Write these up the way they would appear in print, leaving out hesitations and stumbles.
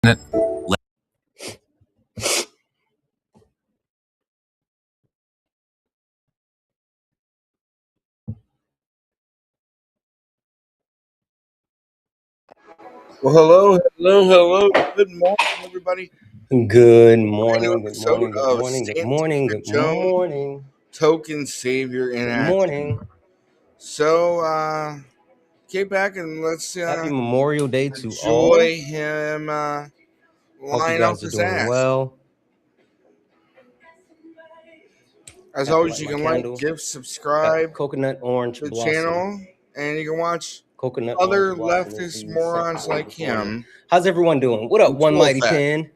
Well, hello. Good morning, everybody. Good Brand new morning, good episode morning, good of morning, good morning, Santana good Jones, morning, Token Savior in good action. morning. So, get back and let's Happy Memorial Day to all. enjoy him Hope you lying off guys are his doing ass. well. As I have to always, light you my can like, candle. give, Got subscribe coconut orange to the blossom. channel, and you can watch Coconut orange other blossom is leftist the scent morons for like this morning. him How's everyone doing? What up, in One full Mighty effect. Pen?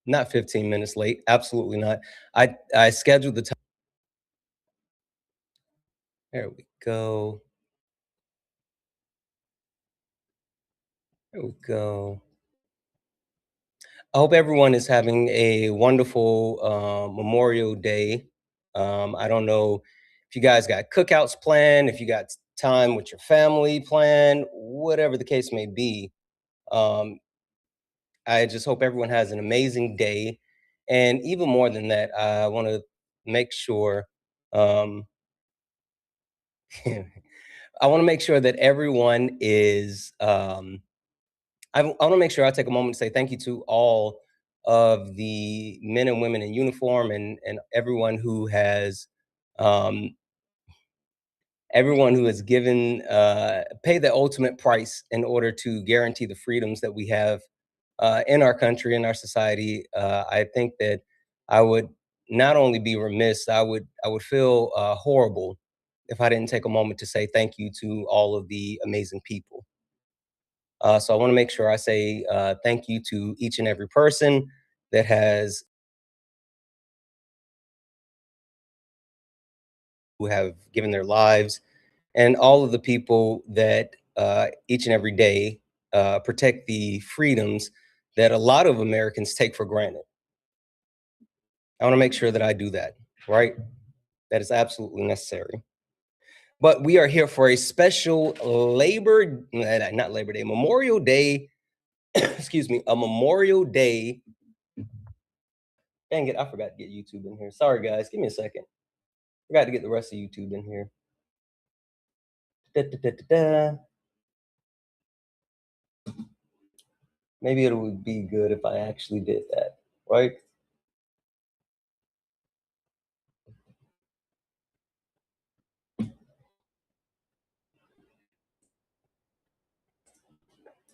Not 15 minutes late. Absolutely not. I scheduled the time. There we go. There we go. I hope everyone is having a wonderful Memorial Day. I don't know if you guys got cookouts planned, if you got time with your family planned, whatever the case may be. Um, I just hope everyone has an amazing day. And even more than that, I want to make sure um, I want to make sure that everyone is I want to make sure I take a moment to say thank you to all of the men and women in uniform and um, everyone who has given paid the ultimate price in order to guarantee the freedoms that we have in our country, in our society. I think that I would not only be remiss, I would feel horrible if I didn't take a moment to say thank you to all of the amazing people. So I want to make sure I say thank you to each and every person that has who have given their lives, and all of the people that each and every day protect the freedoms that a lot of Americans take for granted. I want to make sure that I do that, right? That is absolutely necessary. But we are here for a special not Labor Day, Memorial Day, excuse me, a Memorial Day. Dang it, I forgot to get YouTube in here. Sorry, guys. Give me a second. Forgot to get the rest of YouTube in here. Da, da, da, da, da. Maybe it would be good if I actually did that, right?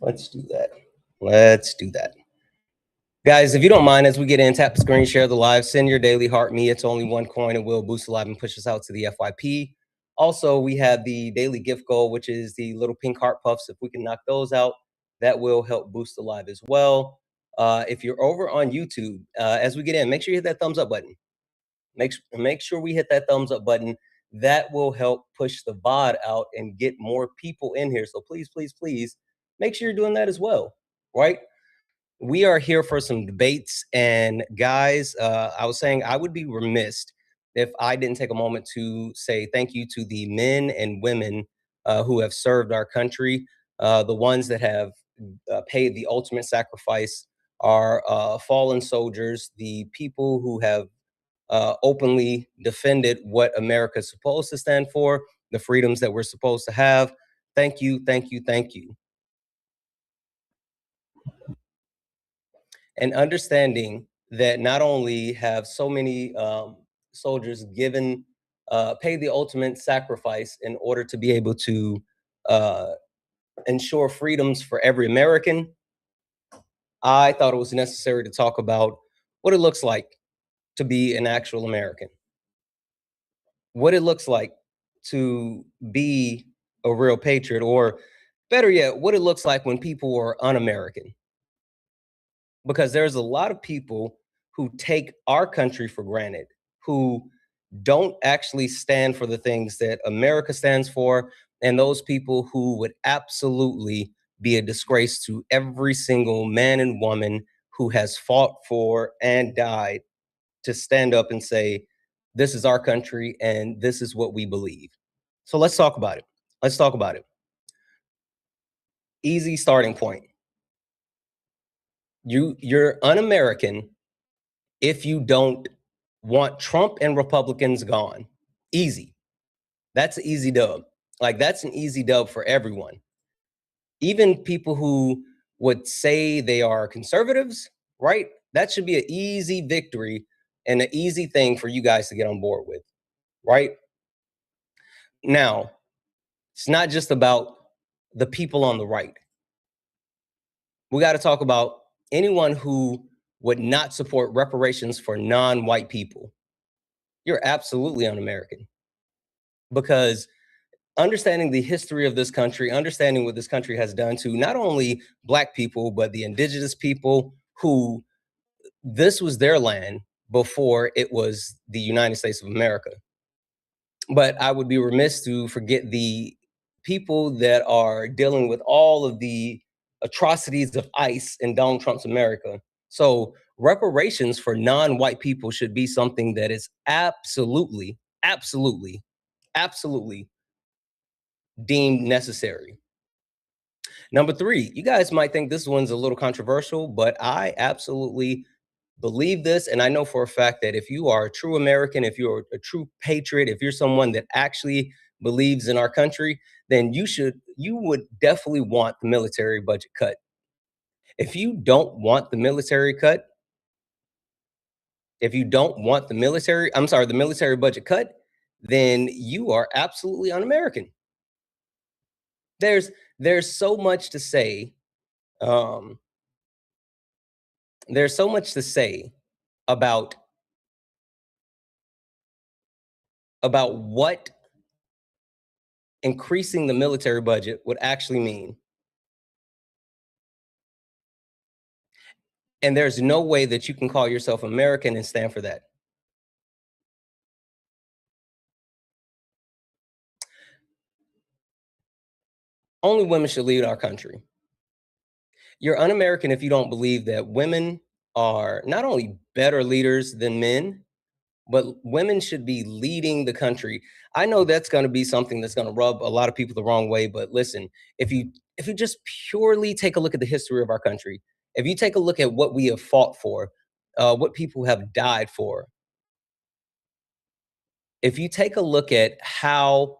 Let's do that. Let's do that. Guys, if you don't mind, as we get in, tap the screen, share the live, send your daily heart me. It's only one coin. It will boost the live and push us out to the FYP. Also, we have the daily gift goal, which is the little pink heart puffs. If we can knock those out, that will help boost the live as well. If you're over on YouTube, as we get in, make sure you hit that thumbs up button. Make sure we hit that thumbs up button. That will help push the VOD out and get more people in here. So please, please, please make sure you're doing that as well, right? We are here for some debates. And guys, I was saying I would be remiss if I didn't take a moment to say thank you to the men and women who have served our country, the ones that have paid the ultimate sacrifice, our fallen soldiers, the people who have openly defended what America is supposed to stand for, the freedoms that we're supposed to have. Thank you, thank you, thank you. And understanding that not only have so many soldiers given, paid the ultimate sacrifice in order to be able to uh, ensure freedoms for every American, I thought it was necessary to talk about what it looks like to be an actual American, what it looks like to be a real patriot, or better yet, what it looks like when people are un-American. Because there's a lot of people who take our country for granted, who don't actually stand for the things that America stands for, and those people who would absolutely be a disgrace to every single man and woman who has fought for and died to stand up and say, this is our country and this is what we believe. So let's talk about it. Let's talk about it. Easy starting point. You're un-American if you don't want Trump and Republicans gone. Easy. That's an easy dub. Like, that's an easy dub for everyone. Even people who would say they are conservatives, right? That should be an easy victory and an easy thing for you guys to get on board with, right? Now, it's not just about the people on the right. We got to talk about anyone who would not support reparations for non-white people. You're absolutely un-American, because understanding the history of this country, understanding what this country has done to not only Black people, but the indigenous people who this was their land before it was the United States of America. But I would be remiss to forget the people that are dealing with all of the atrocities of ICE in Donald Trump's America. So reparations for non-white people should be something that is absolutely, absolutely, absolutely deemed necessary. Number three, you guys might think this one's a little controversial, but I absolutely believe this. And I know for a fact that if you are a true American, if you're a true patriot, if you're someone that actually believes in our country, then you would definitely want the military budget cut. If you don't want the military cut, if you don't want the military budget cut, then you are absolutely un-American. There's there's so much to say. Um, there's so much to say about what increasing the military budget would actually mean. And there's no way that you can call yourself American and stand for that. Only women should lead our country. You're un-American if you don't believe that women are not only better leaders than men, but women should be leading the country. I know that's going to be something that's going to rub a lot of people the wrong way, but listen, if you just purely take a look at the history of our country, if you take a look at what we have fought for, what people have died for, if you take a look at how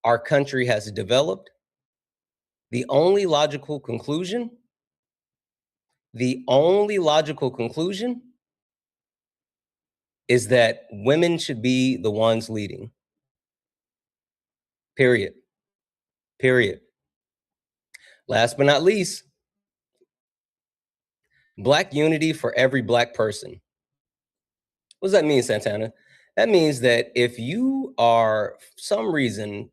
our country has developed, the only logical conclusion, the only logical conclusion is that women should be the ones leading. Period. Period. Last but not least, Black unity for every Black person. What does that mean, Santana? That means that if you are for some reason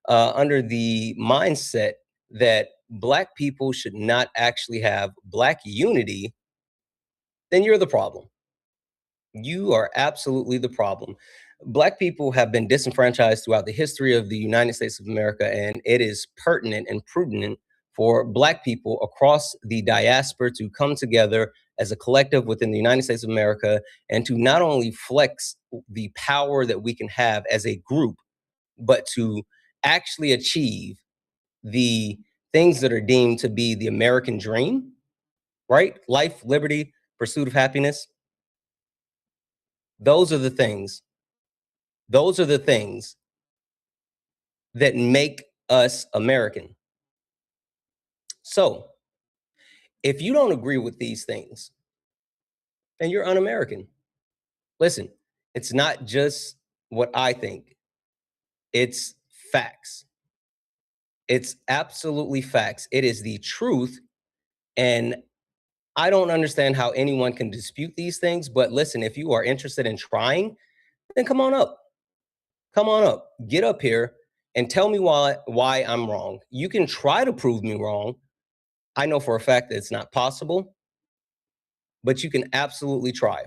under the mindset that Black people should not actually have Black unity, then you're the problem. You are absolutely the problem. Black people have been disenfranchised throughout the history of the United States of America, and it is pertinent and prudent for Black people across the diaspora to come together as a collective within the United States of America and to not only flex the power that we can have as a group, but to actually achieve the things that are deemed to be the American dream, right? Life, liberty, pursuit of happiness. Those are the things. Those are the things that make us American. So, if you don't agree with these things, then you're un-American. Listen, it's not just what I think, it's facts. It's absolutely facts. It is the truth. And I don't understand how anyone can dispute these things. But listen, if you are interested in trying, then come on up. Come on up. Get up here and tell me why I'm wrong. You can try to prove me wrong. I know for a fact that it's not possible, but you can absolutely try.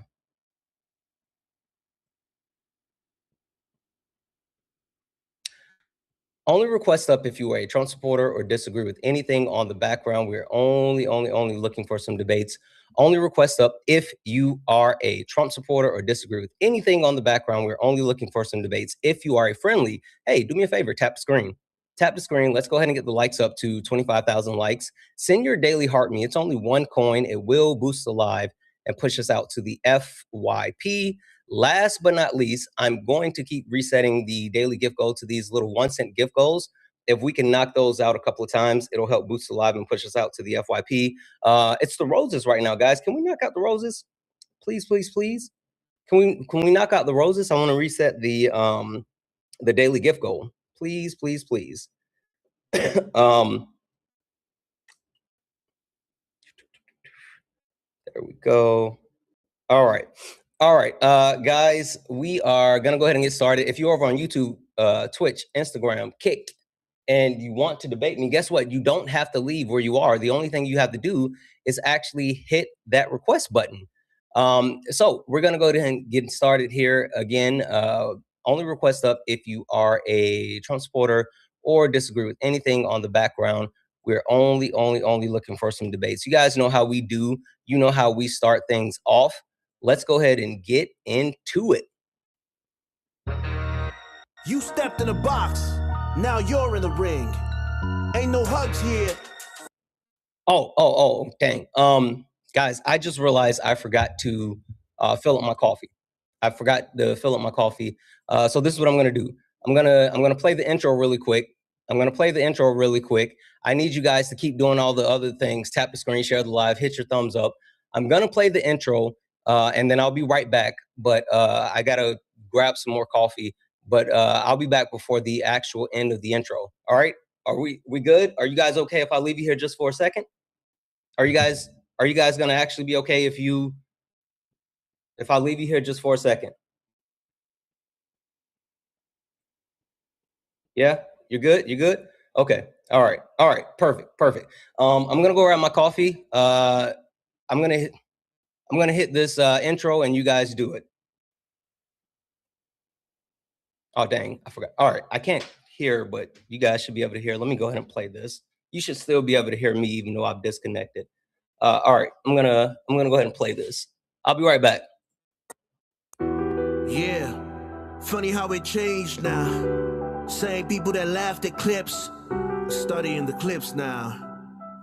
Only request up if you are a Trump supporter or disagree with anything on the background. We're only looking for some debates. Only request up if you are a Trump supporter or disagree with anything on the background. We're only looking for some debates. If you are a friendly, hey, do me a favor, tap the screen. Tap the screen. Let's go ahead and get the likes up to 25,000 likes. Send your daily heart me. It's only 1 coin. It will boost the live and push us out to the FYP. Last but not least, I'm going to keep resetting the daily gift goal to these little 1-cent gift goals. If we can knock those out a couple of times, it'll help boost the live and push us out to the FYP. It's the roses right now, guys. Can we knock out the roses? Please, please, please. Can we knock out the roses? I want to reset the daily gift goal. Please, please, please. There we go. All right. Guys, we are gonna go ahead and get started. If you're over on YouTube, Twitch, Instagram, Kick, and you want to debate me, guess what? You don't have to leave where you are. The only thing you have to do is actually hit that request button. So we're gonna go ahead and get started here again. Only request up if you are a Trump supporter or disagree with anything on the background. We're only looking for some debates. You guys know how we do. You know how we start things off. Let's go ahead and get into it. You stepped in a box. Now you're in the ring. Ain't no hugs here. Oh, dang. Guys, I just realized I forgot to fill up my coffee. I forgot to fill up my coffee. So this is what I'm gonna do. I'm gonna play the intro really quick. I need you guys to keep doing all the other things. Tap the screen, share the live, hit your thumbs up. I'm gonna play the intro, and then I'll be right back. But I gotta grab some more coffee. But I'll be back before the actual end of the intro. All right? Are we good? Are you guys okay if I leave you here just for a second? Are you guys gonna actually be okay if I leave you here just for a second? Yeah, you're good. You good? Okay. All right. Perfect. I'm gonna go grab my coffee. I'm gonna hit this intro, and you guys do it. Oh dang, I forgot. All right, I can't hear, but you guys should be able to hear. Let me go ahead and play this. You should still be able to hear me, even though I've disconnected. All right, I'm gonna go ahead and play this. I'll be right back. Yeah, funny how it changed now. Same people that laughed at clips, studying the clips now.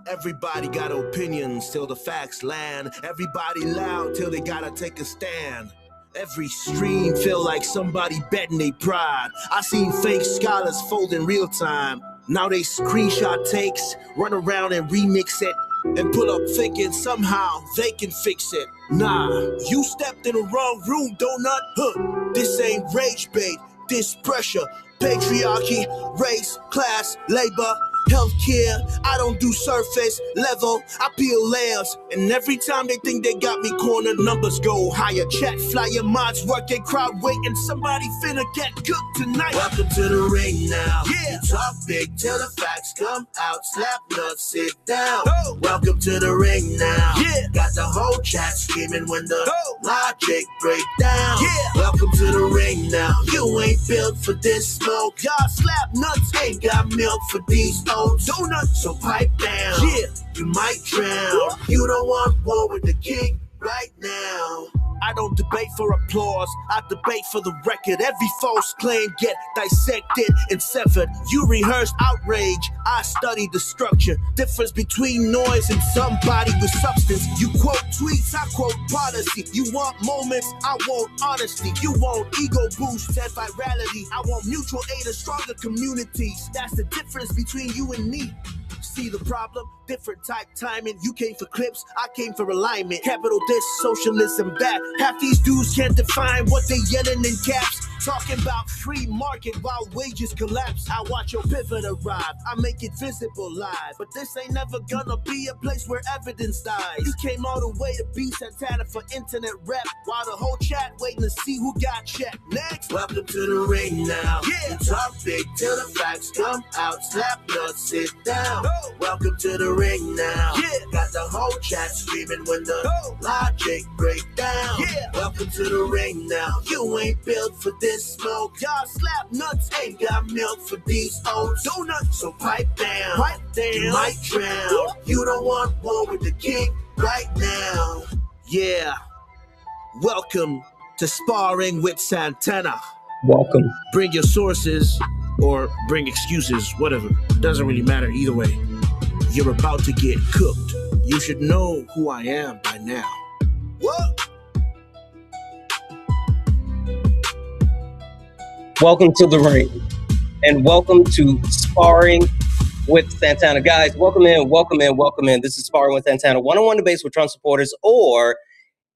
Everybody got opinions till the facts land. Everybody loud till they gotta take a stand. Every stream feel like somebody betting they pride. I seen fake scholars fold in real time. Now they screenshot takes, run around and remix it, and pull up thinking somehow they can fix it. Nah, you stepped in the wrong room, donut. Huh. This ain't rage bait, this pressure. Patriarchy, race, class, labor, healthcare. I don't do surface level, I peel layers. And every time they think they got me cornered, numbers go higher. Chat flyer, mods working, crowd waiting. Somebody finna get cooked tonight. Welcome to the ring now. Yeah. You talk big till the facts come out. Slap nuts, sit down. Oh. Welcome to the ring now. Yeah. Got the whole chat screaming when the logic break down. Yeah. Welcome to the ring now. You ain't built for this smoke. Y'all slap nuts, ain't got milk for these old donuts. So pipe down. Yeah. You might drown. You don't want war with the king right now. I don't debate for applause, I debate for the record. Every false claim get dissected and severed. You rehearsed outrage, I studied the structure. Difference between noise and somebody with substance. You quote tweets, I quote policy. You want moments, I want honesty. You want ego boost and virality. I want mutual aid and stronger communities. That's the difference between you and me. See the problem? Different type timing. You came for clips, I came for alignment. Capital this, socialism that. Half these dudes can't define what they yelling in caps. Talking about free market while wages collapse. I watch your pivot arrive, I make it visible live. But this ain't never gonna be a place where evidence dies. You came all the way to be Santana for internet rap, while the whole chat waiting to see who got checked. Next, welcome to the ring now. Yeah. You talk big till the facts come out. Slap nuts, sit down. Oh. Welcome to the ring now. Yeah. Got the whole chat screaming when the logic break down. Yeah. Welcome to the ring now. You ain't built for this smoke. Y'all slap nuts, ain't got milk for these old donuts. So pipe down. Pipe down. You might drown. You don't want war with the king right now. Yeah. Welcome to Sparring with Santana. Welcome. Bring your sources. or bring excuses, whatever. Doesn't really matter either way. You're about to get cooked. You should know who I am by now. What? Welcome to the ring, and welcome to Sparring with Santana. Guys, welcome in, welcome in, welcome in. This is Sparring with Santana, one-on-one debates with Trump supporters or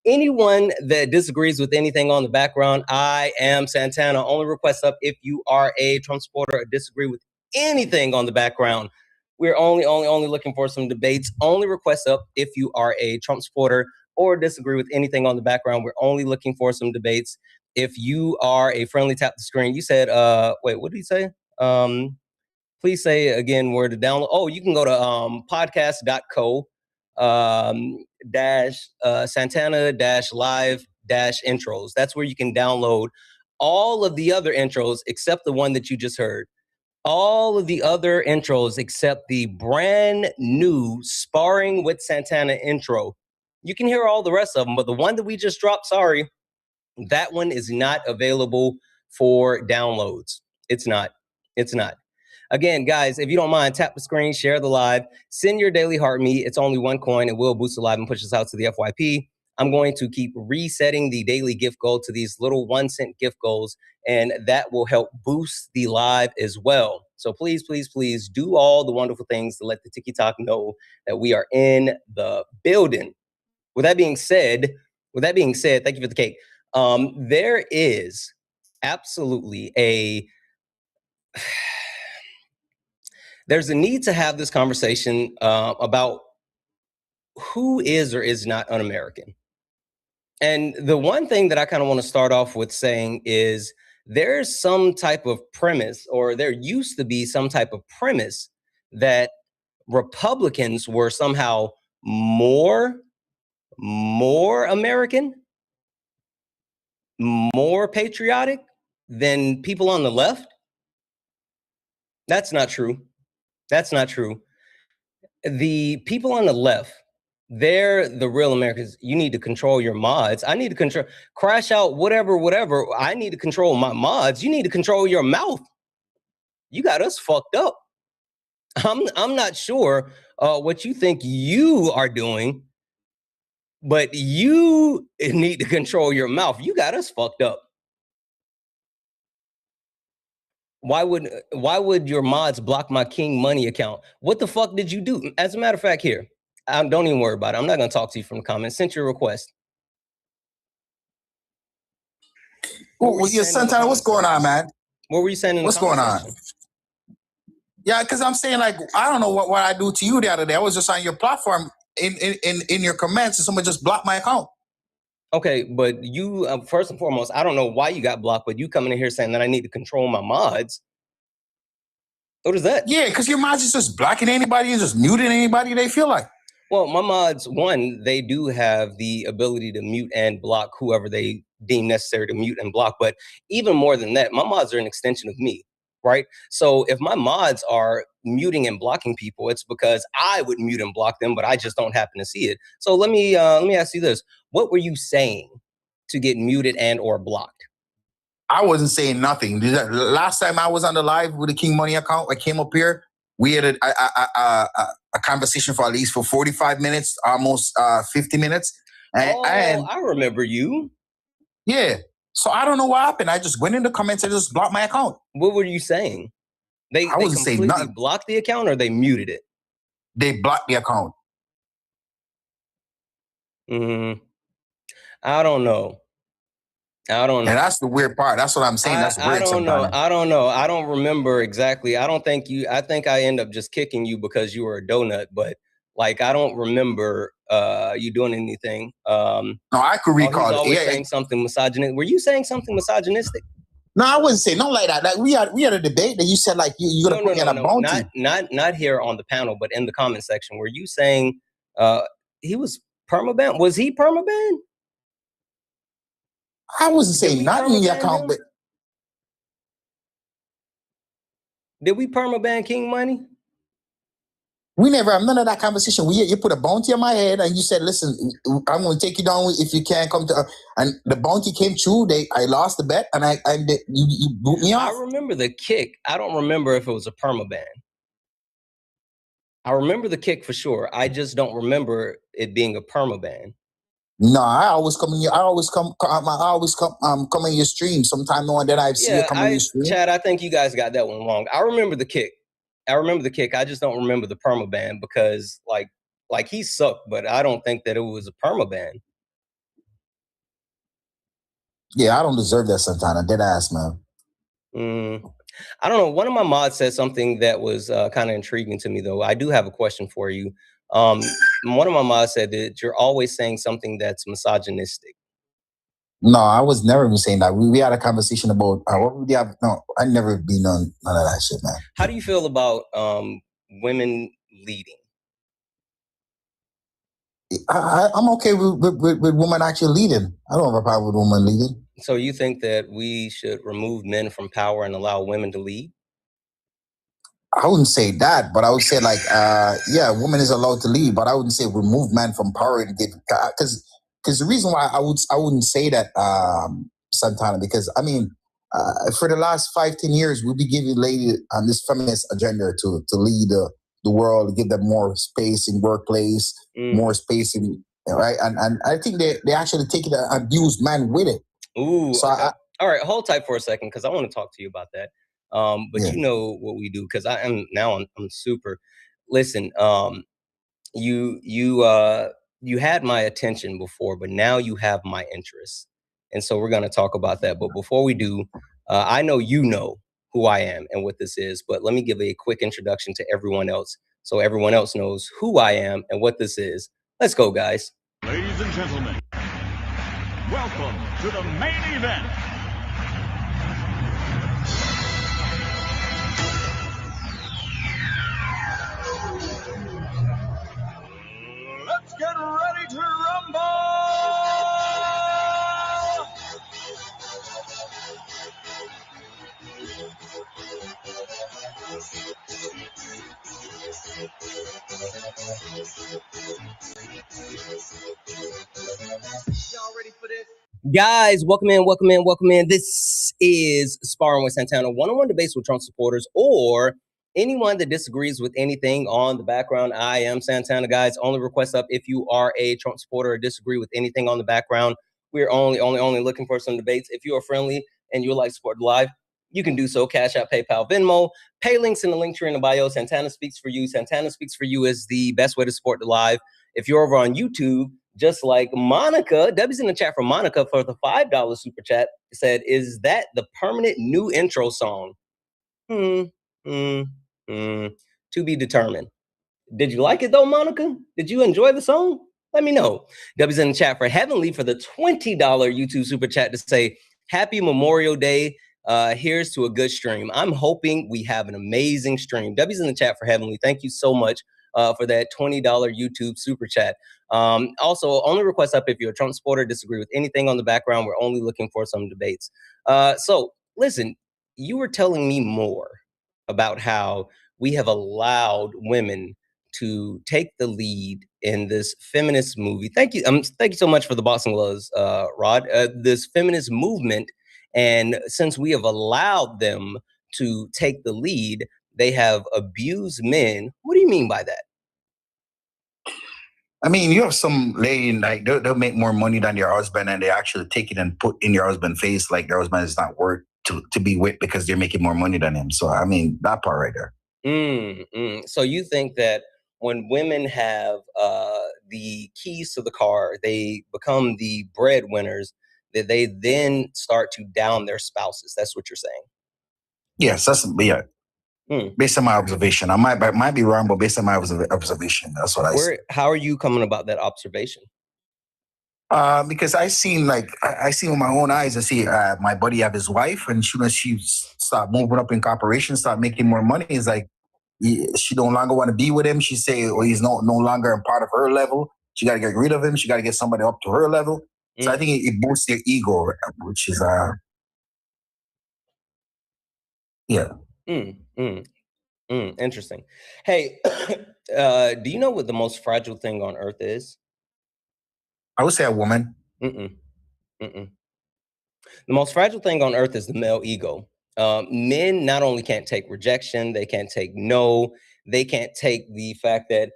anyone that disagrees with anything on the background. I am Santana. Only request up if you are a Trump supporter or disagree with anything on the background. We're only looking for some debates. Only request up if you are a Trump supporter or disagree with anything on the background. We're only looking for some debates. If you are a friendly, tap the screen. You said, wait, what did he say? Please say again where to download. Oh, you can go to podcast.co Santana live intros. That's where you can download all of the other intros except the one that you just heard. All of the other intros except the brand new Sparring with Santana intro. You can hear all the rest of them, but the one that we just dropped, sorry, that one is not available for downloads. It's not. Again, guys, if you don't mind, tap the screen, share the live, send your daily heart me. It's only one coin. It will boost the live and push us out to the FYP. I'm going to keep resetting the daily gift goal to these little 1-cent gift goals, and that will help boost the live as well. So please, please, please do all the wonderful things to let the TikTok know that we are in the building. With that being said, thank you for the cake. There is absolutely there's a need to have this conversation about who is or is not un-American. And the one thing that I kind of want to start off with saying is there's some type of premise, or there used to be some type of premise that Republicans were somehow more American, more patriotic than people on the left. That's not true. The people on the left, they're the real Americans. You need to control your mods. I need to crash out whatever. I need to control my mods. You need to control your mouth. You got us fucked up. I'm not sure what you think you are doing, but you need to control your mouth. You got us fucked up. Why would your mods block my King Money account? What the fuck did you do? As a matter of fact, here, don't even worry about it. I'm not going to talk to you from the comments. Sent your request. Well, yeah, Santana, what's going on, man? What were you saying in the comment section? What's going on? Yeah, because I'm saying, like, I don't know what I do to you the other day. I was just on your platform in your comments, and someone just blocked my account. Okay, but you, first and foremost, I don't know why you got blocked, but you coming in here saying that I need to control my mods. What is that? Yeah, because your mods is just blocking anybody and just muting anybody they feel like. Well, my mods, one, they do have the ability to mute and block whoever they deem necessary to mute and block. But even more than that, my mods are an extension of me, right? So if my mods are muting and blocking people, it's because I would mute and block them, but I just don't happen to see it. So let me ask you this. What were you saying to get muted and or blocked? I wasn't saying nothing. Last time I was on the live with the King Money account, I came up here. We had a conversation for at least 45 minutes, almost 50 minutes. And I remember you. Yeah. So I don't know what happened. I just went in the comments and just blocked my account. What were you saying? I wasn't saying nothing. They blocked the account or they muted it? They blocked the account. I don't know. And that's the weird part. That's what I'm saying. That's weird. I don't know. I don't remember exactly. I think I end up just kicking you because you were a donut, but like, I don't remember you doing anything. No, I could recall he's always saying something misogynistic. Were you saying something misogynistic? No, I wouldn't say nothing like that. Like we had a debate that you said like you're gonna put me on a bounty. Not here on the panel, but in the comment section. Were you saying he was permabanned? Was he permabanned? I wasn't saying nothing in your account, but did we permaban King Money? We never have none of that conversation. You put a bounty on my head and you said, listen, I'm going to take you down if you can't come to, and the bounty came true. I lost the bet and you boot me off. I remember the kick. I don't remember if it was a permaban. I remember the kick for sure. I just don't remember it being a permaban. No, I always come in. I always come in your stream. Sometime knowing that I've seen you come in your stream. Chad, I think you guys got that one wrong. I remember the kick. I just don't remember the permaban because like he sucked, but I don't think that it was a permaban. Yeah, I don't deserve that, Santana. Dead ass, man. I don't know. One of my mods said something that was kind of intriguing to me, though. I do have a question for you. One of my mods said that you're always saying something that's misogynistic. No, I was never even saying that. We had a conversation about what would you have? No, I never been on none of that shit, man. How do you feel about women leading? I'm okay with women actually leading. I don't have a problem with women leading. So you think that we should remove men from power and allow women to lead? I wouldn't say that, but I would say like, yeah, woman is allowed to lead, but I wouldn't say remove men from power and give, because the reason why I wouldn't say that, Santana, because I mean, for the last 5-10 years, we'll be giving ladies on this feminist agenda to lead the world, give them more space in workplace, more space in, right? And I think they actually take it and abuse men with it. Ooh, so okay. All right, hold tight for a second because I want to talk to you about that. But yeah. You know what we do because I'm super. Listen, you had my attention before, but now you have my interest, and so we're going to talk about that. But before we do, I know you know who I am and what this is, but let me give a quick introduction to everyone else so everyone else knows who I am and what this is. Let's go, guys. Ladies and gentlemen, welcome to the main event. Let's get ready to rumble! Y'all ready for this? Guys, welcome in. This is Sparring with Santana, one-on-one debates with Trump supporters or anyone that disagrees with anything on the background. I am Santana, guys. Only request up if you are a Trump supporter or disagree with anything on the background. We're only looking for some debates. If you are friendly and you would like to support the live, you can do so. Cash App, PayPal, Venmo. Pay links in the link tree in the bio. Santana Speaks for You. Santana Speaks for You is the best way to support the live. If you're over on YouTube, just like Monica, Debbie's in the chat for Monica for the $5 super chat, said, is that the permanent new intro song? To be determined. Did you like it though, Monica? Did you enjoy the song? Let me know. Debbie's in the chat for Heavenly for the $20 YouTube super chat to say, happy Memorial Day. Here's to a good stream. I'm hoping we have an amazing stream. Debbie's in the chat for Heavenly. Thank you so much for that $20 YouTube super chat. Also, only request up if you're a Trump supporter, disagree with anything on the background. We're only looking for some debates. So listen, you were telling me more about how we have allowed women to take the lead in this feminist movie. Thank you. Thank you so much for the boxing gloves, Rod. This feminist movement. And since we have allowed them to take the lead, they have abused men. What do you mean by that? I mean, you have some lady, like, they'll make more money than your husband, and they actually take it and put in your husband's face like their husband is not worth to be with because they're making more money than him. So, I mean, that part right there. So you think that when women have the keys to the car, they become the breadwinners, that they then start to down their spouses. That's what you're saying? Yes, yeah. Based on my observation, I might be wrong, but based on my observation, that's what I see. How are you coming about that observation? Because I seen with my own eyes. I see my buddy have his wife, and she start moving up in corporations, start making more money. It's like she no longer want to be with him. She say, well, he's no longer a part of her level. She got to get rid of him. She got to get somebody up to her level. So I think it boosts their ego, which is yeah. Interesting. Hey, Do you know what the most fragile thing on earth is? I would say a woman. Mm-mm, mm-mm. The most fragile thing on earth is the male ego. Men not only can't take rejection, they can't take no, they can't take the fact that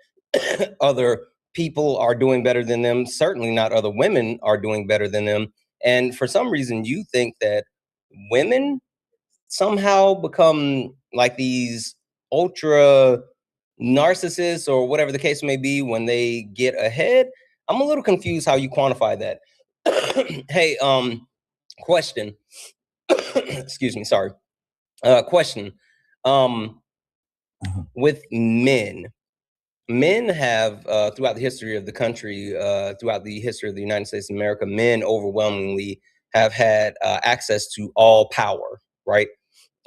other people are doing better than them. Certainly not other women are doing better than them. And for some reason, you think that women somehow become like these ultra narcissists or whatever the case may be when they get ahead. I'm a little confused how you quantify that. Hey, question. Excuse me, sorry. Question. Um, with men, men have throughout the history of the country, throughout the history of the United States of America, men overwhelmingly have had access to all power, right?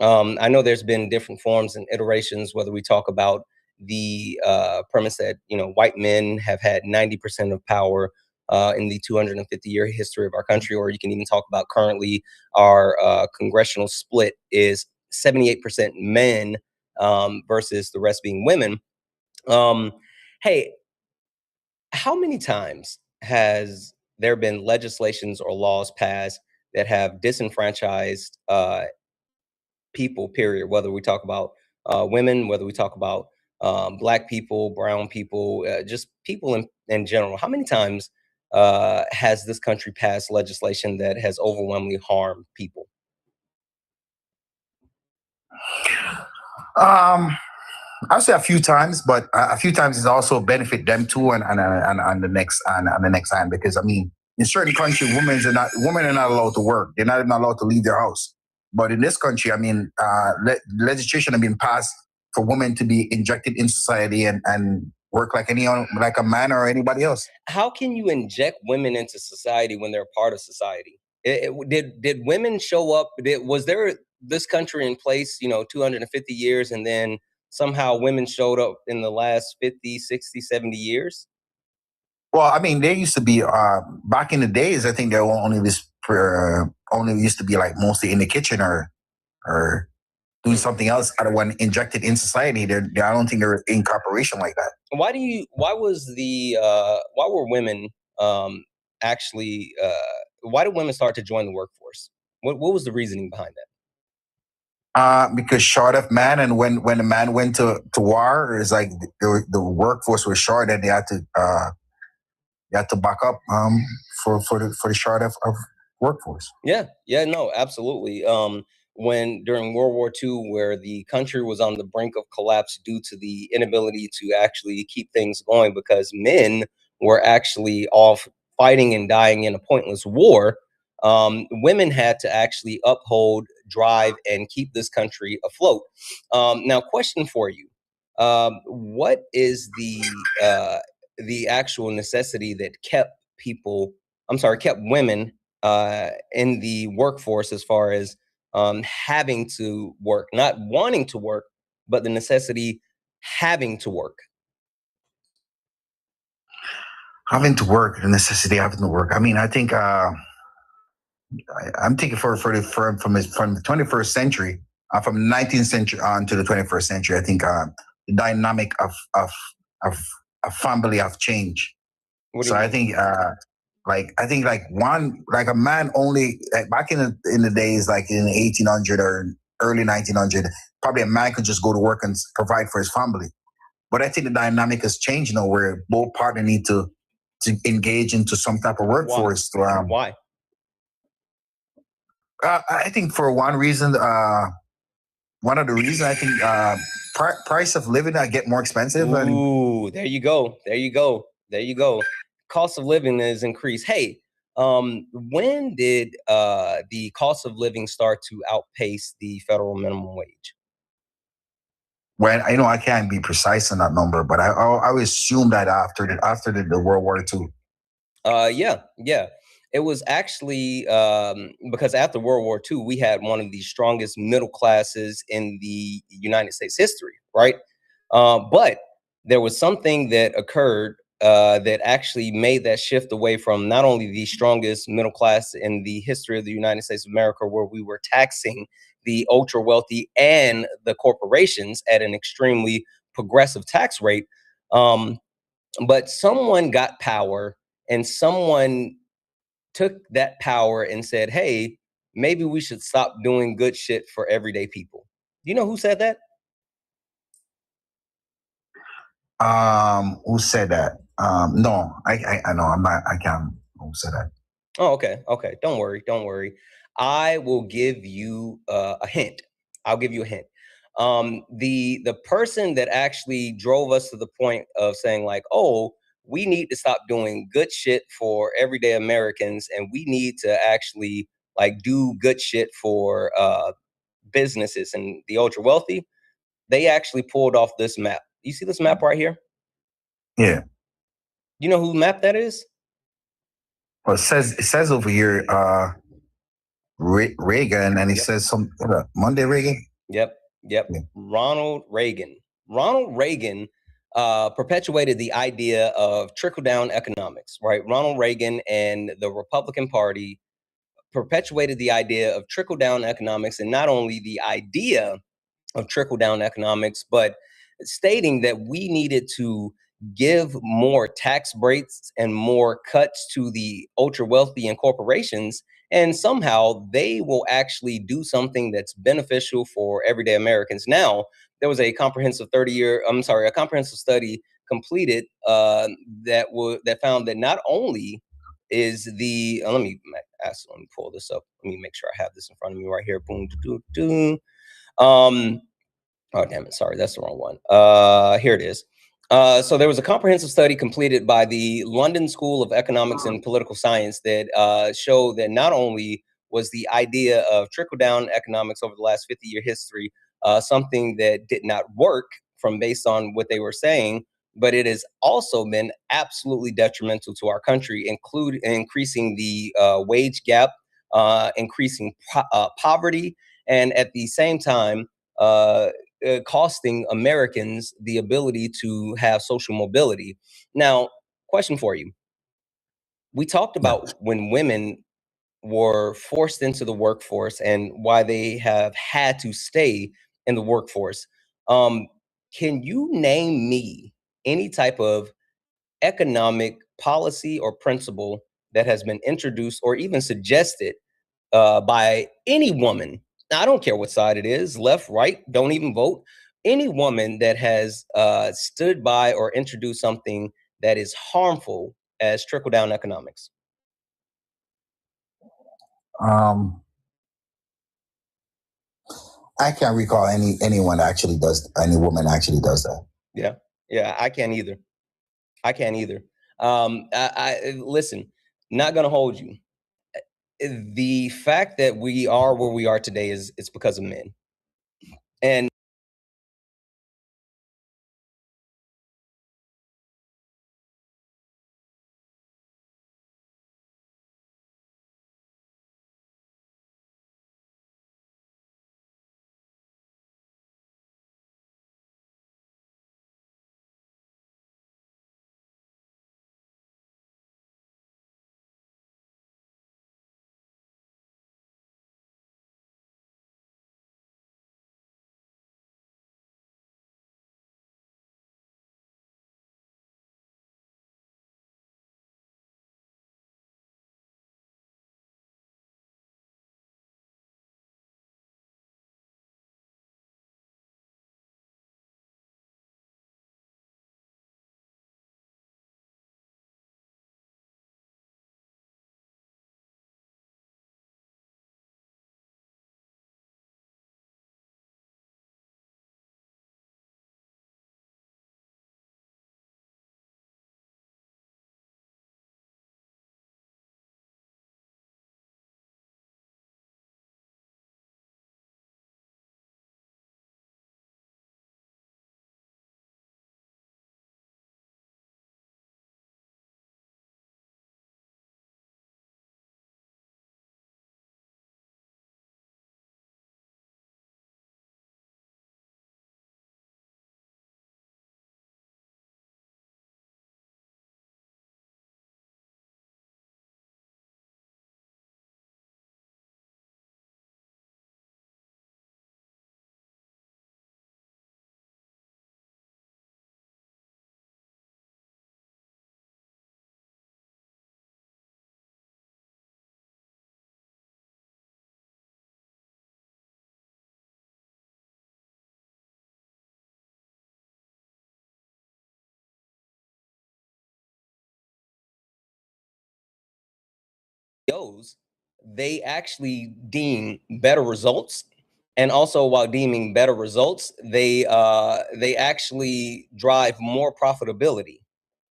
I know there's been different forms and iterations, whether we talk about the premise that, white men have had 90% of power in the 250-year history of our country, or you can even talk about currently our congressional split is 78% men versus the rest being women. Um, hey, how many times has there been legislations or laws passed that have disenfranchised people, period, whether we talk about women, whether we talk about black people, brown people, just people in general? How many times has this country passed legislation that has overwhelmingly harmed people? I'll say a few times, but a few times is also benefit them too, and on the next hand, because I mean, in certain countries, women are not allowed to work. They're not even allowed to leave their house. But in this country, I mean, legislation has been passed for women to be injected in society and work like like a man or anybody else. How can you inject women into society when they're part of society? Did women show up? Was there this country in place, 250 years, and then somehow women showed up in the last 50, 60, 70 years? Well, I mean, there used to be back in the days. I think there only used to be like mostly in the kitchen or doing something else other when injected in society. I don't think they're in corporation like that. Why were women actually why did women start to join the workforce? What was the reasoning behind that? Because short of man, and when the man went to war, it's like the workforce was short, and they had to back up for the short of workforce. Yeah, no, absolutely. When during World War II, where the country was on the brink of collapse due to the inability to actually keep things going because men were actually off fighting and dying in a pointless war, women had to actually uphold, drive, and keep this country afloat. Now, question for you: what is the actual necessity that kept kept women in the workforce, as far as having to work, not wanting to work, but the necessity having to work? Having to work, the necessity of having to work. I mean, I think I'm thinking from the 21st century, from the 19th century on to the 21st century. I think the dynamic of a family have changed. So I think like a man only back in the days like in 1800 or early 1900, probably a man could just go to work and provide for his family. But I think the dynamic has changed now, where both partners need to engage into some type of workforce. Why? I think for one reason, one of the reasons, I think price of living get more expensive. Ooh, there you go. Cost of living is increased. Hey, when did the cost of living start to outpace the federal minimum wage? When I can't be precise on that number, but I would assume that after the World War II. Yeah. It was actually because after World War II, we had one of the strongest middle classes in the United States history, right? But there was something that occurred that actually made that shift away from not only the strongest middle class in the history of the United States of America, where we were taxing the ultra wealthy and the corporations at an extremely progressive tax rate. But someone got power, and someone took that power and said, hey, maybe we should stop doing good shit for everyday people. You know who said that? Who said that? No, I know. I can't. Who said that? Oh, okay. Okay. Don't worry. Don't worry. I will give you a hint. I'll give you a hint. The person that actually drove us to the point of saying like, oh, we need to stop doing good shit for everyday Americans, and we need to actually like do good shit for businesses and the ultra wealthy. They actually pulled off this map. You see this map right here? Yeah. You know who map that is? Well, it says over here, Reagan, and it says some Monday Reagan. Yep. Yep. Yeah. Ronald Reagan. Ronald Reagan perpetuated the idea of trickle down economics, right? Ronald Reagan and the Republican Party perpetuated the idea of trickle down economics, and not only the idea of trickle down economics, but stating that we needed to give more tax breaks and more cuts to the ultra wealthy and corporations. And somehow they will actually do something that's beneficial for everyday Americans. Now, there was a comprehensive a comprehensive study completed that found that not only is the let me pull this up. Let me make sure I have this in front of me right here. Boom, doo, doo, doo. Oh, damn it. Sorry, that's the wrong one. Here it is. So there was a comprehensive study completed by the London School of Economics and Political Science that showed that not only was the idea of trickle-down economics over the last 50-year history something that did not work from based on what they were saying, but it has also been absolutely detrimental to our country, including increasing the wage gap, increasing poverty, and at the same time, costing Americans the ability to have social mobility. Now, question for you. We talked about when women were forced into the workforce and why they have had to stay in the workforce. Um, can you name me any type of economic policy or principle that has been introduced or even suggested by any woman? Now, I don't care what side it is, left, right, don't even vote. Any woman that has stood by or introduced something that is harmful as trickle down economics. I can't recall any woman actually does that. Yeah, yeah, I can't either. I can't either. I listen. Not gonna hold you. The fact that we are where we are today is it's because of men. And CEOs, they actually deem better results. And also, while deeming better results, they actually drive more profitability.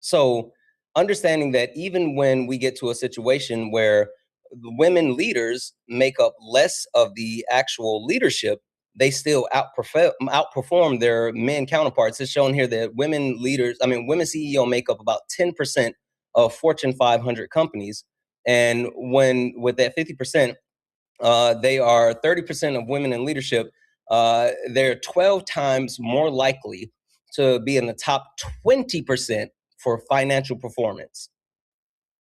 So, understanding that even when we get to a situation where the women leaders make up less of the actual leadership, they still outperform their men counterparts. It's shown here that women CEO make up about 10% of Fortune 500 companies. And when with that 50%, they are 30% of women in leadership. They're 12 times more likely to be in the top 20% for financial performance.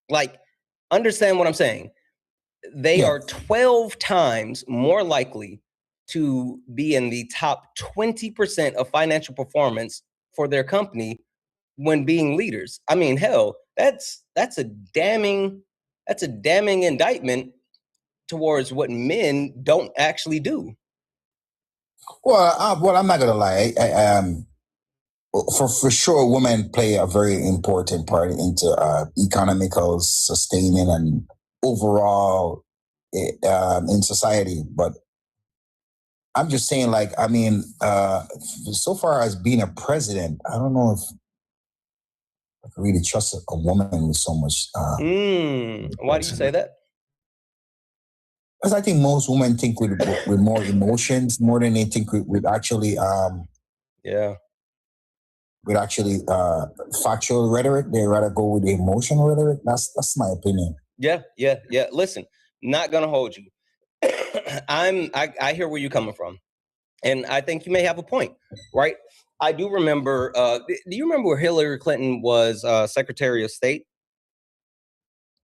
Like, understand what I'm saying? They are 12 times more likely to be in the top 20% of financial performance for their company when being leaders. I mean, hell, that's a damning indictment towards what men don't actually do. Well, I'm not gonna lie. For sure, women play a very important part into economical sustaining and overall in society. But I'm just saying, like, I mean, so far as being a president, I don't know if I can really trust a woman with so much. Why do you say that? Because I think most women think with more emotions more than they think with actually with actually factual rhetoric. They rather go with the emotional rhetoric. That's my opinion. Yeah. Listen, not gonna hold you. I hear where you're coming from, and I think you may have a point, right? I do remember. Do you remember where Hillary Clinton was Secretary of State?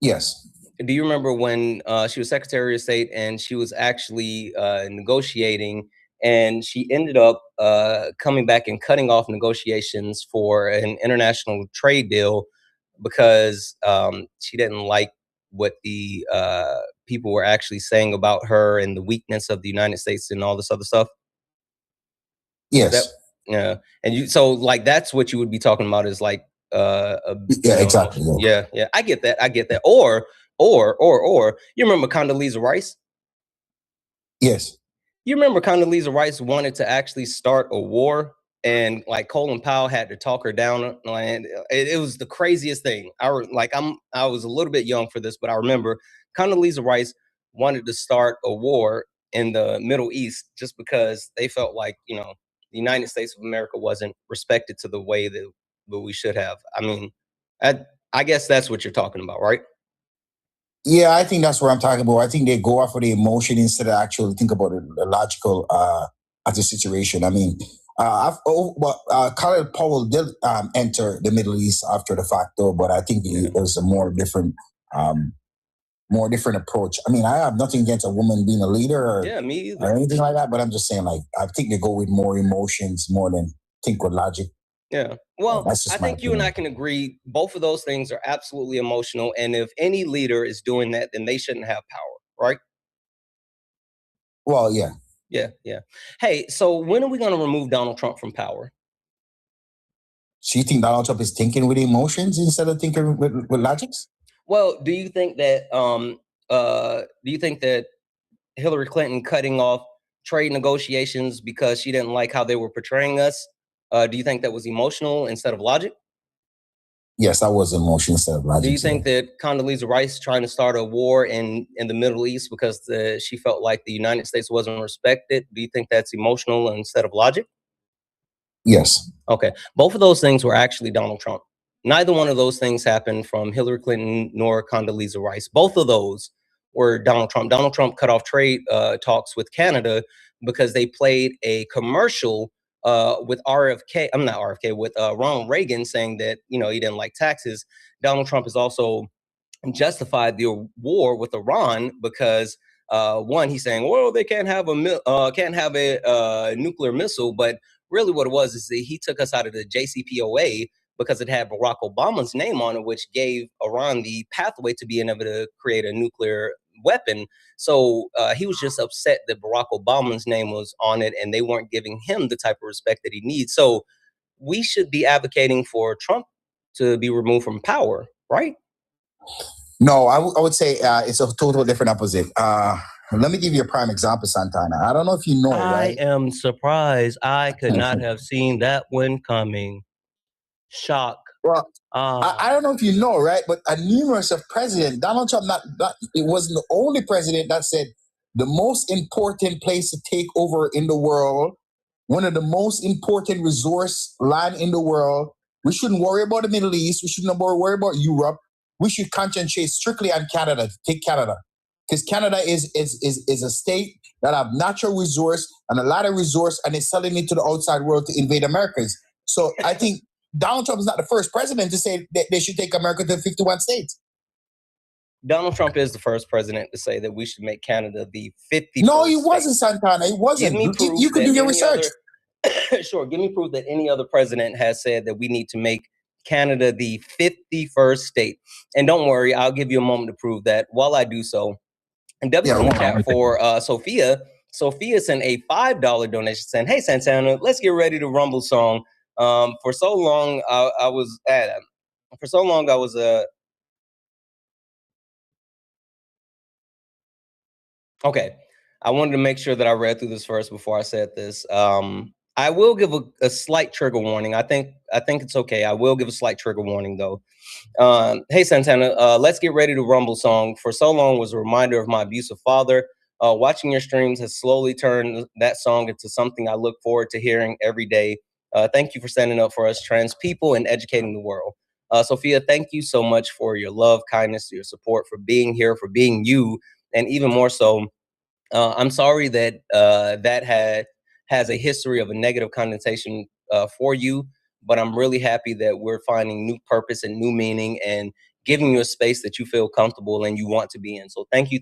Yes. Do you remember when she was Secretary of State and she was actually negotiating, and she ended up coming back and cutting off negotiations for an international trade deal because she didn't like what the people were actually saying about her and the weakness of the United States and all this other stuff? Yes. Yeah. And so like that's what you would be talking about is like exactly. Yeah. I get that. Or you remember Condoleezza Rice? Yes. You remember Condoleezza Rice wanted to actually start a war, and like Colin Powell had to talk her down, and it was the craziest thing. I was a little bit young for this, but I remember Condoleezza Rice wanted to start a war in the Middle East just because they felt like the United States of America wasn't respected to the way that we should have. I mean, I guess that's what you're talking about, right? Yeah, I think that's what I'm talking about. I think they go off of the emotion instead of actually think about the logical of the situation. I mean, Colin Powell did enter the Middle East after the fact, though, but I think it was a more different approach. I mean, I have nothing against a woman being a leader or anything like that, but I'm just saying, like, I think they go with more emotions more than think with logic. Yeah. Well, I think you and I can agree both of those things are absolutely emotional. And if any leader is doing that, then they shouldn't have power, right? Well, yeah. Yeah. Hey, so when are we going to remove Donald Trump from power? So you think Donald Trump is thinking with emotions instead of thinking with logics? Well, do you think that Hillary Clinton cutting off trade negotiations because she didn't like how they were portraying us? Do you think that was emotional instead of logic? Yes, that was emotion instead of logic. Do you think that Condoleezza Rice trying to start a war in the Middle East because she felt like the United States wasn't respected? Do you think that's emotional instead of logic? Yes. Okay. Both of those things were actually Donald Trump. Neither one of those things happened from Hillary Clinton nor Condoleezza Rice. Both of those were Donald Trump. Donald Trump cut off trade talks with Canada because they played a commercial with RFK. I'm not RFK, with Ronald Reagan saying that he didn't like taxes. Donald Trump has also justified the war with Iran because one, he's saying, well, they can't have a nuclear missile, but really what it was is that he took us out of the JCPOA because it had Barack Obama's name on it, which gave Iran the pathway to being able to create a nuclear weapon. So he was just upset that Barack Obama's name was on it and they weren't giving him the type of respect that he needs. So we should be advocating for Trump to be removed from power, right? No, I would say it's a total different opposite. Let me give you a prime example, Santana. I don't know if you know, I right? am surprised. I could not have seen that one coming. Shock. Well, I don't know if you know, right? But a numerous of president, Donald Trump, it wasn't the only president that said the most important place to take over in the world, one of the most important resource land in the world. We shouldn't worry about the Middle East. We shouldn't worry about Europe. We should concentrate strictly on Canada. Take Canada, because Canada is a state that have natural resource and a lot of resource, and is selling it to the outside world to invade Americas. So I think Donald Trump is not the first president to say that they should take America to 51 states. Donald Trump is the first president to say that we should make Canada the 50th. No, he wasn't, Santana. He wasn't. Give me proof you could do your research. Sure, give me proof that any other president has said that we need to make Canada the 51st state. And don't worry, I'll give you a moment to prove that. While I do so, and W in the chat for Sophia. Sophia sent a $5 donation saying, "Hey Santana, let's get ready to rumble song." For so long, I was okay. I wanted to make sure that I read through this first before I said this. I will give a slight trigger warning. I think it's okay. I will give a slight trigger warning though. Hey Santana, let's get ready to rumble song. For so long was a reminder of my abusive father. Watching your streams has slowly turned that song into something I look forward to hearing every day. Thank you for standing up for us trans people and educating the world. Sophia, thank you so much for your love, kindness, your support, for being here, for being you, and even more so, I'm sorry that that has a history of a negative connotation for you, but I'm really happy that we're finding new purpose and new meaning and giving you a space that you feel comfortable and you want to be in. So thank you,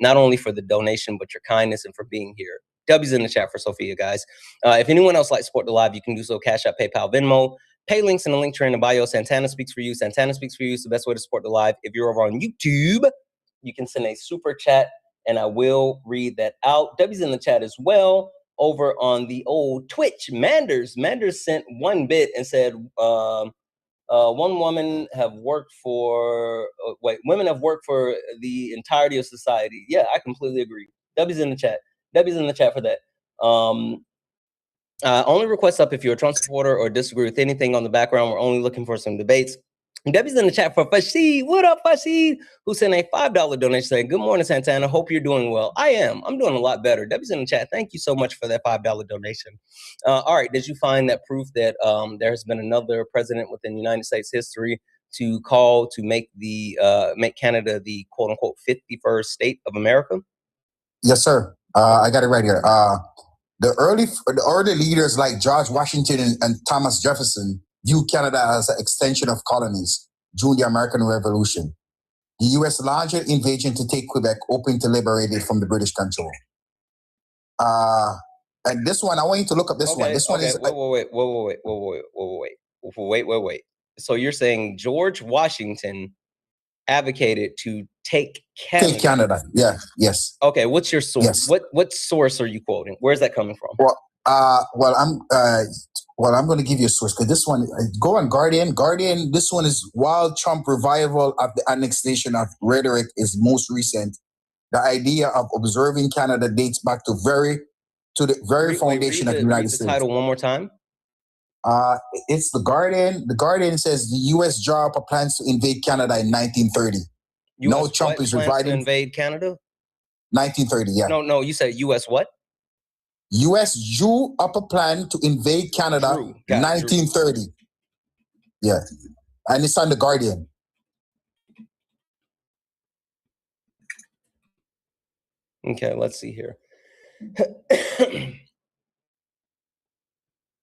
not only for the donation, but your kindness and for being here. W's in the chat for Sophia, guys. If anyone else likes to support the live, you can do so. Cash App, PayPal, Venmo. Pay links in the link tree in the bio. Santana speaks for you. Santana speaks for you. It's the best way to support the live. If you're over on YouTube, you can send a super chat and I will read that out. W's in the chat as well. Over on the old Twitch, Manders sent 1 bit and said, one woman have worked for, women have worked for the entirety of society. Yeah, I completely agree. W's in the chat. W's in the chat for that. Only request up if you're a Trump supporter or disagree with anything on the background. We're only looking for some debates. Debbie's in the chat for Fashid. What up, Fashid? Who sent a $5 donation saying, "Good morning, Santana. Hope you're doing well." I am. I'm doing a lot better. Debbie's in the chat. Thank you so much for that $5 donation. All right. Did you find that proof that there has been another president within the United States history to call to make Canada the quote unquote 51st state of America? Yes, sir. I got it right here. The early leaders like George Washington and Thomas Jefferson viewed Canada as an extension of colonies during the American Revolution. The U.S. launched an invasion to take Quebec, hoping to liberate it from the British control. And this one, I want you to look up this one. This one is wait. So you're saying George Washington advocated to take Canada? Take Canada, yeah, yes. Okay, what's your source? Yes. What source are you quoting? Where's that coming from? Well, I'm going to give you a source because this one, go on Guardian. Guardian, this one is while Trump revival of the annexation of rhetoric is most recent. The idea of observing Canada dates back to the very foundation of the United States. Read the title one more time. It's the Guardian. The Guardian says the U.S. draw up plans to invade Canada in 1930. No, Trump is reviving. To invade Canada? 1930, yeah. No, you said U.S. what? U.S. drew up a plan to invade Canada in 1930. Yeah. And it's on the Guardian. Okay, let's see here.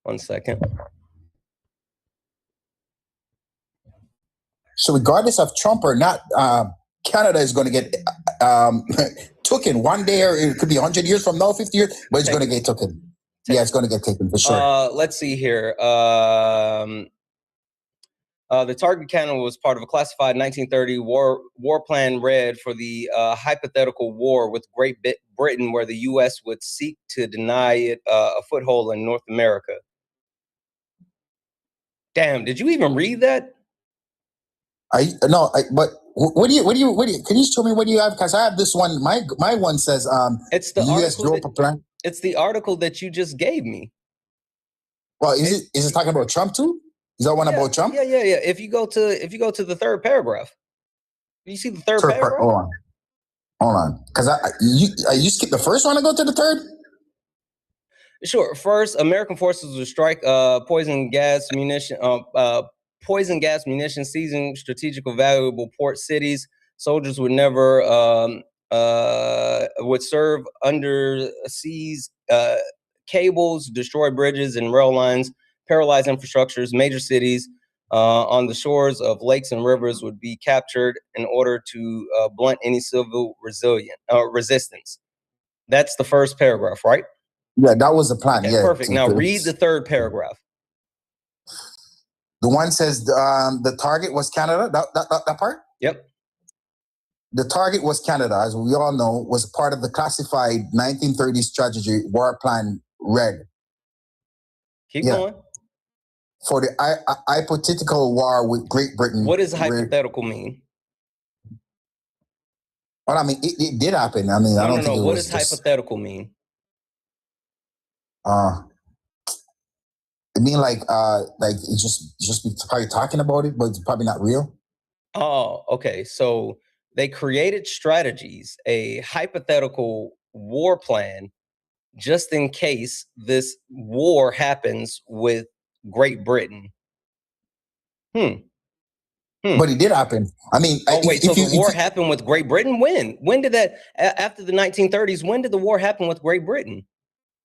1 second. So regardless of Trump or not, Canada is going to get taken one day, or it could be 100 years from now, 50 years, but it's going to get taken. Yeah, it's going to get taken for sure. Let's see here. The target Canada was part of a classified 1930 war plan read for the hypothetical war with Great Britain, where the U.S. would seek to deny it a foothold in North America. Damn, did you even read that? But what do you, can you show me what you have? Because I have this one, my one says, It's the US article drove a plan. It's the article that you just gave me. Well, is it talking about Trump too? Is that one about Trump? Yeah. If you go to the third paragraph, you see the third paragraph? Hold on. Because you skipped the first one to go to the third? Sure. First, American forces would strike poison gas munition, seizing strategical valuable port cities. Soldiers would never would serve underseas cables, destroy bridges and rail lines, paralyze infrastructures. Major cities on the shores of lakes and rivers would be captured in order to blunt any civil resistance. That's the first paragraph, right? Yeah, that was the plan. Okay, yeah. perfect. Now read the third paragraph. The one says the target was Canada. That part? Yep. The target was Canada, as we all know, was part of the classified 1930s strategy war plan Red. Keep going. For the hypothetical war with Great Britain. What does hypothetical mean? Well, I mean, it did happen. I mean, I don't think it was. What does hypothetical mean? It mean like it's just be probably talking about it, but it's probably not real. Oh, okay. So they created strategies, a hypothetical war plan, just in case this war happens with Great Britain. But it did happen. I mean, so the war happened with Great Britain? When? When did that, after the 1930s, when did the war happen with Great Britain?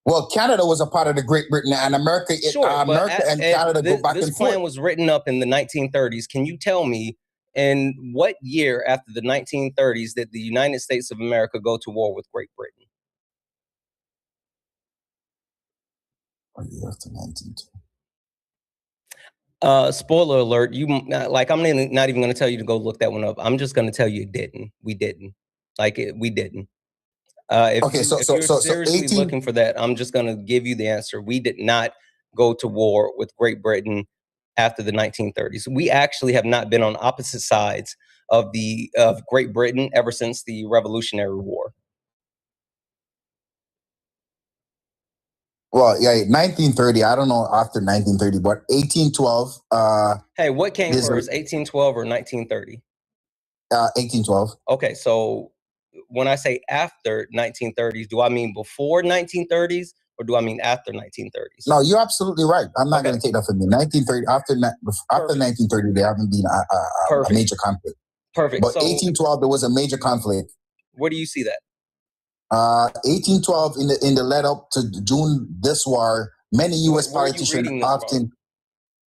Well, Canada was a part of the Great Britain, and America, America and Canada go back and forth. This plan was written up in the 1930s. Can you tell me in what year after the 1930s did the United States of America go to war with Great Britain? After 1930. Spoiler alert, I'm not even going to tell you to go look that one up. I'm just going to tell you it didn't. We didn't. We didn't. If you're seriously looking for that, I'm just going to give you the answer. We did not go to war with Great Britain after the 1930s. We actually have not been on opposite sides of Great Britain ever since the Revolutionary War. Well, yeah, 1930. I don't know after 1930, but 1812. Hey, what came first, 1812 or 1930? 1812. Okay, so when I say after 1930s, do I mean before 1930s or do I mean after 1930s? No, you're absolutely right. I'm not going to take that from you. 1930 after 1930, there haven't been a major conflict. Perfect. But 1812, there was a major conflict. Where do you see that? 1812 in the lead up to June this war, many U.S. politicians often.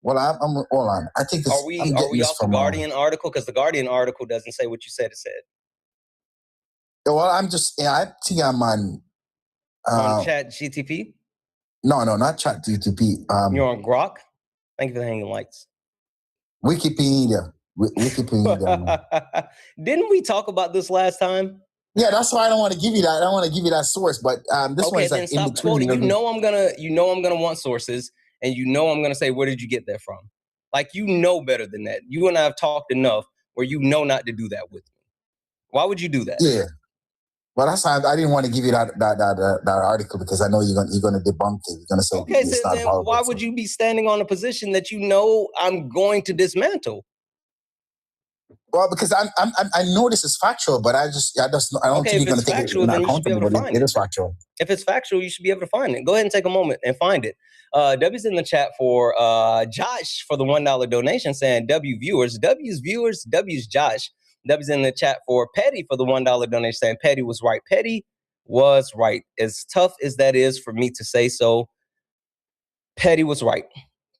Well, I'm hold on. I think this. Are we off the Guardian article? Because the Guardian article doesn't say what you said it said. Well, I'm just. I think I'm on. On Chat GTP? No, not Chat GTP. You're on Grok. Thank you for the hanging lights. Wikipedia. Wikipedia. Didn't we talk about this last time? Yeah, that's why I don't want to give you that. I don't want to give you that source, but this one is like in between. Quoting. You know I'm gonna want sources, and you know I'm gonna say, where did you get that from? Like, you know better than that. You and I have talked enough where you know not to do that with me. Why would you do that? Yeah. Well, that's why I didn't want to give you that article, because I know you're gonna debunk it. You're gonna say, okay, so then why would you be standing on a position that you know I'm going to dismantle? Well, because I know this is factual, but I don't think you're going to take it into account. It is factual. If it's factual, you should be able to find it. Go ahead and take a moment and find it. W's in the chat for Josh for the $1 donation, saying W viewers, W's Josh. W's in the chat for Petty for the $1 donation, saying Petty was right. Petty was right. As tough as that is for me to say so, Petty was right.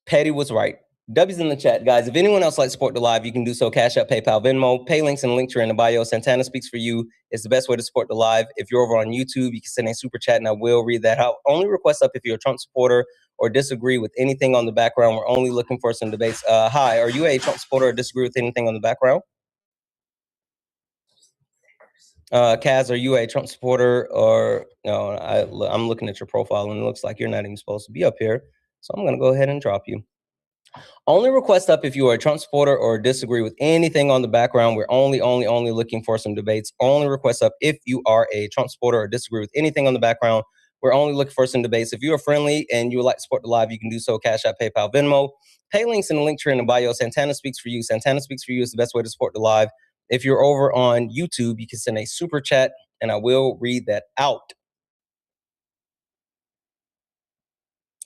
Petty was right. W's in the chat, guys. If anyone else likes to support the live, you can do so. Cash App, PayPal, Venmo, pay links and links are in the bio. Santana Speaks for You is the best way to support the live. If you're over on YouTube, you can send a super chat and I will read that out. Only request up if you're a Trump supporter or disagree with anything on the background. We're only looking for some debates. Hi, are you a Trump supporter or disagree with anything on the background? Kaz, are you a Trump supporter or no? I'm looking at your profile and it looks like you're not even supposed to be up here. So I'm going to go ahead and drop you. Only request up if you are a Trump supporter or disagree with anything on the background. We're only looking for some debates. Only request up if you are a Trump supporter or disagree with anything on the background. We're only looking for some debates. If you are friendly and you would like to support the live, you can do so. Cash App, PayPal, Venmo. Pay links in the link tree in the bio. Santana Speaks for You. Santana Speaks for You is the best way to support the live. If you're over on YouTube, you can send a super chat, and I will read that out.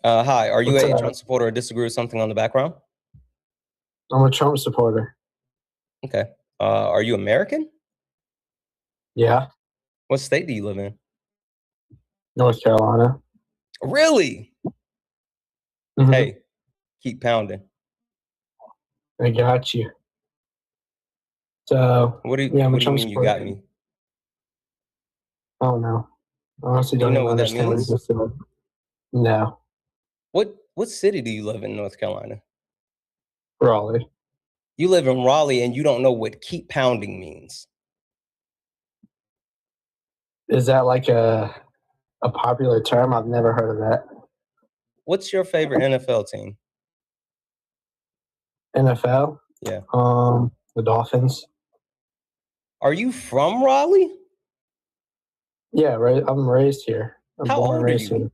Hi, are you a Trump supporter or disagree with something on the background? I'm a Trump supporter. Okay. Are you American? Yeah. What state do you live in? North Carolina. Really? Mm-hmm. Hey, keep pounding. I got you. So, What do you mean you got me? I don't know. I honestly don't even understand what you just said. No. What city do you live in North Carolina? Raleigh. You live in Raleigh and you don't know what keep pounding means. Is that like a popular term? I've never heard of that. What's your favorite NFL team? NFL? Yeah. The Dolphins. Are you from Raleigh? Yeah, right. I'm raised here. I'm How born old and raised are you?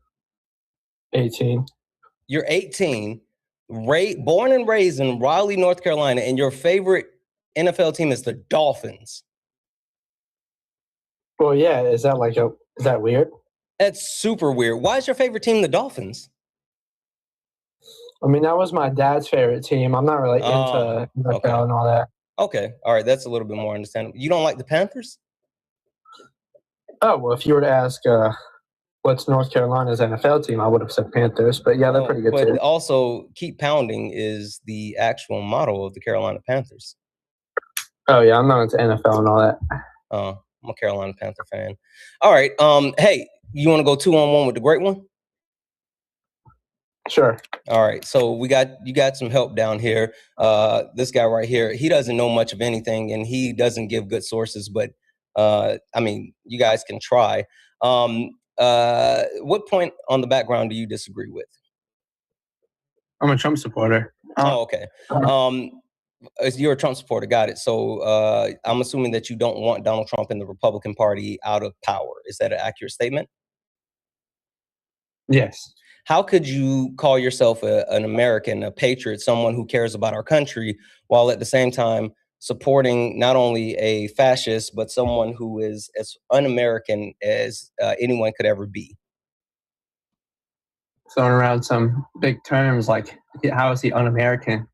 Here. 18. You're 18, born and raised in Raleigh, North Carolina, and your favorite NFL team is the Dolphins. Well, yeah. Is that weird? That's super weird. Why is your favorite team the Dolphins? I mean, that was my dad's favorite team. I'm not really into NFL and all that. Okay. All right. That's a little bit more understandable. You don't like the Panthers? Oh, well, if you were to ask what's North Carolina's NFL team, I would have said Panthers. But yeah, they're pretty good too. But also, keep pounding is the actual motto of the Carolina Panthers. Oh, yeah. I'm not into NFL and all that. I'm a Carolina Panther fan. All right. Hey, you want to go 2-on-1 with the great one? Sure. All right. So you got some help down here. This guy right here, he doesn't know much of anything and he doesn't give good sources, but I mean, you guys can try. What point on the background do you disagree with? I'm a Trump supporter. Oh, okay. You're a Trump supporter. Got it. So I'm assuming that you don't want Donald Trump and the Republican Party out of power. Is that an accurate statement? Yes. How could you call yourself an American, a patriot, someone who cares about our country, while at the same time supporting not only a fascist, but someone who is as un-American as anyone could ever be? Throwing around some big terms like, how is he un-American?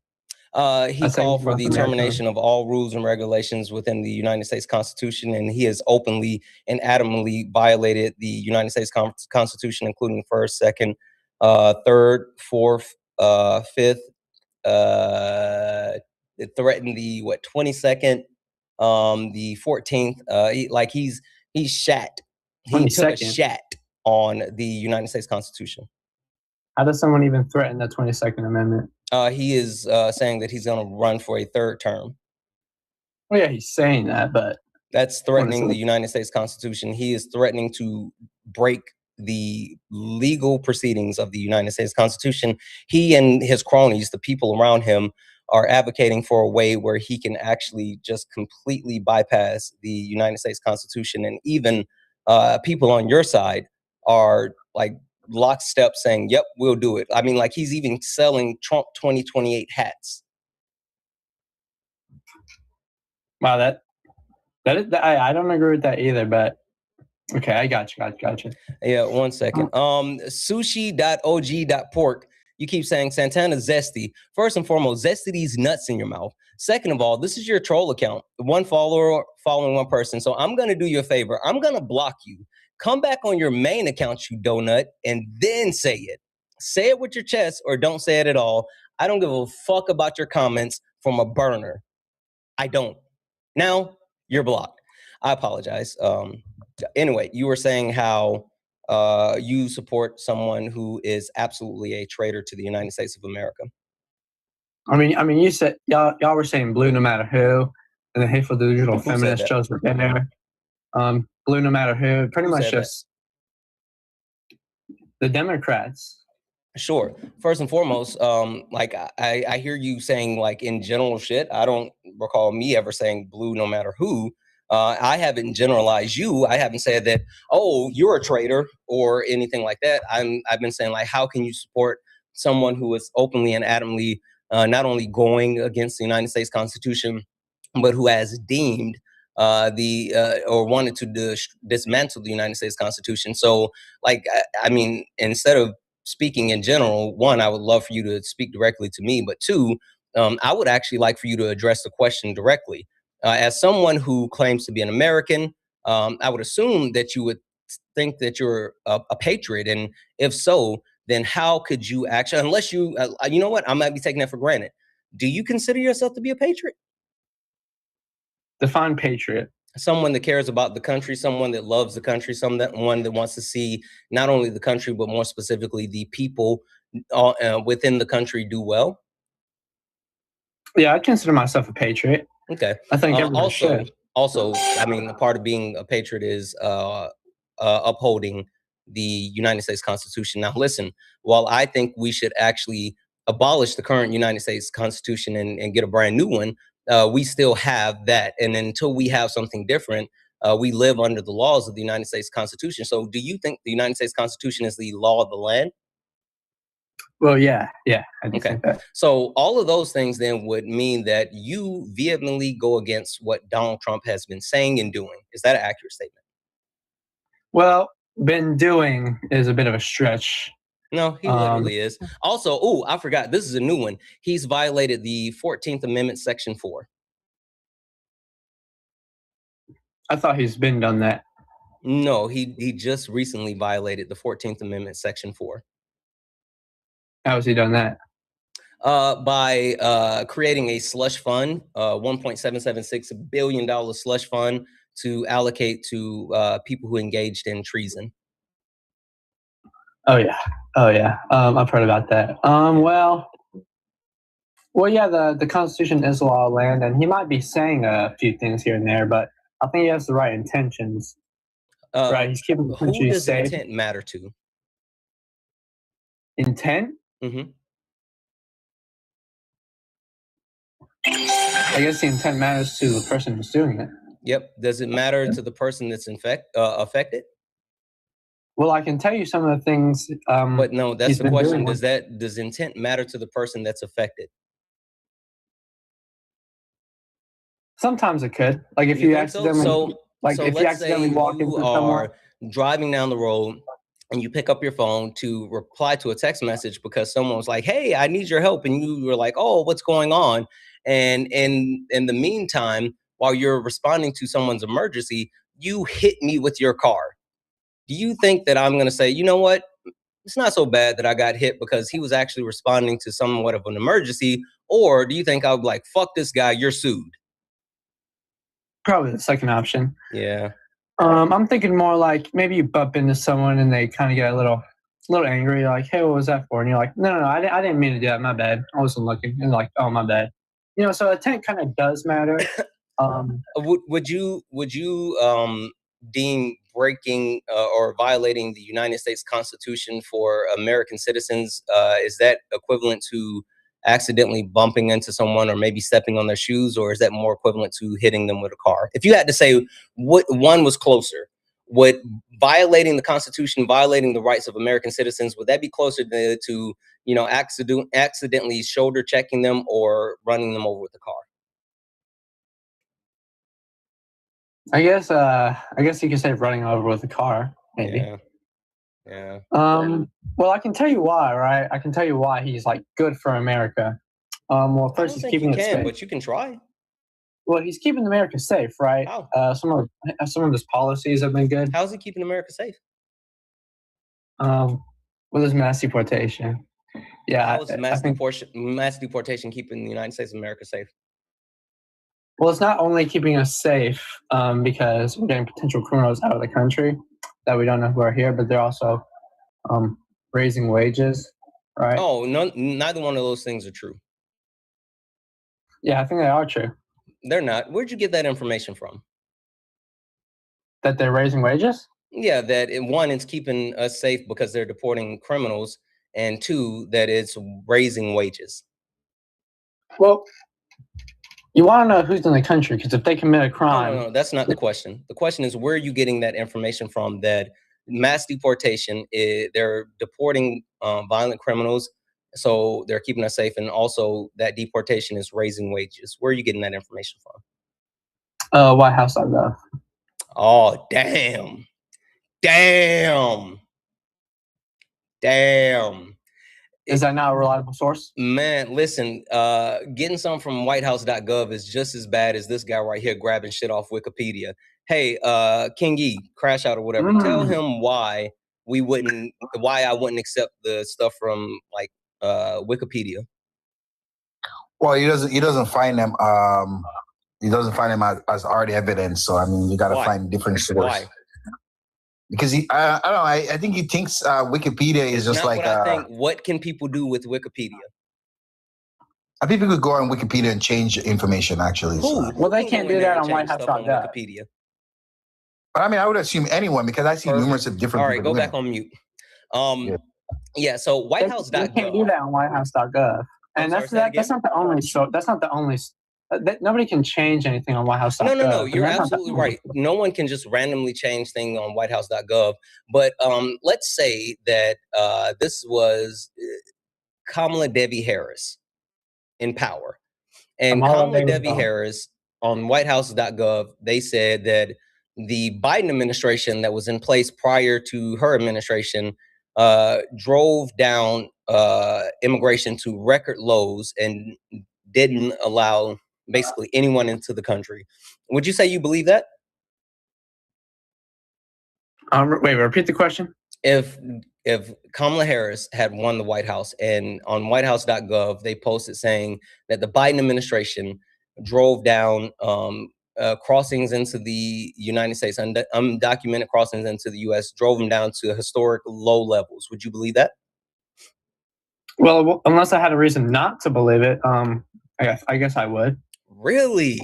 He called for the termination of all rules and regulations within the United States Constitution, and he has openly and adamantly violated the United States Constitution, including first, second, third, fourth, fifth. It threatened the 22nd, the 14th. He's shat. He took a shat on the United States Constitution. How does someone even threaten the 22nd Amendment? He is saying that he's going to run for a third term. Well, yeah, he's saying that, but that's threatening the United States Constitution. He is threatening to break the legal proceedings of the United States Constitution. He and his cronies, the people around him, are advocating for a way where he can actually just completely bypass the United States Constitution. And even people on your side are like lockstep saying, yep, we'll do it. I mean, like he's even selling Trump 2028 hats. Wow, that is, I don't agree with that either, but okay, I got you. Yeah, 1 second. Sushi.og.pork. You keep saying Santana zesty. First and foremost, zesty these nuts in your mouth. Second of all, this is your troll account. One follower following one person. So I'm going to do you a favor. I'm going to block you. Come back on your main account, you donut, and then say it. Say it with your chest or don't say it at all. I don't give a fuck about your comments from a burner. I don't. Now you're blocked. I apologize. Anyway, you were saying how you support someone who is absolutely a traitor to the United States of America. I mean, you said y'all were saying blue no matter who, and the hateful delusional feminist shows were in there. Blue no matter who, pretty much just the Democrats. Sure. First and foremost, like I hear you saying like in general shit. I don't recall me ever saying blue no matter who. I haven't generalized you. I haven't said that, oh, you're a traitor or anything like that. I've been saying like, how can you support someone who is openly and adamantly not only going against the United States Constitution, but who has deemed the or wanted to dismantle the United States Constitution. So, like, I mean, instead of speaking in general, one, I would love for you to speak directly to me, but two, I would actually like for you to address the question directly. As someone who claims to be an American, I would assume that you would think that you're a patriot, and if so, then how could you actually, unless you, you know what, I might be taking that for granted. Do you consider yourself to be a patriot? Define patriot. Someone that cares about the country, someone that loves the country, someone that wants to see not only the country, but more specifically the people within the country do well. Yeah, I consider myself a patriot. Okay. I think everyone should. Also, I mean, a part of being a patriot is upholding the United States Constitution. Now, listen, while I think we should actually abolish the current United States Constitution and get a brand new one, we still have that. And until we have something different, we live under the laws of the United States Constitution. So do you think the United States Constitution is the law of the land? Well, yeah, I do Okay. think that. So all of those things then would mean that you vehemently go against what Donald Trump has been saying and doing. Is that an accurate statement? Well, been doing is a bit of a stretch. No, he literally is. Also, oh, I forgot. This is a new one. He's violated the 14th Amendment, Section 4. I thought he's been done that. No, he just recently violated the 14th Amendment, Section 4. How has he done that? By creating a slush fund, $1.776 billion slush fund to allocate to people who engaged in treason. Oh yeah. I've heard about that. Well, yeah. The Constitution is the law of land, and he might be saying a few things here and there, but I think he has the right intentions. Right? He's keeping the country who does safe. intent matter to? Intent? Mm-hmm. I guess the intent matters to the person who's doing it. Yep. Does it matter to the person that's affected? Well, I can tell you some of the things. But no, that's the question. Does intent matter to the person that's affected? Sometimes it could. Like if you accidentally, so if you accidentally walk into someone, driving down the road and you pick up your phone to reply to a text message because someone was like, "Hey, I need your help," and you were like, "Oh, what's going on?" And in the meantime, while you're responding to someone's emergency, you hit me with your car. Do you think that I'm going to say, you know what? It's not so bad that I got hit because he was actually responding to somewhat of an emergency? Or do you think I would be like, fuck this guy, you're sued? Probably the second option. Yeah. I'm thinking more like maybe you bump into someone and they kind of get a little angry. You're like, hey, what was that for? And you're like, no, I didn't mean to do that. My bad. I wasn't looking. And like, oh, my bad. You know, so intent kind of does matter. Would you deem breaking or violating the United States Constitution for American citizens, is that equivalent to accidentally bumping into someone or maybe stepping on their shoes, or is that more equivalent to hitting them with a car? If you had to say what one was closer, would violating the Constitution, violating the rights of American citizens, would that be closer to you know, accidentally shoulder checking them or running them over with the car? I guess you could say running over with a car, maybe. Yeah. Well, I can tell you why, right? I can tell you why he's like good for America. Well, first he's keeping it safe. But you can try. Well, he's keeping America safe, right? How? Some of his policies have been good. How is he keeping America safe? With his mass deportation. Yeah. How is mass deportation keeping the United States of America safe? Well, it's not only keeping us safe because we're getting potential criminals out of the country that we don't know who are here, but they're also raising wages, right? Oh, neither one of those things are true. Yeah, I think they are true. They're not. Where'd you get that information from? That they're raising wages? Yeah, that one, it's keeping us safe because they're deporting criminals, and 2, that it's raising wages? Well, you want to know who's in the country, because if they commit a crime... No, that's not the question. The question is, where are you getting that information from that mass deportation, they're deporting violent criminals, so they're keeping us safe, and also that deportation is raising wages? Where are you getting that information from? WhiteHouse.gov. Oh, damn. Is that not a reliable source? Man, listen, getting something from whitehouse.gov is just as bad as this guy right here grabbing shit off Wikipedia. Hey, King E, Crash Out or whatever, tell him why I wouldn't accept the stuff from like Wikipedia. Well, he doesn't find them as already evidence. So I mean, you got to find different sources. Why? Because I don't know. I think he thinks Wikipedia is just not like. What I think. What can people do with Wikipedia? I think people could go on Wikipedia and change information. Actually, Who? So. Well, they can't do that on whitehouse.gov. Wikipedia. But I mean, I would assume anyone, because I see numerous of different. All right, go back on mute. Yeah. So whitehouse.gov. They can't do that on whitehouse.gov, and that's not the only. So that's not the only. Nobody can change anything on whitehouse.gov. No. You're absolutely right. No one can just randomly change things on whitehouse.gov. But let's say that this was Kamala Devi Harris in power. And Kamala Devi Harris on whitehouse.gov, they said that the Biden administration that was in place prior to her administration drove down immigration to record lows and didn't allow basically anyone into the country. Would you say you believe that? Wait, repeat the question. If Kamala Harris had won the White House, and on whitehouse.gov they posted saying that the Biden administration drove down crossings into the United States, undocumented crossings into the U.S., drove them down to historic low levels, would you believe that? Well, unless I had a reason not to believe it, I guess I would. Really?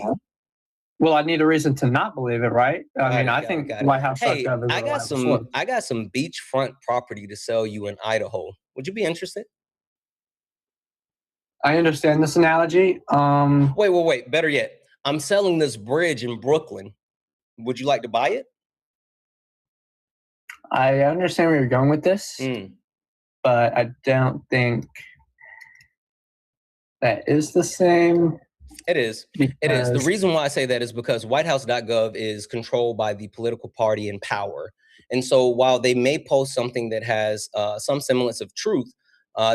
Well, I need a reason to not believe it, right? I think whitehouse.gov is I got some beachfront property to sell you in Idaho. Would you be interested? I understand this analogy. Wait. Better yet, I'm selling this bridge in Brooklyn. Would you like to buy it? I understand where you're going with this, but I don't think that is the same. It is. It is. The reason why I say that is because whitehouse.gov is controlled by the political party in power. And so while they may post something that has some semblance of truth,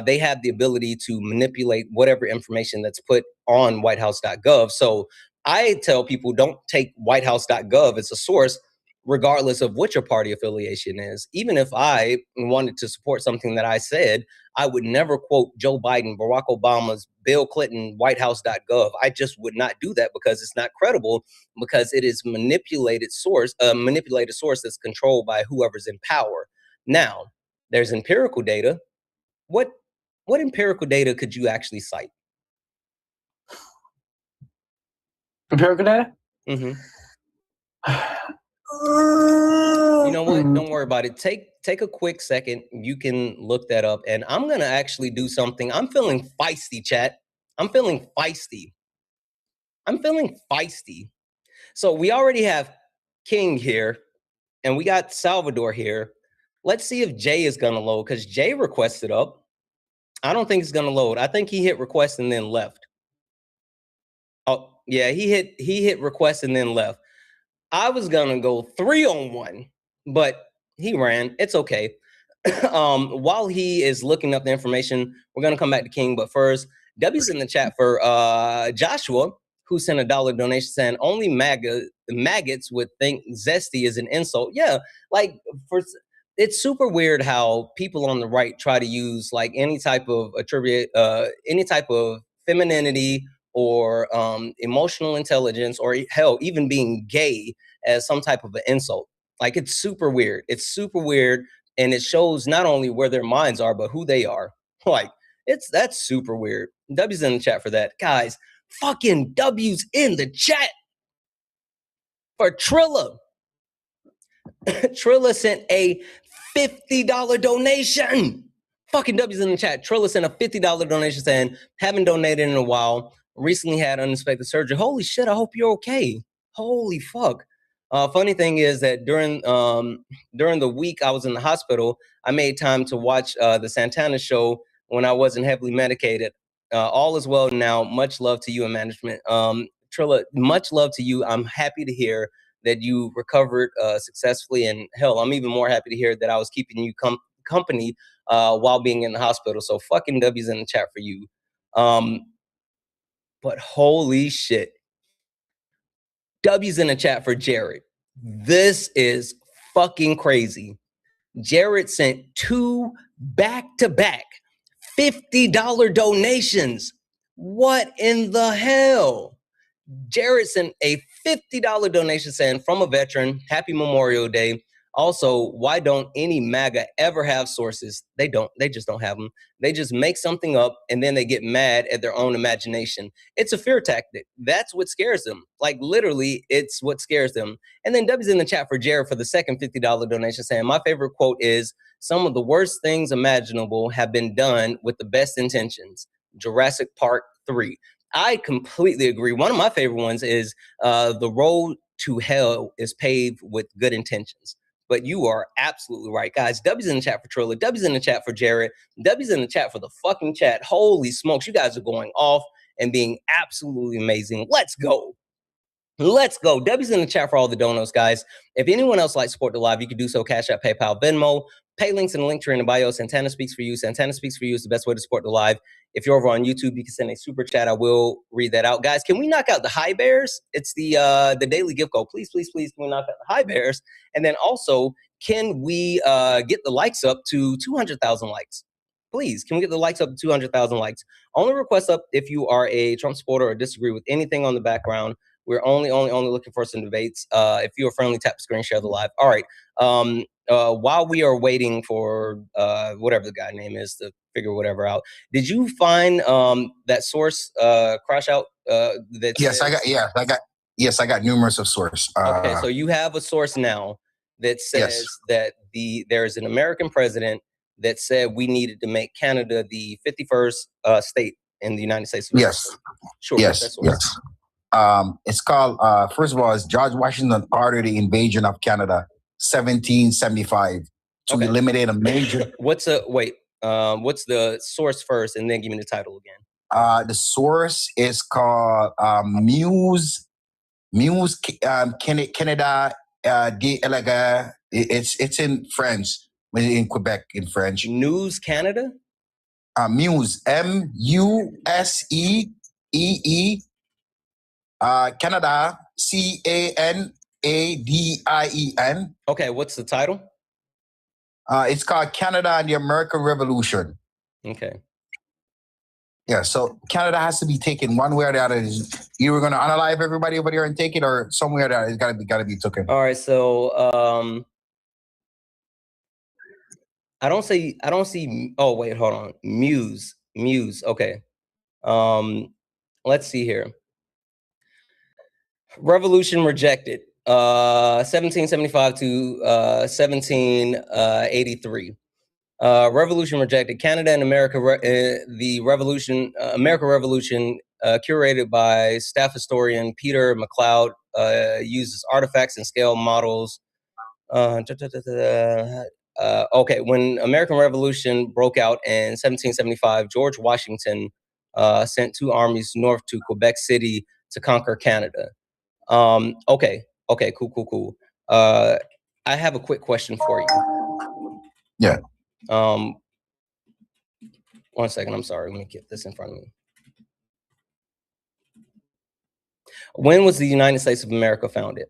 they have the ability to manipulate whatever information that's put on whitehouse.gov. So I tell people, don't take whitehouse.gov as a source, regardless of what your party affiliation is. Even if I wanted to support something that I said, I would never quote Joe Biden, Barack Obama's, Bill Clinton, whitehouse.gov. I just would not do that because it's not credible, because it is manipulated source that's controlled by whoever's in power. Now, there's empirical data. What empirical data could you actually cite? Empirical data? Mm-hmm. You know what? Don't worry about it. Take a quick second. You can look that up. And I'm going to actually do something. I'm feeling feisty, chat. I'm feeling feisty. So we already have King here, and we got Salvador here. Let's see if Jay is going to load, because Jay requested up. I don't think it's going to load. I think he hit request and then left. Oh, yeah, he hit request and then left. I was going to go 3-on-1, but he ran. It's okay. While he is looking up the information, we're going to come back to King. But first, W's in the chat for Joshua, who sent a $1 donation saying only maggots would think zesty is an insult. Yeah, like it's super weird how people on the right try to use like any type of femininity or emotional intelligence, or hell, even being gay as some type of an insult. Like, it's super weird. And it shows not only where their minds are, but who they are. Like, that's super weird. W's in the chat for that. Guys, fucking W's in the chat for Trilla. Trilla sent a $50 donation Fucking W's in the chat. Trilla sent a $50 donation saying, haven't donated in a while. Recently had unexpected surgery. Holy shit, I hope you're okay. Holy fuck. Funny thing is that during the week I was in the hospital, I made time to watch the Santana show when I wasn't heavily medicated. All is well now. Much love to you and management. Trilla, much love to you. I'm happy to hear that you recovered successfully. And hell, I'm even more happy to hear that I was keeping you company while being in the hospital. So fucking W's in the chat for you. But holy shit. W's in the chat for Jared. This is fucking crazy. Jared sent 2 back-to-back $50 donations. What in the hell? Jared sent a $50 donation saying, from a veteran, happy Memorial Day. Also, why don't any MAGA ever have sources? They don't. They just don't have them. They just make something up and then they get mad at their own imagination. It's a fear tactic. That's what scares them. Like literally, it's what scares them. And then W's in the chat for Jared for the second $50 donation saying, my favorite quote is, some of the worst things imaginable have been done with the best intentions. Jurassic Park 3. I completely agree. One of my favorite ones is the road to hell is paved with good intentions. But you are absolutely right, guys. W's in the chat for Trilla. W's in the chat for Jared. W's in the chat for the fucking chat. Holy smokes, you guys are going off and being absolutely amazing. Let's go. Let's go. W's in the chat for all the donos, guys. If anyone else likes support the live, you can do so. Cash App, PayPal, Venmo. Pay links in the link tree in the bio. Santana Speaks for You. Santana Speaks for You is the best way to support the live. If you're over on YouTube, you can send a super chat. I will read that out. Guys, can we knock out the high bears? It's the daily gift code. Please, please, please, can we knock out the high bears? And then also, can we get the likes up to 200,000 likes? Please, can we get the likes up to 200,000 likes? Only request up if you are a Trump supporter or disagree with anything on the background. We're only looking for some debates. If you're friendly, tap the screen, share the live. All right. While we are waiting for whatever the guy name is to figure whatever out, did you find that source crash out? Yes, I got numerous of source. Okay, so you have a source now that says that there's an American president that said we needed to make Canada the 51st state in the United States. Yes. Sure. Yes. It's called, first of all, it's George Washington ordered the invasion of Canada, 1775, to eliminate a major. What's the source first, and then give me the title again? The source is called Muse Canada de Elega. It's in French, in Quebec, in French. News Canada? Muse, M-U-S-E-E-E. Canada, C-A-N-A-D-I-E-N. Okay, what's the title? It's called Canada and the American Revolution. Okay. Yeah, so Canada has to be taken one way or the other. You were going to unalive everybody over there and take it, or somewhere there it's got to be taken. All right, so I don't see. Oh wait, hold on. Muse. Okay. Let's see here. Revolution rejected. 1775 to 1783. Revolution rejected. Canada and America. The Revolution, American Revolution, curated by staff historian Peter MacLeod, uses artifacts and scale models. Okay, when American Revolution broke out in 1775, George Washington sent 2 armies north to Quebec City to conquer Canada. Okay, cool. I have a quick question for you. Yeah. 1 second, I'm sorry. Let me get this in front of me. When was the United States of America founded?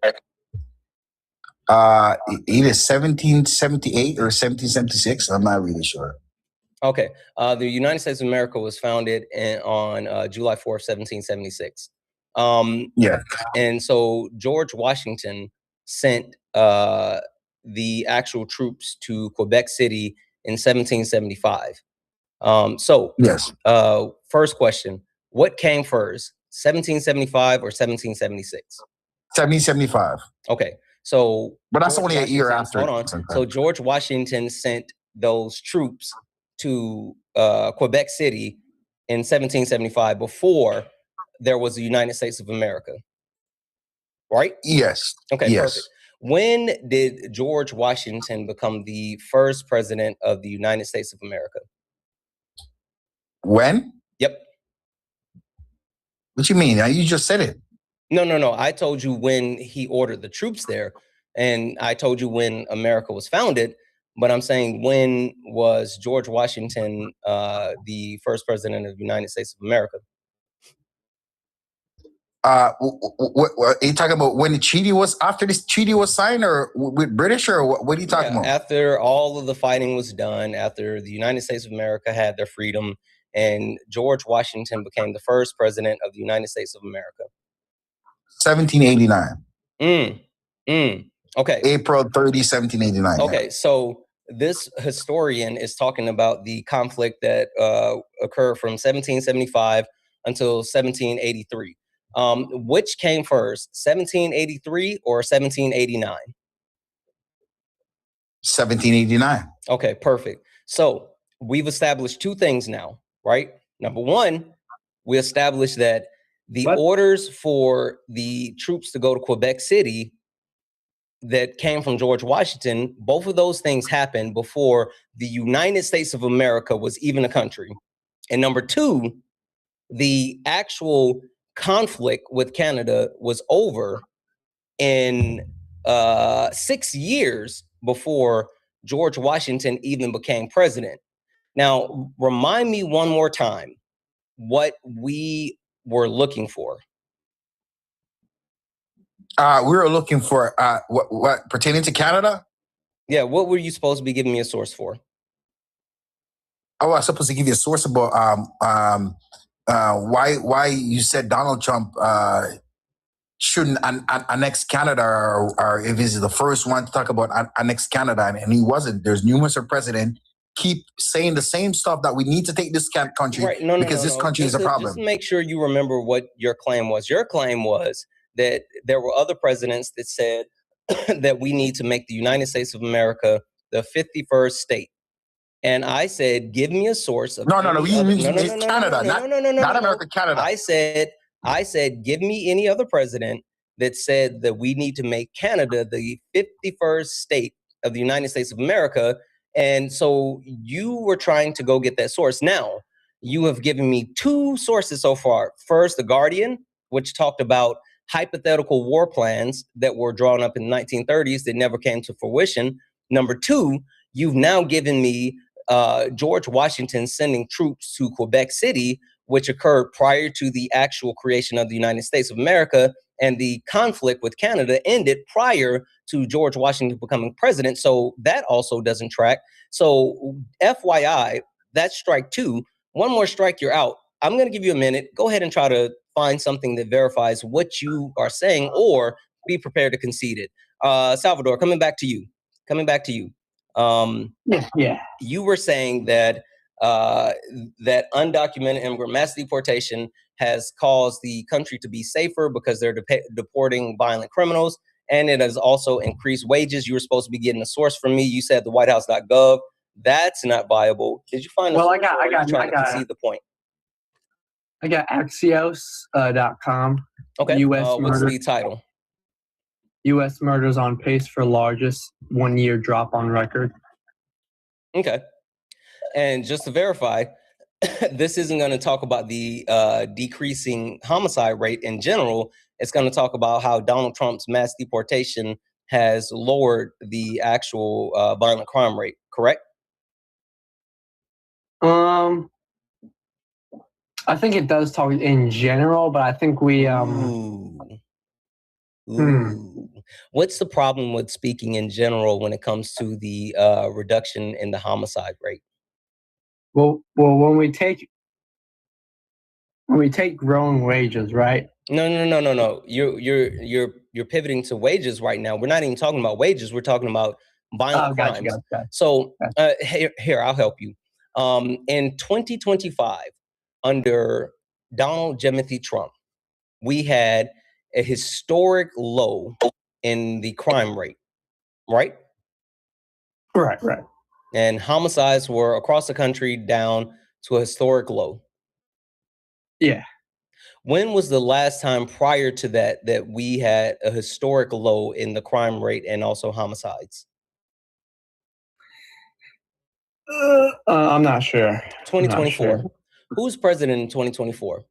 Either 1778 or 1776. I'm not really sure. Okay. The United States of America was founded on July 4th, 1776. Yeah. And so George Washington sent the actual troops to Quebec City in 1775. Yes. First question, what came first, 1775 or 1776? 1775. Okay. So but that's only a year after. Hold on. So George Washington sent those troops to Quebec City in 1775 before there was the United States of America, right? Yes. Okay, Yes. perfect. When did George Washington become the first president of the United States of America? When? Yep. What you mean? You just said it. No. I told you when he ordered the troops there, and I told you when America was founded. But I'm saying, when was George Washington the first president of the United States of America? What are you talking about? When the treaty was, after this treaty was signed, or with British, or what are you talking about? After all of the fighting was done, after the United States of America had their freedom, and George Washington became the first president of the United States of America. 1789. Okay. April 30, 1789. Okay, yeah. so this historian is talking about the conflict that occurred from 1775 until 1783. Which came first, 1783 or 1789? 1789. Okay, perfect. So we've established two things now, right? Number one, we established that the orders for the troops to go to Quebec City that came from George Washington, both of those things happened before the United States of America was even a country. And number two, the actual conflict with Canada was over in 6 years before George Washington even became president. Now, remind me one more time what we were looking for. We were looking for what pertaining to Canada? Yeah, what were you supposed to be giving me a source for? I was supposed to give you a source about why you said Donald Trump shouldn't annex Canada, or if he's the first one to talk about annex Canada, and he wasn't. There's numerous presidents keep saying the same stuff, that we need to take this country, right. because this country is a problem. Just make sure you remember what your claim was. Your claim was that there were other presidents that said that we need to make the United States of America the 51st state. And I said, give me a source of Canada, not America, Canada. I said, give me any other president that said that we need to make Canada the 51st state of the United States of America. And so you were trying to go get that source. Now, you have given me two sources so far. First, The Guardian, which talked about hypothetical war plans that were drawn up in the 1930s that never came to fruition. Number two, you've now given me George Washington sending troops to Quebec City, which occurred prior to the actual creation of the United States of America, and the conflict with Canada ended prior to George Washington becoming president. So that also doesn't track. So FYI, that's strike two. One more strike, you're out. I'm going to give you a minute. Go ahead and try to find something that verifies what you are saying, or be prepared to concede it. Salvador, coming back to you. You were saying that that undocumented immigrant mass deportation has caused the country to be safer because they're deporting violent criminals, and it has also increased wages. You were supposed to be getting a source from me. You said the whitehouse.gov. That's not viable. Did you find a source? I got concede the point. I got Axios.com. Okay. What's the title? U.S. murders on pace for largest 1 year drop on record. Okay. And just to verify, this isn't going to talk about the decreasing homicide rate in general. It's going to talk about how Donald Trump's mass deportation has lowered the actual violent crime rate, correct? I think it does talk in general, but I think we What's the problem with speaking in general when it comes to the reduction in the homicide rate? Well, when we take growing wages, right? No. You're pivoting to wages right now. We're not even talking about wages. We're talking about violent crimes. Gotcha. So here, I'll help you. In 2025, under Donald Jimothy Trump, we had a historic low in the crime rate, right? Right. and homicides were across the country down to a historic low. Yeah. When was the last time prior to that that we had a historic low in the crime rate and also homicides? I'm not sure. 2024. Who's president in 2024?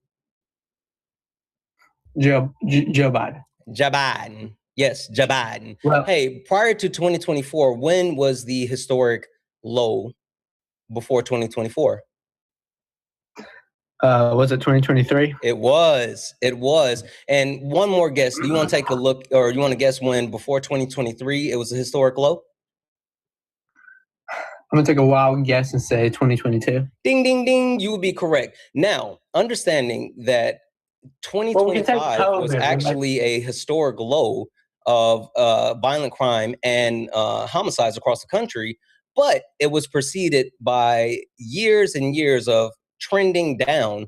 Joe Biden. Joe Biden. Yes, Joe Biden. Well, Hey, prior to 2024, when was the historic low before 2024? Was it 2023? It was. And one more guess. Do you want to take a look, or you want to guess when before 2023 it was a historic low? I'm gonna take a wild guess and say 2022. Ding, ding, ding. You would be correct. Now, understanding that 2025 was actually a historic low of violent crime and homicides across the country, but it was preceded by years and years of trending down.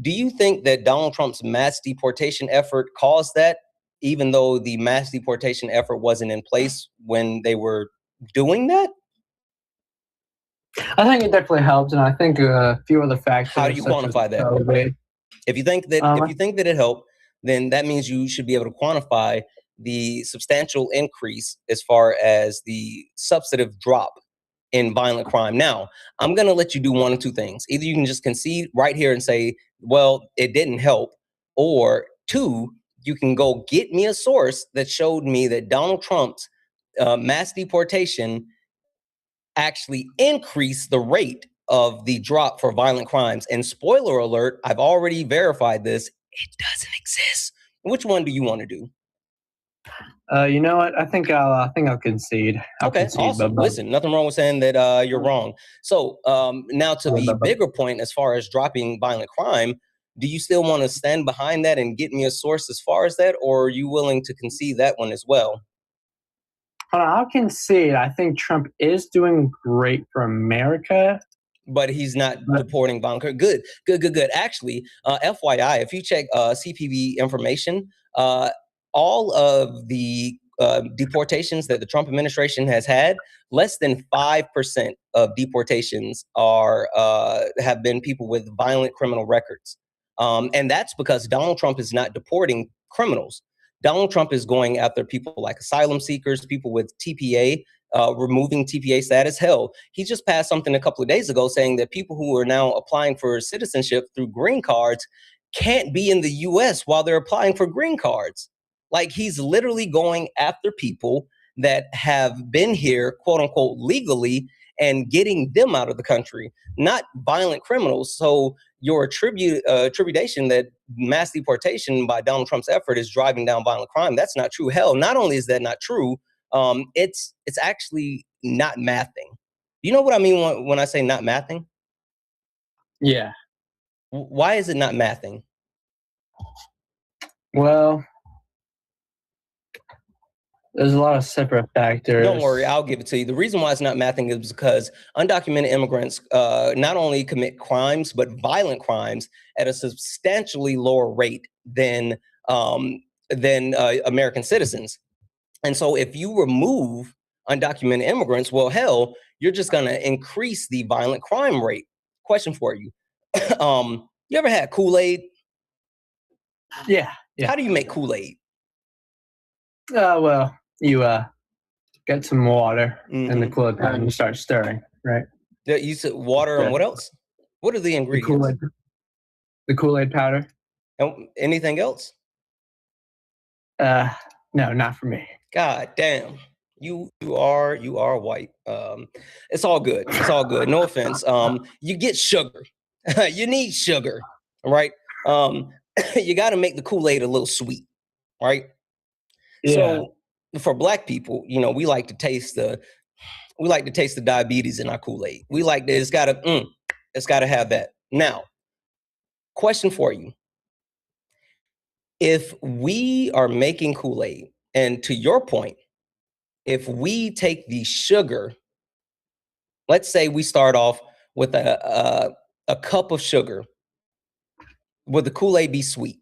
Do you think that Donald Trump's mass deportation effort caused that, even though the mass deportation effort wasn't in place when they were doing that? I think it definitely helped, and I think a few other factors. How do you quantify that? COVID. If you think that it helped, then that means you should be able to quantify the substantial increase as far as the substantive drop in violent crime. Now, I'm going to let you do one of two things. Either you can just concede right here and say, well, it didn't help, or two, you can go get me a source that showed me that Donald Trump's mass deportation actually increased the rate of the drop for violent crimes. And spoiler alert, I've already verified this. It doesn't exist. Which one do you want to do? You know what? I think I'll concede. I'll Okay, concede, awesome. Bubba. Listen, nothing wrong with saying that you're wrong. So now to the bigger point, as far as dropping violent crime, do you still want to stand behind that and get me a source as far as that, or are you willing to concede that one as well? I'll concede. I think Trump is doing great for America, but he's not deporting violent crime. Good. Actually, FYI, if you check CPB information, all of the deportations that the Trump administration has had, less than 5% of deportations are have been people with violent criminal records. And that's because Donald Trump is not deporting criminals. Donald Trump is going after people like asylum seekers, people with TPA, removing TPA status. Hell, he just passed something a couple of days ago saying that people who are now applying for citizenship through green cards can't be in the U.S. while they're applying for green cards. Like, he's literally going after people that have been here, quote unquote, legally, and getting them out of the country, not violent criminals. So your attribution that mass deportation by Donald Trump's effort is driving down violent crime, that's not true. Hell, not only is that not true, it's actually not mathing. You know what I mean when I say not mathing? Yeah. Why is it not mathing? Well, there's a lot of separate factors. Don't worry, I'll give it to you. The reason why it's not mathing is because undocumented immigrants not only commit crimes, but violent crimes at a substantially lower rate than American citizens. And so if you remove undocumented immigrants, well, hell, you're just going to increase the violent crime rate. Question for you. You ever had Kool-Aid? Yeah. How do you make Kool-Aid? Well, you get some water in the Kool-Aid powder and you start stirring, right? Yeah, you said water and what else? What are the ingredients? The Kool-Aid powder. And anything else? No, not for me. God damn. You are white. It's all good. It's all good. No offense. You get sugar. You need sugar, right? You got to make the Kool-Aid a little sweet, right? Yeah. So for Black people, you know, we like to taste the diabetes in our Kool-Aid. We like that it's got to have that. Now, question for you. If we are making Kool-Aid, and to your point, if we take the sugar, let's say we start off with a cup of sugar, would the Kool-Aid be sweet?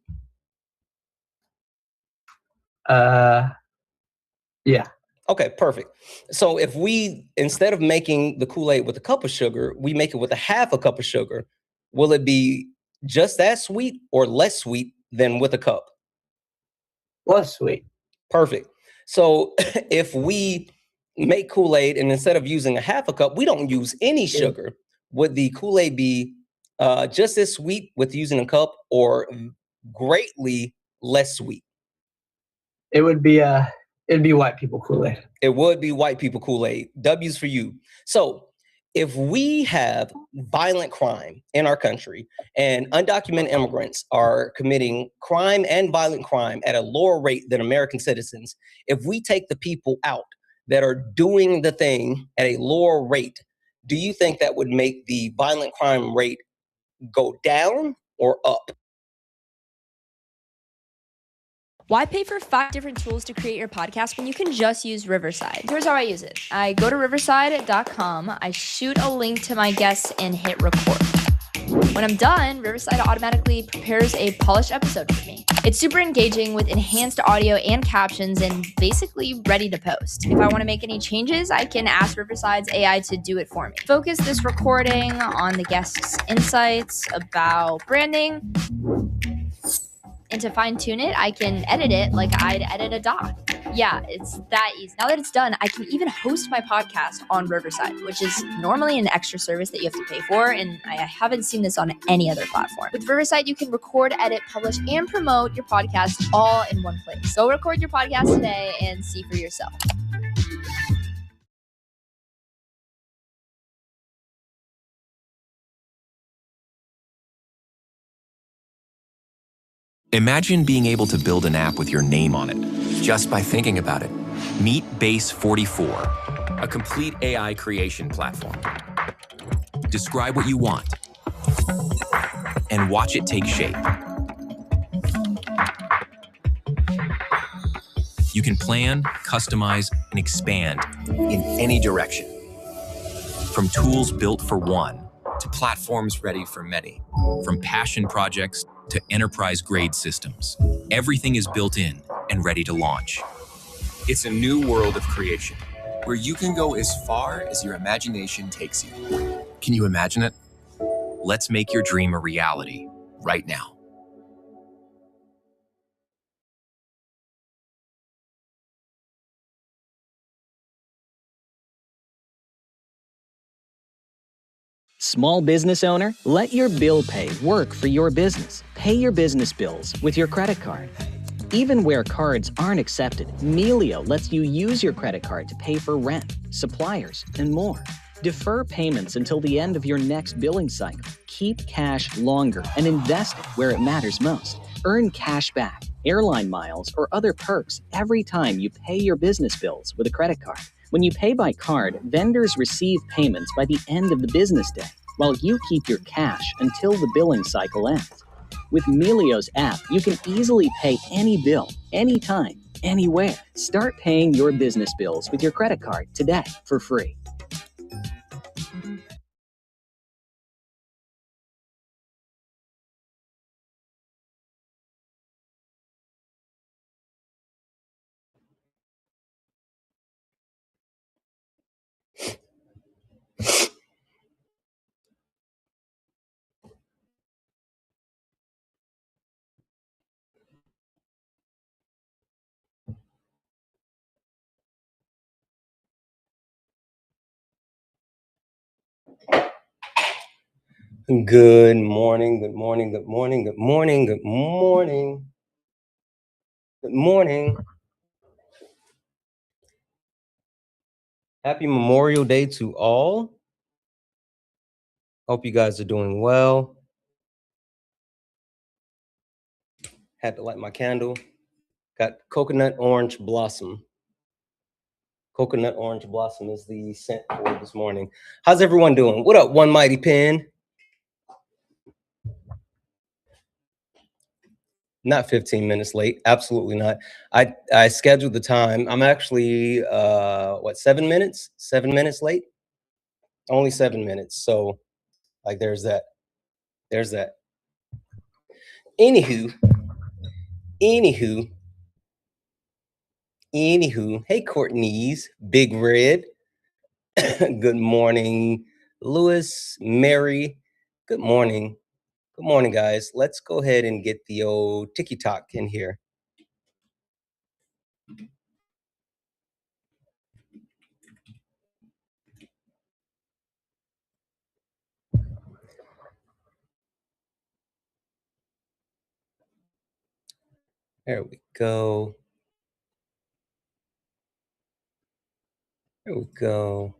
Yeah. Okay, perfect. So if we, instead of making the Kool-Aid with a cup of sugar, we make it with a half a cup of sugar, will it be just as sweet or less sweet than with a cup? Less sweet. Perfect. So if we make Kool-Aid and instead of using a half a cup, we don't use any sugar, would the Kool-Aid be just as sweet with using a cup or greatly less sweet? It would be it'd be white people Kool-Aid. It would be white people Kool-Aid. W's for you. So if we have violent crime in our country and undocumented immigrants are committing crime and violent crime at a lower rate than American citizens, if we take the people out that are doing the thing at a lower rate, do you think that would make the violent crime rate go down or up? Why pay for 5 different tools to create your podcast when you can just use Riverside? Here's how I use it. I go to riverside.com, I shoot a link to my guests and hit record. When I'm done, Riverside automatically prepares a polished episode for me. It's super engaging with enhanced audio and captions and basically ready to post. If I want to make any changes, I can ask Riverside's AI to do it for me. Focus this recording on the guest's insights about branding. And to fine tune it, I can edit it like I'd edit a doc. Yeah, it's that easy. Now that it's done, I can even host my podcast on Riverside, which is normally an extra service that you have to pay for, and I haven't seen this on any other platform. With Riverside, you can record, edit, publish, and promote your podcast all in one place. Go record your podcast today and see for yourself. Imagine being able to build an app with your name on it, just by thinking about it. Meet Base 44, a complete AI creation platform. Describe what you want, and watch it take shape. You can plan, customize, and expand in any direction. From tools built for one, to platforms ready for many. From passion projects to enterprise-grade systems. Everything is built in and ready to launch. It's a new world of creation, where you can go as far as your imagination takes you. Can you imagine it? Let's make your dream a reality right now. Small business owner, let your bill pay work for your business. Pay your business bills with your credit card. Even where cards aren't accepted, Melio lets you use your credit card to pay for rent, suppliers, and more. Defer payments until the end of your next billing cycle. Keep cash longer and invest it where it matters most. Earn cash back, airline miles, or other perks every time you pay your business bills with a credit card. When you pay by card, vendors receive payments by the end of the business day, while you keep your cash until the billing cycle ends. With Melio's app, you can easily pay any bill, anytime, anywhere. Start paying your business bills with your credit card today for free. Good morning, good morning, good morning, good morning, good morning, good morning. Happy Memorial Day to all. Hope you guys are doing well. Had to light my candle. Got coconut orange blossom. Coconut orange blossom is the scent for this morning. How's everyone doing? What up, One Mighty Pen? Not 15 minutes late. Absolutely not. I scheduled the time. I'm actually 7 minutes? 7 minutes late? Only 7 minutes. So like there's that. There's that. Anywho. Anywho, hey, Courtney's, Big Red. Good morning, Lewis, Mary. Good morning. Good morning, guys. Let's go ahead and get the old TikTok in here. There we go. There we go.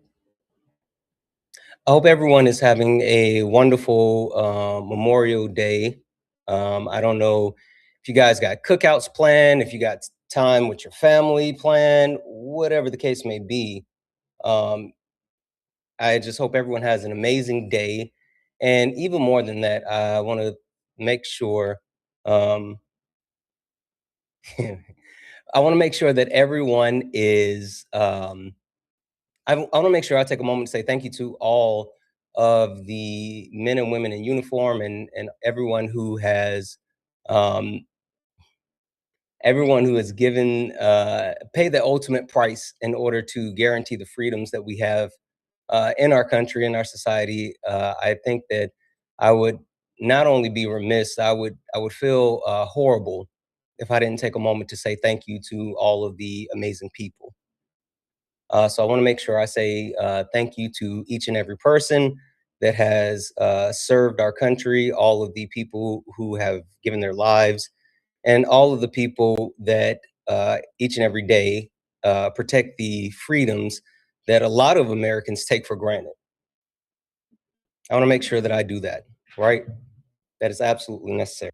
I hope everyone is having a wonderful Memorial Day. I don't know if you guys got cookouts planned, if you got time with your family planned, whatever the case may be. I just hope everyone has an amazing day. And even more than that, I want to make sure I want to make sure that everyone is I want to make sure I take a moment to say thank you to all of the men and women in uniform and everyone who has given paid the ultimate price in order to guarantee the freedoms that we have in our country, in our society. I think that I would not only be remiss, I would feel horrible if I didn't take a moment to say thank you to all of the amazing people. So I want to make sure I say thank you to each and every person that has served our country, all of the people who have given their lives, and all of the people that each and every day protect the freedoms that a lot of Americans take for granted. I want to make sure that I do that, right? That is absolutely necessary.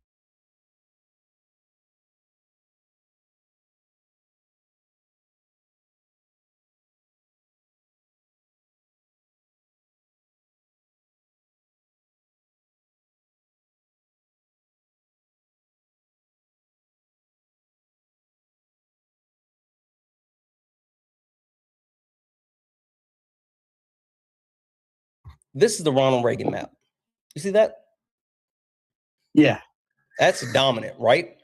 This is the Ronald Reagan map. You see that? Yeah. That's dominant, right?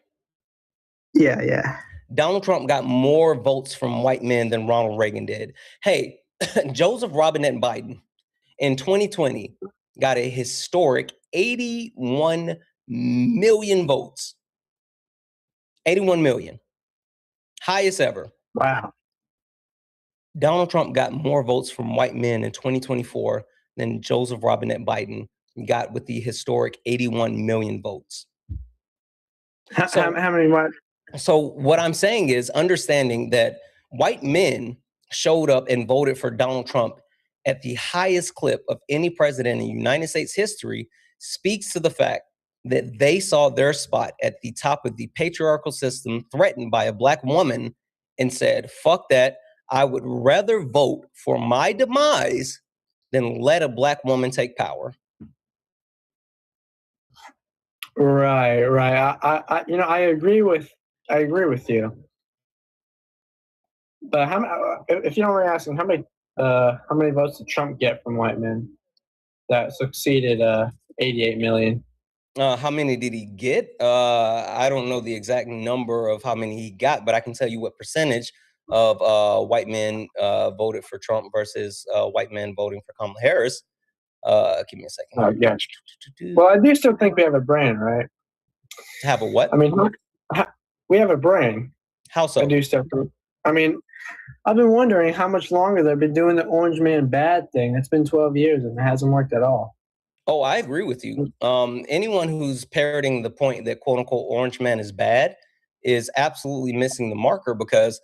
Yeah. Donald Trump got more votes from white men than Ronald Reagan did. Hey, Joseph Robinette Biden in 2020 got a historic 81 million votes. 81 million. Highest ever. Wow. Donald Trump got more votes from white men in 2024 than Joseph Robinette Biden got with the historic 81 million votes. How many white? So what I'm saying is understanding that white men showed up and voted for Donald Trump at the highest clip of any president in United States history speaks to the fact that they saw their spot at the top of the patriarchal system threatened by a black woman and said, fuck that. I would rather vote for my demise than let a black woman take power. Right. I agree with you. But if you don't mind asking, how many votes did Trump get from white men that succeeded 88 million? How many did he get? I don't know the exact number of how many he got, but I can tell you what percentage of white men voted for Trump versus white men voting for Kamala Harris. Give me a second. Oh, yeah. Well, I do still think we have a brain, right? Have a what? I mean, we have a brain. How so? I do still think. I mean, I've been wondering how much longer they've been doing the orange man bad thing. It's been 12 years and it hasn't worked at all. Oh, I agree with you. Anyone who's parroting the point that quote unquote orange man is bad is absolutely missing the marker because,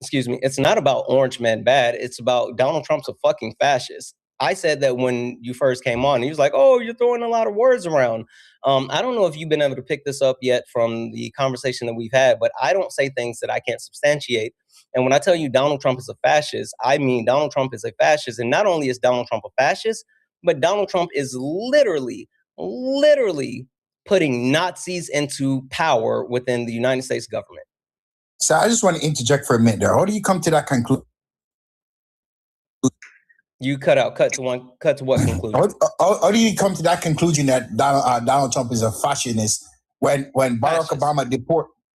excuse me, it's not about orange man bad. It's about Donald Trump's a fucking fascist. I said that when you first came on. He was like, oh, you're throwing a lot of words around. I don't know if you've been able to pick this up yet from the conversation that we've had, but I don't say things that I can't substantiate. And when I tell you Donald Trump is a fascist, I mean Donald Trump is a fascist. And not only is Donald Trump a fascist, but Donald Trump is literally putting Nazis into power within the United States government. So I just want to interject for a minute there. How do you come to that conclusion? You cut out. Cut to what conclusion? How do you come to that conclusion that Donald Trump is a fascist when Barack Obama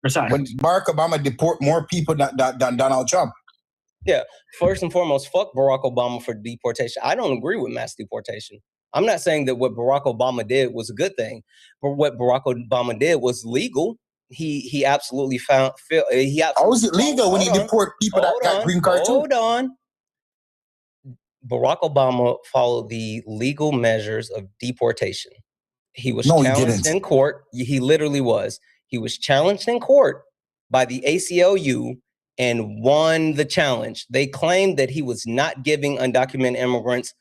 Sorry. When Barack Obama deport more people than Donald Trump. Yeah. First and foremost, fuck Barack Obama for deportation. I don't agree with mass deportation. I'm not saying that what Barack Obama did was a good thing, but what Barack Obama did was legal. He absolutely found. He absolutely. How is it legal when you deport people that got green card too? Hold on. Barack Obama followed the legal measures of deportation. He was challenged in court. He literally was. He was challenged in court by the ACLU and won the challenge. They claimed that he was not giving undocumented immigrants,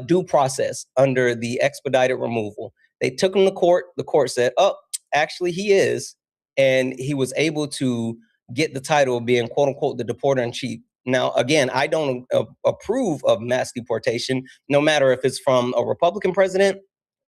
due process under the expedited removal. They took him to court. The court said, oh, actually he is. And he was able to get the title of being, quote unquote, the deporter in chief. Now, again, I don't approve of mass deportation, no matter if it's from a Republican president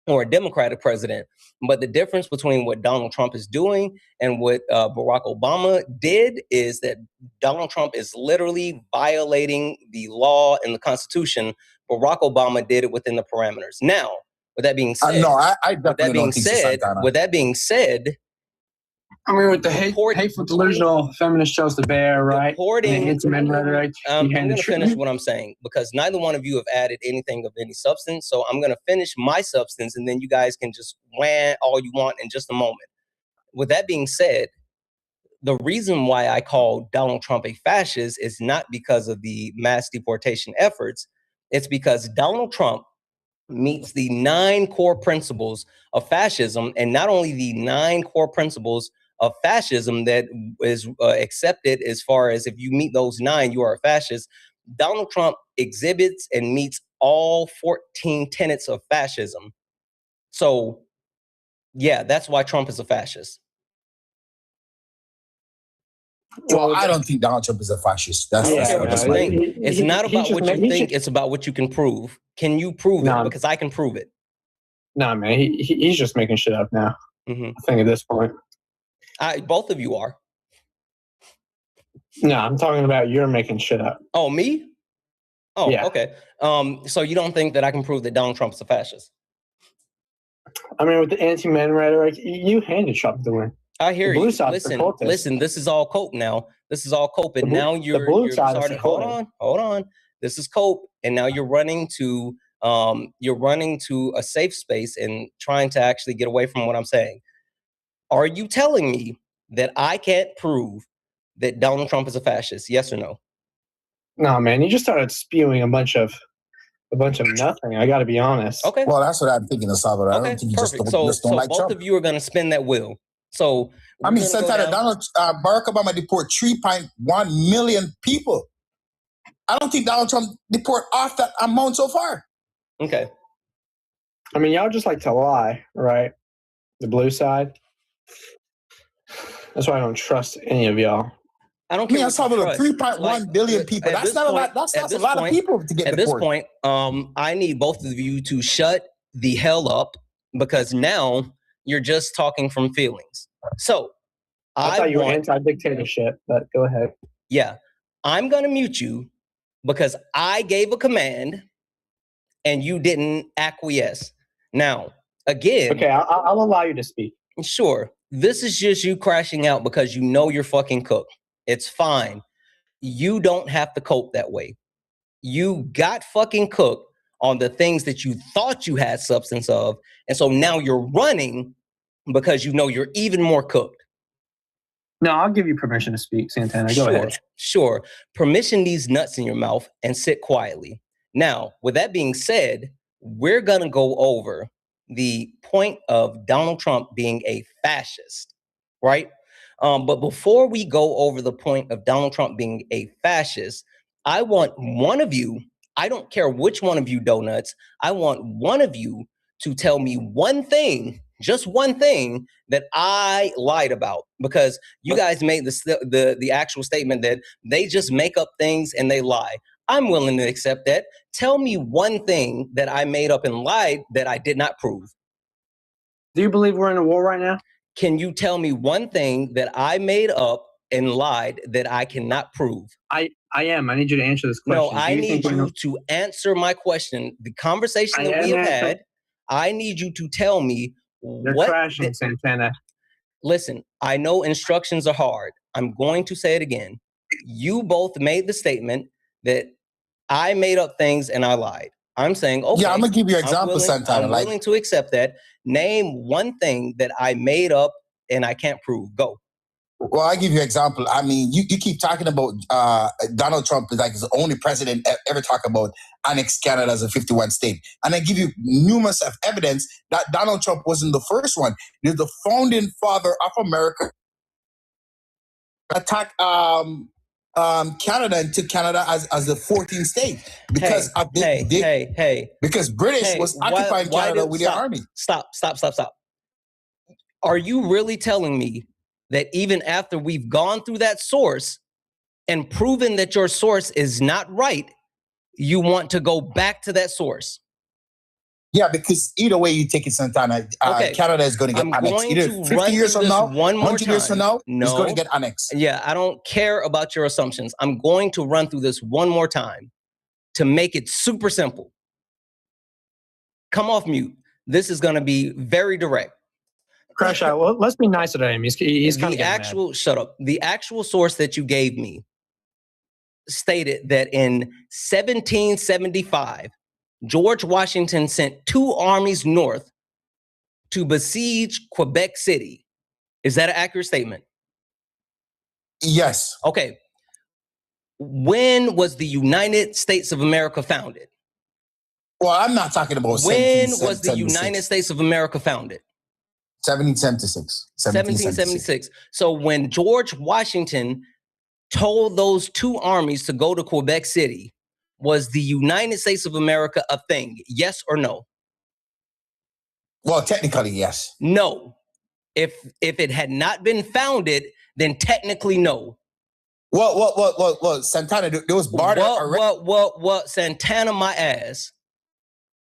or a Democratic president. But the difference between what Donald Trump is doing and what Barack Obama did is that Donald Trump is literally violating the law and the Constitution. Barack Obama did it within the parameters. Now, with that being said, I definitely don't think Santana. With that being said, I mean, with the hateful, delusional feminist shows the bear, right? I'm going to finish what I'm saying because neither one of you have added anything of any substance. So I'm going to finish my substance and then you guys can just wham all you want in just a moment. With that being said, the reason why I call Donald Trump a fascist is not because of the mass deportation efforts. It's because Donald Trump meets the 9 core principles of fascism, and not only the 9 core principles of fascism that is accepted as far as if you meet those 9, you are a fascist. Donald Trump exhibits and meets all 14 tenets of fascism. So, yeah, that's why Trump is a fascist. Well, I don't think Donald Trump is a fascist. That's what I think. It's not about what you think. It's about what you can prove. Can you prove it? Because I can prove it. No, man. He's just making shit up now. I think at this point. Both of you are. No, I'm talking about you're making shit up. Oh, me? Oh, yeah. Okay. So you don't think that I can prove that Donald Trump's a fascist? I mean, with the anti-men rhetoric, you handed Trump the win. I hear you. Listen, this is all cope now. This is all cope. And now you're starting. Hold on. This is cope. And now you're running to a safe space and trying to actually get away from what I'm saying. Are you telling me that I can't prove that Donald Trump is a fascist? Yes or no? No, man. You just started spewing a bunch of nothing. I got to be honest. Okay. Well, that's what I'm thinking of, Salvador. I don't think you just don't like both Trump. Of you are going to spin that wheel. So I mean, Santana, Barack Obama deport 3.1 million people. I don't think Donald Trump deport off that amount so far. Okay. I mean, y'all just like to lie, right? The blue side. That's why I don't trust any of y'all. I don't care. I saw 3.1 billion people. That's not a lot. That's a lot of people to get deported. At this point, I need both of you to shut the hell up because now you're just talking from feelings. So I thought you were anti-dictatorship, but go ahead. Yeah, I'm gonna mute you because I gave a command and you didn't acquiesce. Now, again, okay, I'll allow you to speak. Sure. This is just you crashing out because you know you're fucking cooked. It's fine. You don't have to cope that way. You got fucking cooked on the things that you thought you had substance of. And so now you're running because you know you're even more cooked. No, I'll give you permission to speak, Santana. Go ahead. Sure. Permission these nuts in your mouth and sit quietly. Now, with that being said, we're going to go over the point of Donald Trump being a fascist, right? But before we go over the point of Donald Trump being a fascist, I want one of you, I don't care which one of you donuts, I want one of you to tell me one thing, just one thing that I lied about, because you guys made the actual statement that they just make up things and they lie. I'm willing to accept that. Tell me one thing that I made up and lied that I did not prove. Do you believe we're in a war right now? Can you tell me one thing that I made up and lied that I cannot prove? I am. I need you to answer this question. No, I need you to answer my question. The conversation that we have had, I need you to tell me You're crashing, Santana. listen, I know instructions are hard. I'm going to say it again. You both made the statement that I made up things and I lied. I'm saying, okay. Yeah, I'm gonna give you an example, Santana. I'm willing to accept that. Name one thing that I made up and I can't prove. Go. Well, I give you an example. I mean, you keep talking about Donald Trump is like the only president ever talk about annex Canada as a 51 state. And I give you numerous of evidence that Donald Trump wasn't the first one. He's the founding father of America. Attack Canada and took Canada as the 14th state because because British was occupying Canada with their army. Stop. Are you really telling me that even after we've gone through that source and proven that your source is not right, you want to go back to that source? Yeah, because either way you take it, Santana, Canada is going to get annexed. Either 50 years from now, 100 years from now, it's going to get annexed. Yeah, I don't care about your assumptions. I'm going to run through this one more time to make it super simple. Come off mute. This is going to be very direct. Crash out. Well, let's be nicer to him. He's kind of actual. Shut up. The actual source that you gave me stated that in 1775, George Washington sent 2 armies north to besiege Quebec City. Is that an accurate statement? Yes. Okay. When was the United States of America founded? Well, I'm not talking about when was the United States of America founded? 1776. 1776. So when George Washington told those 2 armies to go to Quebec City, was the United States of America a thing? Yes or no? Well, technically, yes. No. If it had not been founded, then technically no. Well, Santana, there was barter. What, Santana, my ass.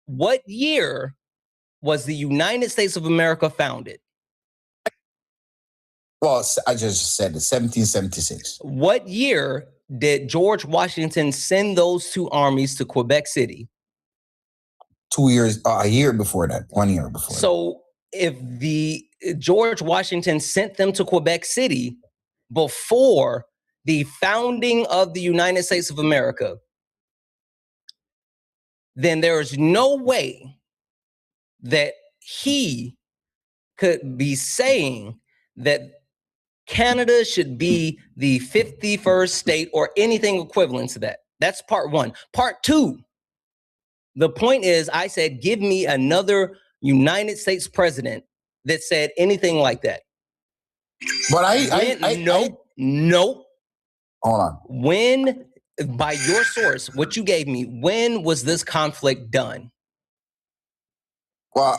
What year was the United States of America founded? Well, I just said it, 1776. What year did George Washington send those 2 armies to Quebec City? 2 years, a year before that, 1 year before. So if the George Washington sent them to Quebec City before the founding of the United States of America, then there is no way that he could be saying that Canada should be the 51st state or anything equivalent to that. That's part 1. Part 2, the point is, I said, give me another United States president that said anything like that. But Nope. Hold on. When, by your source, what you gave me, when was this conflict done? Well,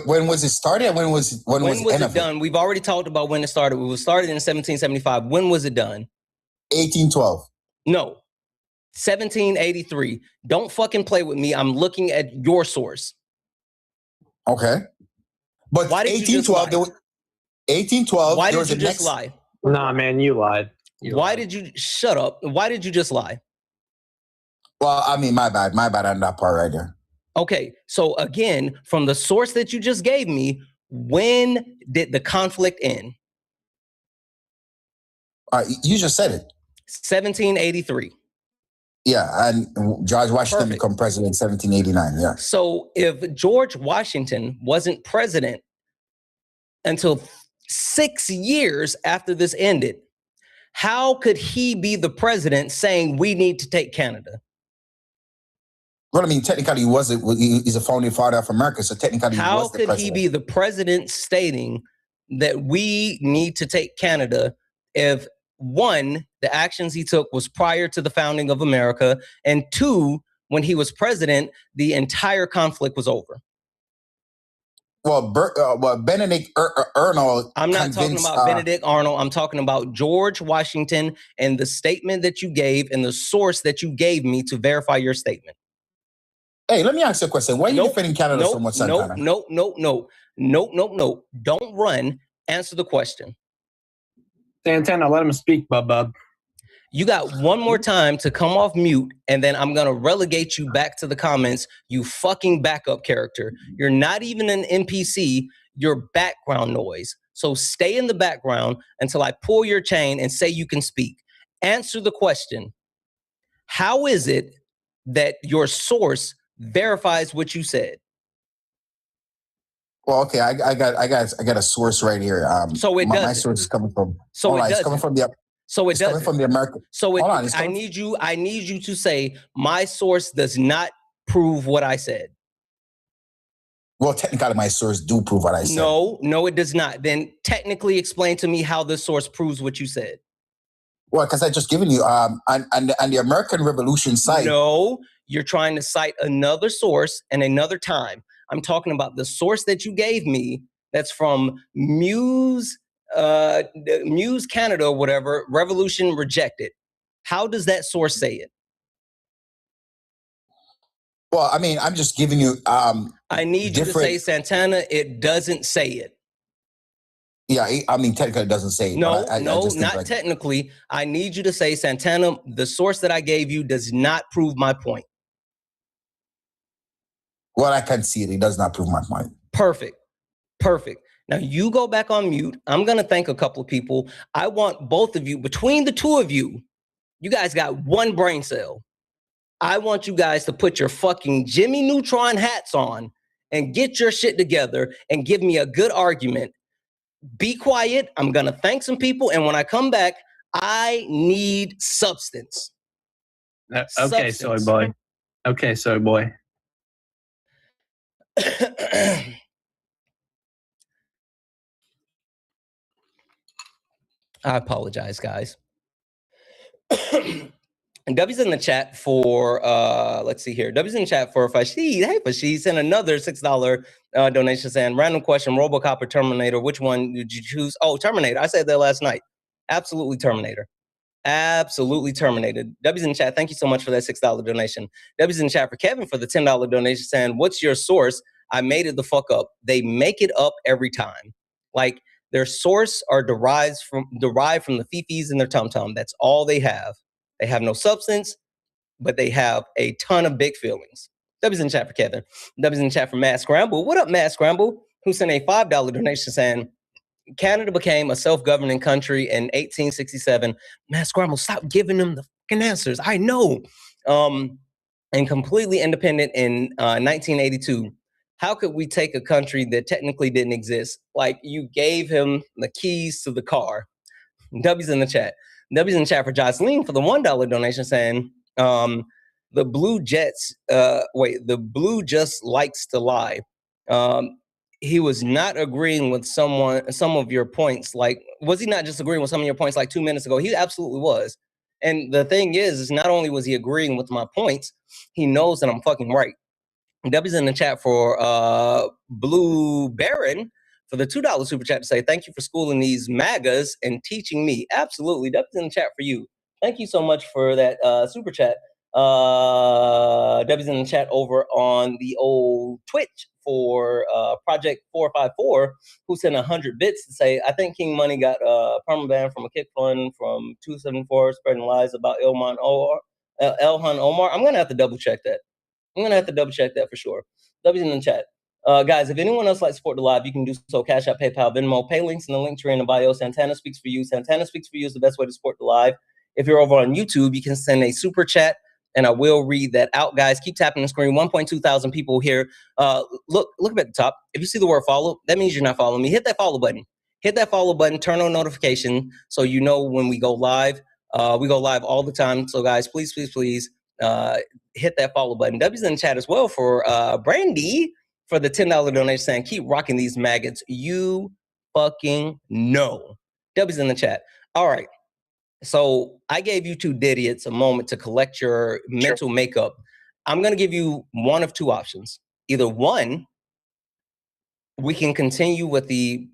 when was it started? When was it done? We've already talked about when it started. It was started in 1775. When was it done? 1812. No. 1783. Don't fucking play with me. I'm looking at your source. Okay. But why did 1812, you 1812. Why did you just lie? Nah, man, you lied. Shut up. Why did you just lie? Well, I mean, my bad on that part right there. Okay, so again, from the source that you just gave me, when did the conflict end? You just said it. 1783. Yeah, and George Washington became president in 1789, yeah. So if George Washington wasn't president until 6 years after this ended, how could he be the president saying we need to take Canada? Well, I mean, technically, he's a founding father of America, so technically, how could he be the president stating that we need to take Canada if, 1, the actions he took was prior to the founding of America, and 2, when he was president, the entire conflict was over? Well, Benedict Arnold. I'm not talking about Benedict Arnold. I'm talking about George Washington and the statement that you gave and the source that you gave me to verify your statement. Hey, let me ask you a question. Why are you defending Canada so much, Santana? No. Don't run. Answer the question. Santana, let him speak, bub. You got one more time to come off mute, and then I'm going to relegate you back to the comments, you fucking backup character. You're not even an NPC. You're background noise. So stay in the background until I pull your chain and say you can speak. Answer the question. How is it that your source verifies what you said? Well, okay, I got a source right here. So it my doesn't. source is coming from. So hold it on, doesn't. it's coming from the. So it it's doesn't. coming from the American. So it, hold on, I need you to say my source does not prove what I said. Well, technically, my source do prove what I said. No, it does not. Then technically explain to me how the source proves what you said. Well, because I just given you on the American Revolution site. No, you're trying to cite another source and another time. I'm talking about the source that you gave me. That's from Muse Canada or whatever. Revolution rejected. How does that source say it? Well, I mean, I'm just giving you. I need you to say Santana. It doesn't say it. Yeah, I mean, technically it doesn't say it. No, I just not like, technically. I need you to say, Santana, the source that I gave you does not prove my point. Well, I can see it. It does not prove my point. Perfect. Now you go back on mute. I'm going to thank a couple of people. I want both of you, between the two of you, you guys got one brain cell. I want you guys to put your fucking Jimmy Neutron hats on and get your shit together and give me a good argument. Be quiet. I'm going to thank some people. And when I come back, I need substance. Okay, soy boy. Okay, soy boy. I apologize, guys. And W's in the chat for, let's see here. W's in the chat for Fashid. Hey, Fashid, sent another $6 donation saying, random question, RoboCop or Terminator, which one did you choose? Oh, Terminator. I said that last night. Absolutely Terminator. Absolutely terminated. W's in the chat, thank you so much for that $6 donation. W's in the chat for Kevin for the $10 donation saying, what's your source? I made it the fuck up. They make it up every time. Like, their source are derived from the fifis and their tum-tum. That's all they have. They have no substance, but they have a ton of big feelings. W's in the chat for Kevin. W's in the chat for Matt Scramble. What up, Matt Scramble? Who sent a $5 donation saying, Canada became a self-governing country in 1867. Matt Scramble, stop giving them the fucking answers. I know. And completely independent in 1982. How could we take a country that technically didn't exist? Like, you gave him the keys to the car. W's in the chat. W's in the chat for Jocelyn for the $1 donation saying, the Blue just likes to lie. He was not agreeing with some of your points. Like, was he not just agreeing with some of your points like 2 minutes ago? He absolutely was. And the thing is not only was he agreeing with my points, he knows that I'm fucking right. W's in the chat for Blue Baron for the $2 super chat to say, thank you for schooling these MAGAs and teaching me. Absolutely. W's in the chat for you. Thank you so much for that super chat. W's in the chat over on the old Twitch for Project 454, who sent 100 bits to say, I think King Money got permaban from a kick fund from 274 spreading lies about Elhan Omar. I'm going to have to double check that. For sure. W's in the chat. Guys, if anyone else likes to support the live, you can do so. Cash App, PayPal, Venmo, pay links in the link tree in the bio. Santana Speaks For You. Santana Speaks For You is the best way to support the live. If you're over on YouTube, you can send a super chat, and I will read that out. Guys, keep tapping the screen. 1.2 thousand people here. Look up at the top. If you see the word follow, that means you're not following me. Hit that follow button. Turn on notification so you know when we go live. We go live all the time. So, guys, please hit that follow button. W's in the chat as well for Brandy for the $10 donation saying, keep rocking these maggots. You fucking know. W's in the chat. All right. So I gave you two idiots a moment to collect your mental makeup. I'm going to give you one of two options. Either one, we can continue with the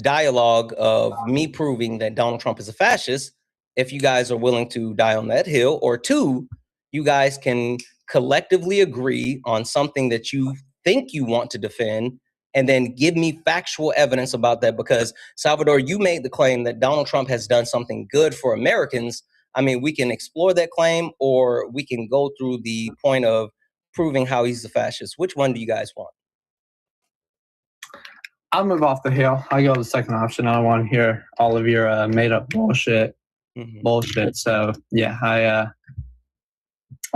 dialogue of me proving that Donald Trump is a fascist, if you guys are willing to die on that hill, or two, you guys can collectively agree on something that you think you want to defend and then give me factual evidence about that. Because, Salvador, you made the claim that Donald Trump has done something good for Americans. I mean, we can explore that claim, or we can go through the point of proving how he's a fascist. Which one do you guys want? I'll move off the hill. I go to the second option. I don't want to hear all of your made up bullshit. Bullshit. So yeah, I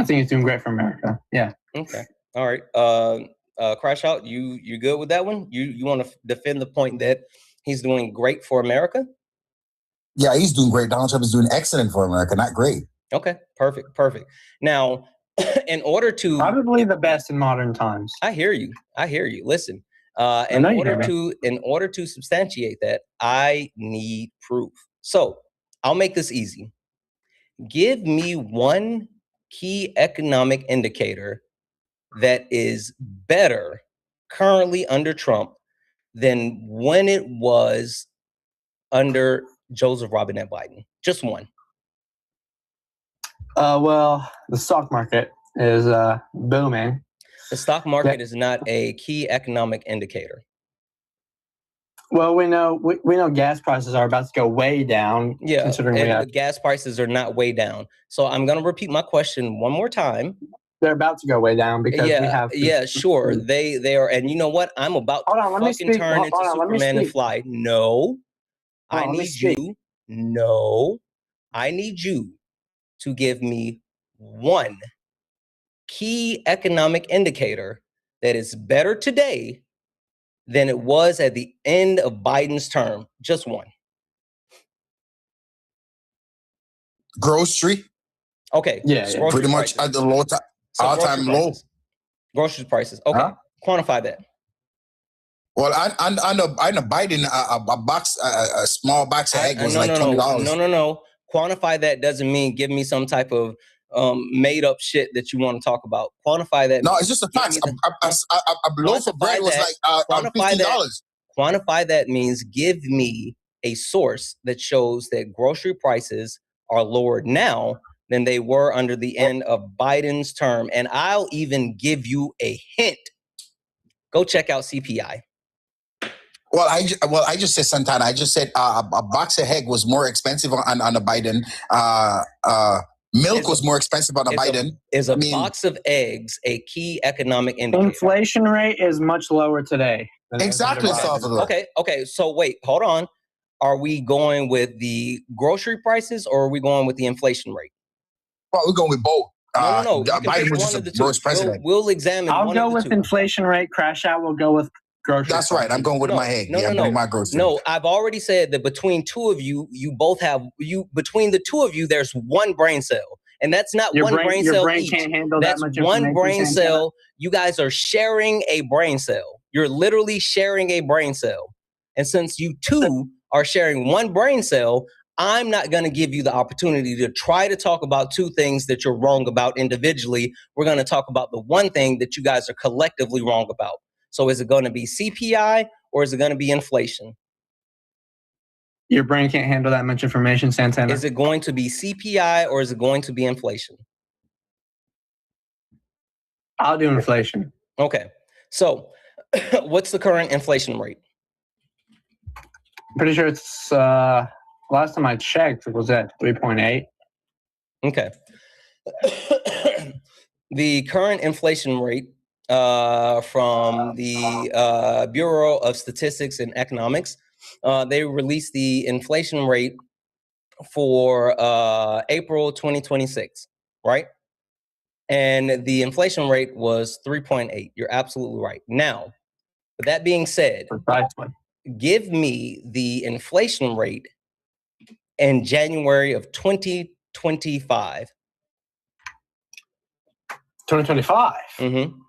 think it's doing great for America. Yeah. Okay. All right. Crash Out. You good with that one? You want to defend the point that he's doing great for America? Yeah, he's doing great. Donald Trump is doing excellent for America, not great. Okay. Perfect. Now, in order to probably the best in modern times. I hear you. Listen. In order to substantiate that, I need proof. So I'll make this easy. Give me one key economic indicator that is better currently under Trump than when it was under Joseph Robinette Biden. Just one. Well, the stock market is booming. The stock market is not a key economic indicator. Well, we know gas prices are about to go way down. Yeah, considering and gas prices are not way down. So I'm going to repeat my question one more time. They're about to go way down because we have. Yeah, sure. They are, and you know what? I'm about to fucking turn into Superman and fly. No, I need you. No, I need you to give me one key economic indicator that is better today than it was at the end of Biden's term. Just one. Grocery. Okay. Yeah. Pretty much at the low time, all-time low. Grocery prices. Okay. Quantify that. Well, on the Biden, a small box of egg was like $20. No. Quantify that doesn't mean give me some type of made up shit that you want to talk about. Quantify that. No, it's just a fact. A loaf of bread was like $15. Quantify that means give me a source that shows that grocery prices are lower now than they were under the end of Biden's term. And I'll even give you a hint. Go check out CPI. Well, I just said Santana. I just said a box of egg was more expensive on the Biden. Milk was more expensive on the Biden. Is a box of eggs a key economic indicator? Inflation rate is much lower today. Exactly, Salvador. Okay. So wait, hold on. Are we going with the grocery prices or are we going with the inflation rate? Well, we're going with both. No. Biden was just the worst president. We'll examine. I'll go with inflation rate. Crash Out will go with grocery. That's right. I'm going with my egg. I'm going with my grocery. No, I've already said that between two of you, between the two of you, there's one brain cell. And that's not your one brain cell. Your brain each. can't handle that's that much one brain Santana. cell. You guys are sharing a brain cell. You're literally sharing a brain cell. And since you two are sharing one brain cell, I'm not going to give you the opportunity to try to talk about two things that you're wrong about individually. We're going to talk about the one thing that you guys are collectively wrong about. So is it going to be CPI or is it going to be inflation? Your brain can't handle that much information, Santana. Is it going to be CPI or is it going to be inflation? I'll do inflation. Okay. So what's the current inflation rate? Pretty sure it's last time I checked, it was at 3.8. Okay. The current inflation rate from the Bureau of Statistics and Economics, they released the inflation rate for April 2026, right? And the inflation rate was 3.8. You're absolutely right. Now, with that being said, give me the inflation rate in January of 2025. 2025? Mm-hmm.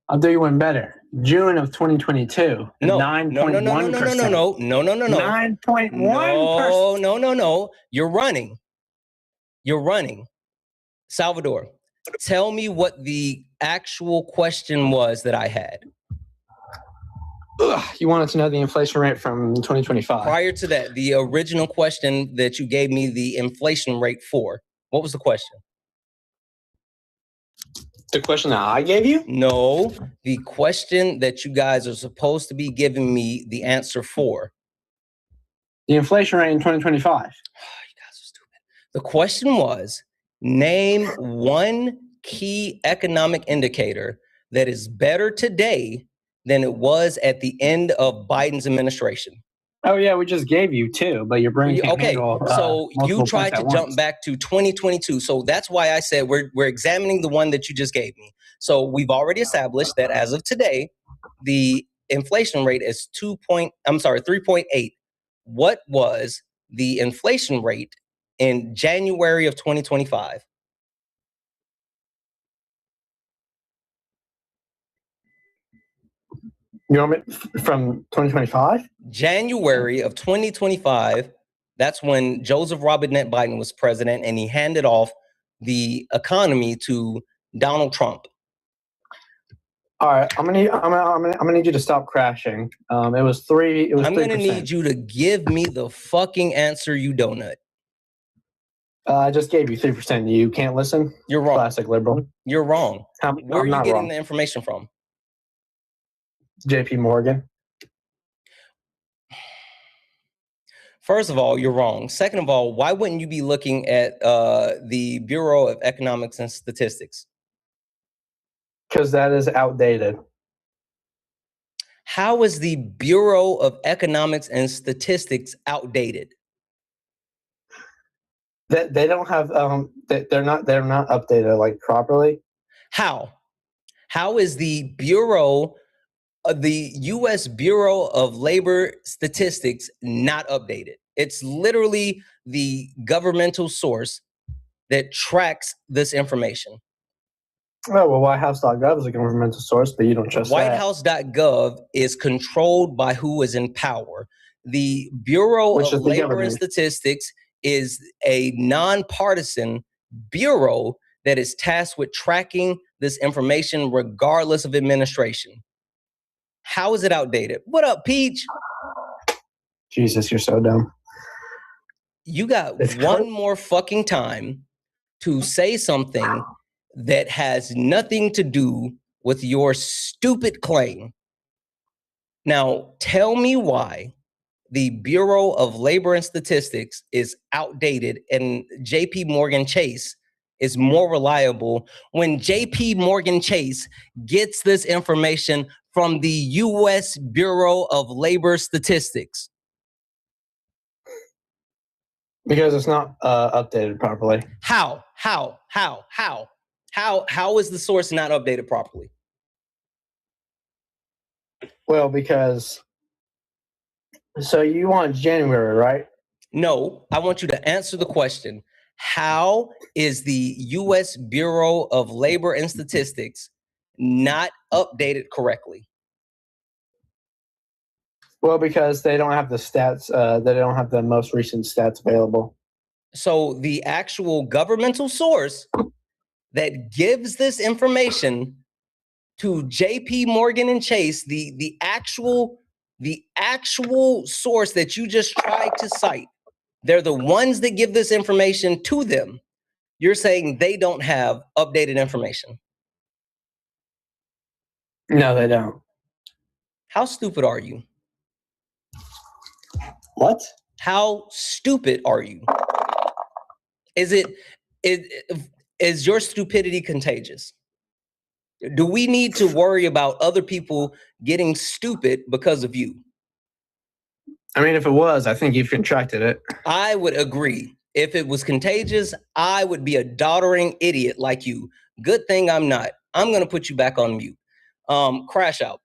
I'll do you one better. June of 2022. No. 9.1%. No. 9.1%. No. You're running. Salvador, tell me what the actual question was that I had. You wanted to know the inflation rate from 2025. Prior to that, the original question that you gave me the inflation rate for, what was the question? The question that I gave you? No, the question that you guys are supposed to be giving me the answer for. The inflation rate in 2025. Oh, you guys are stupid. The question was, name one key economic indicator that is better today than it was at the end of Biden's administration. Oh yeah, we just gave you 2, but your brain can't Okay, handle. so you multiple tried points to at jump once. back to 2022. So that's why I said we're examining the one that you just gave me. So we've already established that as of today, the inflation rate is 3.8. What was the inflation rate in January of 2025? You want me from 2025? January of 2025, that's when Joseph Robinette Biden was president, and he handed off the economy to Donald Trump. All right, I'm gonna need you to stop crashing. It was 3. It was. I'm 3%. gonna need you to give me the fucking answer, you donut. I just gave you 3%. You can't listen. You're wrong. Classic liberal. You're wrong. Where are you getting wrong. the information from? J.P. Morgan. First of all, you're wrong. Second of all, why wouldn't you be looking at the Bureau of Economics and Statistics? Because that is outdated. How is the Bureau of Economics and Statistics outdated? They don't have they're not updated like properly. How is the U.S. Bureau of Labor Statistics not updated? It's literally the governmental source that tracks this information. Oh, well, WhiteHouse.gov is a governmental source, but you don't trust that. WhiteHouse.gov is controlled by who is in power. The Bureau of Labor and Statistics is a nonpartisan bureau that is tasked with tracking this information regardless of administration. How is it outdated? What up, Peach? Jesus, you're so dumb. You got one more fucking time to say something that has nothing to do with your stupid claim. Now, tell me why the Bureau of Labor and Statistics is outdated and JP Morgan Chase is more reliable when JP Morgan Chase gets this information from the U.S. Bureau of Labor Statistics. Because it's not updated properly. How is the source not updated properly? Well, because so you want January, right? No, I want you to answer the question. How is the U.S. Bureau of Labor and Statistics not updated correctly? Well, because they don't have the stats. They don't have the most recent stats available. So the actual governmental source that gives this information to JP Morgan and Chase, the actual source that you just tried to cite, they're the ones that give this information to them. You're saying they don't have updated information. No, they don't. How stupid are you? What? How stupid are you? Is your stupidity contagious? Do we need to worry about other people getting stupid because of you? I mean, if it was, I think you've contracted it. I would agree. If it was contagious, I would be a doddering idiot like you. Good thing I'm not. I'm going to put you back on mute. Crash Out.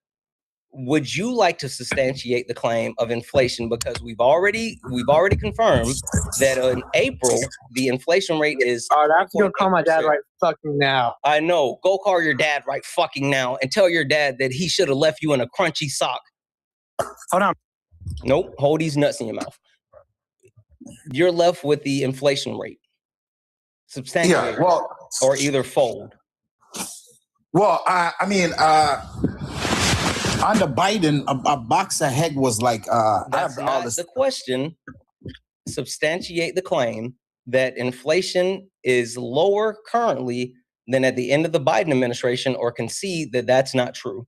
Would you like to substantiate the claim of inflation? Because we've already confirmed that in April the inflation rate is. All right, I have to go call my dad right fucking now. I know. Go call your dad right fucking now and tell your dad that he should have left you in a crunchy sock. Hold on. Nope. Hold these nuts in your mouth. You're left with the inflation rate. Substantiate. Yeah. Well, or either fold. Well, I mean. Under Biden, a box of egg was like that's not the question. Substantiate the claim that inflation is lower currently than at the end of the Biden administration, or concede that that's not true.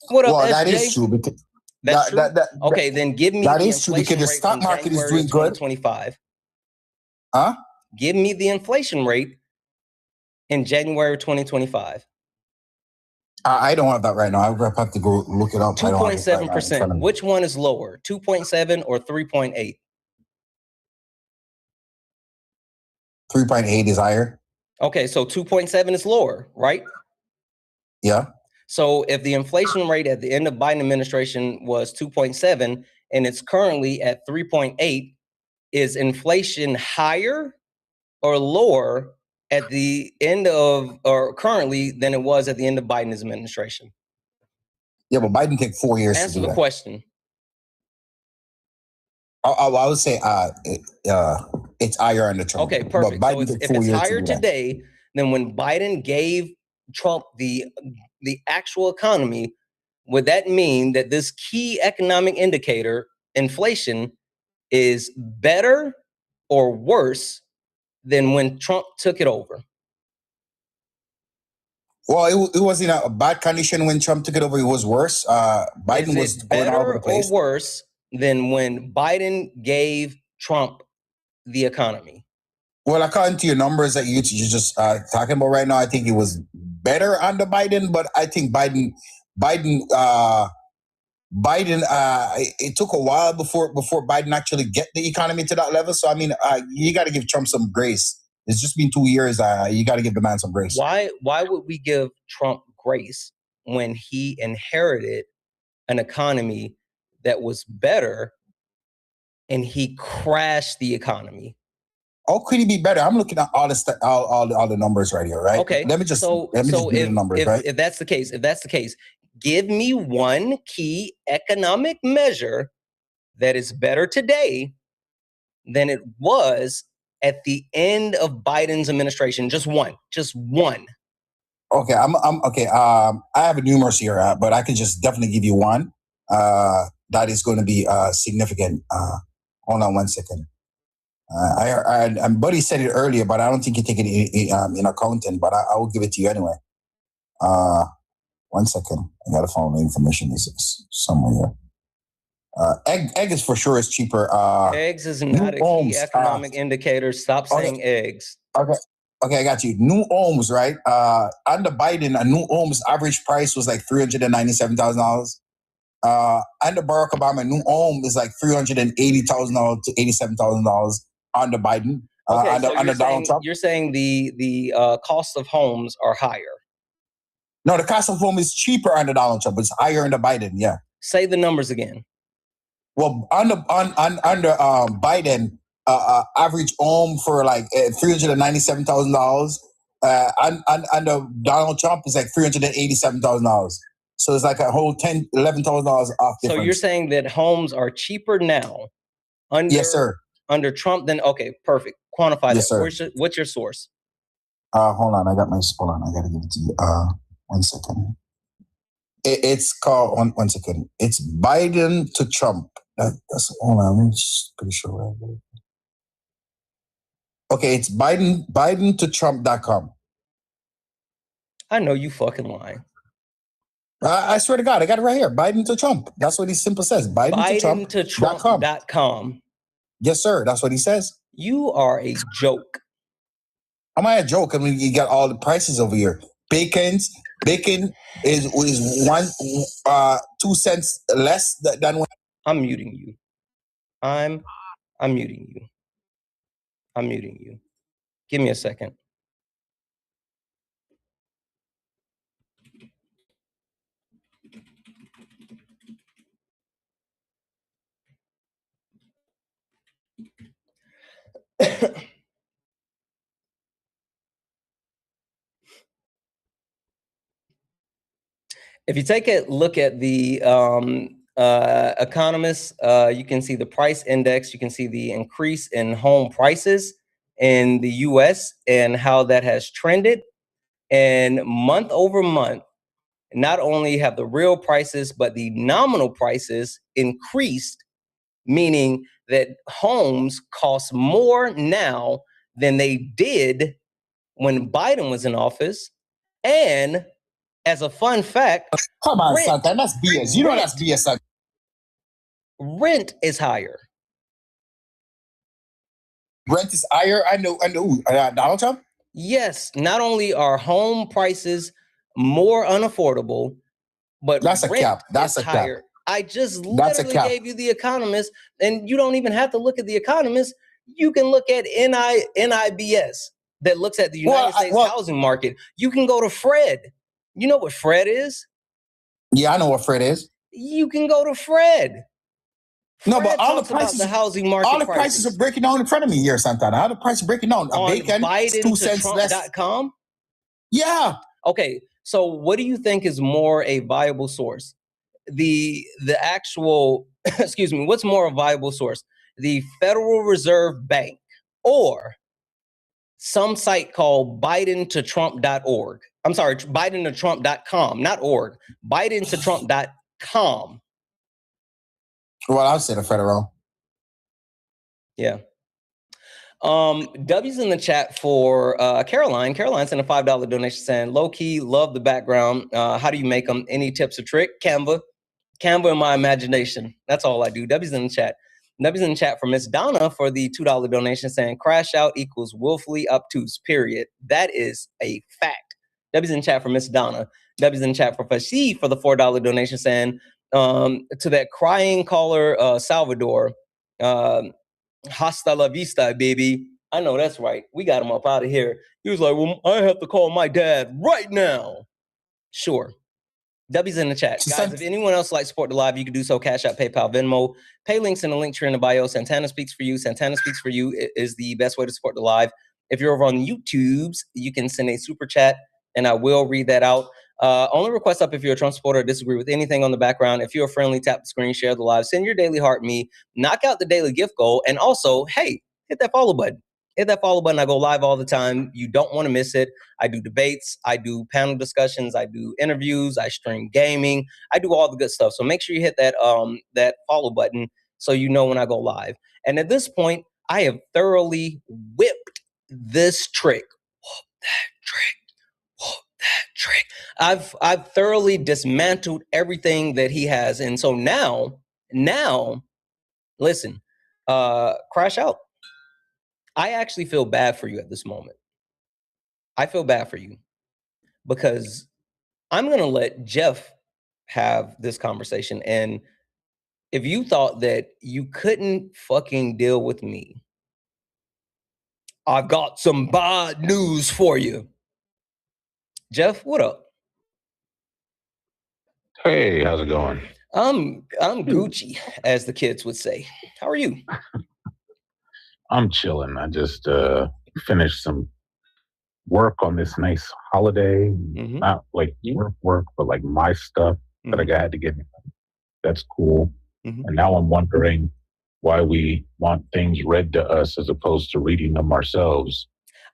What up, SJ? That is true. Because that's true. Okay, then give me that the is true because the stock market is doing good. 2025. Huh? Give me the inflation rate in January 2025. I don't have that right now. I would have to go look it up. 2.7%. Which one is lower, 2.7 or 3.8? 3.8 is higher. Okay, so 2.7 is lower, right? Yeah. So if the inflation rate at the end of Biden administration was 2.7 and it's currently at 3.8, is inflation higher or lower at the end of, or currently, than it was at the end of Biden's administration? Yeah, but Biden took 4 years Answer to do the that. question. I would say it's higher under Trump. Okay, perfect. But So Biden took if 4 it's years higher to do that. today than when Biden gave Trump the actual economy, would that mean that this key economic indicator, inflation, is better or worse than when Trump took it over? Well, it was in a bad condition when Trump took it over. It was worse. Biden was going all over the place. Or worse than when Biden gave Trump the economy? Well, according to your numbers that you just talking about right now, I think it was better under Biden. But I think Biden, it took a while before Biden actually get the economy to that level. So I mean, you got to give Trump some grace. It's just been 2 years. You got to give the man some grace. Why would we give Trump grace when he inherited an economy that was better and he crashed the economy? How could he be better? I'm looking at all the numbers right here, right? Okay. Let me just do the numbers, right? If that's the case, give me one key economic measure that is better today than it was at the end of Biden's administration. Just one. Okay, I'm okay. I have a numerous here, but I can just definitely give you one that is going to be significant. Hold on 1 second. And Buddy said it earlier, but I don't think you take it in accounting, but I will give it to you anyway. 1 second. I got to find the information. Is somewhere here. Egg is for sure is cheaper. Eggs is not a key economic indicator. Stop saying eggs. Okay, I got you. New homes, right? Under Biden, a new home's average price was like $397,000. Under Barack Obama, a new home is like $380,000 to $87,000 under Biden. Okay, so under Donald Trump. You're saying the cost of homes are higher. No, the cost of home is cheaper under Donald Trump. It's higher under Biden. Yeah. Say the numbers again. Well, under Biden, average home for like $397,000. Under Donald Trump is like $387,000. So it's like a whole $11,000 off difference. So you're saying that homes are cheaper now under, yes, sir, under Trump? Then okay, perfect. Quantify yes, that. Sir. What's your source? Hold on, I got to give it to you. 1 second. It's called 1 second. It's Biden to Trump. That's hold on. I'm just pretty sure. Okay, it's Biden to Trump.com. I know you fucking lying. I swear to God, I got it right here. Biden to Trump. That's what he simply says. Biden to Trump.com. Yes, sir. That's what he says. You are a joke. Am I a joke? I mean, you got all the prices over here. Bacon is 2 cents less than when. I'm muting you. I'm muting you. I'm muting you. Give me a second. If you take a look at the economists, you can see the price index. You can see the increase in home prices in the U.S. and how that has trended. And month over month, not only have the real prices, but the nominal prices increased, meaning that homes cost more now than they did when Biden was in office. And as a fun fact, come on, Santana, that's BS. You know that's BS. Rent is higher. Rent is higher. I know. Donald Trump. Yes. Not only are home prices more unaffordable, but That's a rent cap. That's is a cap. higher. I just That's a literally cap. gave you The Economist, and you don't even have to look at The Economist. You can look at NIBS that looks at the United States housing market. You can go to Fred. You know what Fred is? Yeah, I know what Fred is. You can go to Fred. No, but all the talks about prices, the housing market. all the prices are breaking down in front of me here, Santana. All the prices are breaking down. A On bacon, 2 cents less. BidenToTrump.com? Yeah. Okay, so what do you think is more a viable source? The actual, excuse me, what's more a viable source? The Federal Reserve Bank or some site called BidenToTrump.org? I'm sorry, BidenToTrump.com, not org. BidenToTrump.com. Well, I'll say the Federal. Yeah. W's in the chat for Caroline. Caroline sent a $5 donation saying, low key, love the background. How do you make them? Any tips or trick? Canva and my imagination. That's all I do. W's in the chat. W's in the chat for Miss Donna for the $2 donation saying, crash out equals willfully obtuse, period. That is a fact. W's in the chat for Miss Donna. W's in the chat for Fashi for the $4 donation saying, to that crying caller, Salvador, hasta la vista, baby. I know that's right. We got him up out of here. He was like, well, I have to call my dad right now. Sure. W's in the chat. Guys, if anyone else would like to support the live, you can do so. Cash App, PayPal, Venmo. Pay links in the link tree in the bio. Santana Speaks for You. Santana Speaks for You is the best way to support the live. If you're over on YouTubes, you can send a super chat, and I will read that out. Only request up if you're a Trump supporter or disagree with anything on the background. If you're friendly, tap the screen, share the live, send your daily heart me, knock out the daily gift goal, and also, hey, hit that follow button. Hit that follow button. I go live all the time. You don't want to miss it. I do debates. I do panel discussions. I do interviews. I stream gaming. I do all the good stuff. So make sure you hit that that follow button so you know when I go live. And at this point, I have thoroughly whipped this trick. Whoop that trick. Whoop that trick. I've thoroughly dismantled everything that he has. And so now, listen, crash out. I actually feel bad for you at this moment. I feel bad for you because I'm going to let Jeff have this conversation. And if you thought that you couldn't fucking deal with me, I've got some bad news for you. Jeff, what up? Hey, how's it going? I'm Gucci, as the kids would say. How are you? I'm chilling. I just finished some work on this nice holiday. Mm-hmm. Not like work, but like my stuff that I had to get. That's cool. Mm-hmm. And now I'm wondering why we want things read to us as opposed to reading them ourselves.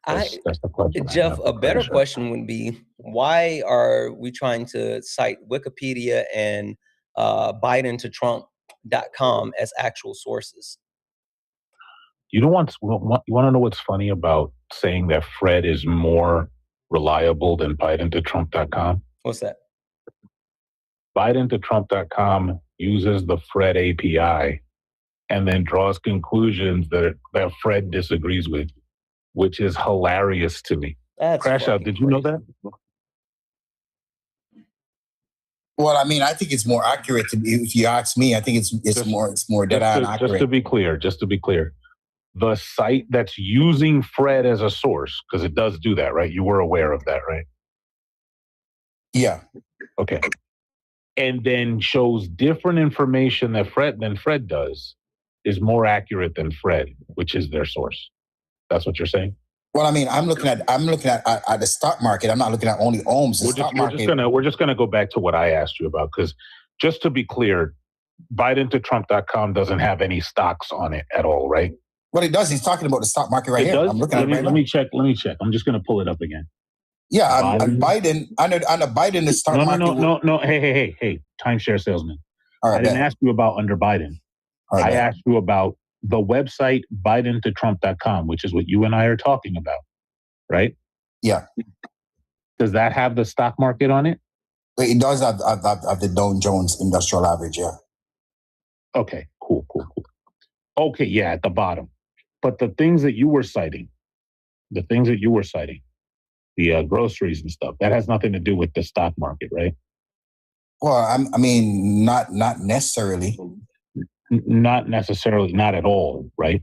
That's the question. Jeff, a better question would be, why are we trying to cite Wikipedia and BidenToTrump.com as actual sources? You want to know what's funny about saying that Fred is more reliable than BidenToTrump.com? What's that? BidenToTrump.com uses the Fred API and then draws conclusions that Fred disagrees with, which is hilarious to me. Crash Out, did you know that? Well, I mean, I think it's more accurate. If you ask me, I think it's more dead on accurate. Just to be clear, the site that's using Fred as a source, because it does do that, right? You were aware of that, right? Yeah. Okay. And then shows different information than Fred does, is more accurate than Fred, which is their source. That's what you're saying? Well, I mean, I'm looking at the stock market. I'm not looking at only ohms. We're just gonna go back to what I asked you about, because just to be clear, BidenToTrump.com doesn't have any stocks on it at all, right? Well, it does. He's talking about the stock market right here. Does? I'm looking at it right now. Let me check. I'm just gonna pull it up again. Yeah, on Biden, on the Biden, the stock market. No. Hey, timeshare salesman. All right, I didn't ask you about under Biden. I asked you about the website BidenToTrump.com, which is what you and I are talking about, right? Yeah. Does that have the stock market on it? It does have the Dow Jones Industrial Average, yeah. Okay, cool. Okay, yeah, at the bottom. But the things that you were citing, the groceries and stuff. That has nothing to do with the stock market, right? Well, I mean, not necessarily. Not necessarily, not at all, right?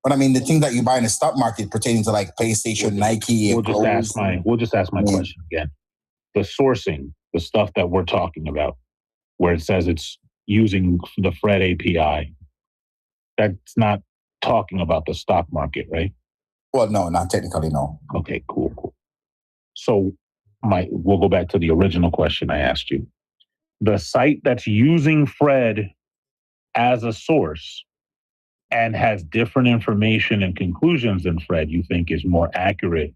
But I mean, the things that you buy in the stock market pertaining to like PlayStation, Nike, we'll just ask my question again. The sourcing, the stuff that we're talking about, where it says it's using the Fred API, that's not talking about the stock market, right? Well, no, not technically, no. Okay, cool. So we'll go back to the original question I asked you. The site that's using Fred as a source and has different information and conclusions than Fred, you think is more accurate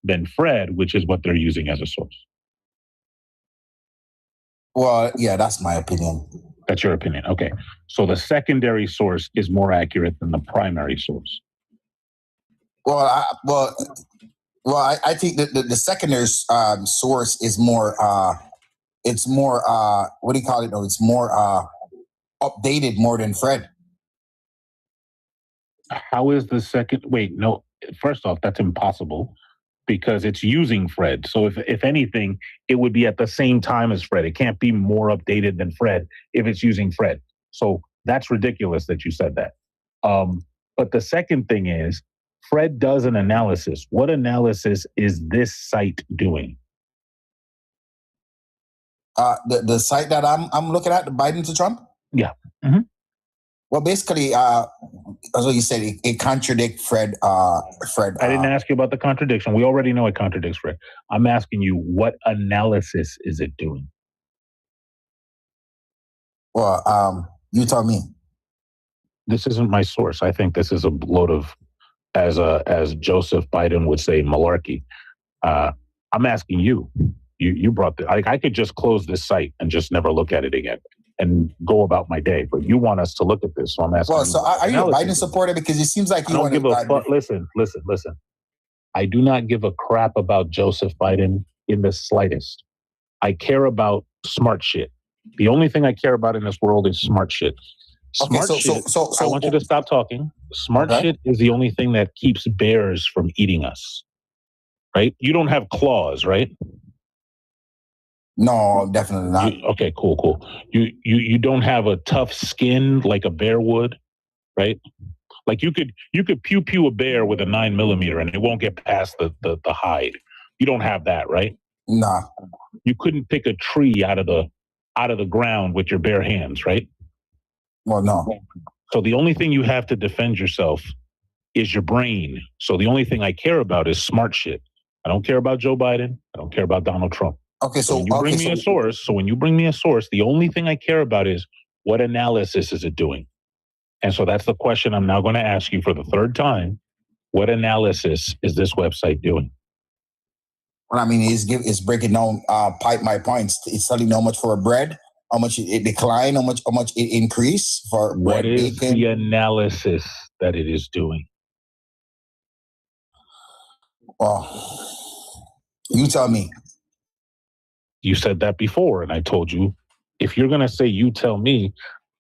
than Fred, which is what they're using as a source? Well, yeah, that's my opinion. That's your opinion. Okay. So the secondary source is more accurate than the primary source. Well, I think that the secondary source is more, it's more, what do you call it? No, it's more updated more than Fred. How is the second? Wait, no. First off, that's impossible because it's using Fred. So if anything, it would be at the same time as Fred. It can't be more updated than Fred if it's using Fred. So that's ridiculous that you said that. But the second thing is, Fred does an analysis. What analysis is this site doing? The site that I'm looking at, the Biden to Trump? Yeah. Mm-hmm. Well, basically, as what you said, it contradicts Fred. I didn't ask you about the contradiction. We already know it contradicts Fred. I'm asking you, what analysis is it doing? Well, you tell me. This isn't my source. I think this is a load of, as Joseph Biden would say, malarkey. I'm asking you. You brought the. I could just close this site and just never look at it again and go about my day. But you want us to look at this, so I'm asking. Well, so are you a Biden supporter? Because it seems like you want to give a fuck. Listen. I do not give a crap about Joseph Biden in the slightest. I care about smart shit. The only thing I care about in this world is smart shit. Smart shit. So I want you to stop talking. Smart shit is the only thing that keeps bears from eating us. Right? You don't have claws, right? No, definitely not. Okay, cool. You don't have a tough skin like a bear would, right? Like you could pew a bear with a 9mm and it won't get past the hide. You don't have that, right? Nah. You couldn't pick a tree out of the ground with your bare hands, right? Well, no. So the only thing you have to defend yourself is your brain. So the only thing I care about is smart shit. I don't care about Joe Biden. I don't care about Donald Trump. Okay, so when you bring me a source, the only thing I care about is what analysis is it doing? And so that's the question I'm now going to ask you for the third time. What analysis is this website doing? Well, I mean, it's breaking down my points. It's telling you how much for a bread, how much it declined, how much it increased for bread. What is the analysis that it is doing? Well, you tell me. You said that before, and I told you, if you're going to say you tell me,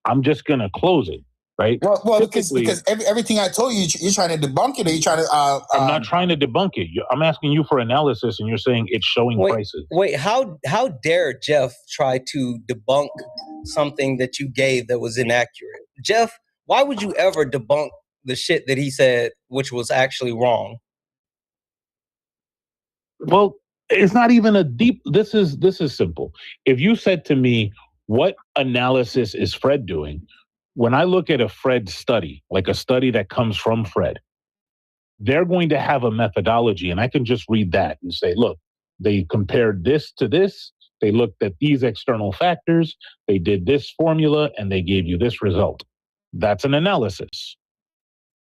I'm just going to close it, right? Well, because everything I told you, you're trying to debunk it, or you're trying to... I'm not trying to debunk it. I'm asking you for analysis, and you're saying it's showing prices. Wait, how dare Jeff try to debunk something that you gave that was inaccurate? Jeff, why would you ever debunk the shit that he said, which was actually wrong? Well, it's not even a deep. This is simple. If you said to me, what analysis is Fred doing? When I look at a Fred study, like a study that comes from Fred, they're going to have a methodology, and I can just read that and say, look, they compared this to this. They looked at these external factors. They did this formula, and they gave you this result. That's an analysis.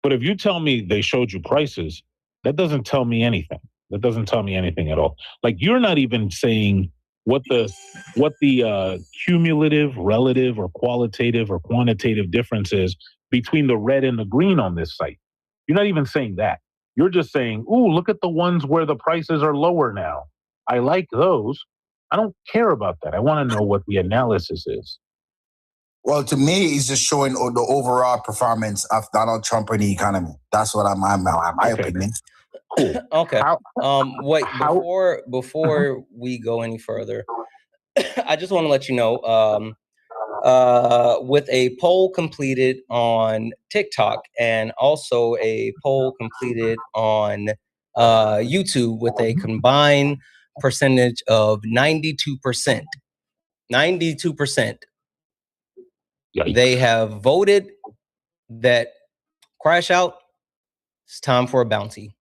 But if you tell me they showed you prices, that doesn't tell me anything. That doesn't tell me anything at all. Like, you're not even saying what the cumulative, relative, or qualitative or quantitative difference is between the red and the green on this site. You're not even saying that. You're just saying, ooh, look at the ones where the prices are lower now. I like those. I don't care about that. I want to know what the analysis is. Well, to me, it's just showing the overall performance of Donald Trump and the economy. That's what my opinion. Cool. Okay. Wait, how- before we go any further, I just want to let you know, with a poll completed on TikTok and also a poll completed on YouTube with a combined percentage of 92%. 92%. Yikes. They have voted that Crash Out, it's time for a bounty.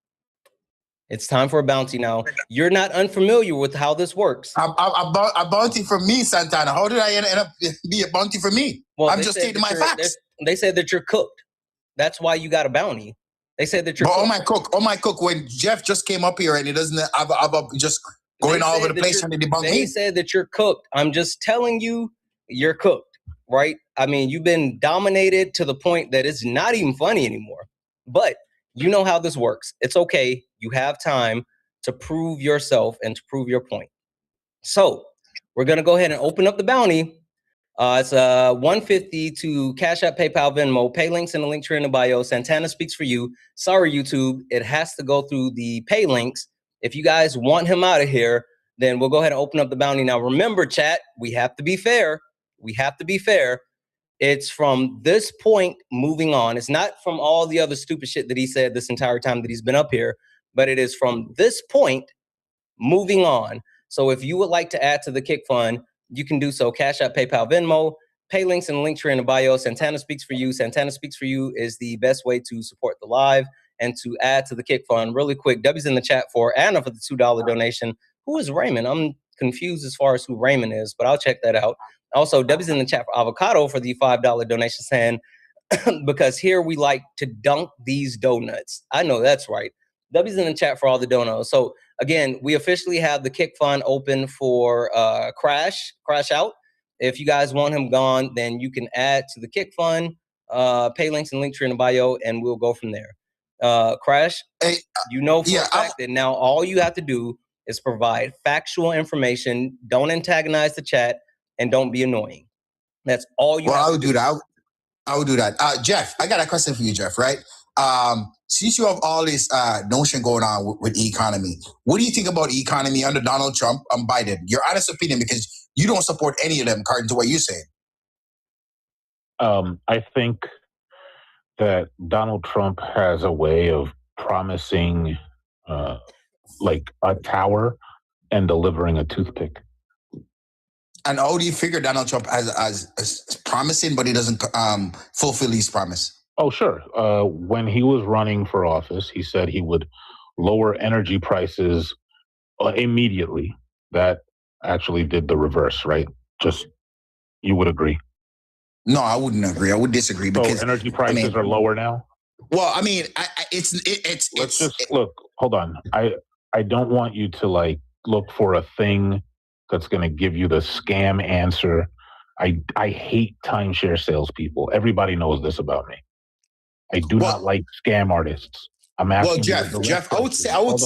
It's time for a bounty now. You're not unfamiliar with how this works. A bounty for me, Santana. How did I end up be a bounty for me? Well, I'm just stating my facts. They said that you're cooked. That's why you got a bounty. They said that you're but cooked. oh my cook, when Jeff just came up here and he doesn't have just going all over the place trying to debunk me. They said that you're cooked. I'm just telling you, you're cooked, right? I mean, you've been dominated to the point that it's not even funny anymore. But you know how this works. It's okay. You have time to prove yourself and to prove your point. So we're going to go ahead and open up the bounty. It's $150 to Cash App, PayPal, Venmo. Pay links in the link tree in the bio. Santana speaks for you. Sorry, YouTube. It has to go through the pay links. If you guys want him out of here, then we'll go ahead and open up the bounty. Now, remember, chat, we have to be fair. We have to be fair. It's from this point moving on. It's not from all the other stupid shit that he said this entire time that he's been up here, but it is from this point moving on. So if you would like to add to the Kick Fund, you can do so. Cash App, PayPal, Venmo. Pay links in the link tree in the bio. Santana Speaks for You. Santana Speaks for You is the best way to support the live and to add to the Kick Fund. Really quick, W's in the chat for Anna for the $2 donation. Who is Raymond? I'm confused as far as who Raymond is, but I'll check that out. Also, W's in the chat for Avocado for the $5 donation, saying, because here we like to dunk these donuts. I know that's right. W's in the chat for all the donos. So again, we officially have the Kick Fund open for Crash Out. If you guys want him gone, then you can add to the Kick Fund. Pay links and link tree in the bio, and we'll go from there. Crash, hey, you know for a fact that now all you have to do is provide factual information. Don't antagonize the chat, and don't be annoying. That's all you have to do. I would do that. Jeff, I got a question for you, Jeff, right? Since you have all this notion going on with the economy, what do you think about the economy under Donald Trump and Biden? Your honest opinion, because you don't support any of them, according to what you're saying. I think that Donald Trump has a way of promising like a tower and delivering a toothpick. And how do you figure Donald Trump as promising, but he doesn't fulfill his promise? Oh, sure. When he was running for office, he said he would lower energy prices immediately. That actually did the reverse, right? Just, you would agree? No, I wouldn't agree. I would disagree because energy prices are lower now. Well, I mean, Let's just look. Hold on. I don't want you to like look for a thing that's going to give you the scam answer. I hate timeshare salespeople. Everybody knows this about me. I do not like scam artists. I'm asking. Well, Jeff, I would say, hold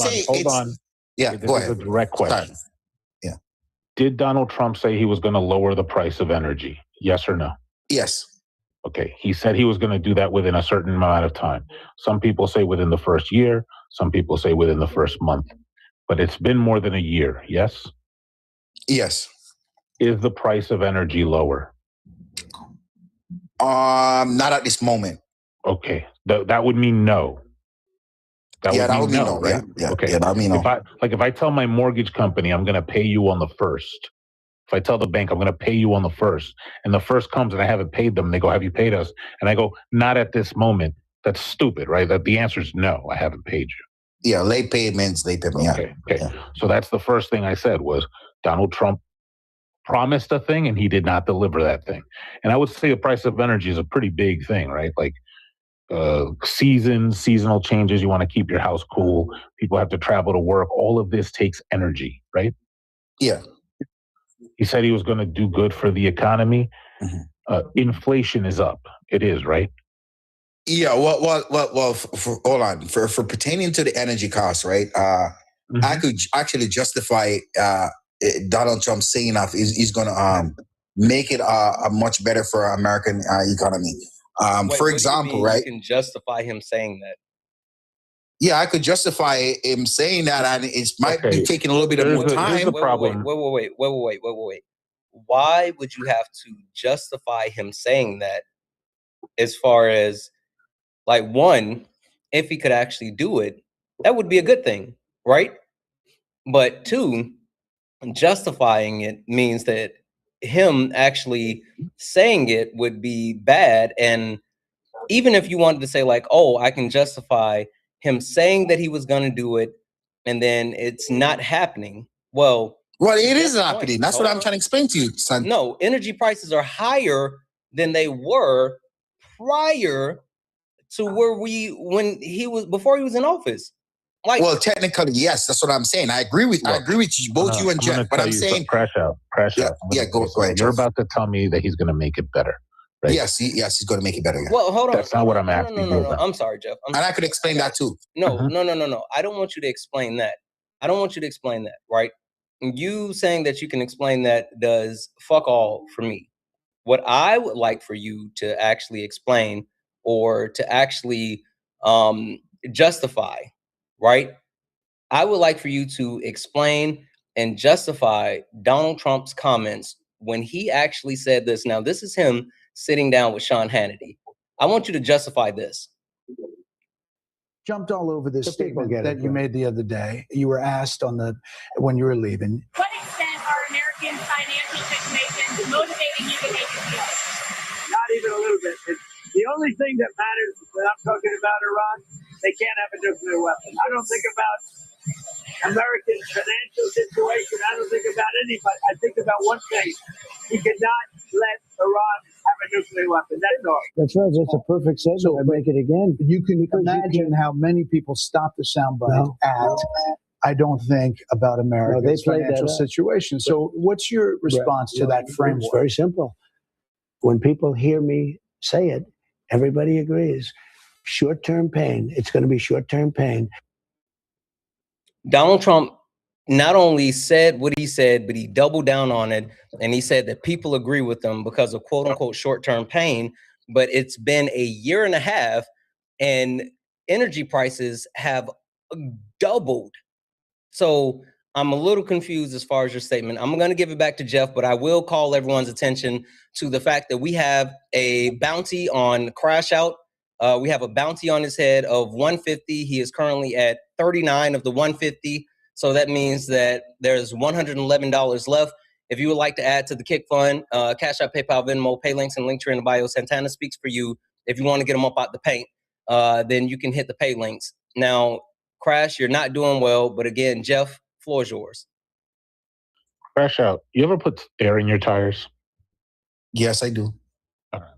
on. Yeah, this go is ahead. a direct question. Sorry. Yeah. Did Donald Trump say he was going to lower the price of energy? Yes or no? Yes. Okay. He said he was going to do that within a certain amount of time. Some people say within the first year. Some people say within the first month. But it's been more than a year. Yes? Yes. Is the price of energy lower? Not at this moment. Okay. That would mean no. That would mean no, right? Yeah. Okay. Yeah, that would mean no. If I tell my mortgage company I'm going to pay you on the 1st, if I tell the bank I'm going to pay you on the 1st, and the 1st comes and I haven't paid them, they go, have you paid us? And I go, not at this moment. That's stupid, right? That the answer is no, I haven't paid you. Yeah, late payments, late payment. Okay. Yeah. So that's the first thing I said was Donald Trump promised a thing and he did not deliver that thing. And I would say the price of energy is a pretty big thing, right? Like seasonal changes. You want to keep your house cool. People have to travel to work. All of this takes energy, right? Yeah. He said he was going to do good for the economy. Mm-hmm. Inflation is up. It is, right? Yeah. Well. Hold on. For pertaining to the energy costs, right? I could actually justify Donald Trump saying he's going to make it a much better for American economy. For example, right? You can justify him saying that. Yeah, I could justify him saying that, and it might be taking a little bit of more time. Here's the problem. Wait. Why would you have to justify him saying that? As far as, like, one, if he could actually do it, that would be a good thing, right? But two, justifying it means that him actually saying it would be bad. And even if you wanted to say, like, oh, I can justify him saying that he was going to do it and then it's not happening. Well, it is happening. That's what I'm trying to explain to you, son. No, energy prices are higher than they were prior to before he was in office. Like, well, technically, yes, that's what I'm saying. I agree with you, both you and Jeff. But I'm saying, crash out. Yeah, go ahead. You're about to tell me that he's going to make it better. Right? Yes, he's going to make it better. Yeah. Well, hold on. That's not what I'm asking. No. I'm sorry, Jeff. And I could explain that too. No. I don't want you to explain that. Right? You saying that you can explain that does fuck all for me. What I would like for you to actually explain or to actually justify, right? I would like for you to explain and justify Donald Trump's comments when he actually said this. Now, this is him sitting down with Sean Hannity. I want you to justify this. Jumped all over this statement that you made the other day. You were asked when you were leaving. What extent are American financial situations motivating you to make a deal? Not even a little bit. The only thing that matters when I'm talking about Iran, they can't have a nuclear weapon. I don't think about American financial situation. I don't think about anybody. I think about one thing. We cannot let Iran have a nuclear weapon. That's all. That's right. That's a perfect segue. I make it again. You can imagine how many people stop the soundbite at I don't think about America's financial situation. So what's your response to that framework? It's very simple. When people hear me say it, everybody agrees. Short-term pain. It's going to be short-term pain. Donald Trump not only said what he said, but he doubled down on it. And he said that people agree with him because of quote unquote short-term pain. But it's been a year and a half and energy prices have doubled. So I'm a little confused as far as your statement. I'm going to give it back to Jeff, but I will call everyone's attention to the fact that we have a bounty on Crash Out. We have a bounty on his head of 150. He is currently at 39 of the 150. So that means that there's $111 left. If you would like to add to the Kick Fund, Cash App, PayPal, Venmo, pay links, and Linktree in the bio. Santana speaks for you. If you want to get them up out the paint, then you can hit the pay links. Now, Crash, you're not doing well. But again, Jeff, floor is yours. Crash Out. You ever put air in your tires? Yes, I do. All right.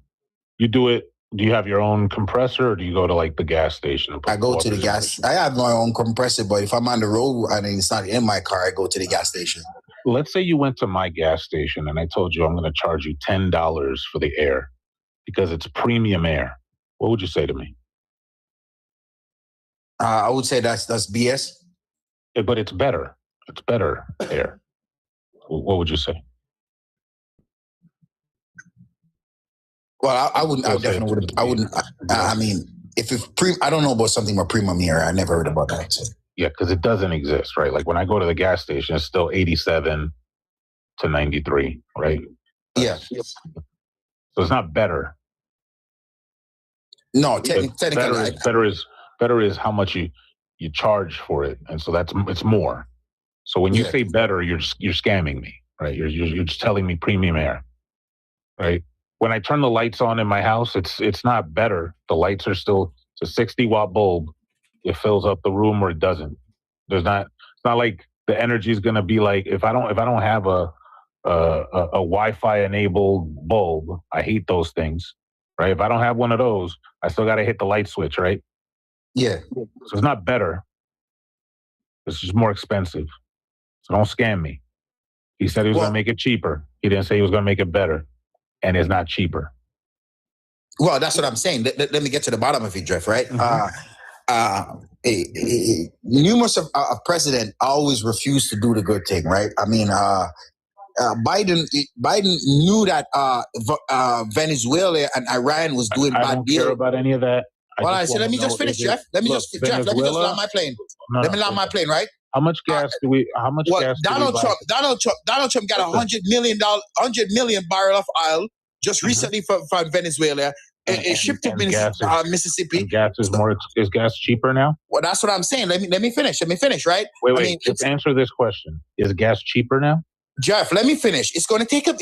You do it. Do you have your own compressor, or do you go to like the gas station? I go to the gas. I have my own compressor, but if I'm on the road and it's not in my car, I go to the gas station. Let's say you went to my gas station and I told you I'm going to charge you $10 for the air because it's premium air. What would you say to me? I would say that's BS. But it's better. It's better air. What would you say? Well, I wouldn't. I definitely wouldn't. I wouldn't. I mean, if it's I don't know about something about premium air. I never heard about that. So. Yeah, because it doesn't exist, right? Like when I go to the gas station, it's still 87 to 93, right? Yeah. So it's not better. No, technically, better is how much you charge for it, and so it's more. So when you say better, you're scamming me, right? You're just telling me premium air, right? When I turn the lights on in my house, it's not better. The lights are still it's a 60-watt bulb. It fills up the room or it doesn't. It's not like the energy is gonna be like if I don't have a Wi-Fi enabled bulb. I hate those things, right? If I don't have one of those, I still gotta hit the light switch, right? Yeah. So it's not better. It's just more expensive. So don't scam me. He said he was gonna make it cheaper. He didn't say he was gonna make it better. And it's not cheaper. Well, that's what I'm saying. Let me get to the bottom of it, Jeff, right? Numerous of president always refused to do the good thing, right? I mean, Biden knew that Venezuela and Iran was doing bad deal. I don't care about any of that. Well, I said, let me just finish, Jeff. Let me just land my plane. Let me land my plane, right? How much gas do we? How much gas? Donald Trump got $100 million barrel of oil just recently from Venezuela. It shipped to Mississippi. And gas is more. Is gas cheaper now? Well, that's what I'm saying. Let me finish. Right? Wait. Just answer this question: is gas cheaper now? Jeff, let me finish. It's going to take a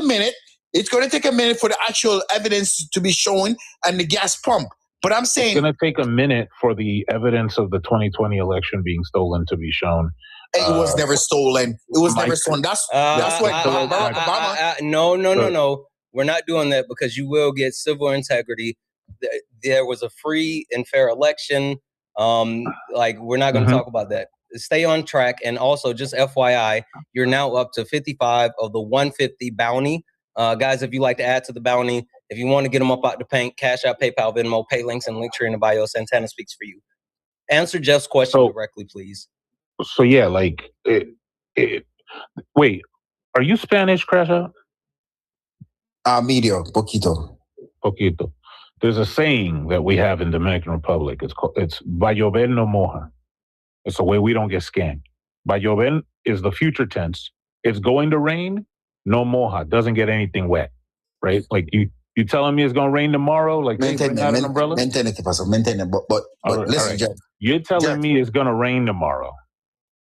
minute. It's going to take a minute for the actual evidence to be shown and the gas pump. But I'm saying it's going to take a minute for the evidence of the 2020 election being stolen to be shown. It was never stolen. It was never stolen. That's what Obama. No. We're not doing that because you will get civil integrity. There was a free and fair election. We're not going to talk about that. Stay on track. And also, just FYI, you're now up to 55 of the 150 bounty. Guys, if you like to add to the bounty, if you want to get them up out the paint, Cash App, PayPal, Venmo, pay links, and link tree in the bio. Santana speaks for you. Answer Jeff's question directly, please. So yeah, wait, are you Spanish, Crash Out? Medio, poquito. There's a saying that we have in Dominican Republic. It's va llover no moja. It's the way we don't get scammed. Va llover is the future tense. It's going to rain, no moja. Doesn't get anything wet, right? Like you telling me it's going to rain tomorrow? Like they bring out an umbrella? But listen, Jeff. You're telling me it's going to rain tomorrow.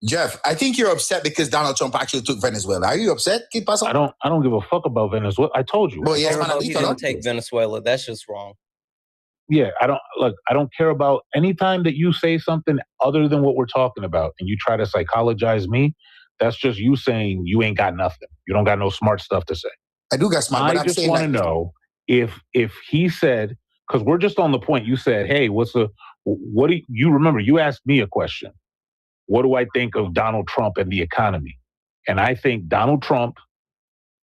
Jeff, I think you're upset because Donald Trump actually took Venezuela. Are you upset? I don't give a fuck about Venezuela. I told you. Well, yes, he didn't take Venezuela. That's just wrong. Yeah, I don't care about any time that you say something other than what we're talking about and you try to psychologize me. That's just you saying you ain't got nothing. You don't got no smart stuff to say. I do got smart. I just want to know if he said, because we're just on the point. You said, hey, what do you remember? You asked me a question. What do I think of Donald Trump and the economy? And I think Donald Trump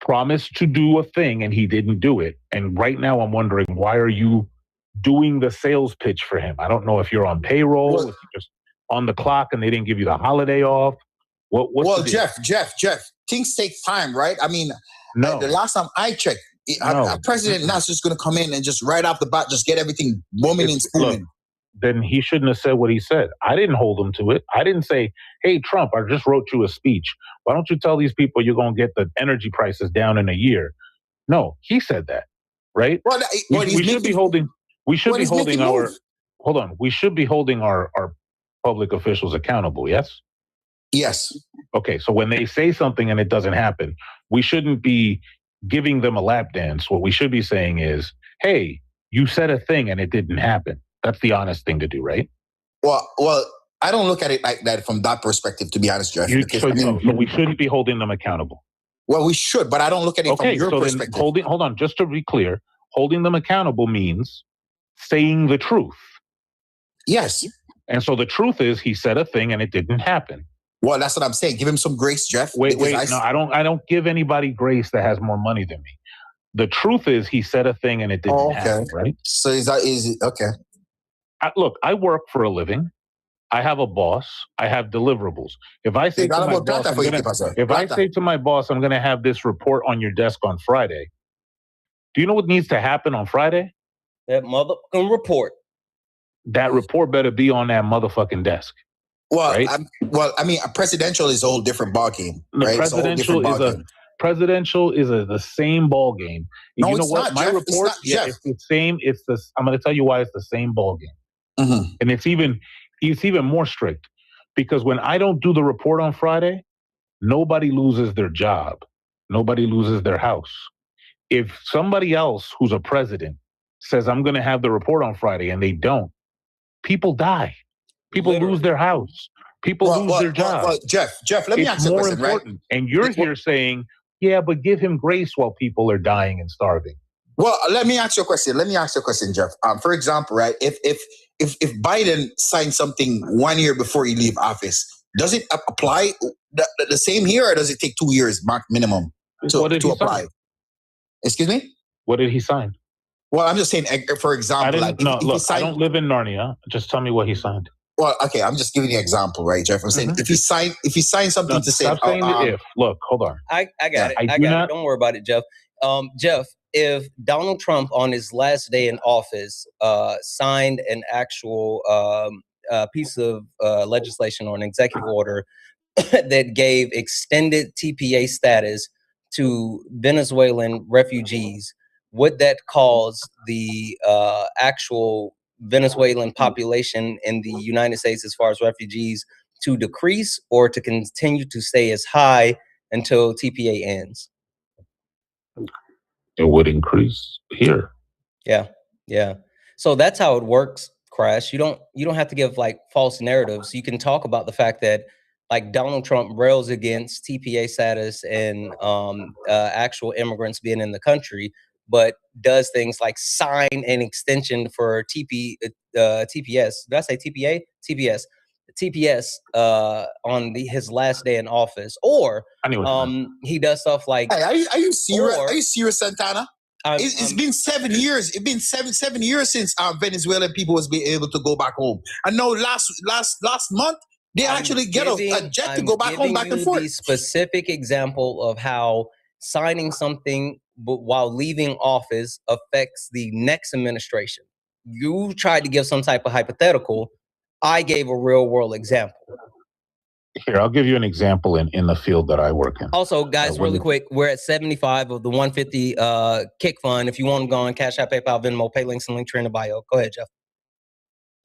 promised to do a thing and he didn't do it. And right now I'm wondering, why are you doing the sales pitch for him? I don't know if you're on payroll, if you're just on the clock and they didn't give you the holiday off. Jeff, things take time, right? I mean, the last time I checked, a president not just going to come in and just right off the bat, just get everything booming and spooning. Then he shouldn't have said what he said. I didn't hold him to it. I didn't say, hey, Trump, I just wrote you a speech. Why don't you tell these people you're going to get the energy prices down in a year? No, he said that, right? We should be holding our public officials accountable, yes? Yes. Okay, so when they say something and it doesn't happen, we shouldn't be giving them a lap dance. What we should be saying is, hey, you said a thing and it didn't happen. That's the honest thing to do, right? Well, I don't look at it like that from that perspective, to be honest, Jeff. So we shouldn't be holding them accountable. Well, we should, but I don't look at it from your perspective. Hold on, just to be clear, holding them accountable means saying the truth. Yes. And so the truth is he said a thing and it didn't happen. Well, that's what I'm saying. Give him some grace, Jeff. Wait. No, I don't give anybody grace that has more money than me. The truth is he said a thing and it didn't happen, right? So is it okay? Look, I work for a living. I have a boss. I have deliverables. If I say to my boss, I'm going to have this report on your desk on Friday. Do you know what needs to happen on Friday? That motherfucking report. That report better be on that motherfucking desk. Well, right? A presidential is a whole different ballgame. Right? Presidential is the same ballgame. No, you know it's what? not, My Jeff. report, it's the same. I'm going to tell you why it's the same ballgame. Mm-hmm. And it's even more strict because when I don't do the report on Friday, nobody loses their job. Nobody loses their house. If somebody else who's a president says, I'm going to have the report on Friday and they don't, people die. People lose their house. People lose their job. Well, Jeff, let me ask you a question, right? And you're here saying, yeah, but give him grace while people are dying and starving. Well, let me ask you a question, Jeff. For example, right, if Biden signed something 1 year before he leave office, does it apply the same here, or does it take 2 years minimum to apply? Sign? Excuse me? What did he sign? Well, I'm just saying, for example, I don't live in Narnia. Just tell me what he signed. Well, okay, I'm just giving you an example, right, Jeff? I'm saying if he signed something to say, stop saying the if. Look, hold on. I got it. I got it. Don't worry about it, Jeff. Jeff, if Donald Trump on his last day in office signed an actual piece of legislation or an executive order that gave extended TPA status to Venezuelan refugees, would that cause the actual Venezuelan population in the United States as far as refugees to decrease or to continue to stay as high until TPA ends? It would increase here. Yeah, yeah. So that's how it works, Crash. You don't have to give like false narratives. You can talk about the fact that like Donald Trump rails against TPA status and actual immigrants being in the country, but does things like sign an extension for TPS. Did I say TPA? TPS on his last day in office, or he does stuff like. Hey, are you serious? Are you serious, Santana? It's been 7 years. It's been seven years since Venezuelan people was being able to go back home. I know last month they actually get a jet to go back home, back and forth. The specific example of how signing something while leaving office affects the next administration. You tried to give some type of hypothetical. I gave a real world example. Here, I'll give you an example in the field that I work in. Also, guys, really quick, we're at 75 of the 150 kick fund. If you want to go on Cash App, PayPal, Venmo, pay links and link tree in the bio. Go ahead, Jeff.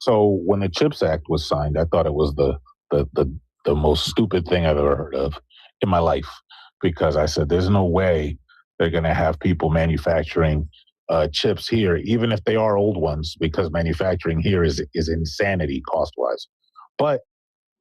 So when the CHIPS Act was signed, I thought it was the most stupid thing I've ever heard of in my life, because I said, there's no way they're going to have people manufacturing chips here, even if they are old ones, because manufacturing here is insanity cost-wise. But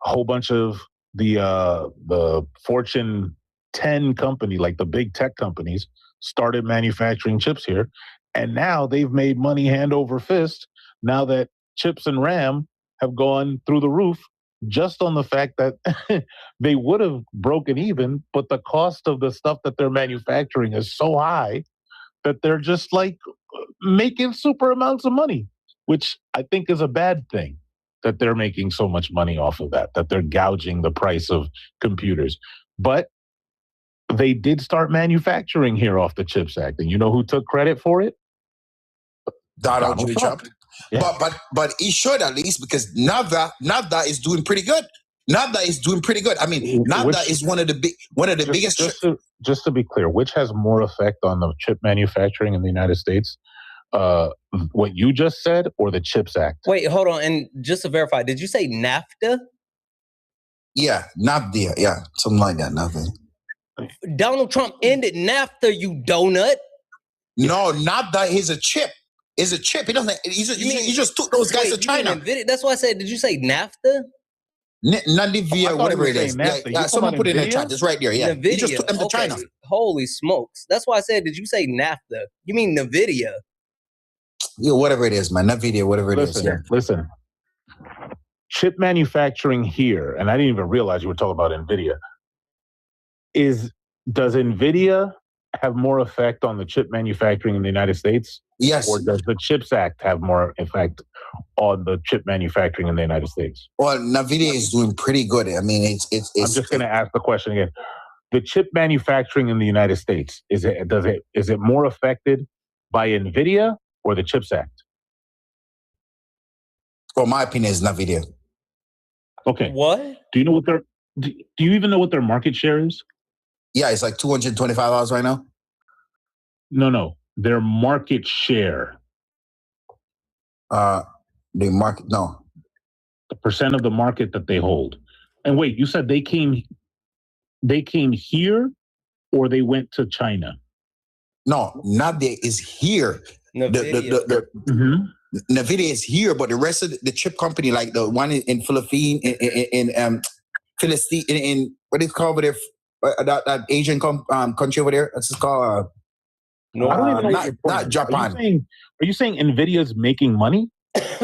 a whole bunch of the Fortune 10 company, like the big tech companies, started manufacturing chips here. And now they've made money hand over fist now that chips and RAM have gone through the roof, just on the fact that they would have broken even, but the cost of the stuff that they're manufacturing is so high that they're just like making super amounts of money, which I think is a bad thing, that they're making so much money off of that they're gouging the price of computers. But they did start manufacturing here off the CHIPS Act. And you know who took credit for it? Donald Trump. Yeah. But he should, at least, because NAFTA is doing pretty good. NAFTA is doing pretty good. I mean, NAFTA is one of the biggest. Just to be clear, which has more effect on the chip manufacturing in the United States? What you just said, or the CHIPS Act? Wait, hold on. And just to verify, did you say NAFTA? Yeah, NAFTA. Yeah, something like that. Nothing. Donald Trump ended NAFTA, you donut. No, NAFTA is a chip. Is a chip. He doesn't. He just took those guys to China. That's why I said. Did you say NAFTA? NVIDIA, whatever it is. Yeah, someone put it in the chat. It's right there. Yeah, NVIDIA. He just took them to China. Holy smokes! That's why I said. Did you say NAFTA? You mean NVIDIA? Yeah, whatever it is, man. NVIDIA, whatever it is. Yeah. Listen. Chip manufacturing here, and I didn't even realize you were talking about NVIDIA. Does NVIDIA have more effect on the chip manufacturing in the United States? Yes. Or does the CHIPS Act have more effect on the chip manufacturing in the United States? Well, NVIDIA is doing pretty good. I mean, it's I'm just going to ask the question again. The chip manufacturing in the United States, is it more affected by NVIDIA or the CHIPS Act? Well, my opinion is NVIDIA. Okay. What? Do you know what do you even know what their market share is? Yeah, it's like $225 right now. No. Their market share. The market, no. The percent of the market that they hold. And wait, you said they came here or they went to China? No, NVIDIA is here. NVIDIA. NVIDIA is here, but the rest of the chip company, like the one in Philippines, in Philistine, in what is it called over there? That Asian country over there. It's called. No, I don't even know not Japan. Are you saying NVIDIA's making money?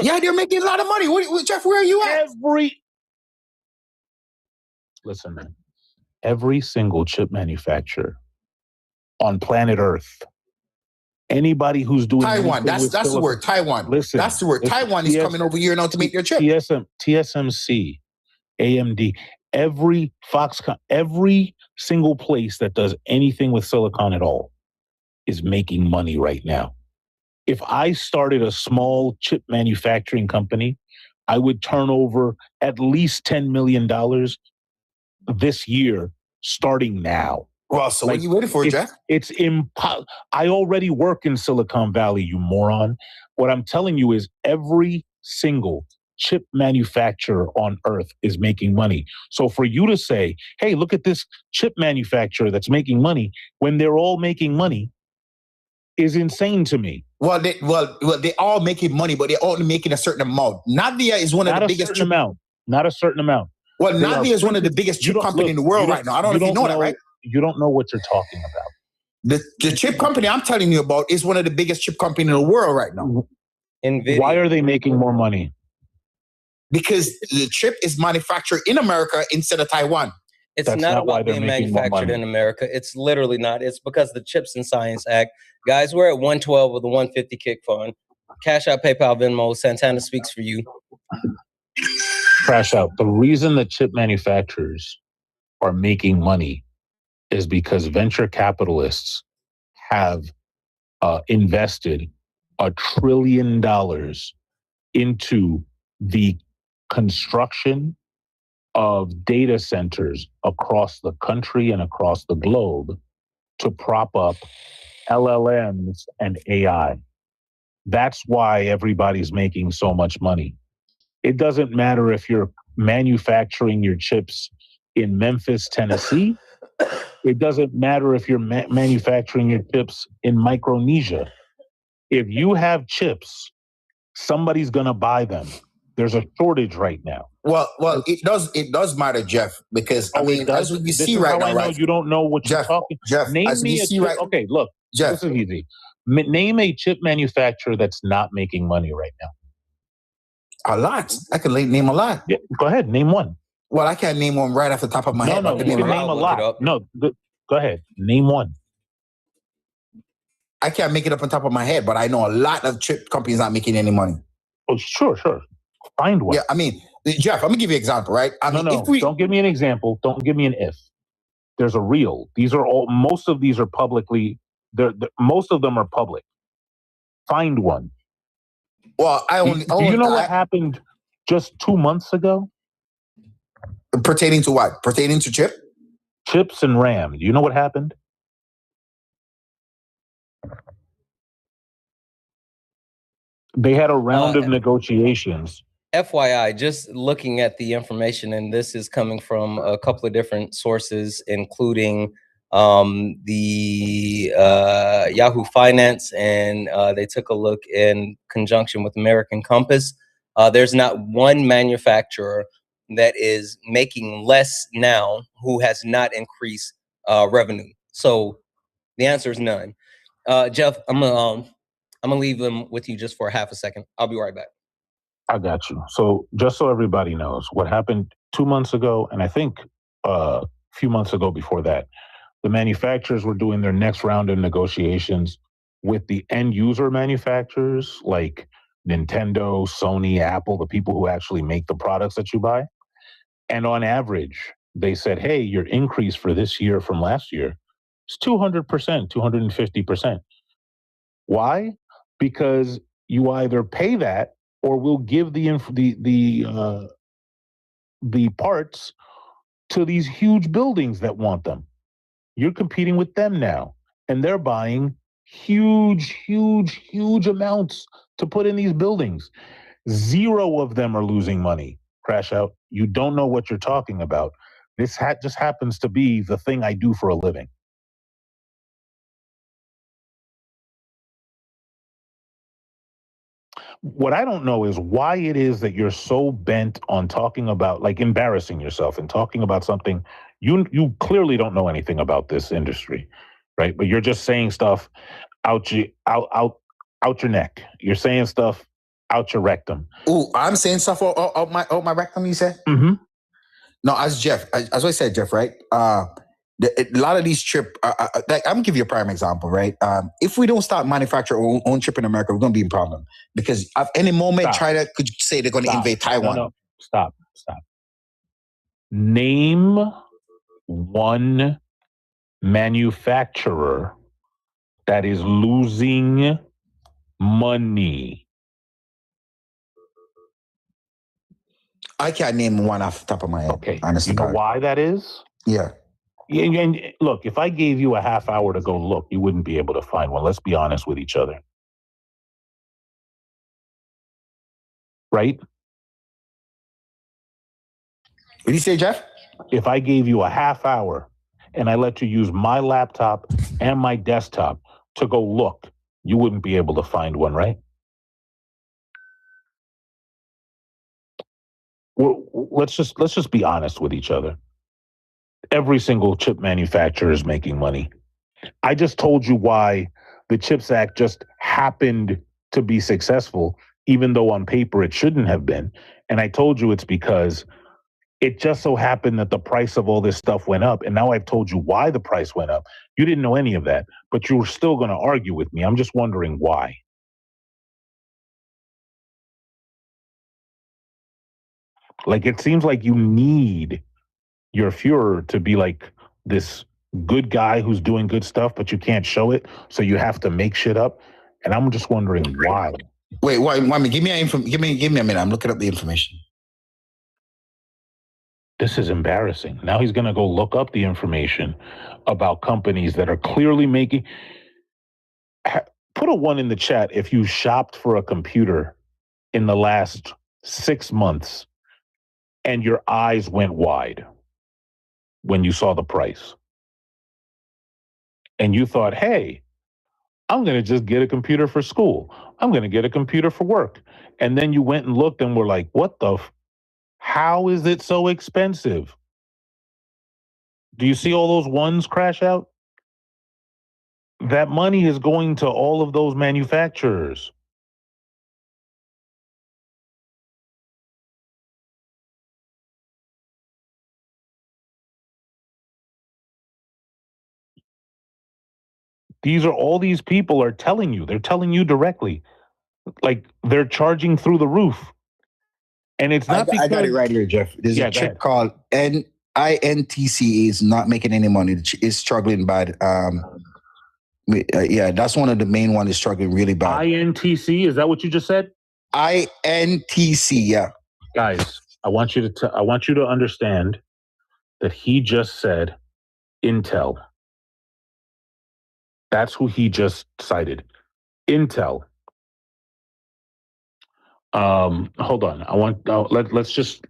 Yeah, they're making a lot of money. Jeff, where are you at? Listen, man. Every single chip manufacturer on planet Earth, anybody who's doing Taiwan, that's the word. Taiwan. Listen, that's the word. Taiwan is coming over here now to make their chip. TSMC, AMD, every Foxconn, every single place that does anything with silicon at all is making money right now. If I started a small chip manufacturing company, I would turn over at least $10 million this year, starting now. Well, so what are you waiting for, Jack? It's impossible. I already work in Silicon Valley, you moron. What I'm telling you is every single chip manufacturer on earth is making money. So for you to say, hey, look at this chip manufacturer that's making money when they're all making money is insane to me. Well, they're all making money, but they're only making a certain amount. Nvidia is one of the biggest chip amount. Not a certain amount. Well, Nvidia is one of the biggest chip companies in the world right now. I don't know if you know that, right? You don't know what you're talking about. The chip company I'm telling you about is one of the biggest chip companies in the world right now. NVIDIA. Why are they making more money? Because the chip is manufactured in America instead of Taiwan. It's not about being manufactured in America. It's literally not. It's because the Chips and Science Act. Guys, we're at 112 with the 150 kick fund. Cash Out, PayPal, Venmo. Santana speaks for you. Crash Out. The reason the chip manufacturers are making money is because venture capitalists have invested $1 trillion into the construction of data centers across the country and across the globe to prop up LLMs and AI. That's why everybody's making so much money. It doesn't matter if you're manufacturing your chips in Memphis, Tennessee. It doesn't matter if you're manufacturing your chips in Micronesia. If you have chips, somebody's going to buy them. There's a shortage right now. Well, it does matter, Jeff, because I mean, as we see right now, right? You don't know what you're talking. Jeff, name as me we a see chip. right. Okay, look, Jeff, this is easy. Name a chip manufacturer that's not making money right now. A lot. I can name a lot. Yeah, go ahead, name one. Well, I can't name one right off the top of my head. No, you can name a lot. No, go ahead, name one. I can't make it up on top of my head, but I know a lot of chip companies not making any money. Oh, sure. Find one. Yeah, I mean, Jeff, I'm gonna give you an example, right? I mean, don't give me an example. Don't give me an if. There's a real. These are all. Most of these are publicly. Most of them are public. Find one. Well, Do you know what happened just 2 months ago? Pertaining to what? Pertaining to chip? Chips and RAM. Do you know what happened? They had a round of negotiations. FYI, just looking at the information, and this is coming from a couple of different sources, including the Yahoo Finance, and they took a look in conjunction with American Compass. There's not one manufacturer that is making less now who has not increased revenue. So the answer is none. Jeff, I'm gonna leave them with you just for half a second. I'll be right back. I got you. So just so everybody knows, what happened 2 months ago, and I think a few months ago before that, the manufacturers were doing their next round of negotiations with the end user manufacturers like Nintendo, Sony, Apple, the people who actually make the products that you buy. And on average, they said, hey, your increase for this year from last year is 200%, 250%. Why? Because you either pay that or we'll give the parts to these huge buildings that want them. You're competing with them now, and they're buying huge amounts to put in these buildings. 0 of them are losing money. Crash Out. You don't know what you're talking about. This just happens to be the thing I do for a living. What I don't know is why it is that you're so bent on talking about, like, embarrassing yourself and talking about something you clearly don't know anything about this industry, right? But you're just saying stuff out your neck. You're saying stuff out your rectum. Ooh, I'm saying stuff out my rectum, you said? Mm-hmm. No, as I said, Jeff, right? A lot of these chip, like, I'm gonna give you a prime example, right? If we don't start manufacturing our own chip in America, we're gonna be in problem because at any moment, China could say they're gonna invade Taiwan. No. Stop. Name one manufacturer that is losing money. I can't name one off the top of my head. Okay. Honestly, You know why that is? Yeah. And look, if I gave you a half hour to go look, you wouldn't be able to find one. Let's be honest with each other. Right? What do you say, Jeff? If I gave you a half hour and I let you use my laptop and my desktop to go look, you wouldn't be able to find one, right? Well, let's just be honest with each other. Every single chip manufacturer is making money. I just told you why the CHIPS Act just happened to be successful, even though on paper it shouldn't have been. And I told you it's because it just so happened that the price of all this stuff went up. And now I've told you why the price went up. You didn't know any of that, but you were still going to argue with me. I'm just wondering why. Like, it seems like you need your Führer to be like this good guy who's doing good stuff, but you can't show it. So you have to make shit up. And I'm just wondering why. Wait, give me a minute. I'm looking up the information. This is embarrassing. Now he's going to go look up the information about companies that are clearly making. Put a 1 in the chat if you shopped for a computer in the last 6 months and your eyes went wide when you saw the price. And you thought, hey, I'm going to just get a computer for school. I'm going to get a computer for work. And then you went and looked and were like, what the how is it so expensive? Do you see all those ones crash out? That money is going to all of those manufacturers. These are all these people are telling you. They're telling you directly. Like they're charging through the roof. And it's not because... I got it right here, Jeff. There's a chip called INTC is not making any money. It's struggling bad. Yeah, that's one of the main ones is struggling really bad. INTC, is that what you just said? INTC, yeah. Guys, I want you to understand that he just said Intel. That's who he just cited. Intel. Hold on. Let's just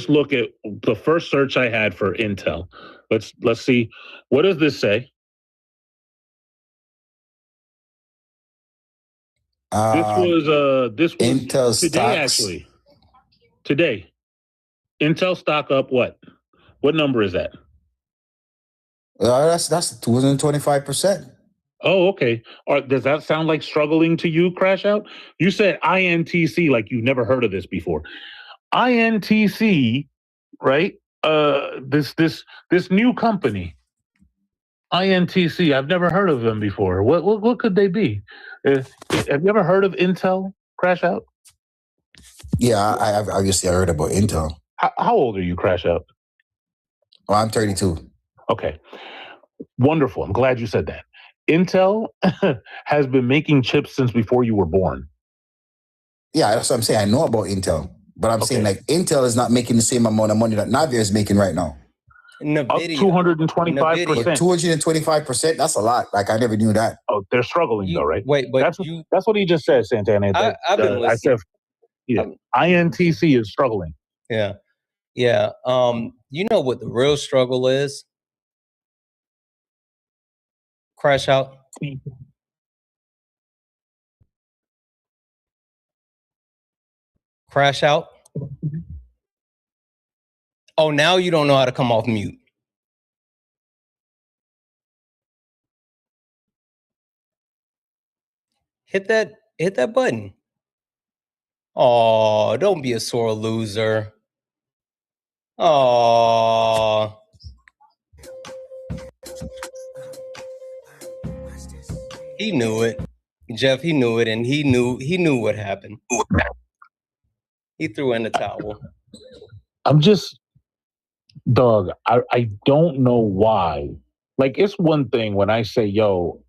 look at the first search I had for Intel. Let's see. What does this say? This was Intel today, stocks. actually. Today. Intel stock up what? What number is that? That's 225%. Oh, okay. Does that sound like struggling to you, Crash Out? You said INTC like you've never heard of this before. INTC, right? This new company, INTC. I've never heard of them before. What could they be? Have you ever heard of Intel, Crash Out? Yeah, I've obviously heard about Intel. How old are you, Crash Out? Well, I'm 32. Okay. Wonderful. I'm glad you said that. Intel has been making chips since before you were born. Yeah, that's what I'm saying. I know about Intel, but I'm saying like Intel is not making the same amount of money that Nvidia is making right now. Nvidia. Up 225%. 225%, that's a lot. Like I never knew that. Oh, they're struggling though, right? Wait, but that's what he just said, Santana. I've been listening. I said, yeah, INTC is struggling. Yeah. Yeah. You know what the real struggle is? Crash Out. Crash Out. Oh, now you don't know how to come off mute. Hit that button. Oh, don't be a sore loser. Oh. He knew it. Jeff, he knew it, and he knew what happened. He threw in the towel. I'm just, dog, I don't know why. Like, it's one thing when I say, yo,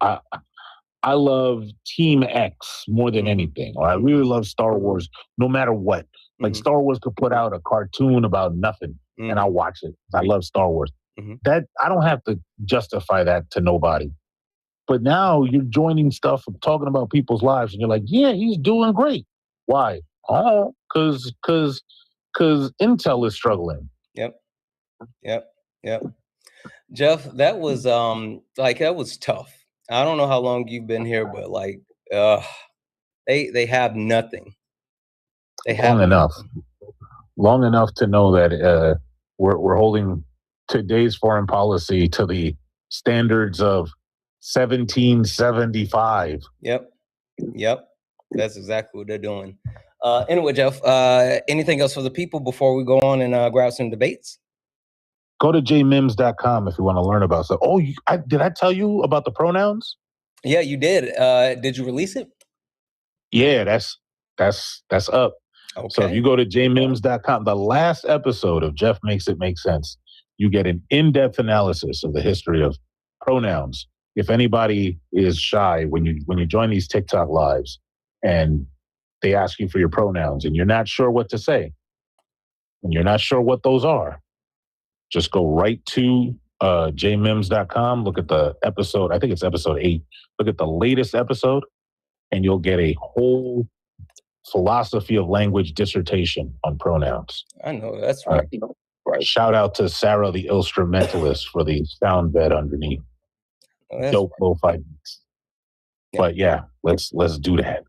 I love Team X more than anything, or I really love Star Wars no matter what. Like Star Wars could put out a cartoon about nothing and I'll watch it. I love Star Wars. That I don't have to justify that to nobody. But now you're joining stuff and talking about people's lives and you're like, yeah, he's doing great. Why? Oh, because Intel is struggling. Yep. Jeff, that was that was tough. I don't know how long you've been here, but like they have nothing. They have Long enough to know that we're holding today's foreign policy to the standards of 1775. Yep. That's exactly what they're doing. Anyway, Jeff, anything else for the people before we go on and grab some debates? Go to jmims.com if you want to learn about stuff. Oh, did I tell you about the pronouns? Yeah, you did. Did you release it? Yeah, that's up. Okay. So if you go to jmims.com, the last episode of Jeff Makes It Make Sense, you get an in-depth analysis of the history of pronouns. If anybody is shy when you join these TikTok lives and they ask you for your pronouns and you're not sure what to say, and you're not sure what those are, just go right to jmims.com, look at the episode, I think it's episode 8, look at the latest episode, and you'll get a whole philosophy of language dissertation on pronouns. I know, that's right. Shout out to Sarah the Instrumentalist for the sound bed underneath. Dope lo-fi beats. Yeah. But yeah, let's do that.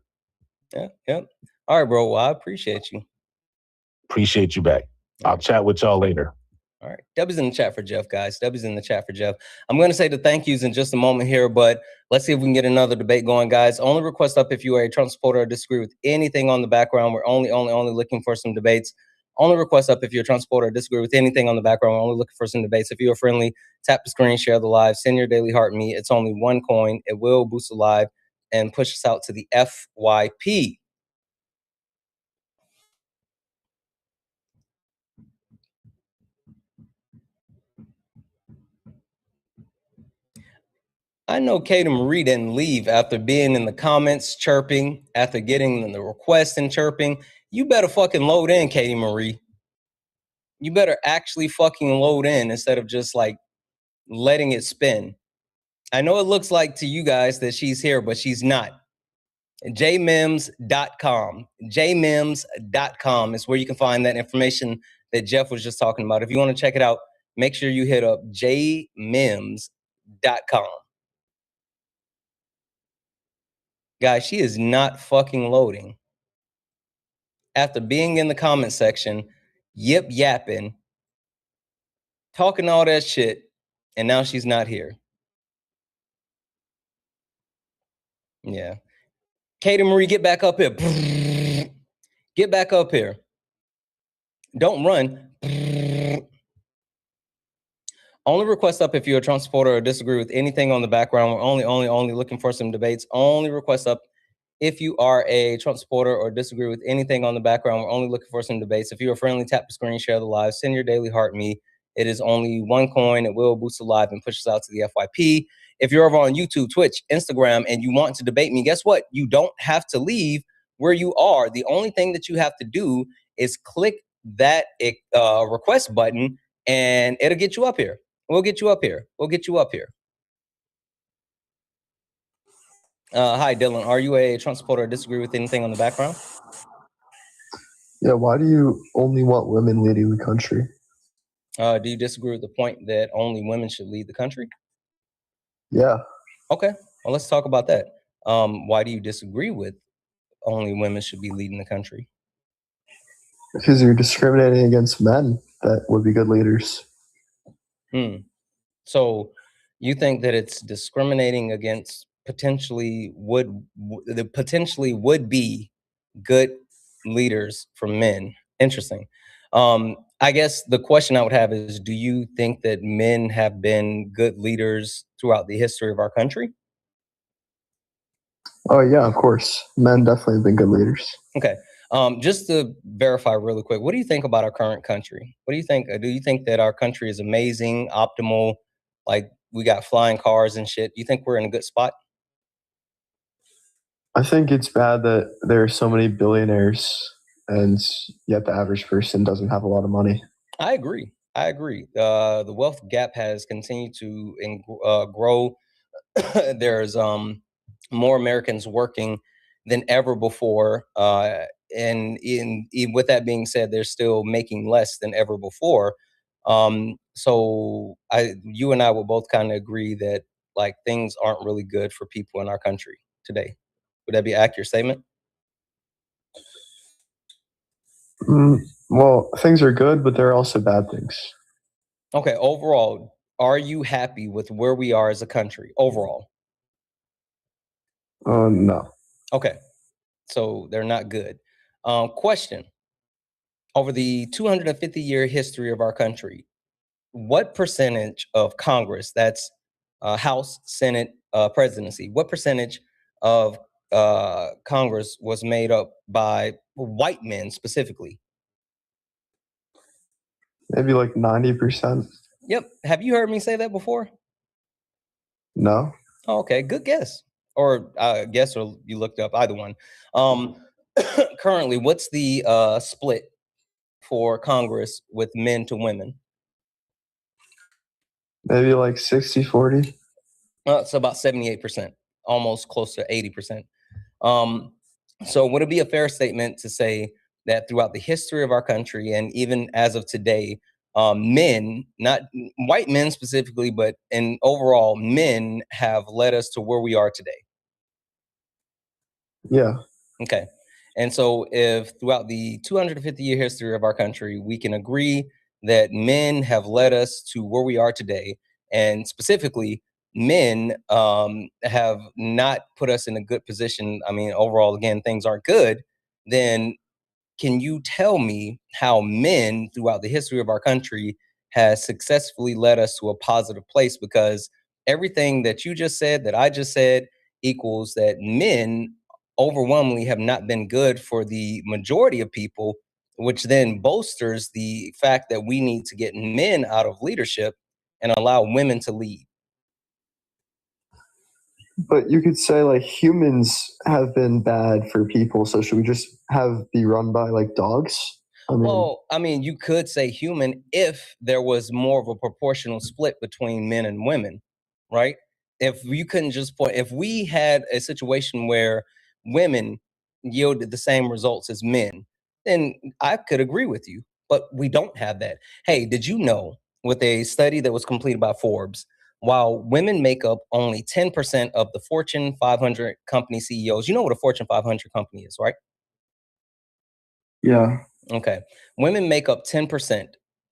Yeah. All right, bro. Well, I appreciate you. Appreciate you back. I'll chat with y'all later. All right. W's in the chat for Jeff, guys. W's in the chat for Jeff. I'm going to say the thank yous in just a moment here, but let's see if we can get another debate going, guys. Only request up if you are a Trump supporter or disagree with anything on the background. We're only looking for some debates. Only request up if you're a Trump supporter or disagree with anything on the background. We're only looking for some debates. If you are friendly, tap the screen, share the live, send your daily heart me. It's only one coin. It will boost the live and push us out to the FYP. I know Katie Marie didn't leave after being in the comments chirping, after getting the request and chirping. You better fucking load in, Katie Marie. You better actually fucking load in instead of just like letting it spin. I know it looks like to you guys that she's here, but she's not. jmims.com. jmims.com is where you can find that information that Jeff was just talking about. If you want to check it out, make sure you hit up jmims.com. Guys, she is not fucking loading. After being in the comment section, yapping, talking all that shit, and now she's not here. Yeah. Katie Marie, get back up here. Get back up here. Don't run. Only request up if you're a Trump supporter or disagree with anything on the background. We're only looking for some debates. Only request up if you are a Trump supporter or disagree with anything on the background. We're only looking for some debates. If you're a friendly, tap the screen, share the live, send your daily heart me. It is only one coin. It will boost the live and push us out to the FYP. If you're over on YouTube, Twitch, Instagram, and you want to debate me, guess what? You don't have to leave where you are. The only thing that you have to do is click that request button, and it'll get you up here. We'll get you up here. Hi, Dylan. Are you a Trump supporter or disagree with anything on the background? Yeah, why do you only want women leading the country? Do you disagree with the point that only women should lead the country? Yeah. Okay. Well, let's talk about that. Why do you disagree with only women should be leading the country? Because you're discriminating against men that would be good leaders. So you think that it's discriminating against potentially would be good leaders for men? Interesting. I guess the question I would have is, do you think that men have been good leaders throughout the history of our country? Oh, yeah, of course. Men definitely have been good leaders. Okay. Just to verify really quick, what do you think about our current country? What do you think? Do you think that our country is amazing, optimal, like we got flying cars and shit? Do you think we're in a good spot? I think it's bad that there are so many billionaires and yet the average person doesn't have a lot of money. I agree. The wealth gap has continued to grow. There's more Americans working than ever before, and with that being said, they're still making less than ever before. So you and I will both kind of agree that like things aren't really good for people in our country today. Would that be an accurate statement? Well, things are good, but there are also bad things. Okay, overall, are you happy with where we are as a country overall? No. Okay, so they're not good. Question: over the 250-year history of our country, what percentage of Congress, that's House, Senate, presidency, what percentage of Congress was made up by white men specifically? Maybe like 90%. Yep. Have you heard me say that before? No. Oh, okay, good guess. Or guess, or you looked up, either one. Currently, what's the split for Congress with men to women? Maybe like 60-40. It's about 78%, almost close to 80%. So would it be a fair statement to say that throughout the history of our country, and even as of today, men, not white men specifically, but in overall, men have led us to where we are today? Yeah. Okay. And so if throughout the 250-year history of our country, we can agree that men have led us to where we are today, and specifically men have not put us in a good position. I mean, overall, again, things aren't good. Then can you tell me how men throughout the history of our country has successfully led us to a positive place? Because everything that you just said, that I just said, equals that men overwhelmingly have not been good for the majority of people, which then bolsters the fact that we need to get men out of leadership and allow women to lead. But you could say like humans have been bad for people, so should we just be run by like dogs? Well, I mean, you could say human if there was more of a proportional split between men and women, right? If you couldn't just point, if we had a situation where women yielded the same results as men, then I could agree with you. But we don't have that. Hey, did you know, with a study that was completed by Forbes, while women make up only 10% of the Fortune 500 company CEOs, you know what a Fortune 500 company is, right? Yeah. Okay. Women make up 10%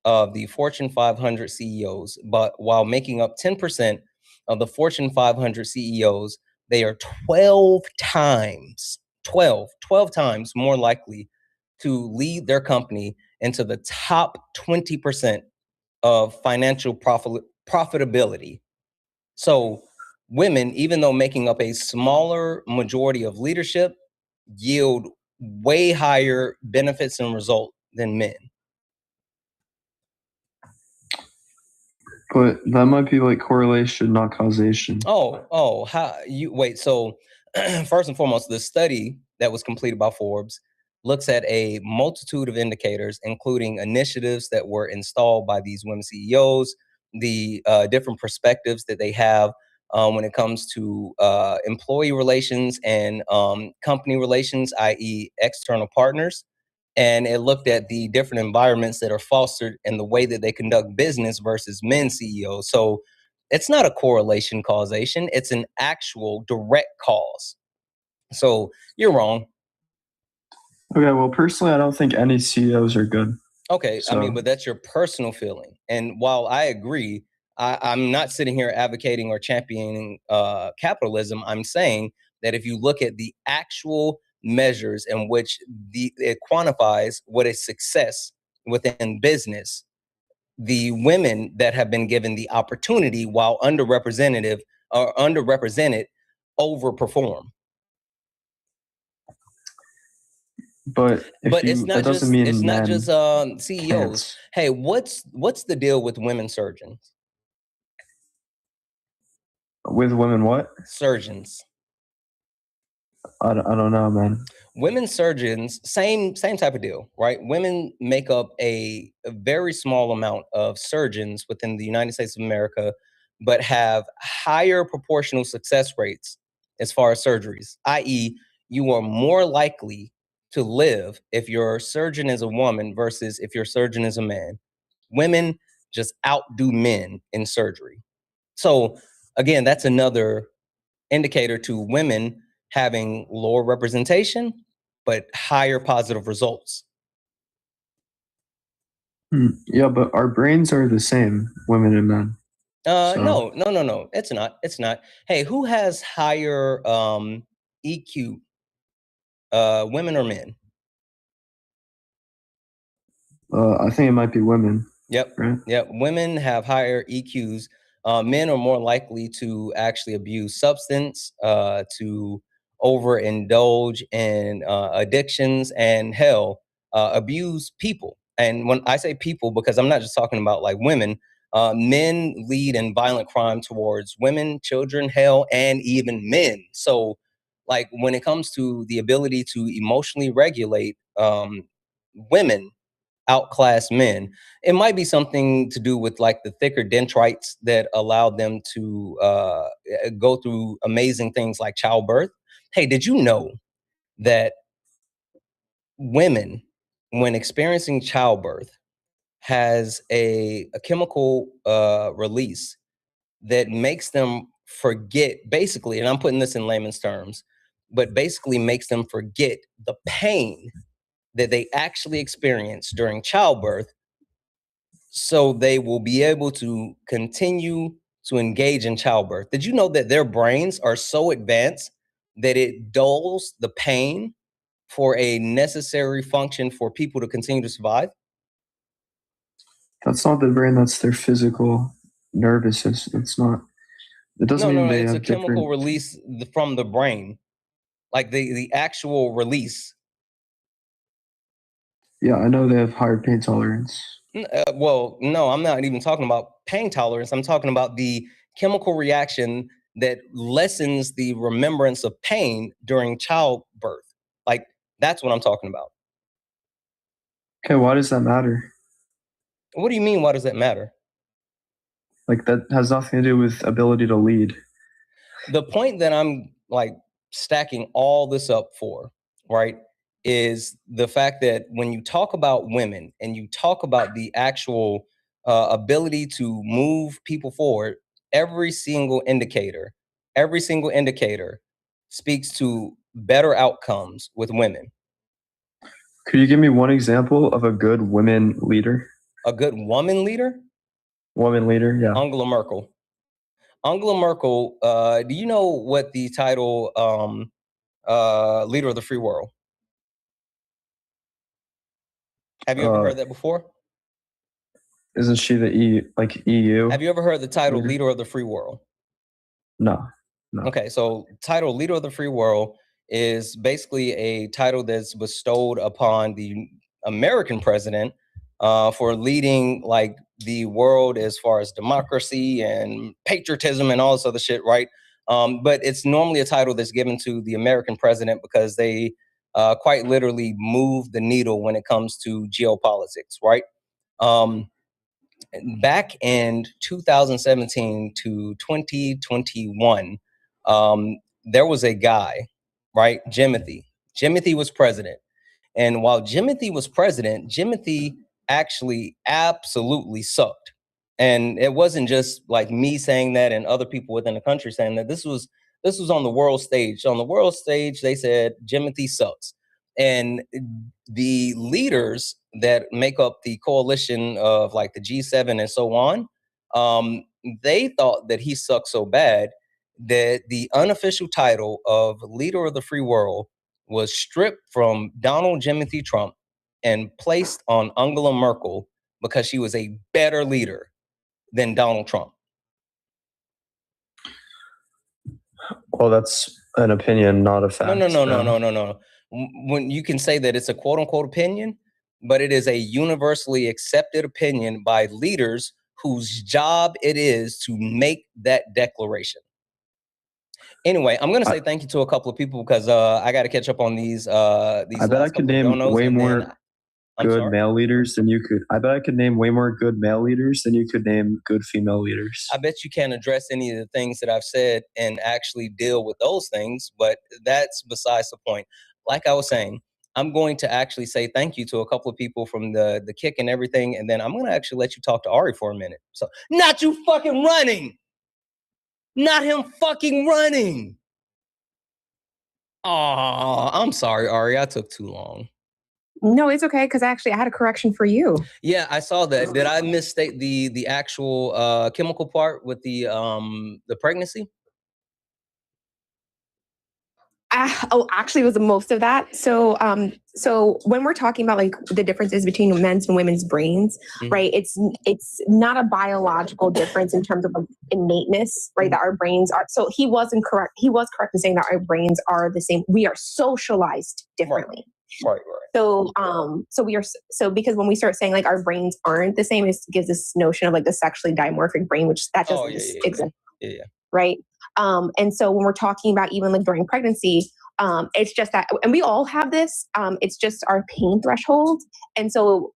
of the Fortune 500 CEOs, but while making up 10% of the Fortune 500 CEOs, they are 12 times more likely to lead their company into the top 20% of financial profitability. So women, even though making up a smaller majority of leadership, yield way higher benefits and result than men. But that might be like correlation, not causation. How you wait? So first and foremost, the study that was completed by Forbes looks at a multitude of indicators, including initiatives that were installed by these women CEOs, the different perspectives that they have when it comes to employee relations and company relations, i.e. external partners. And it looked at the different environments that are fostered and the way that they conduct business versus men CEOs. So it's not a correlation causation. It's an actual direct cause. So you're wrong. Okay, well, personally, I don't think any CEOs are good. Okay, I mean, but that's your personal feeling. And while I agree, I'm not sitting here advocating or championing capitalism. I'm saying that if you look at the actual measures in which it quantifies what is success within business, the women that have been given the opportunity while underrepresented overperform. But it's not that doesn't mean it's not men just CEOs. can't. Hey, what's the deal with women surgeons? With women what? Surgeons. I don't know, man. Women surgeons, same type of deal, right? Women make up a very small amount of surgeons within the United States of America, but have higher proportional success rates as far as surgeries, i.e., you are more likely to live if your surgeon is a woman versus if your surgeon is a man. Women just outdo men in surgery. So again, that's another indicator to women having lower representation, but higher positive results. Yeah, but our brains are the same, women and men. No, it's not. Hey, who has higher EQ, women or men? I think it might be women. Yep. Right? Yep. Women have higher EQs. Men are more likely to actually abuse substance, to overindulge in addictions, and hell, abuse people. And when I say people, because I'm not just talking about like women, men lead in violent crime towards women, children, hell, and even men. So, like when it comes to the ability to emotionally regulate, women outclass men. It might be something to do with like the thicker dendrites that allowed them to go through amazing things like childbirth. Hey, did you know that women, when experiencing childbirth, has a chemical release that makes them forget, basically, and I'm putting this in layman's terms, but basically makes them forget the pain that they actually experience during childbirth, so they will be able to continue to engage in childbirth. Did you know that their brains are so advanced that it dulls the pain for a necessary function for people to continue to survive? That's not the brain, that's their physical nervous system. It's not. It doesn't mean they It's a have chemical different. release from the brain, like the actual release. Yeah, I know they have higher pain tolerance. Well, no, I'm not even talking about pain tolerance. I'm talking about the chemical reaction that lessens the remembrance of pain during childbirth. Like, that's what I'm talking about. Okay, why does that matter? What do you mean, why does that matter? Like, that has nothing to do with ability to lead. The point that I'm like stacking all this up for, right, is the fact that when you talk about women and you talk about the actual ability to move people forward, every single indicator speaks to better outcomes with women. Could you give me one example of a good women leader? A good woman leader? Woman leader, yeah. Angela Merkel. Angela Merkel, do you know what the title leader of the free world? Have you ever heard that before? Isn't she the EU? Have you ever heard the title leader of the free world? No. Okay, so title leader of the free world is basically a title that's bestowed upon the American president for leading like the world as far as democracy and patriotism and all this other shit, right? But it's normally a title that's given to the American president because they quite literally move the needle when it comes to geopolitics, right? Back in 2017 to 2021, there was a guy, right? Jimothy. Jimothy was president. And while Jimothy was president, Jimothy actually absolutely sucked. And it wasn't just like me saying that and other people within the country saying that. This was on the world stage. On the world stage, they said Jimothy sucks. And the leaders that make up the coalition of like the G7 and so on, they thought that he sucked so bad that the unofficial title of leader of the free world was stripped from Donald Jimothy Trump and placed on Angela Merkel because she was a better leader than Donald Trump. Well, that's an opinion, not a fact. No. When you can say that it's a quote unquote opinion, but it is a universally accepted opinion by leaders whose job it is to make that declaration. Anyway, I'm gonna say thank you to a couple of people because I got to catch up on these. I bet I could name way more good male leaders than you could. I bet I could name way more good male leaders than you could name good female leaders. I bet you can't address any of the things that I've said and actually deal with those things, but that's besides the point. Like I was saying, I'm going to actually say thank you to a couple of people from the kick and everything, and then I'm going to actually let you talk to Ari for a minute. So, not you fucking running! Not him fucking running! Oh, I'm sorry, Ari. I took too long. No, it's okay because actually I had a correction for you. Yeah, I saw that. Did I misstate the actual chemical part with the pregnancy? Actually, it was most of that. So when we're talking about like the differences between men's and women's brains, right? It's not a biological difference in terms of like innateness, right? That our brains are. So he wasn't correct. He was correct in saying that our brains are the same. We are socialized differently. Right. So because when we start saying like our brains aren't the same, it gives this notion of like the sexually dimorphic brain, which that doesn't exist. Yeah. Right. And so when we're talking about even like during pregnancy, it's just that, and we all have this, it's just our pain threshold. And so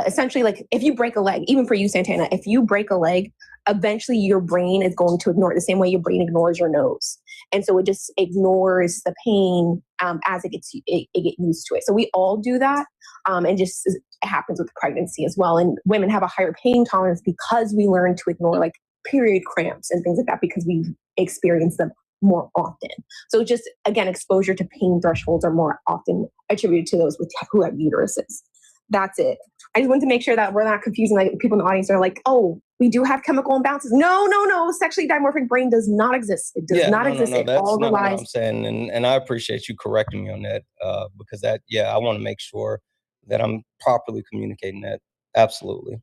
essentially, like if you break a leg, even for you, Santana, if you break a leg, eventually your brain is going to ignore it the same way your brain ignores your nose. And so it just ignores the pain as it gets used to it. So we all do that. And just it happens with pregnancy as well. And women have a higher pain tolerance because we learn to ignore like period cramps and things like that because we experience them more often. So just, again, exposure to pain thresholds are more often attributed to those who have uteruses. That's it. I just wanted to make sure that we're not confusing like people in the audience are like, oh, we do have chemical imbalances. No. Sexually dimorphic brain does not exist. It does not exist. No, it that's all not relies. what I'm saying. And I appreciate you correcting me on that because that, I want to make sure that I'm properly communicating that. Absolutely.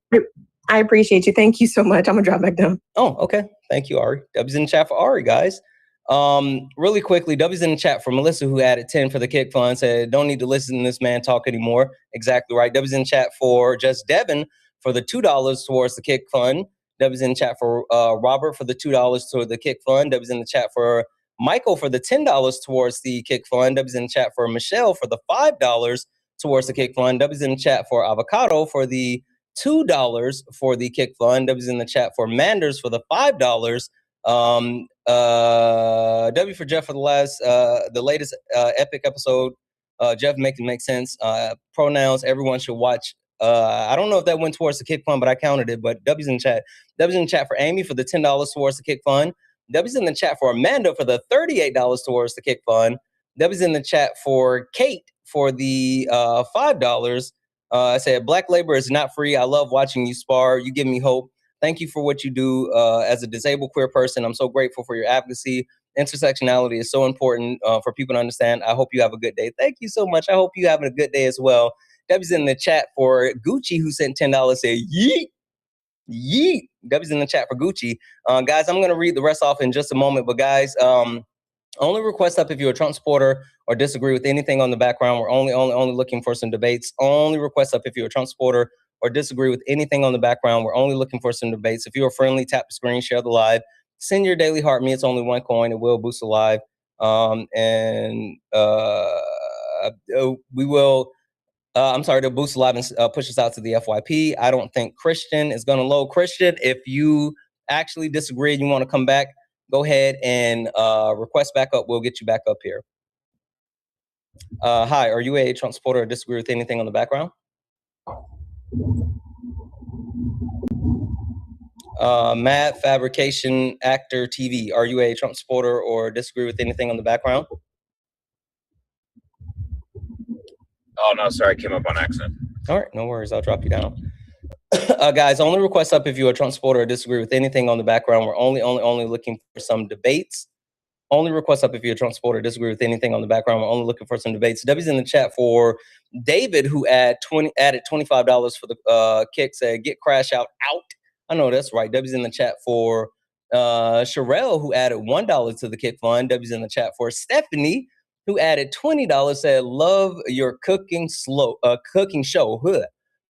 I appreciate you. Thank you so much. I'm going to drop back down. Oh, okay. Thank you, Ari. W's in the chat for Ari, guys. Really quickly, W's in the chat for Melissa, who added 10 for the kick fund, said, don't need to listen to this man talk anymore. Exactly right. W's in the chat for Just Devin for the $2 towards the kick fund. W's in the chat for Robert for the $2 toward the kick fund. W's in the chat for Michael for the $10 towards the kick fund. W's in the chat for Michelle for the $5 towards the kick fund. W's in the chat for Avocado for the $2 for the kick fund. W's in the chat for Manders for the $5. W for Jeff for the latest epic episode. Jeff making make sense. Pronouns, everyone should watch. I don't know if that went towards the kick fund, but I counted it. But W's in the chat. W's in the chat for Amy for the $10 towards the kick fund. W's in the chat for Amanda for the $38 towards the kick fund. W's in the chat for Kate for the $5. I said, Black labor is not free. I love watching you spar. You give me hope. Thank you for what you do as a disabled queer person. I'm so grateful for your advocacy. Intersectionality is so important for people to understand. I hope you have a good day. Thank you so much. I hope you having a good day as well. Debbie's in the chat for Gucci, who sent $10, said, yeet. Yeet. Debbie's in the chat for Gucci. Guys, I'm going to read the rest off in just a moment. But guys, only request up if you're a Trump supporter or disagree with anything on the background. We're only looking for some debates. Only request up if you're a Trump supporter or disagree with anything on the background. We're only looking for some debates. If you're friendly, tap the screen, share the live. Send your daily heart me. It's only one coin. It will boost the live. We will, I'm sorry, to boost the live and push us out to the FYP. I don't think Christian is going to load. Christian, if you actually disagree and you want to come back, go ahead and request back up. We'll get you back up here. Hi, are you a Trump supporter or disagree with anything on the background? Mad Fabrication Actor TV, are you a Trump supporter or disagree with anything on the background? Oh, no, sorry, I came up on accident. All right, no worries, I'll drop you down. Guys, only request up if you're a Trump supporter or disagree with anything on the background. We're only looking for some debates. Only request up if you're a Trump supporter or disagree with anything on the background. We're only looking for some debates. W's in the chat for David, who added $25 for the kick, said, get crash out. I know that's right. W's in the chat for Sherelle, who added $1 to the kick fund. W's in the chat for Stephanie, who added $20, said, love your cooking show.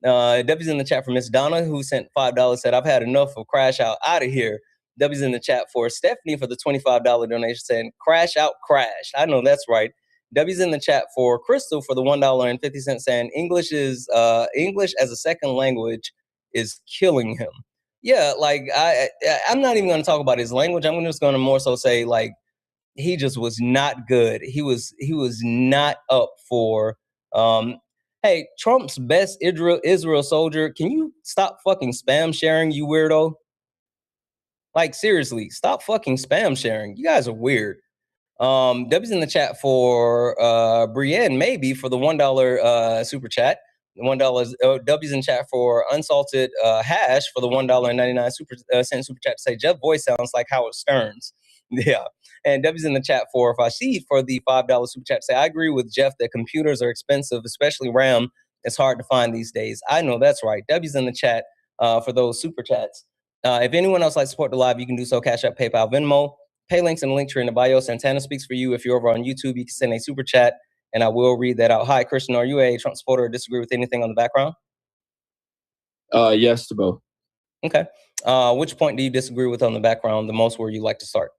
W's in the chat for Miss Donna, who sent $5, said, I've had enough of crash out of here. W's in the chat for Stephanie for the $25 donation saying, crash out, crash. I know that's right. W's in the chat for Crystal for the $1.50 saying, English as a second language is killing him. Yeah, like I'm not even going to talk about his language. I'm just going to more so say like he just was not good. He was not up for. Hey, Trump's best Israel soldier. Can you stop fucking spam sharing, you weirdo? Like seriously, stop fucking spam sharing. You guys are weird. W's in the chat for Brienne, maybe for the $1 super chat. $1 W's in chat for Unsalted Hash for the $1.99 cent super chat to say Jeff's voice sounds like Howard Stern's. Yeah. And W's in the chat for Fashi for the $5 super chat to say I agree with Jeff that computers are expensive, especially RAM. It's hard to find these days. I know that's right. W's in the chat for those super chats. If anyone else likes to support the live, you can do so. Cash App, PayPal, Venmo. Pay links and link tree in the bio. Santana speaks for you. If you're over on YouTube, you can send a super chat and I will read that out. Hi, Christian. Are you a Trump supporter or disagree with anything on the background? Yes to both. Okay. Which point do you disagree with on the background the most, where you like to start?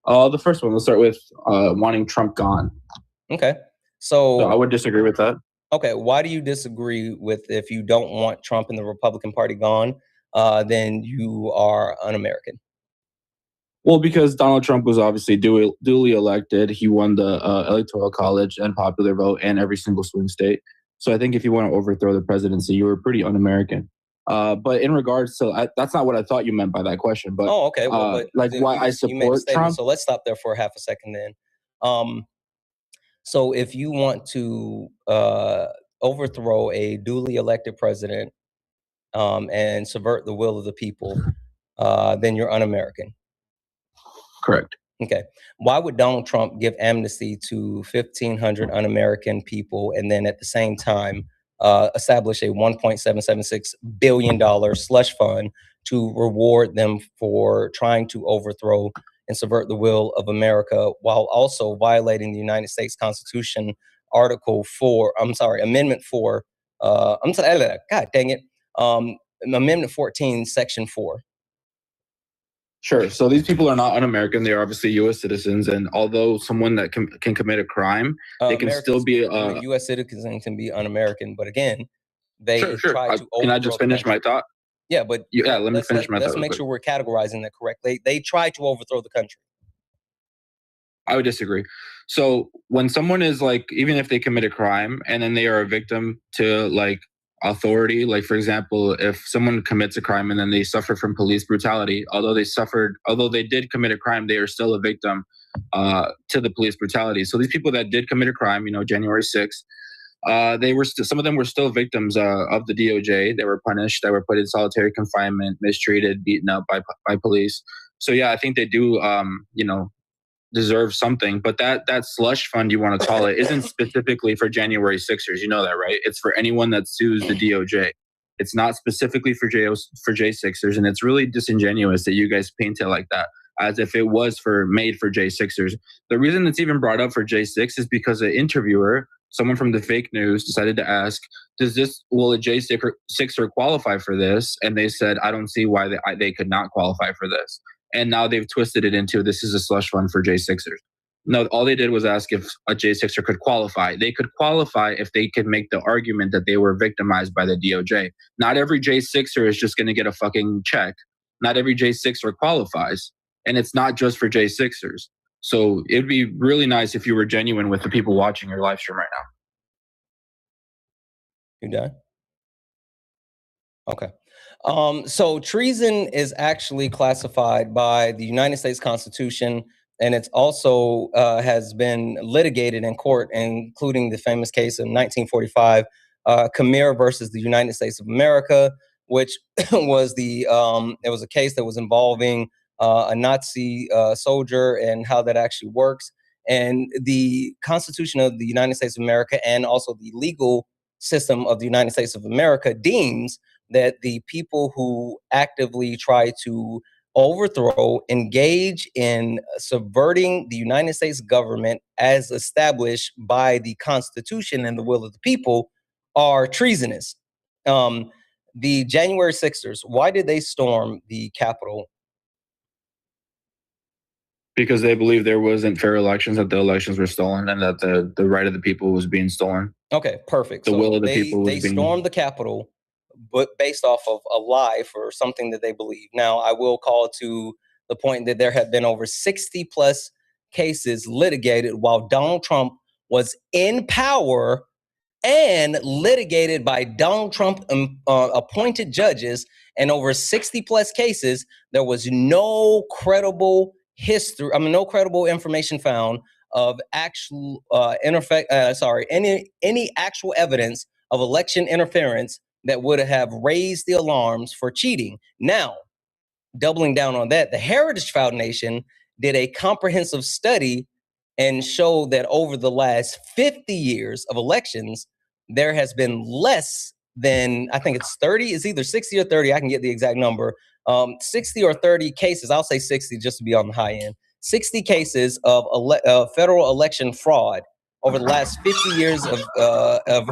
The first one. Let's start with wanting Trump gone. Okay. So I would disagree with that. Okay. Why do you disagree with if you don't want Trump and the Republican Party gone, then you are un-American? Well, because Donald Trump was obviously duly elected. He won the Electoral College and popular vote and every single swing state. So I think if you want to overthrow the presidency, you were pretty un-American. But in regards to, that's not what I thought you meant by that question. But okay. Well, but like why I support Trump. So let's stop there for half a second then. So if you want to overthrow a duly elected president and subvert the will of the people, then you're un-American. Correct. Okay. Why would Donald Trump give amnesty to 1,500 un-American people and then at the same time establish a $1.776 billion slush fund to reward them for trying to overthrow and subvert the will of America while also violating the United States Constitution, Amendment 4, God dang it, Amendment 14, Section 4. Sure. So these people are not un-American. They are obviously U.S. citizens. And although someone that can commit a crime, they can still be U.S. citizens can be un-American. But again, they try to. Can I just finish my thought? Yeah, but let me finish my thought. Let's make sure we're categorizing that correctly. They try to overthrow the country. I would disagree. So when someone is like, even if they commit a crime and then they are a victim to like authority, like for example, if someone commits a crime and then they suffer from police brutality, although they did commit a crime, they are still a victim to the police brutality. So these people that did commit a crime, January 6th, some of them were still victims of the DOJ. They were punished. They were put in solitary confinement, mistreated, beaten up by police. So yeah, I think they do, deserve something. But that slush fund, you want to call it, isn't specifically for January 6ers. You know that, right? It's for anyone that sues the DOJ. It's not specifically for J6ers, and it's really disingenuous that you guys paint it like that, as if it was made for J6ers. The reason it's even brought up for J6 is because an interviewer, someone from the fake news, decided to ask, will a J6er qualify for this? And they said, I don't see why they could not qualify for this. And now they've twisted it into this is a slush fund for J6ers. No, all they did was ask if a J6er could qualify. They could qualify if they could make the argument that they were victimized by the DOJ. Not every J6er is just going to get a fucking check. Not every J6er qualifies. And it's not just for J6ers. So it'd be really nice if you were genuine with the people watching your live stream right now. You done? Okay. So treason is actually classified by the United States Constitution, and it's also has been litigated in court, including the famous case of 1945, Khmer versus the United States of America, which was it was a case that was involving a Nazi soldier and how that actually works. And the Constitution of the United States of America and also the legal system of the United States of America deems that the people who actively try to overthrow, engage in subverting the United States government as established by the Constitution and the will of the people are treasonous. The January 6ers, why did they storm the Capitol Because they believe there wasn't fair elections, that the elections were stolen, and that the right of the people was being stolen. Okay, perfect. The So will of the they, people was they being... stormed the Capitol, but based off of a lie for something that they believe. Now, I will call to the point that there have been over 60 plus cases litigated while Donald Trump was in power and litigated by Donald Trump appointed judges. And over 60 plus cases, there was no credible no credible information found of actual any actual evidence of election interference that would have raised the alarms for cheating. Now, doubling down on that, the Heritage Foundation did a comprehensive study and showed that over the last 50 years of elections, there has been less than, I think it's 30, it's either 60 or 30, I can get the exact number, 60 or 30 cases, I'll say 60 just to be on the high end, 60 cases of federal election fraud over the last 50 years of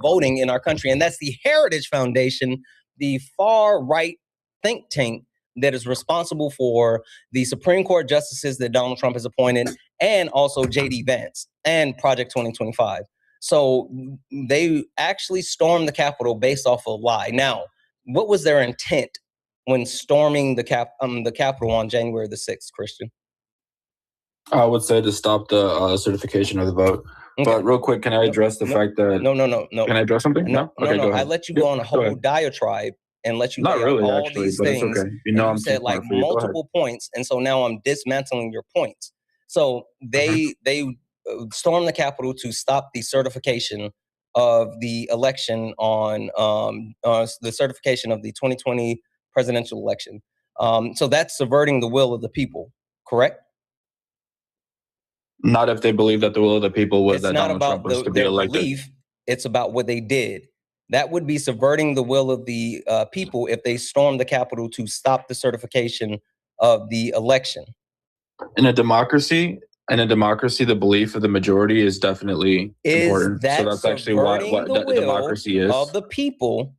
voting in our country. And that's the Heritage Foundation, the far right think tank that is responsible for the Supreme Court justices that Donald Trump has appointed, and also J.D. Vance and Project 2025. So they actually stormed the Capitol based off a lie. Now, what was their intent when storming the Capitol on January the 6th, Christian? I would say to stop the certification of the vote. Okay. But real quick, can I address the fact that... No. Can I address something? No. Okay, go ahead. I let you go on a whole diatribe and let you Not lay really, out all actually, these but things. it's okay. You I'm said like multiple points, and so now I'm dismantling your points. So they stormed the Capitol to stop the certification of the election on the certification of the 2020 presidential election. So that's subverting the will of the people, correct? Not if they believe that the will of the people was that Donald Trump was to be elected. Belief, it's about what they did. That would be subverting the will of the people if they stormed the Capitol to stop the certification of the election. In a democracy, the belief of the majority is definitely important. So that's actually what the democracy is. Of the people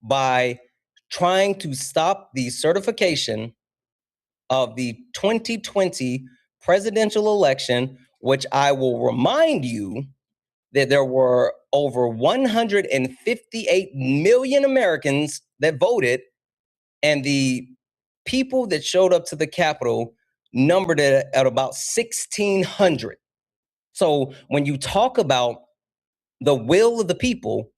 by trying to stop the certification of the 2020 presidential election, which I will remind you that there were over 158 million Americans that voted, and the people that showed up to the Capitol numbered it at about 1,600. So when you talk about the will of the people,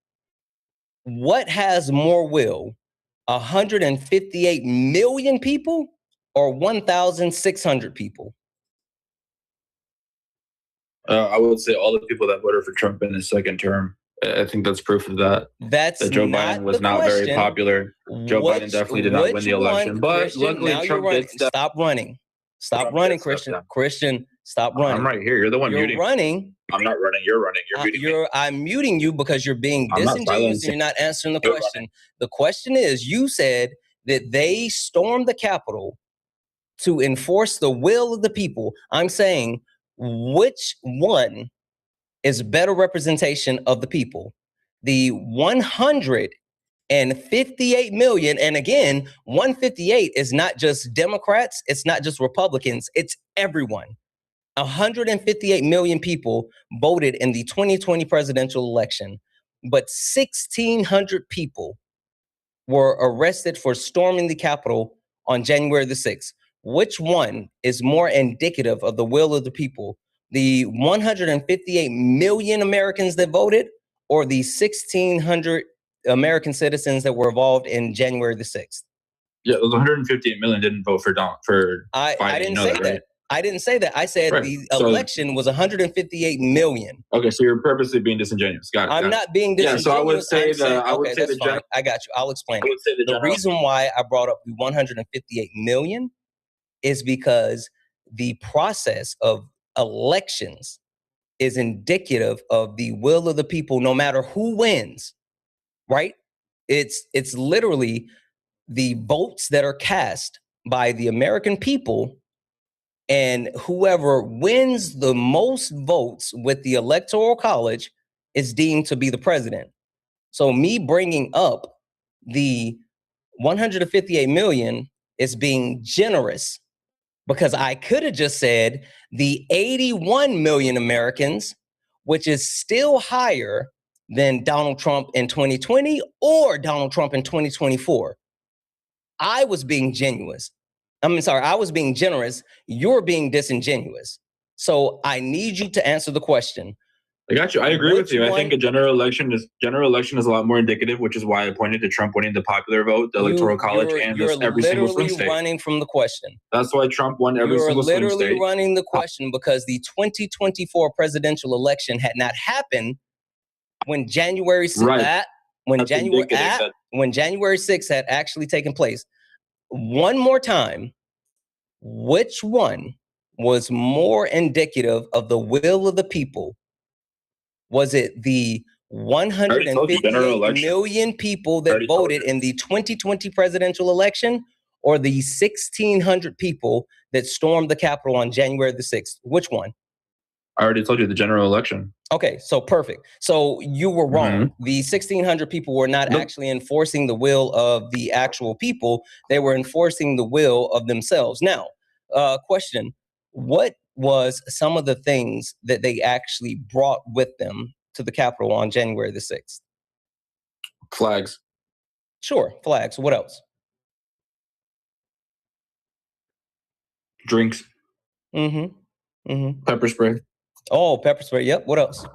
what has more will, 158 million people or 1,600 people? I would say all the people that voted for Trump in his second term. I think that's proof of that. That Joe Biden was not very popular. Joe Biden definitely did not win the election. But luckily, Trump did stop running. Stop running, Christian. Christian, stop running. I'm right here. You're the one muting. You're running. I'm not running. You're running. You're muting me. I'm muting you because you're being disingenuous and you're not answering the question. The question is, you said that they stormed the Capitol to enforce the will of the people. I'm saying, which one is better representation of the people? The 158 million, and again, 158 is not just Democrats, it's not just Republicans, it's everyone. 158 million people voted in the 2020 presidential election, but 1,600 people were arrested for storming the Capitol on January the 6th. Which one is more indicative of the will of the people? The 158 million Americans that voted, or the 1,600 American citizens that were involved in January the 6th? Yeah, those 158 million didn't vote for Biden. I didn't say that. Right? I didn't say that. I said the election was 158 million. Okay, so you're purposely being disingenuous. Got it. I'm not being disingenuous. Yeah, so I would say that. I got you. I'll explain. The reason why I brought up the 158 million is because the process of elections is indicative of the will of the people, no matter who wins, right? It's literally the votes that are cast by the American people, and whoever wins the most votes with the Electoral College is deemed to be the president. So me bringing up the 158 million is being generous, because I could have just said the 81 million Americans, which is still higher than Donald Trump in 2020 or Donald Trump in 2024. I was being generous. I was being generous. You're being disingenuous. So I need you to answer the question. I got you. I agree with you. I think a general election is a lot more indicative, which is why I pointed to Trump winning the popular vote, the electoral college, and every single swing state. You're literally running from the question. That's why Trump won every single swing state. You're literally running the question because the 2024 presidential election had not happened when January 6th, when January 6th had actually taken place. One more time, which one was more indicative of the will of the people? Was it the 158 million people that voted in the 2020 presidential election, or the 1,600 people that stormed the Capitol on January the 6th? Which one? I already told you, the general election. Okay, so perfect. So you were wrong. The 1,600 people were not actually enforcing the will of the actual people. They were enforcing the will of themselves. Now, question, what was some of the things that they actually brought with them to the Capitol on January the 6th? Flags. Sure, flags. What else? Drinks. Pepper spray. Oh, pepper spray. Yep. What else?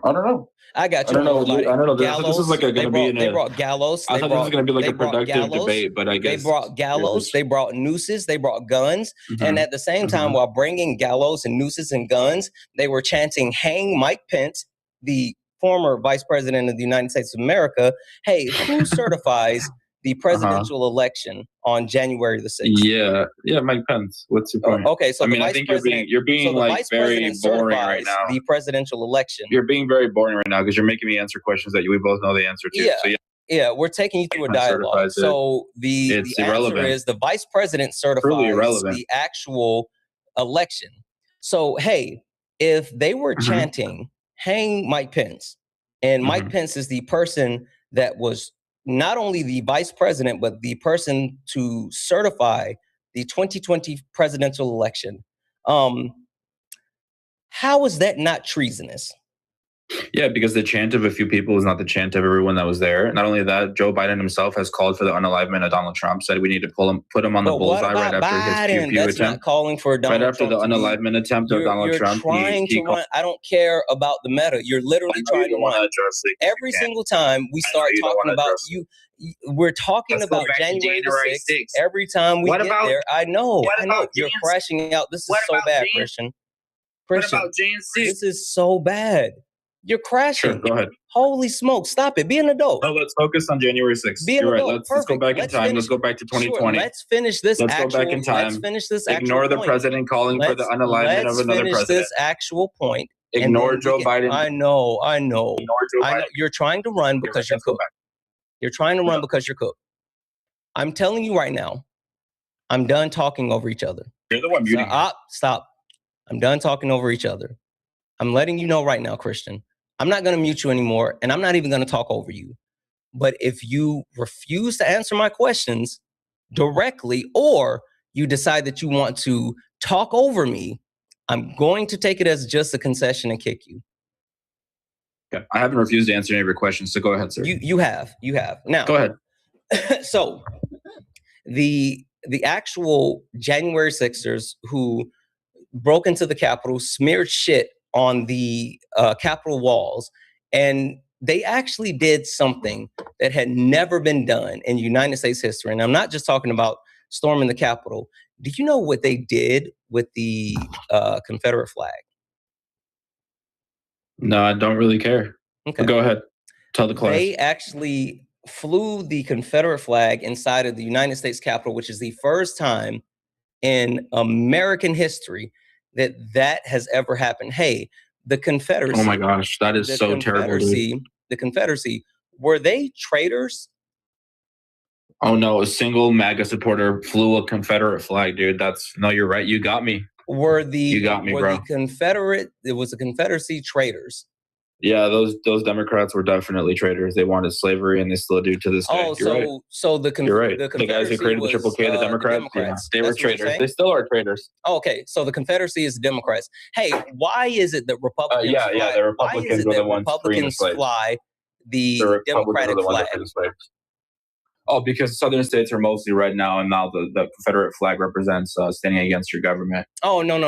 I don't know. I got you. I don't know. Gallows. This is like they brought gallows. I thought this was going to be like a productive debate, but I guess they brought gallows. They brought nooses. They brought guns. And at the same time, while bringing gallows and nooses and guns, they were chanting, "Hang Mike Pence, the former vice president of the United States of America." Hey, who certifies the presidential election on January the 6th? Yeah, Mike Pence. What's your point? Okay, so I think you're being like very boring right now. The presidential election. You're being very boring right now because you're making me answer questions that we both know the answer to. Yeah, we're taking you through a dialogue. So the answer is the vice president certifies the actual election. So hey, if they were chanting "Hang Mike Pence," and Mike Pence is the person that was not only the vice president, but the person to certify the 2020 presidential election. How is that not treasonous? Yeah, because the chant of a few people is not the chant of everyone that was there. Not only that, Joe Biden himself has called for the unalivement of Donald Trump, said we need to put him on the bullseye right after his pew attempt. Not calling for Donald right after Trump the unalivement attempt of Donald Trump. Trying to run. I don't care about the meta. You're literally trying to run. Every single time we start talking about you, we're talking about January the 6th. Every time we get there, I know. You're crashing out. This is so bad, Christian. What about Jan 6? This is so bad. You're crashing. Sure, go ahead. Holy smoke. Stop it. Be an adult. No, let's focus on January 6th. You're right. Let's go back in time. Let's go back to 2020. Sure, let's finish this. Let's go back in time. Let's finish this. Ignore the president calling for the unalignment of another president. Let's finish this actual point. Ignore Joe Biden. I know. Ignore Joe Biden. You're trying to run because you're cooked. You're trying to run because you're cooked. I'm telling you right now, I'm done talking over each other. You're the one muting. Stop. I'm done talking over each other. I'm letting you know right now, Christian. I'm not going to mute you anymore, and I'm not even going to talk over you. But if you refuse to answer my questions directly, or you decide that you want to talk over me, I'm going to take it as just a concession and kick you. Okay. I haven't refused to answer any of your questions, so go ahead, sir. You have. Now, go ahead. So the actual January 6ers who broke into the Capitol, smeared shit on the Capitol walls, and they actually did something that had never been done in United States history. And I'm not just talking about storming the Capitol. Do you know what they did with the Confederate flag? No, I don't really care. Okay. But go ahead. Tell the class. They actually flew the Confederate flag inside of the United States Capitol, which is the first time in American history that has ever happened. Hey, the Confederacy. Oh my gosh, that is so terrible, dude. The Confederacy, were they traitors? Oh no, a single MAGA supporter flew a Confederate flag, dude. You're right. You got me. You got me, bro. It was the Confederacy traitors. Yeah, those Democrats were definitely traitors. They wanted slavery, and they still do to this day. Oh, You're right. the The guys who created the Triple K, the Democrats, they were traitors. They still are traitors. Oh, okay, so the Confederacy is Democrats. Hey, why is it that Republicans? The Republicans were the ones freeing the slaves. Fly the Democratic flag? Oh, because southern states are mostly red now, and now the Confederate flag represents standing against your government. Oh, no.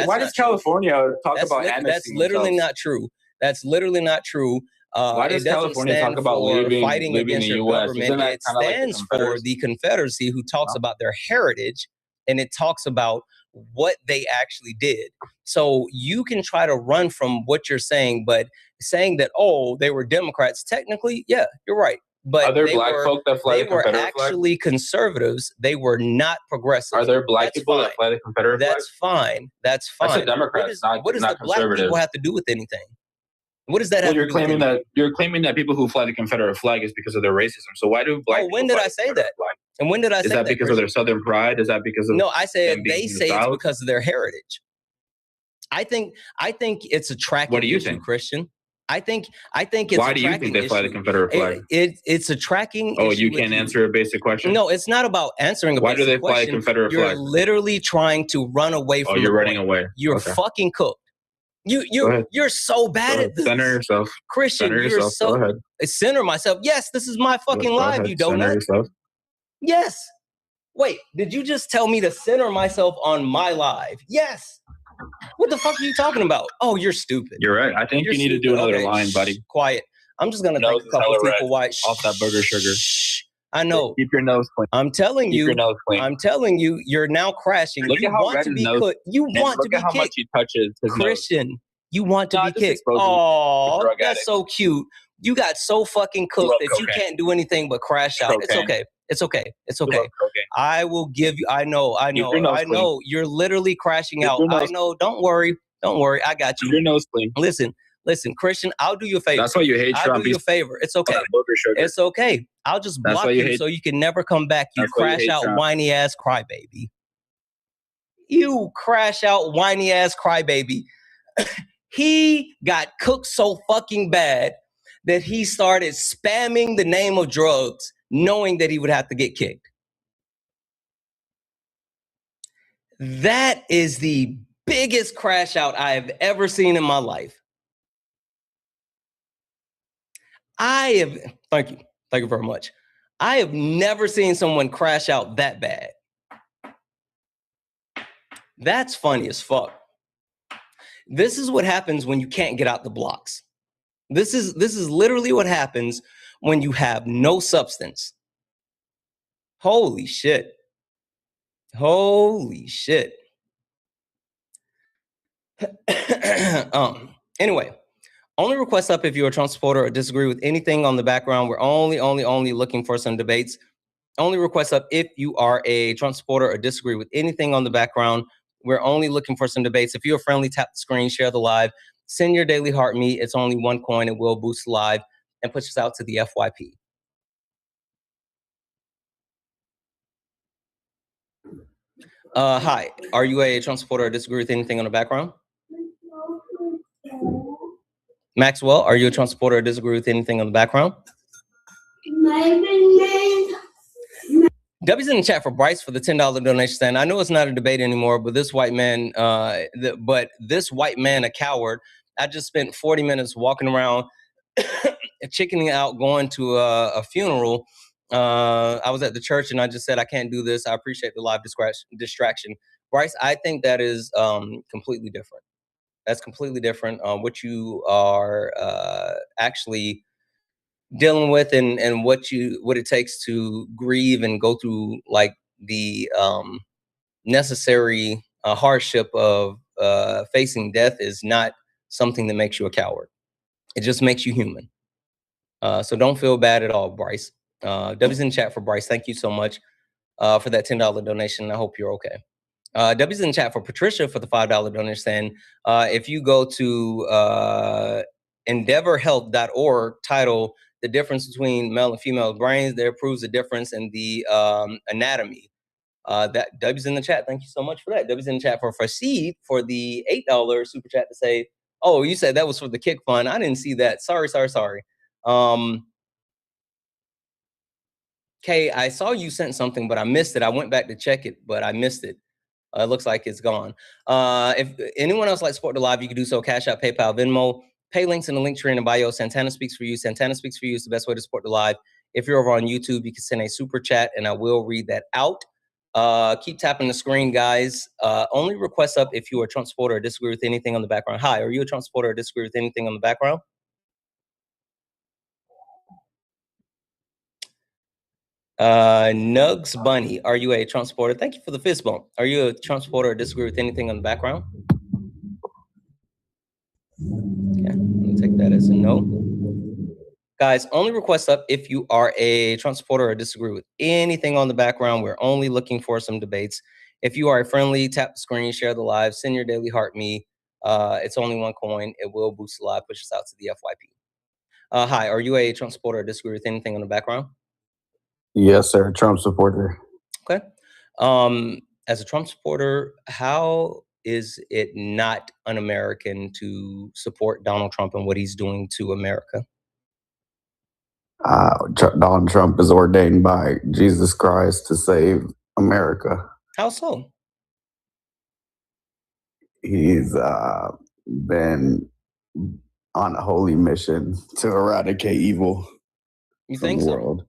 Why does California talk about annexing That's literally themselves? not true. That's literally not true. Why does California talk about fighting against the your US? government? It stands for the Confederacy, who talks about their heritage, and it talks about what they actually did. So you can try to run from what you're saying, but saying that, oh, they were Democrats, technically, yeah, you're right. But are there black folk that fly the Confederate flag? They were actually conservatives. They were not progressive. Are there black people that fly the Confederate flag? That's fine. That's fine. I said Democrats, what does not the black conservative. people have to do with anything? What does that have to do with anything? You're claiming that people who fly the Confederate flag is because of their racism. So why do black people when did I say that? And when did I say that? Is that because of their Southern pride? Is that because of No, I said they say it's because of their heritage. I think it's a tracking issue, think? Christian. I think it's why do you think they fly the Confederate flag? It's a tracking issue. Oh, you can't answer a basic question? No, it's not about answering a why basic question. Why do they fly a Confederate You're flag? You're literally trying to run away from you're running away. You're fucking cooked. You're so bad at this. Center yourself. Christian, Center yourself. so Go ahead. Center myself. Yes, this is my fucking live, you donut. Center yourself. Yes. Wait, did you just tell me to center myself on my live? Yes. What the fuck are you talking about? Oh, you're stupid. You're right. I think you need to do another line, buddy. Quiet. I'm just gonna drink a couple of people white. Off that burger sugar. I know. Keep your nose clean. I'm telling you. Keep your nose clean. I'm telling you, you're now crashing. Look you at how want red to his be nose. cooked. You want to be Look at how much he touches his Christian, nose. you want to be kicked. Oh, that's so cute. You got so fucking cooked that you can't do anything but crash out. It's okay. It's okay. It's okay. I will give you. I know. You're literally crashing out. I know. Don't worry. I got you. Keep your nose clean. Listen, Christian. I'll do you a favor. That's why you hate Trump. I'll do you a favor. It's okay. It's okay. I'll just block you so you can never come back. You crash out, whiny ass crybaby. You crash out, whiny ass crybaby. He got cooked so fucking bad that he started spamming the name of drugs, knowing that he would have to get kicked. That is the biggest crash out I have ever seen in my life. Thank you very much. I have never seen someone crash out that bad. That's funny as fuck. This is what happens when you can't get out the blocks. This is literally what happens when you have no substance. Holy shit. Holy shit. Anyway, only request up if you're a Trump supporter or disagree with anything on the background. We're only looking for some debates. Only request up if you are a Trump supporter or disagree with anything on the background. We're only looking for some debates. If you're friendly, tap the screen, share the live, send your daily heart me. It's only one coin. It will boost the live and push us out to the FYP. Hi, are you a Trump supporter or disagree with anything on the background? Maxwell, are you a Trump supporter or disagree with anything on the background? W's in the chat for Bryce for the $10 donation stand. I know it's not a debate anymore, but this white man, a coward. I just spent 40 minutes walking around, chickening out, going to a funeral. I was at the church and I just said, I can't do this. I appreciate the live distraction. Bryce, I think that is completely different. That's completely different. What you are actually dealing with and what it takes to grieve and go through like the necessary hardship of facing death is not something that makes you a coward. It just makes you human. So don't feel bad at all, Bryce. W's in the chat for Bryce. Thank you so much for that $10 donation. I hope you're okay. W's in the chat for Patricia for the $5 donation. Saying if you go to endeavorhealth.org, title "The Difference Between Male and Female Brains," there proves the difference in the anatomy. That W's in the chat. Thank you so much for that. W's in the chat for Fasid for the $8 super chat to say Oh, you said that was for the kick fund. I didn't see that. Sorry. Kay, I saw you sent something, but I missed it. I went back to check it, but I missed it. It looks like it's gone. If anyone else likes to support the live, you can do so. Cash App, PayPal, Venmo. Pay links in the link tree in the bio. Santana Speaks for You. Santana Speaks for You is the best way to support the live. If you're over on YouTube, you can send a super chat, and I will read that out. Keep tapping the screen, guys. Only request up if you are a Trump supporter or disagree with anything on the background. Hi, are you a Trump supporter or disagree with anything on the background? Nugs Bunny, are you a Trump supporter? Thank you for the fist bump. Are you a Trump supporter or disagree with anything on the background? Okay, let me take that as a no. Guys, only request up if you are a Trump supporter or disagree with anything on the background. We're only looking for some debates. If you are a friendly, tap the screen, share the live, send your daily heart me. It's only one coin. It will boost the live, push us out to the FYP. Hi, are you a Trump supporter or disagree with anything on the background? Yes, sir. Trump supporter. Okay. As a Trump supporter, how is it not un-American to support Donald Trump and what he's doing to America? Donald Trump is ordained by Jesus Christ to save America. How so? He's been on a holy mission to eradicate evil from the world.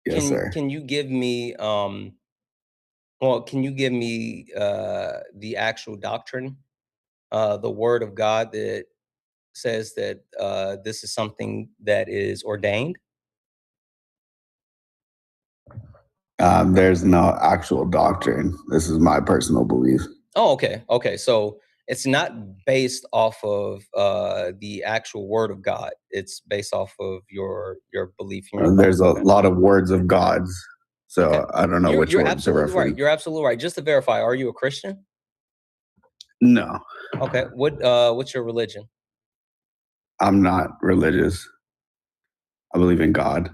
Yes, sir. Can you give me can you give me the actual doctrine, the word of God that says that this is something that is ordained? There's no actual doctrine. This is my personal belief. Oh, okay. Okay. So it's not based off of the actual word of God. It's based off of your belief. There's a lot of words of God's. So okay. I don't know which one to reference. Right. You're absolutely right. Just to verify, are you a Christian? No. Okay. What's your religion? I'm not religious. I believe in God.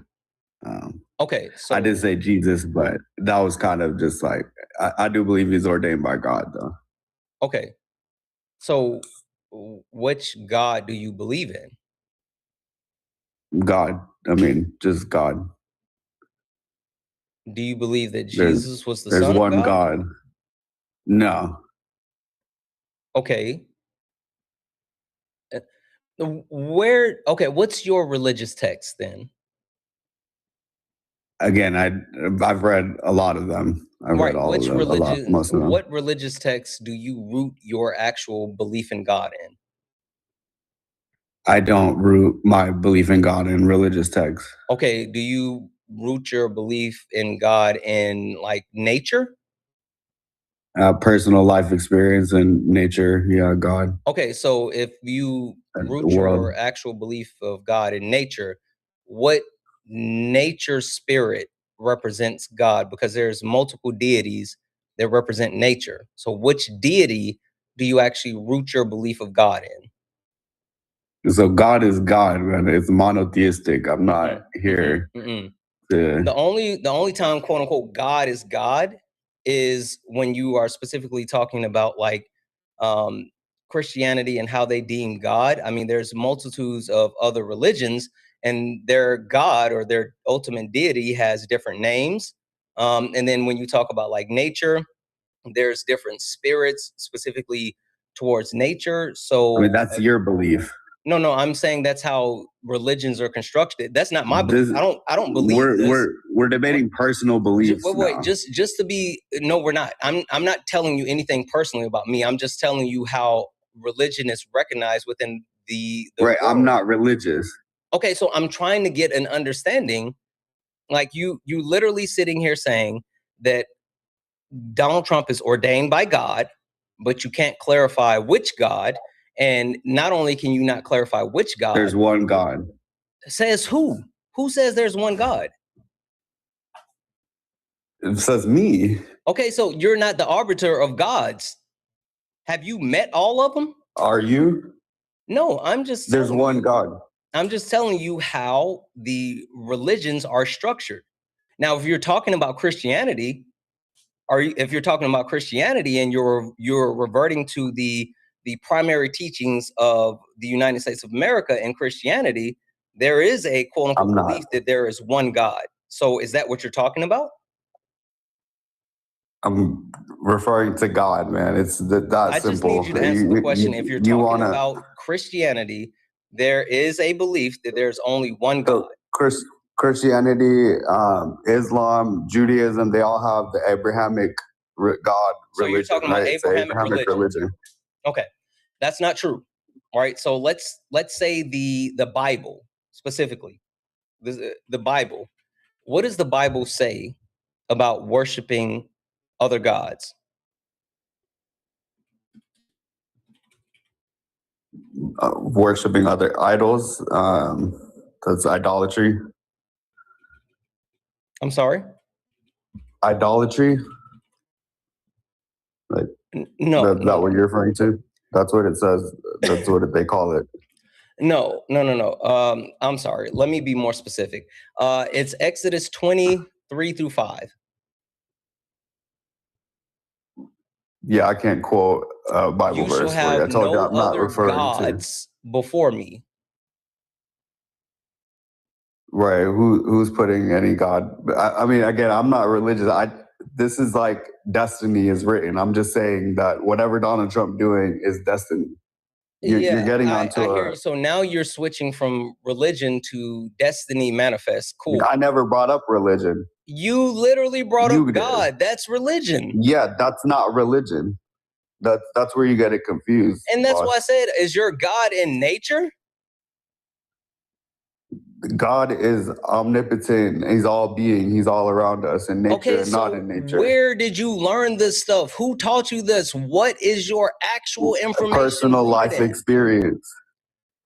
Okay. So I did say Jesus, but that was kind of just like, I do believe he's ordained by God, though. Okay. So which God do you believe in? God. I mean, just God. Do you believe that Jesus was the Son of God? There's one God. No. Okay. What's your religious text then? Again, I've read a lot of them. I've read all of them. Most of them. What religious text do you root your actual belief in God in? I don't root my belief in God in religious texts. Okay, do you root your belief in God in like nature? Personal life experience and nature, yeah, God. Okay, so if you root your actual belief of God in nature, what nature spirit represents God? Because there's multiple deities that represent nature. So which deity do you actually root your belief of God in? So God is God, man. It's monotheistic. I'm not here to... The only time, quote unquote, God is God is when you are specifically talking about like Christianity and how they deem God. I mean, there's multitudes of other religions and their God or their ultimate deity has different names. And then when you talk about like nature, there's different spirits specifically towards nature. So I mean, that's your belief. No, I'm saying that's how religions are constructed. That's not my belief. I don't believe this. We're debating personal beliefs. Wait, just to be, no, we're not. I'm not telling you anything personally about me. I'm just telling you how religion is recognized within the right. world. I'm not religious. Okay, so I'm trying to get an understanding. Like you literally sitting here saying that Donald Trump is ordained by God, but you can't clarify which God. And not only can you not clarify which God. There's one God. Says who? Who says there's one God? It says me. Okay, so you're not the arbiter of gods. Have you met all of them? Are you? No, I'm just... There's one God. I'm just telling you how the religions are structured. Now, if you're talking about Christianity, if you're talking about Christianity and you're reverting to the the primary teachings of the United States of America and Christianity, there is a quote unquote belief that there is one God. So is that what you're talking about? I'm referring to God, man. It's that I just simple. need you to answer the question. If you're talking wanna, about Christianity, there is a belief that there's only one God. Christianity, Islam, Judaism, they all have the Abrahamic God So religion. you're talking about right? It's the Abrahamic religion. Okay, that's not true. All right, so let's say the Bible specifically, the Bible. What does the Bible say about worshiping other gods? Worshipping other idols. That's idolatry. I'm sorry? Idolatry. Like, no. That what you're referring to? That's what it says. That's what they call it. No. I'm sorry. Let me be more specific. It's Exodus 23-5. Yeah, I can't quote a Bible You shall verse for you. I have told you no I'm not other referring to. gods before me. Right. Who's putting any God? I mean, again, I'm not religious. This is like destiny is written. I'm just saying that whatever Donald Trump doing is destiny. You're getting onto I hear you. So now you're switching from religion to destiny manifest. Cool. I never brought up religion. You literally brought You up did. God. That's religion. Yeah, that's not religion. That's where you get it confused. And that's boss. why I said, is your God in nature? God is omnipotent. He's all being. He's all around us in nature and not in nature. Where did you learn this stuff? Who taught you this? What is your actual information? Personal life experience.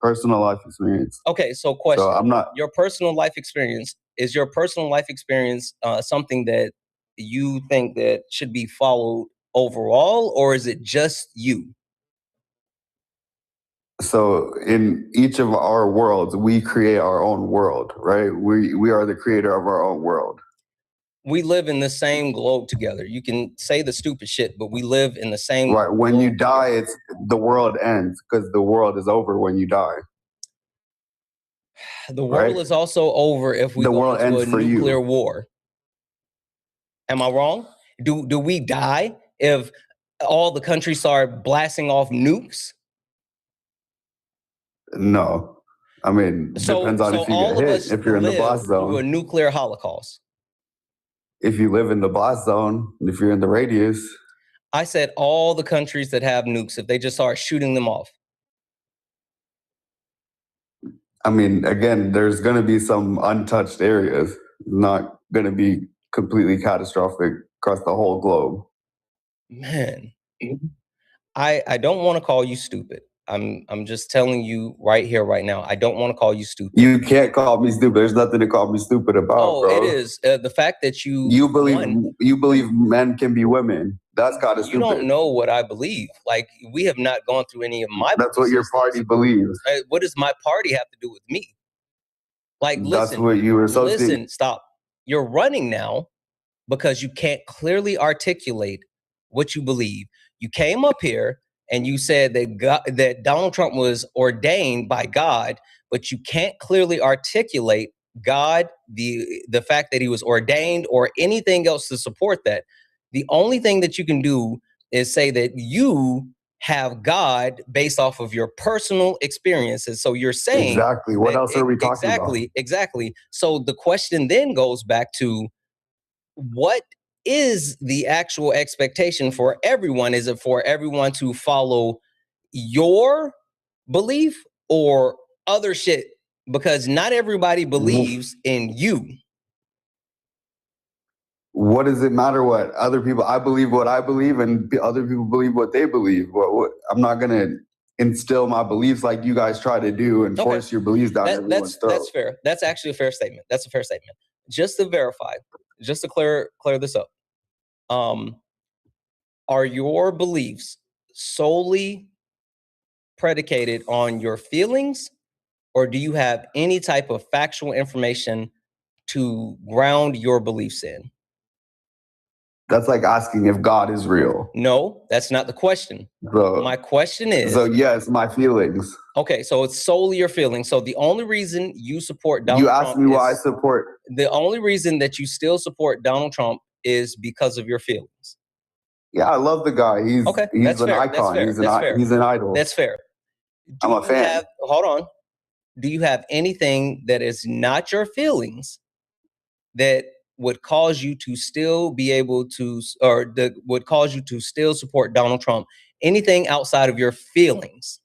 Personal life experience. Okay, so question. So I'm not. Your personal life experience, is your personal life experience something that you think that should be followed overall, or is it just you? So in each of our worlds, we create our own world, right? We are the creator of our own world. We live in the same globe together. You can say the stupid shit, but we live in the same right. When you die, it's the world ends because the world is over when you die. The world is also over if we go into a nuclear war. Am I wrong? Do we die if all the countries start blasting off nukes? No. I mean, depends on if you get hit, if you're in the blast zone. Through a nuclear holocaust. If you live in the blast zone, if you're in the radius. I said all the countries that have nukes, if they just start shooting them off. I mean, again, there's going to be some untouched areas. Not going to be completely catastrophic across the whole globe. Man, I don't want to call you stupid. I'm just telling you right here, right now. I don't want to call you stupid. You can't call me stupid. There's nothing to call me stupid about, bro. It is the fact that you believe men can be women. That's kind of stupid. You don't know what I believe. Like, we have not gone through any of my. That's what your party believes. What does my party have to do with me? Like, listen. That's what you were associating. Listen, stop. You're running now because you can't clearly articulate what you believe. You came up here and you said that Donald Trump was ordained by God, but you can't clearly articulate God, the fact that he was ordained or anything else to support that. The only thing that you can do is say that you have God based off of your personal experiences. So you're saying exactly. What else are we talking about? Exactly. So the question then goes back to, what is the actual expectation for everyone? Is it for everyone to follow your belief or other shit? Because not everybody believes in you. What does it matter what other people? I believe what I believe, and other people believe what they believe. I'm not going to instill my beliefs like you guys try to do and force your beliefs down everyone's throat. That's fair. That's actually a fair statement. That's a fair statement. Just to verify, just to clear this up, are your beliefs solely predicated on your feelings, or do you have any type of factual information to ground your beliefs in? That's like asking if God is real. No, that's not the question. So, my question is... So yes, my feelings. Okay, so it's solely your feelings. So the only reason you support Donald Trump... You asked me why I support... The only reason that you still support Donald Trump is because of your feelings. Yeah, I love the guy. He's an icon. He's an idol. That's fair. I'm a fan. Hold on. Do you have anything that is not your feelings that would cause you to still be able to, or that would cause you to still support Donald Trump? Anything outside of your feelings?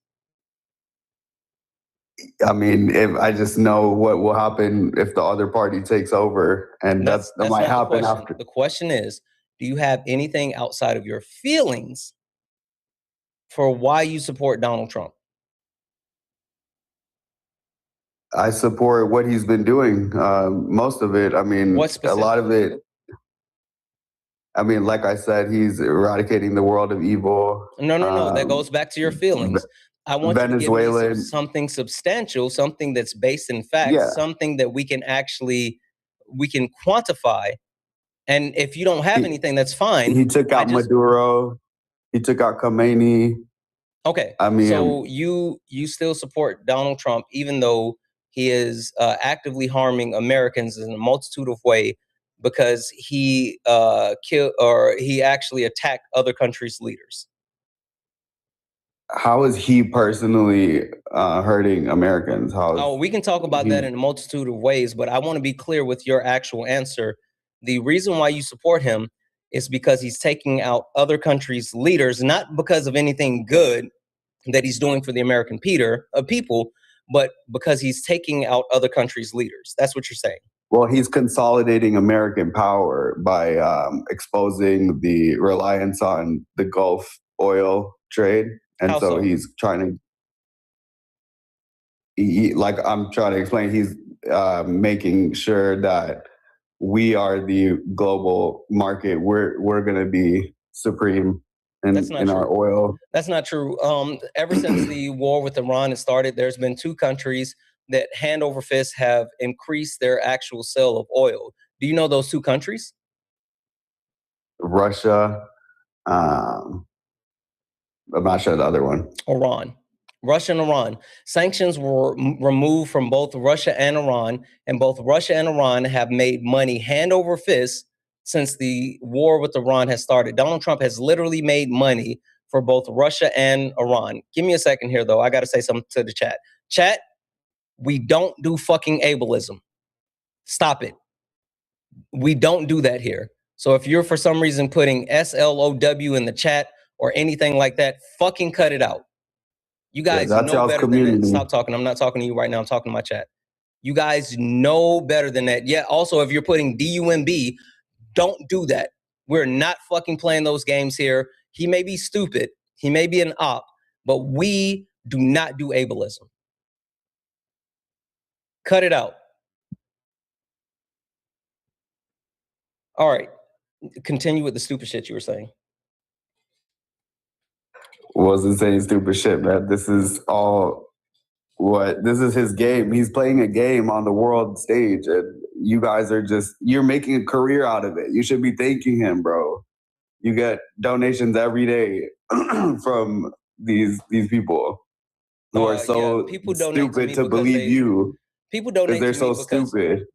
I mean, if I just know what will happen if the other party takes over, and that might happen after. The question is, do you have anything outside of your feelings for why you support Donald Trump? I support what he's been doing. Most of it. I mean, a lot of it. I mean, like I said, he's eradicating the world of evil. No. That goes back to your feelings. I want you to give me something substantial, something that's based in facts, something that we can quantify. And if you don't have anything, that's fine. He took out Maduro. He took out Khomeini. Okay. I mean, so you still support Donald Trump, even though he is actively harming Americans in a multitude of ways because he killed, or he actually attacked other countries' leaders. How is he personally hurting Americans? We can talk about that in a multitude of ways, but I want to be clear with your actual answer. The reason why you support him is because he's taking out other countries' leaders, not because of anything good that he's doing for the American people, but because he's taking out other countries' leaders. That's what you're saying. Well, he's consolidating American power by exposing the reliance on the Gulf oil trade. And so he's trying to, like I'm trying to explain, he's making sure that we are the global market. We're going to be supreme in our oil. That's not true. Ever since the war with Iran has started, there's been two countries that hand over fist have increased their actual sale of oil. Do you know those two countries? Russia. I'm not sure the other one. Iran. Russia and Iran. Sanctions were removed from both Russia and Iran, and both Russia and Iran have made money hand over fist since the war with Iran has started. Donald Trump has literally made money for both Russia and Iran. Give me a second here, though. I got to say something to the chat. Chat, we don't do fucking ableism. Stop it. We don't do that here. So if you're for some reason putting SLOW in the chat or anything like that, fucking cut it out. You guys know better than that. Stop talking. I'm not talking to you right now. I'm talking to my chat. You guys know better than that. Yeah, also, if you're putting DUMB, don't do that. We're not fucking playing those games here. He may be stupid. He may be an op, but we do not do ableism. Cut it out. All right. Continue with the stupid shit you were saying. Wasn't saying stupid shit, man. This is his game. He's playing a game on the world stage, and you guys are you're making a career out of it. You should be thanking him, bro. You get donations every day from these people who are so stupid to believe you. People donate they're to so me because stupid.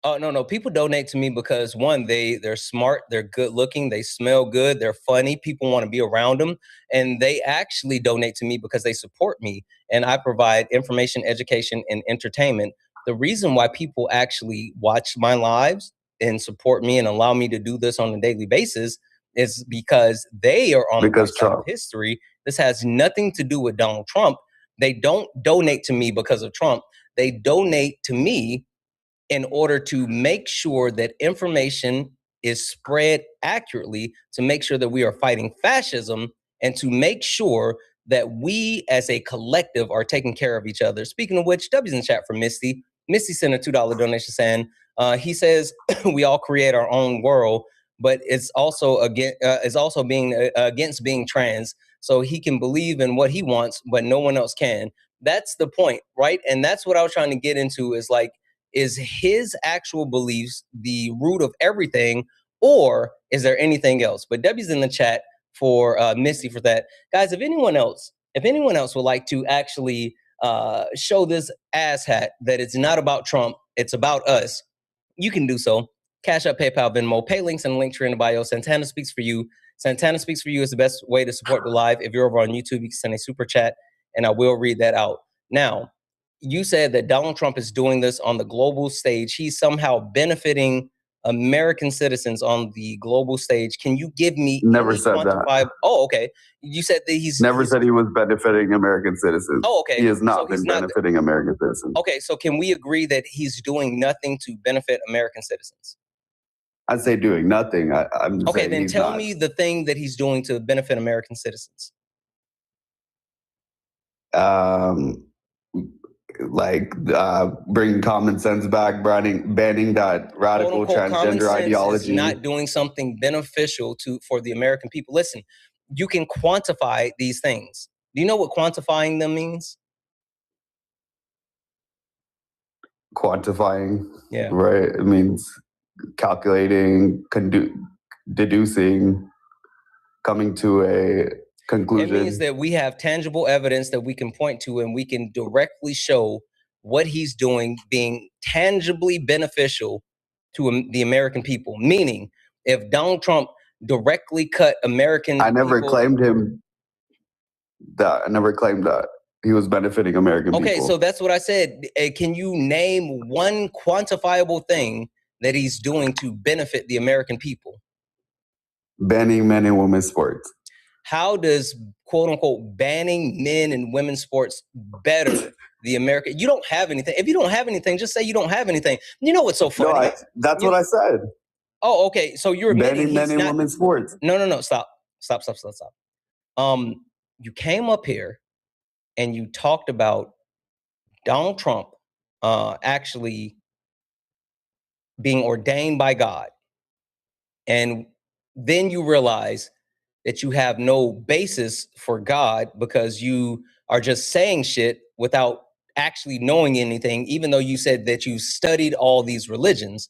Oh, no. People donate to me because, one, they're smart, they're good looking, they smell good, they're funny, people want to be around them. And they actually donate to me because they support me. And I provide information, education, and entertainment. The reason why people actually watch my lives and support me and allow me to do this on a daily basis is because they are on the right side of history. This has nothing to do with Donald Trump. They don't donate to me because of Trump. They donate to me in order to make sure that information is spread accurately, to make sure that we are fighting fascism, and to make sure that we as a collective are taking care of each other. Speaking of which, W's in chat for Misty. Misty sent a $2 donation saying, he says we all create our own world, but it's also being against being trans. So he can believe in what he wants, but no one else can. That's the point, right? And that's what I was trying to get into is his actual beliefs the root of everything, Or is there anything else? But Debbie's in the chat for Missy for that. Guys, if anyone else would like to actually show this asshat that it's not about Trump, it's about us, you can do so. Cash App, PayPal, Venmo, pay links and link tree in the bio. Santana Speaks for You. Santana Speaks for You is the best way to support the live. If you're over on YouTube, you can send a super chat and I will read that out. Now, you said that Donald Trump is doing this on the global stage. He's somehow benefiting American citizens on the global stage. Can you give me Never said that. Oh, okay. You said that he's never said he was benefiting American citizens. Oh, okay. He has not So he's been not- benefiting American citizens. Okay, so can we agree that he's doing nothing to benefit American citizens? I'd say doing nothing. I'm Okay, saying then he's tell not. me the thing that he's doing to benefit American citizens. Like bringing common sense back, banning that radical Quote, unquote, common transgender sense ideology. is not doing something beneficial for the American people. Listen, you can quantify these things. Do you know what quantifying them means? Quantifying, Yeah. right? It means calculating, deducing, coming to a conclusion. It means that we have tangible evidence that we can point to and we can directly show what he's doing being tangibly beneficial to the American people. Meaning, if Donald Trump directly cut American I never people, claimed him that. I never claimed that he was benefiting American people. Okay, so that's what I said. Can you name one quantifiable thing that he's doing to benefit the American people? Banning men and women's sports. How does, quote unquote, banning men and women's sports better the American? You don't have anything. If you don't have anything, just say you don't have anything. You know what's so funny? No, that's what I said. Oh, okay. So you're admitting Banning men and women's sports. No. Stop. You came up here and you talked about Donald Trump actually being ordained by God. And then you realize that you have no basis for God because you are just saying shit without actually knowing anything, even though you said that you studied all these religions.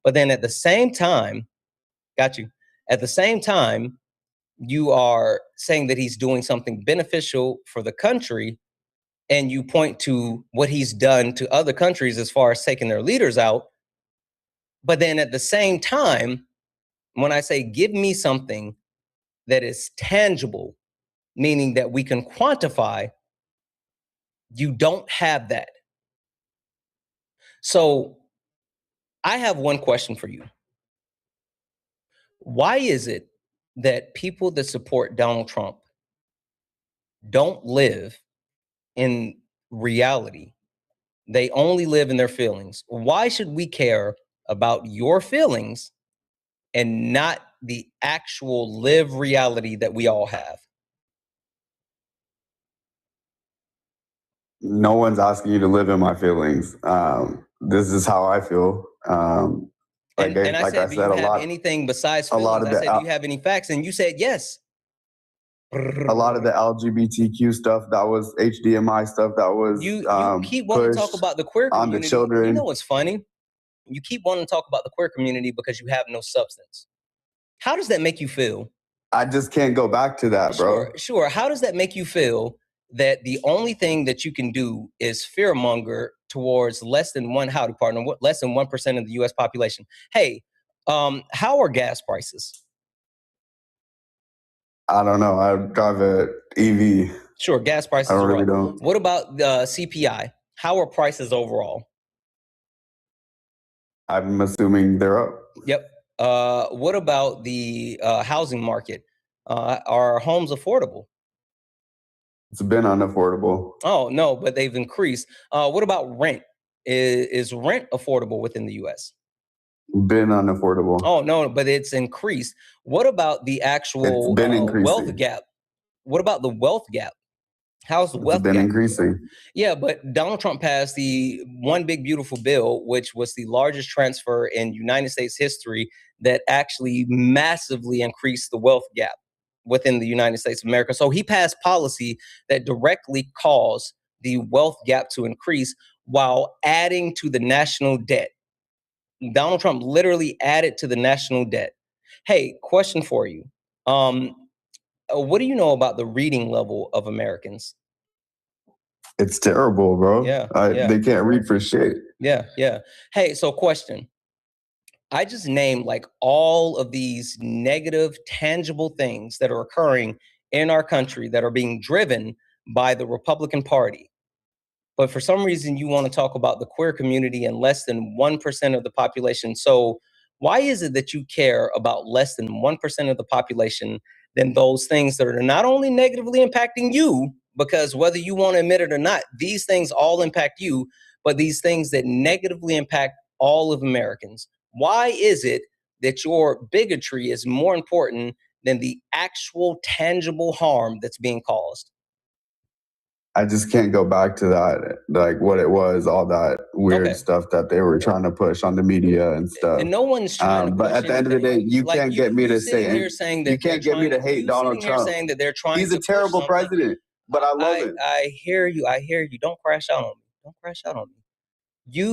But then at the same time, at the same time, you are saying that he's doing something beneficial for the country, and you point to what he's done to other countries as far as taking their leaders out. But then at the same time, when I say give me something that is tangible, meaning that we can quantify, you don't have that. So I have one question for you. Why is it that people that support Donald Trump don't live in reality? They only live in their feelings. Why should we care about your feelings and not the actual live reality that we all have? No one's asking you to live in my feelings. This is how I feel. And I said, do you have anything besides feelings? I said, do you have any facts? And you said yes. A lot of the LGBTQ stuff, that was HDMI stuff, that was you keep wanting to talk about the queer community. On the children. You know what's funny? You keep wanting to talk about the queer community because you have no substance. How does that make you feel? I just can't go back to that, bro. Sure. How does that make you feel that the only thing that you can do is fearmonger towards less than 1% of the U.S. population? Hey, how are gas prices? I don't know. I drive a EV. Sure, gas prices I really are up. don't. What about the CPI? How are prices overall? I'm assuming they're up. Yep. What about the housing market? Are homes affordable? It's been unaffordable. Oh, no, but they've increased. What about rent? Is rent affordable within the U.S.? Been unaffordable. Oh, no, but it's increased. What about the actual wealth gap? What about the wealth gap? How's the wealth gap? It's been increasing. Yeah, but Donald Trump passed the One Big Beautiful Bill, which was the largest transfer in United States history that actually massively increased the wealth gap within the United States of America. So he passed policy that directly caused the wealth gap to increase while adding to the national debt. Donald Trump literally added to the national debt. Hey, question for you. What do you know about the reading level of Americans? It's terrible, bro. Yeah, They can't read for shit. Yeah. Hey, so question. I just named like all of these negative, tangible things that are occurring in our country that are being driven by the Republican Party. But for some reason, you want to talk about the queer community and less than 1% of the population. So why is it that you care about less than 1% of the population than those things that are not only negatively impacting you, because whether you want to admit it or not, these things all impact you, but these things that negatively impact all of Americans? Why is it that your bigotry is more important than the actual tangible harm that's being caused? I just can't go back to that, like what it was, all that weird stuff that they were trying to push on the media and stuff. And no one's trying to but push at the end of the day, you like can't get me to sitting say here saying that you can't get me to hate Donald Trump. Saying that they're trying He's to a terrible push something. president, but I love him. I hear you. Don't crash out on me. Don't crash out on me.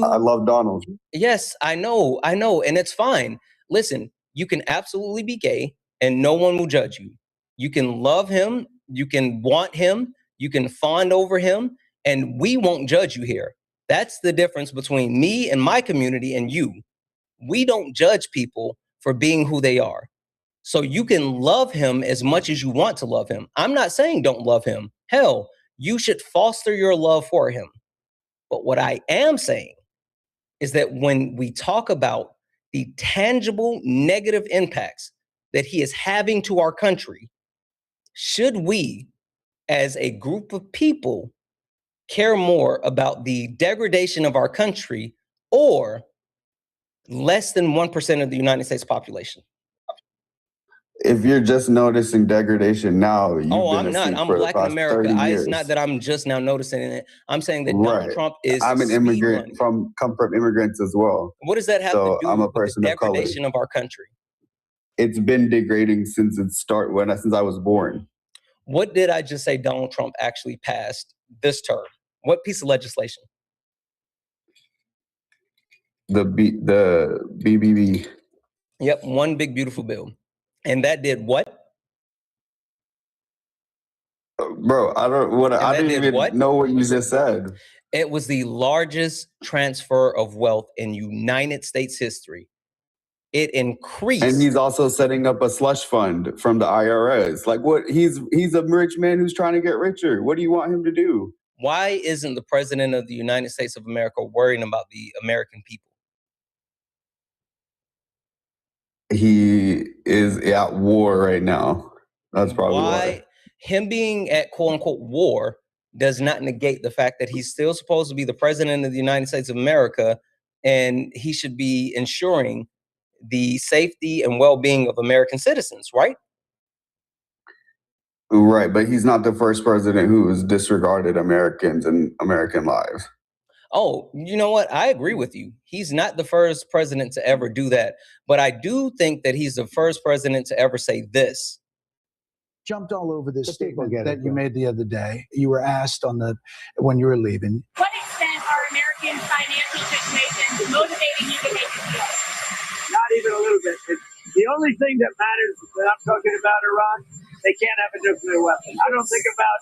I love Donald. Yes, I know, and it's fine. Listen, you can absolutely be gay and no one will judge you. You can love him, you can want him, you can fawn over him, and we won't judge you here. That's the difference between me and my community and you. We don't judge people for being who they are. So you can love him as much as you want to love him. I'm not saying don't love him. Hell, you should foster your love for him. But what I am saying is that when we talk about the tangible negative impacts that he is having to our country, should we, as a group of people, care more about the degradation of our country or less than 1% of the United States population? If you're just noticing degradation now, you've been I'm not. asleep I'm for Black the in past America. 30 years. It's not that I'm just now noticing it. I'm saying that Right. Donald Trump is I'm an immigrant come from immigrants as well. What does that have to do I'm a with the person of color. degradation of our country? It's been degrading since since I was born. What did I just say Donald Trump actually passed this term? What piece of legislation? The BBB. Yep, one big beautiful bill. And that did what? Bro, I didn't even know what you just said. It was the largest transfer of wealth in United States history. It increased. And he's also setting up a slush fund from the IRS. Like what? He's a rich man who's trying to get richer. What do you want him to do? Why isn't the president of the United States of America worrying about the American people? He is at war right now. That's probably why. Him being at quote unquote war does not negate the fact that he's still supposed to be the president of the United States of America, and he should be ensuring the safety and well-being of American citizens, right? Right, but he's not the first president who has disregarded Americans and American lives. Oh, you know what? I agree with you. He's not the first president to ever do that. But I do think that he's the first president to ever say this. Jumped all over this statement that you made the other day. You were asked when you were leaving. What extent are American financial situations motivating you to make a deal? Not even a little bit. The only thing that matters when I'm talking about Iran, they can't have a nuclear weapon. I don't think about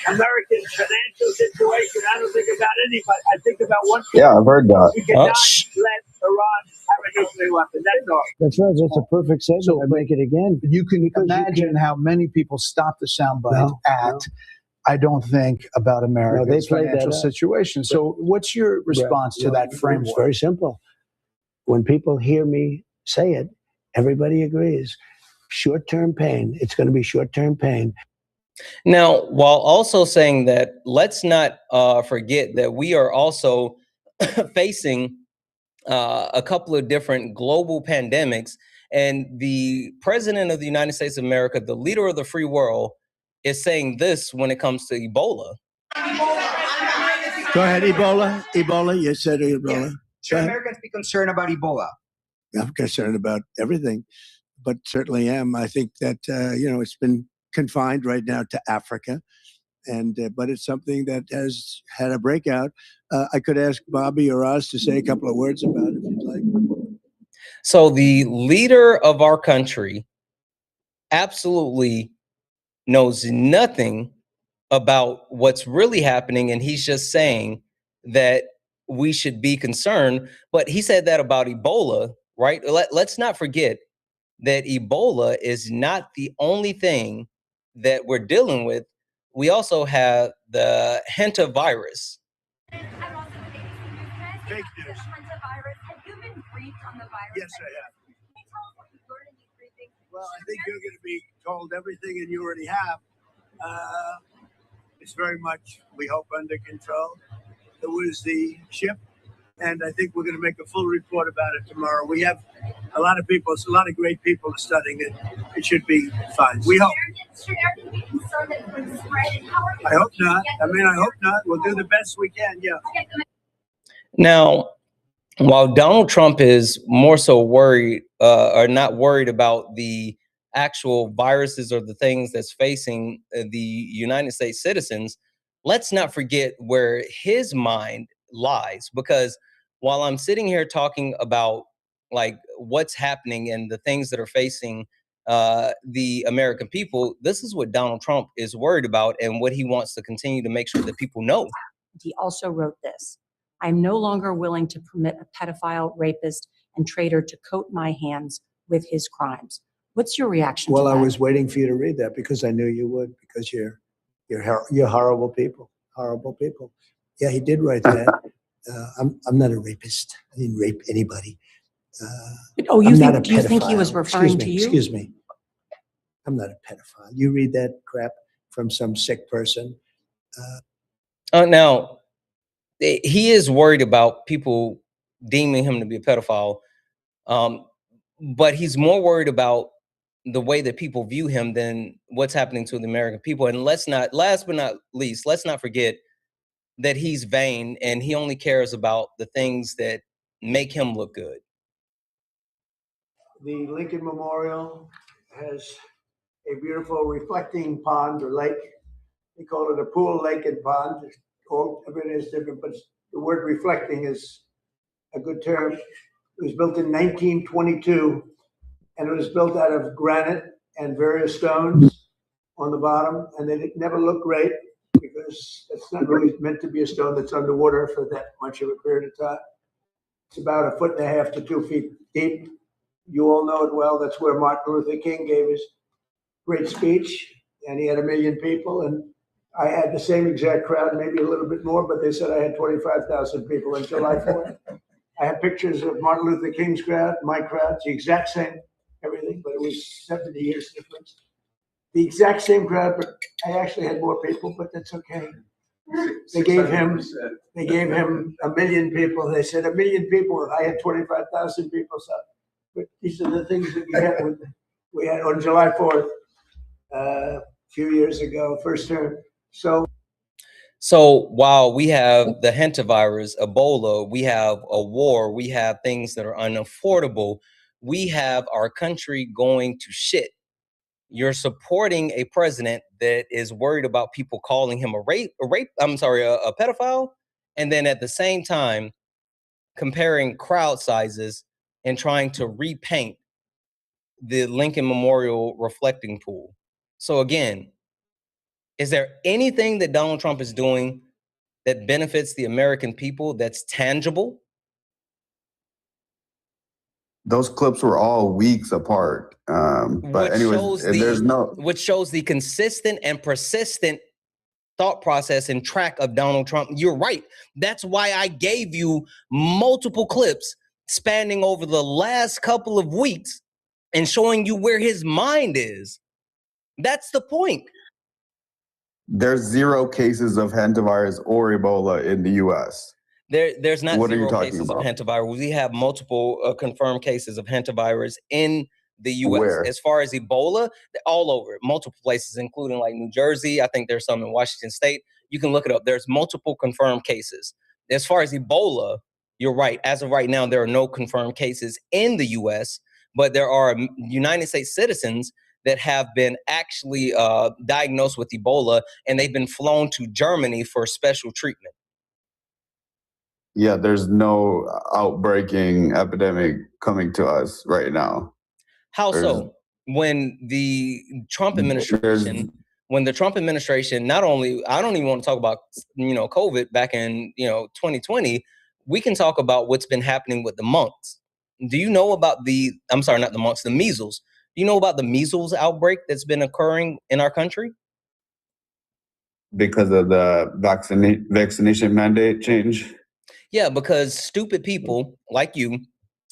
American financial situation. I don't think about anybody. I think about one thing. Yeah, I've heard that. We cannot let Iran have a nuclear weapon. That's all. That's right. That's a perfect statement. So, I make it again. You can imagine how many people stop the soundbite I don't think about America's financial situation. So what's your response to that framework? It's very simple. When people hear me say it, everybody agrees. Short-term pain. It's going to be short-term pain. Now, while also saying that, let's not forget that we are also facing a couple of different global pandemics, and the president of the United States of America, the leader of the free world, is saying this when it comes to Ebola. Go ahead, Ebola. Ebola, you said Ebola. Yeah. Should Americans be concerned about Ebola? I'm concerned about everything, but certainly am. I think that, it's been confined right now to Africa, but it's something that has had a breakout. I could ask Bobby or Oz to say a couple of words about it if you'd like. So the leader of our country absolutely knows nothing about what's really happening, and he's just saying that we should be concerned. But he said that about Ebola, right? Let's not forget that Ebola is not the only thing that we're dealing with. We also have the hantavirus. Fake news. Have you been briefed on the virus? Yes, I have. Can you tell us what you learned in these briefings? Well, I think you're going to be told everything, and you already have. It's very much, we hope, under control. It was the ship, and I think we're going to make a full report about it tomorrow. We have a lot of people, a lot of great people studying it. It should be fine. We hope. Should everything be concerned that it would spread? I hope not. I hope not. We'll do the best we can, yeah. Now, while Donald Trump is more so worried or not worried about the actual viruses or the things that's facing the United States citizens, let's not forget where his mind lies. Because while I'm sitting here talking about like what's happening and the things that are facing the American people, this is what Donald Trump is worried about and what he wants to continue to make sure that people know. He also wrote this: I'm no longer willing to permit a pedophile, rapist, and traitor to coat my hands with his crimes. What's your reaction to that? Well, I was waiting for you to read that because I knew you would, because you're horrible people, horrible people. Yeah, he did write that. I'm not a rapist. I didn't rape anybody. Do you think he was referring to you? Excuse me. I'm not a pedophile. You read that crap from some sick person. Now, he is worried about people deeming him to be a pedophile, but he's more worried about the way that people view him than what's happening to the American people. And last but not least, let's not forget that he's vain and he only cares about the things that make him look good. The Lincoln Memorial has a beautiful reflecting pond or lake. They call it a pool, lake, and pond. All of it is different, but the word reflecting is a good term. It was built in 1922, and it was built out of granite and various stones on the bottom, and it never looked great because it's not really meant to be a stone that's underwater for that much of a period of time. It's about 1.5 to 2 feet deep. You all know it well. That's where Martin Luther King gave his great speech, and he had 1 million people, and I had the same exact crowd, maybe a little bit more, but they said I had 25,000 people on July 4th. I have pictures of Martin Luther King's crowd, my crowd, the exact same, everything, but it was 70 years difference. The exact same crowd, but I actually had more people, but that's okay. They gave him 1 million people. They said 1 million people. I had 25,000 people. So, but these are the things that we had on July 4th a few years ago, first term. So while we have the hantavirus, Ebola, we have a war, we have things that are unaffordable, we have our country going to shit. You're supporting a president that is worried about people calling him a pedophile, and then at the same time comparing crowd sizes and trying to repaint the Lincoln Memorial reflecting pool. So again, is there anything that Donald Trump is doing that benefits the American people that's tangible? Those clips were all weeks apart. But anyways, which shows the consistent and persistent thought process and track of Donald Trump. You're right. That's why I gave you multiple clips spanning over the last couple of weeks and showing you where his mind is. That's the point. There's 0 cases of hantavirus or Ebola in the U.S. There's not what 0 cases of hantavirus. We have multiple confirmed cases of hantavirus in the U.S. Where? As far as Ebola, all over, multiple places, including like New Jersey. I think there's some in Washington State. You can look it up. There's multiple confirmed cases. As far as Ebola, you're right. As of right now, there are no confirmed cases in the U.S., but there are United States citizens that have been actually diagnosed with Ebola, and they've been flown to Germany for special treatment. Yeah, there's no outbreaking epidemic coming to us right now. How so? When the Trump administration, not only, I don't even want to talk about, COVID back in, 2020, we can talk about what's been happening with the monks. Do you know about the measles? Do you know about the measles outbreak that's been occurring in our country? Because of the vaccination mandate change? Yeah, because stupid people like you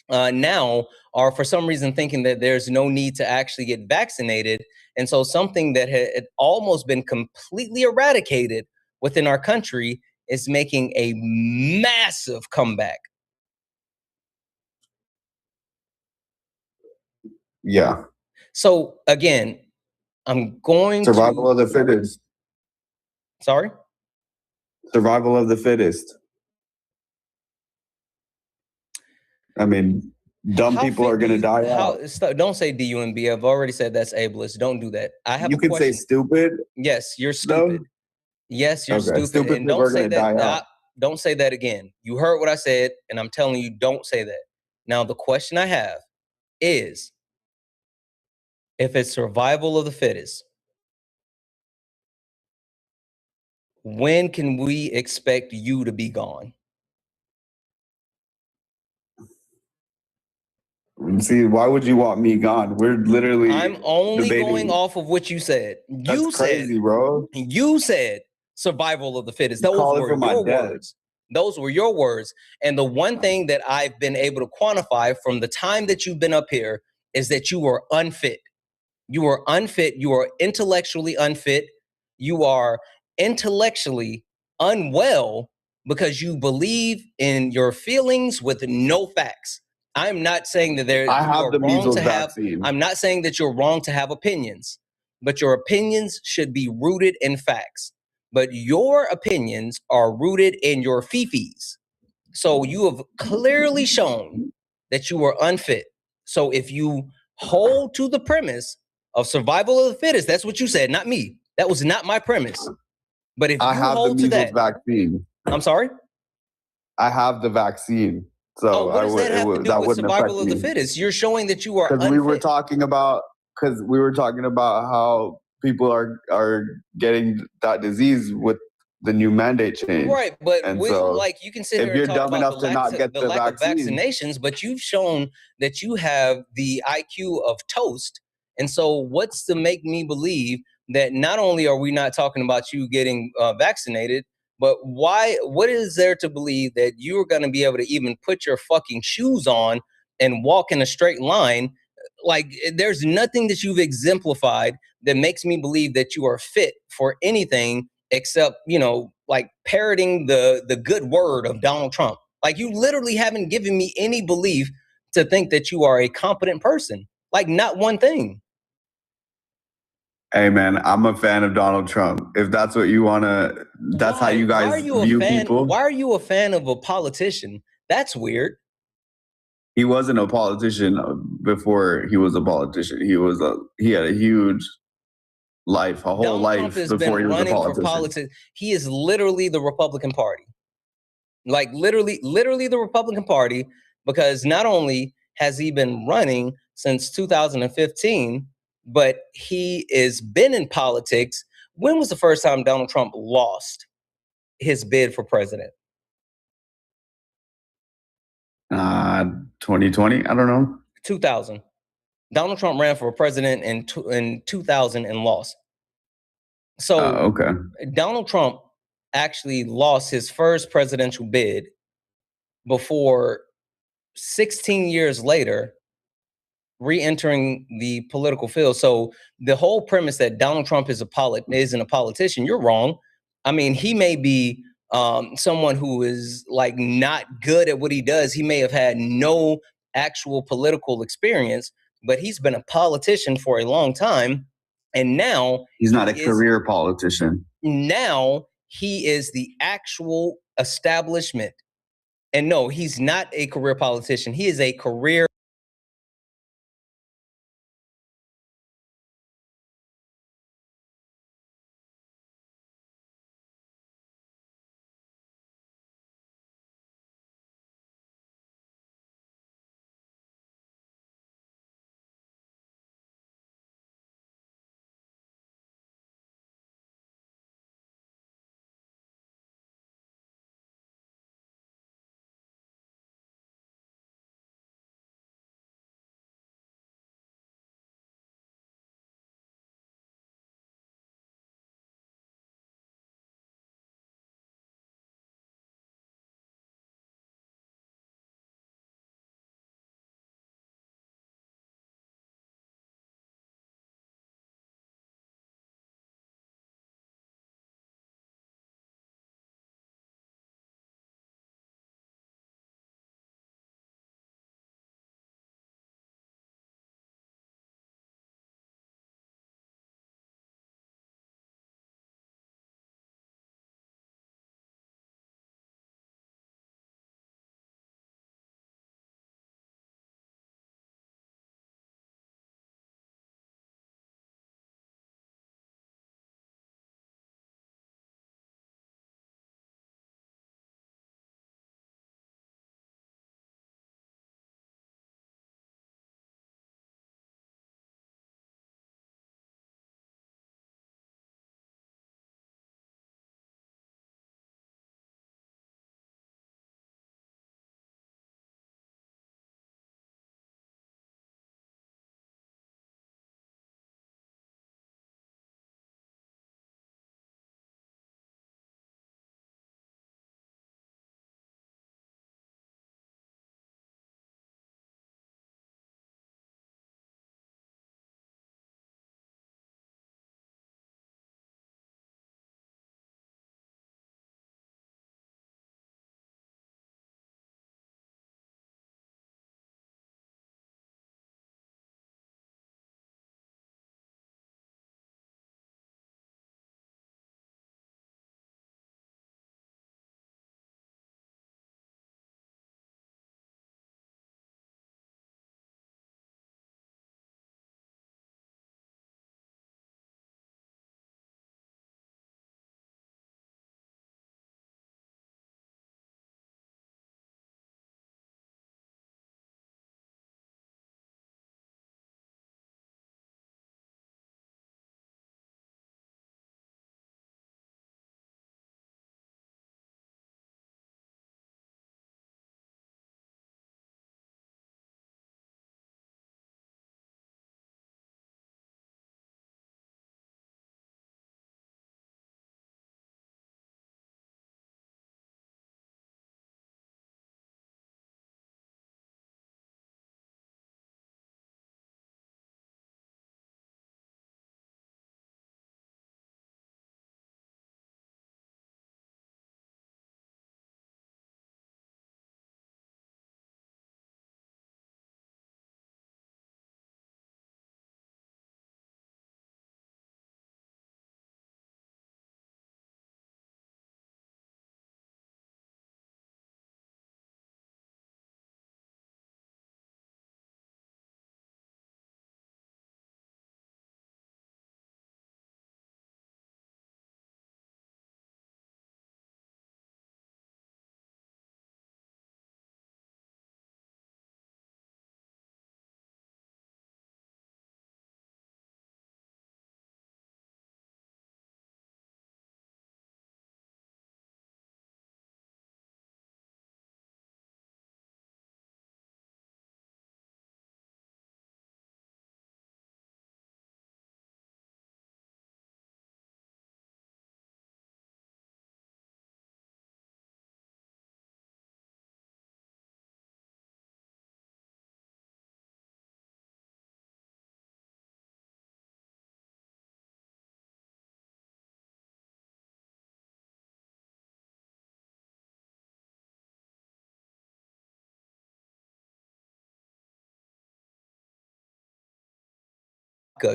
now are for some reason thinking that there's no need to actually get vaccinated. And so something that had almost been completely eradicated within our country is making a massive comeback. Yeah. So again, I'm going Survival of the fittest. Sorry? Survival of the fittest. I mean, dumb people are going to die out. Don't say DUMB. I've already said that's ableist. Don't do that. I have You a can question. say stupid. Yes, you're stupid. No? Yes, you're Okay. stupid. Stupid And people don't are say gonna die that. out. Don't say that again. You heard what I said, and I'm telling you, don't say that. Now, the question I have is, if it's survival of the fittest, when can we expect you to be gone? See, why would you want me gone? We're literally I'm only debating. going off of what you said. That's crazy, bro. You said survival of the fittest. Those Calling were for my your death. words. Those were your words. And the one thing that I've been able to quantify from the time that you've been up here is that you were unfit. You are unfit. You are intellectually unfit. You are intellectually unwell because you believe in your feelings with no facts. I'm not saying that I have the measles vaccine. I'm not saying that you're wrong to have opinions, but your opinions should be rooted in facts. But your opinions are rooted in your fifis. So you have clearly shown that you are unfit. So if you hold to the premise of survival of the fittest, that's what you said, not me. That was not my premise. But if I you have the hold to measles that, vaccine. I'm sorry? I have the vaccine. So What does that have to do that with wouldn't affect survival of the me. fittest? You're showing that you are Because unfit. we were talking about how people are getting that disease with the new mandate change. Right, but and so you can sit if here you're and talk dumb about enough to not get the the lack vaccine, of vaccinations, but you've shown that you have the IQ of toast. And so what's to make me believe that not only are we not talking about you getting vaccinated, but what is there to believe that you're going to be able to even put your fucking shoes on and walk in a straight line? Like, there's nothing that you've exemplified that makes me believe that you are fit for anything except, like parroting the good word of Donald Trump. Like, you literally haven't given me any belief to think that you are a competent person. Like, not one thing. hey man, I'm a fan of Donald Trump. If that's what you want to, that's how you guys view people. Why are you a fan of a politician? That's weird. He wasn't a politician before he was a politician. He had a huge life, a whole Donald life Trump has before been he was a running for politician. politics. He is literally the Republican Party. Like, literally the Republican Party, because not only has he been running since 2015, but he has been in politics. When was the first time Donald Trump lost his bid for president? 2020, I don't know. 2000. Donald Trump ran for president in 2000 and lost. So okay. Donald Trump actually lost his first presidential bid before 16 years later re-entering the political field. So the whole premise that Donald Trump isn't a politician, you're wrong. I mean, he may be someone who is like not good at what he does. He may have had no actual political experience, but he's been a politician for a long time. And now he's not a career politician. Now he is the actual establishment. And no, he's not a career politician. He is a career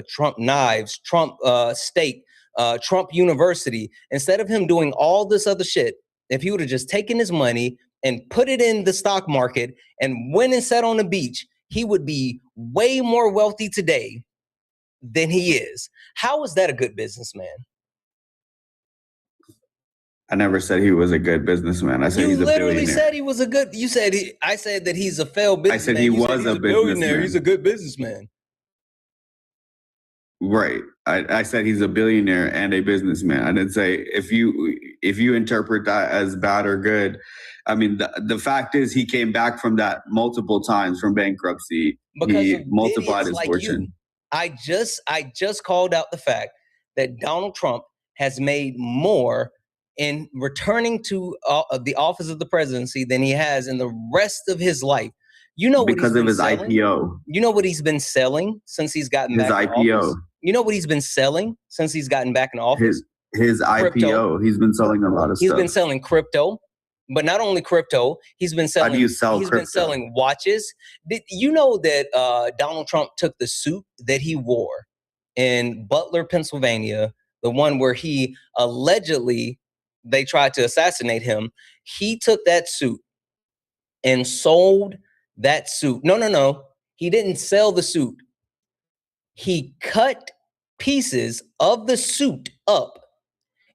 Trump knives, Trump steak, Trump University. Instead of him doing all this other shit, if he would have just taken his money and put it in the stock market and went and sat on the beach, he would be way more wealthy today than he is. How is that a good businessman? I never said he was a good businessman. I said he's a billionaire. You literally said he was a good. You said I said that he's a failed businessman. I said he was a billionaire. He's a good businessman. Right. I said he's a billionaire and a businessman. I didn't say if you interpret that as bad or good. I mean, the fact is he came back from that multiple times from bankruptcy. Because he multiplied his fortune. I just called out the fact that Donald Trump has made more in returning to the office of the presidency than he has in the rest of his life. You know what because of his selling? IPO. You know what he's been selling since he's gotten his back IPO. in office? You know what he's been selling since he's gotten back in office? His Crypto. IPO. He's been selling a lot of stuff. He's been selling crypto, but not only crypto. He's been selling. How do you sell He's crypto? been selling watches. Did you know that Donald Trump took the suit that he wore in Butler, Pennsylvania, the one where he allegedly they tried to assassinate him? He took that suit and sold that suit. No. He didn't sell the suit. He cut pieces of the suit up.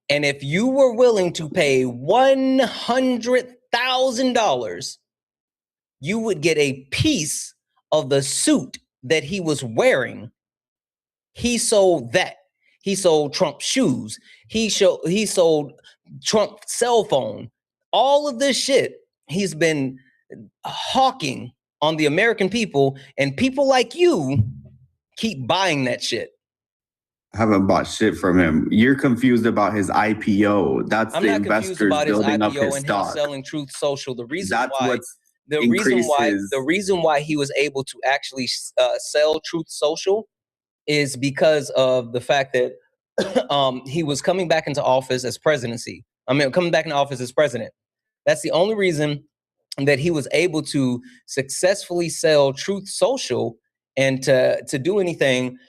And if you were willing to pay $100,000, you would get a piece of the suit that he was wearing. He sold that. He sold Trump shoes. He sold Trump cell phone. All of this shit he's been hawking on the American people, and people like you keep buying that shit. I haven't bought shit from him. You're confused about his IPO. That's I'm the not confused investors about his building up IPO his and stock. him selling Truth Social. The reason increases. why he was able to actually sell Truth Social is because of the fact that he was coming back into office as presidency. Coming back into office as president. That's the only reason that he was able to successfully sell Truth Social and to do anything.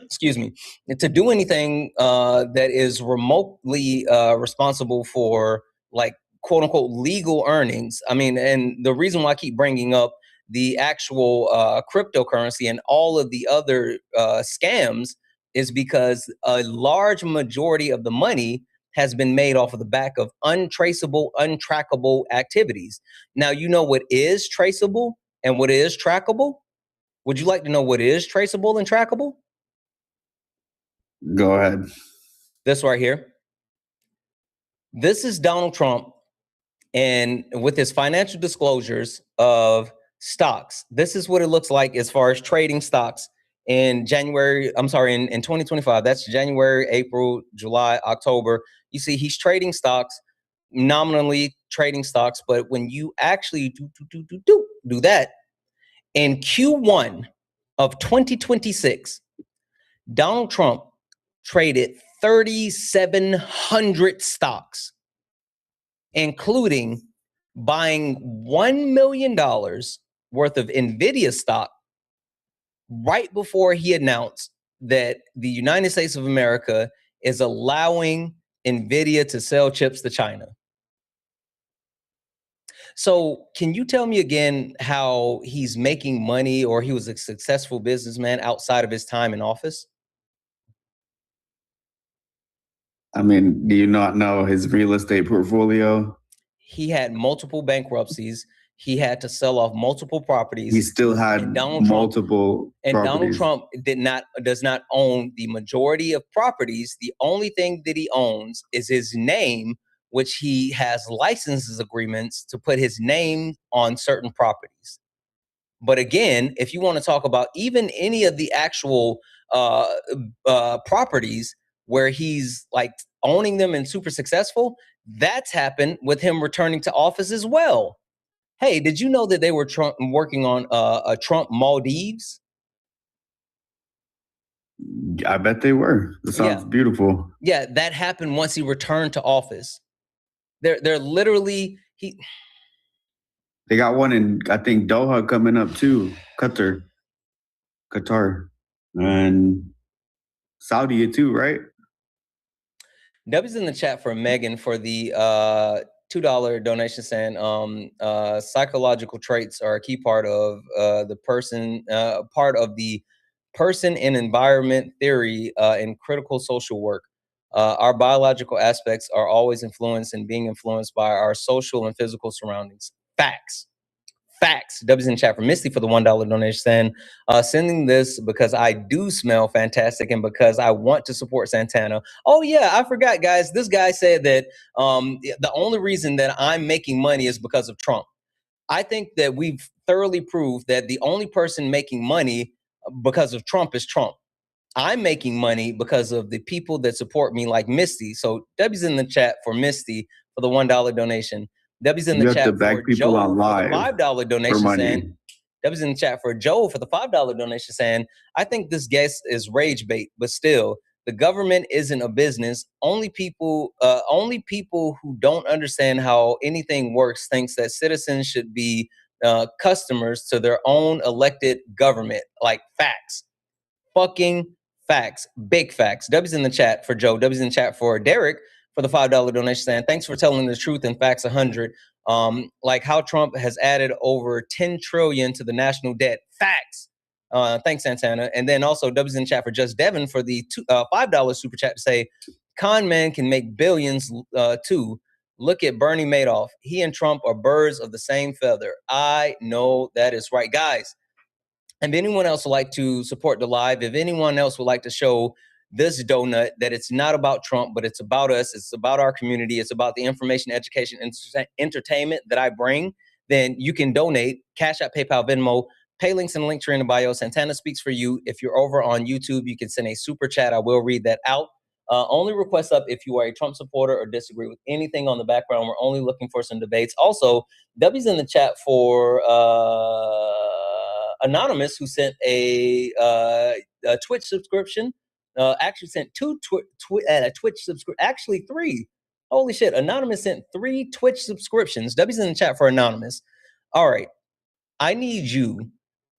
Excuse me, to do anything that is remotely responsible for, like, quote unquote legal earnings. I mean, and the reason why I keep bringing up the actual cryptocurrency and all of the other scams is because a large majority of the money has been made off of the back of untraceable, untrackable activities. Now, you know what is traceable and what is trackable? Would you like to know what is traceable and trackable? Go ahead. This right here. This is Donald Trump, and with his financial disclosures of stocks, this is what it looks like as far as trading stocks in January. I'm sorry, in 2025. That's January, April, July, October. You see, he's trading stocks, nominally trading stocks, but when you actually do that, in Q1 of 2026, Donald Trump traded 3,700 stocks, including buying $1 million worth of NVIDIA stock right before he announced that the United States of America is allowing NVIDIA to sell chips to China. So can you tell me again how he's making money, or he was a successful businessman outside of his time in office? I mean, do you not know his real estate portfolio? He had multiple bankruptcies. He had to sell off multiple properties. He still had multiple properties. Donald Trump does not own the majority of properties. The only thing that he owns is his name, which he has licenses agreements to put his name on certain properties. But again, if you want to talk about even any of the actual properties where he's like owning them and super successful, that's happened with him returning to office as well. Hey, did you know that they were working on a Trump Maldives? I bet they were. That sounds beautiful. Yeah, that happened once he returned to office. They're literally They got one in, I think, Doha coming up too. Qatar. And Saudi too, right? W's in the chat for Megan for the $2 donation saying psychological traits are a key part of the person and environment theory in critical social work. Our biological aspects are always influenced and being influenced by our social and physical surroundings. Facts. W's in chat for Misty for the $1 donation saying, sending this because I do smell fantastic and because I want to support Santana. Oh yeah, I forgot, guys. This guy said that the only reason that I'm making money is because of Trump. I think that we've thoroughly proved that the only person making money because of Trump is Trump. I'm making money because of the people that support me, like Misty. So W's in the chat for Misty for the $1 donation. W's in the chat for Joe for the $5 donation saying, W's in the chat for Joe for the $5 donation saying, I think this guest is rage bait, but still, the government isn't a business. Only people who don't understand how anything works thinks that citizens should be customers to their own elected government. Like facts. Fucking facts. Big facts. W's in the chat for Joe. W's in the chat for Derek for the $5 donation saying, thanks for telling the truth and facts 100. Like how Trump has added over 10 trillion to the national debt. Facts. Thanks, Santana. And then also W's in the chat for Just Devin for the $5 super chat to say, con man can make billions too. Look at Bernie Madoff. He and Trump are birds of the same feather. I know that is right. Guys, and if anyone else would like to support the live, if anyone else would like to show this donut that it's not about Trump, but it's about us, it's about our community, it's about the information, education, and entertainment that I bring, then you can donate. Cash App, PayPal, Venmo, pay links in the link tree in the bio. Santana speaks for you. If you're over on YouTube, you can send a super chat. I will read that out. Only request up if you are a Trump supporter or disagree with anything on the background. We're only looking for some debates. Also, W's in the chat for Anonymous, who sent a Twitch subscription. Actually sent two Twitch subscriptions. Actually 3. Holy shit. Anonymous sent 3 Twitch subscriptions. W's in the chat for Anonymous. All right. I need you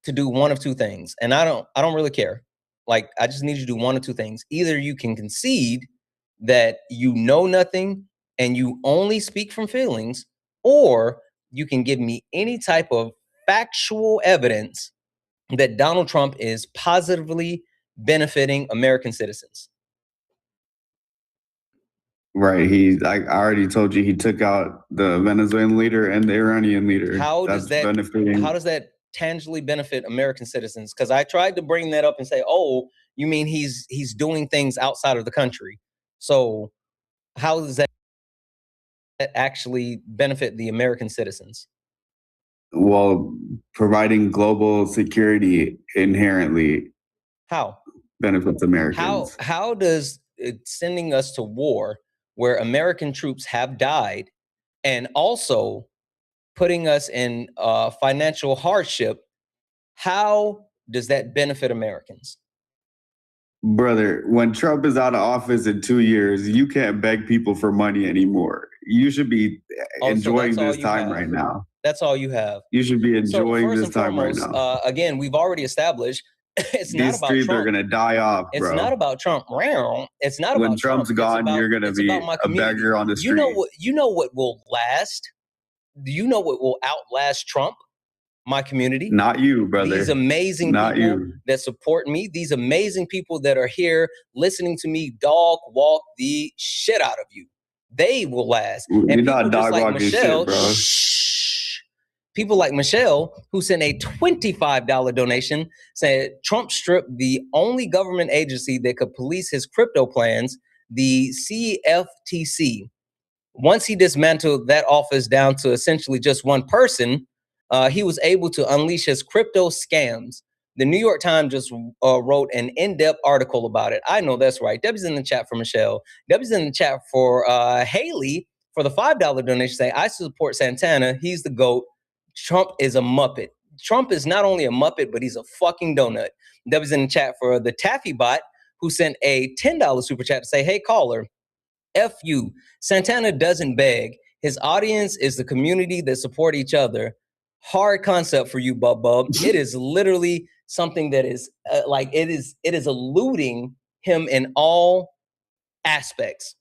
to do one of 2 things. And I don't really care. Like, I just need you to do one of 2 things. Either you can concede that you know nothing and you only speak from feelings, or you can give me any type of factual evidence that Donald Trump is positively benefiting American citizens. Right. I already told you he took out the Venezuelan leader and the Iranian leader. How does that tangibly benefit American citizens? Because I tried to bring that up and say, oh, you mean he's doing things outside of the country. So how does that actually benefit the American citizens? Well, providing global security inherently benefits Americans. How does sending us to war where American troops have died and also putting us in financial hardship, how does that benefit Americans? Brother, when Trump is out of office in 2 years, you can't beg people for money anymore. You should be enjoying this time right now. That's all you have. You should be enjoying this time right now. Again, we've already established it's not These about streets Trump. are gonna die off, bro. It's not about Trump. It's not when about Trump's Trump. gone, you're gonna be a beggar on the street. You know what will last? Do you know what will outlast Trump? My community. Not you, brother. These amazing people that support me. These amazing people that are here listening to me dog walk the shit out of you. They will last. You're and not dog like walking Michelle, shit, bro. People like Michelle, who sent a $25 donation, said Trump stripped the only government agency that could police his crypto plans, the CFTC. Once he dismantled that office down to essentially just one person, he was able to unleash his crypto scams. The New York Times just wrote an in-depth article about it. I know that's right. Debbie's in the chat for Michelle. Debbie's in the chat for Haley for the $5 donation. Say, I support Santana. He's the GOAT. Trump is a Muppet. Trump is not only a Muppet, but he's a fucking donut. Debbie's in the chat for the Taffy Bot, who sent a $10 super chat to say, hey, caller, F you. Santana doesn't beg. His audience is the community that support each other. Hard concept for you, Bub. It is literally something that is it is eluding him in all aspects.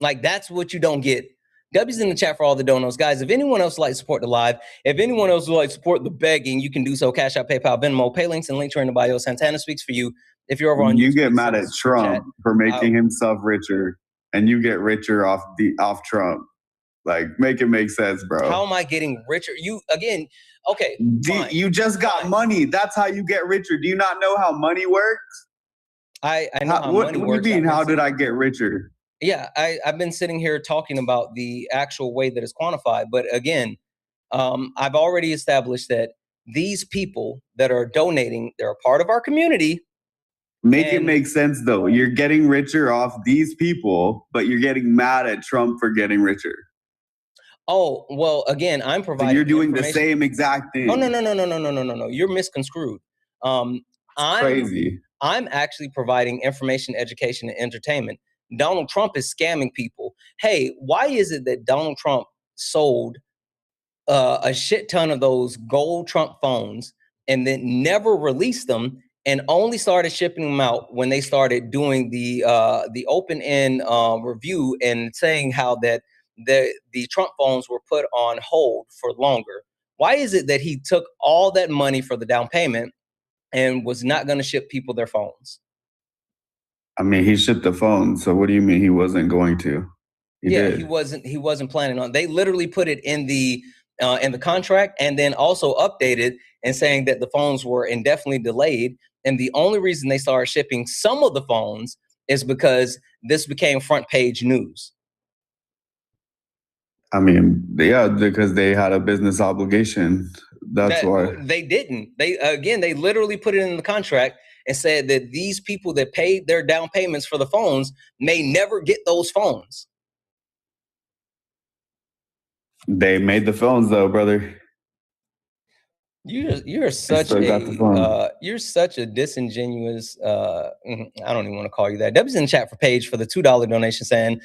Like, that's what you don't get. W's in the chat for all the donos. Guys, if anyone else would like to support the live, if anyone else would like to support the begging, you can do so. Cash App, PayPal, Venmo, pay links, and links are in the bio. Santana speaks for you. If you're over on you YouTube, get mad at Trump for making himself richer, and you get richer off Trump. Like, make it make sense, bro. How am I getting richer? You, again, okay. You just got money. That's how you get richer. Do you not know how money works? I know how money works. What do you mean, how did I get richer? Yeah, I've been sitting here talking about the actual way that it's quantified. But again, I've already established that these people that are donating, they're a part of our community. Make it make sense, though. You're getting richer off these people, but you're getting mad at Trump for getting richer. Oh, well, again, I'm providing. So you're doing the same exact thing. Oh, no. You're misconstrued. Crazy. I'm actually providing information, education, and entertainment. Donald Trump is scamming people. Hey, why is it that Donald Trump sold a shit ton of those gold Trump phones and then never released them and only started shipping them out when they started doing the open-end review and saying how that the Trump phones were put on hold for longer? Why is it that he took all that money for the down payment and was not going to ship people their phones? I mean, he shipped the phone, so what do you mean he wasn't going to? He did. He wasn't planning on. They literally put it in the contract, and then also updated and saying that the phones were indefinitely delayed. And the only reason they started shipping some of the phones is because this became front page news. I mean, yeah, because they had a business obligation. That's why. They didn't. They literally put it in the contract and said that these people that paid their down payments for the phones may never get those phones. They made the phones, though, brother. You're such a disingenuous. I don't even want to call you that. W's in the chat for Paige for the $2 donation, saying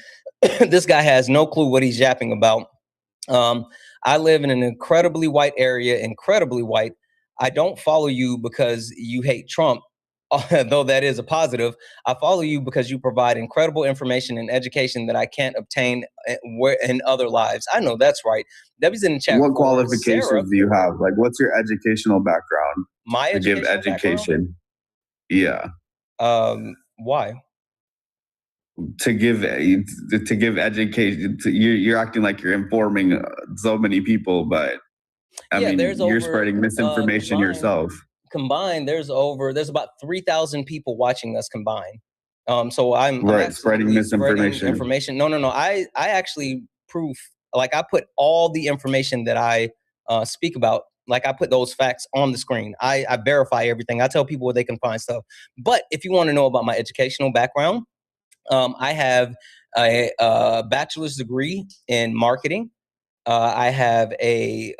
this guy has no clue what he's yapping about. I live in an incredibly white area, incredibly white. I don't follow you because you hate Trump, though that is a positive. I follow you because you provide incredible information and education that I can't obtain in other lives. I know that's right. W's in the chat. What qualifications Sarah, do you have? Like, what's your educational background? My to give education. Background? Yeah. Why? To give education. You're acting like you're informing so many people, but I mean, you're spreading misinformation yourself. Combined, there's about 3,000 people watching us combined. So I'm spreading misinformation. No. I actually proof, like, I put all the information that I speak about, like, I put those facts on the screen. I verify everything. I tell people where they can find stuff. But if you want to know about my educational background, I have a bachelor's degree in marketing. I have a